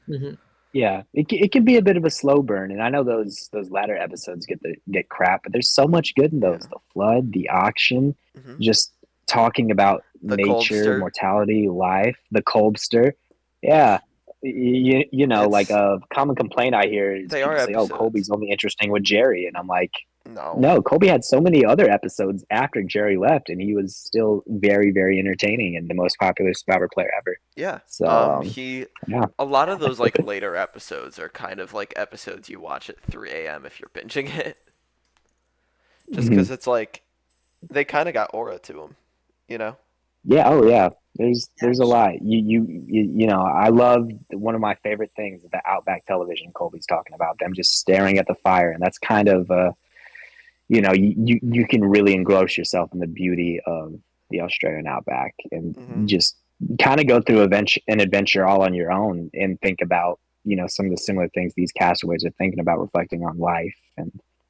Hmm. Yeah, it can be a bit of a slow burn, and I know those latter episodes get crap, but there's so much good in those. yeah. The flood, the auction, Hmm. just talking about The nature, Coldster, mortality, life, the Colbster. Yeah, like it's a common complaint I hear is they are people say, "Oh, episodes. Colby's only interesting with Jerry," and I'm like, No, no, Colby had so many other episodes after Jerry left, and he was still very, very entertaining and the most popular Survivor player ever. yeah. So, He yeah. a lot of those like later episodes are kind of like episodes you watch at 3 a.m. if you're binging it, just Mhm. because it's like they kind of got aura to them, you know? Yeah, oh yeah. There's a lot. I love one of my favorite things, the Outback television Colby's talking about, them just staring at the fire, and that's kind of you can really engross yourself in the beauty of the Australian Outback and Hmm. just kind of go through an adventure all on your own and think about some of the similar things these castaways are thinking about, reflecting on life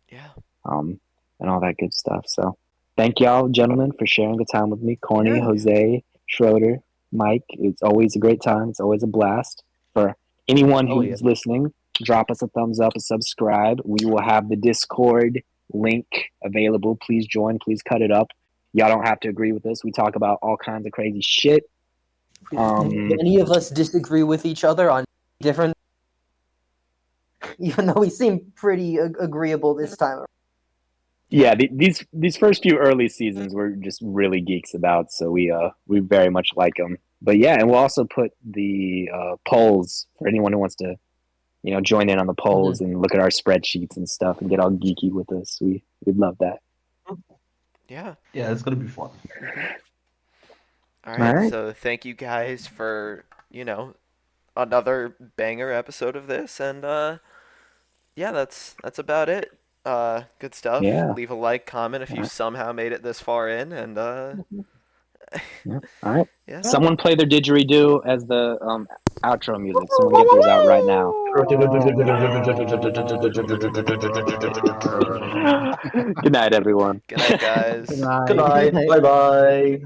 Yeah. um and all that good stuff. So thank y'all, gentlemen, for sharing the time with me. Corny, Yeah. Jose, Schroeder, Mike. It's always a great time. It's always a blast. For anyone Oh yeah. who's listening, drop us a thumbs up, a subscribe. We will have the Discord link available. Please join. Please cut it up. Y'all don't have to agree with us. We talk about all kinds of crazy shit. Many of us disagree with each other on different, even though we seem pretty agreeable this time. Yeah, these first few early seasons we're just really geeks about, so we very much like them. But yeah, and we'll also put the polls for anyone who wants to join in on the polls and look at our spreadsheets and stuff and get all geeky with us. We'd love that. Yeah. Yeah, it's gonna be fun. Hmm. All All right. right. So thank you guys for another banger episode of this, and yeah, that's about it. Good stuff. Yeah. Leave a like, comment if All you right. somehow made it this far in, and Yeah. All right. yeah. Someone play their didgeridoo as the outro music. Someone get theirs out right now. Good night, everyone. Good night, Good guys. night. Good night. Bye bye.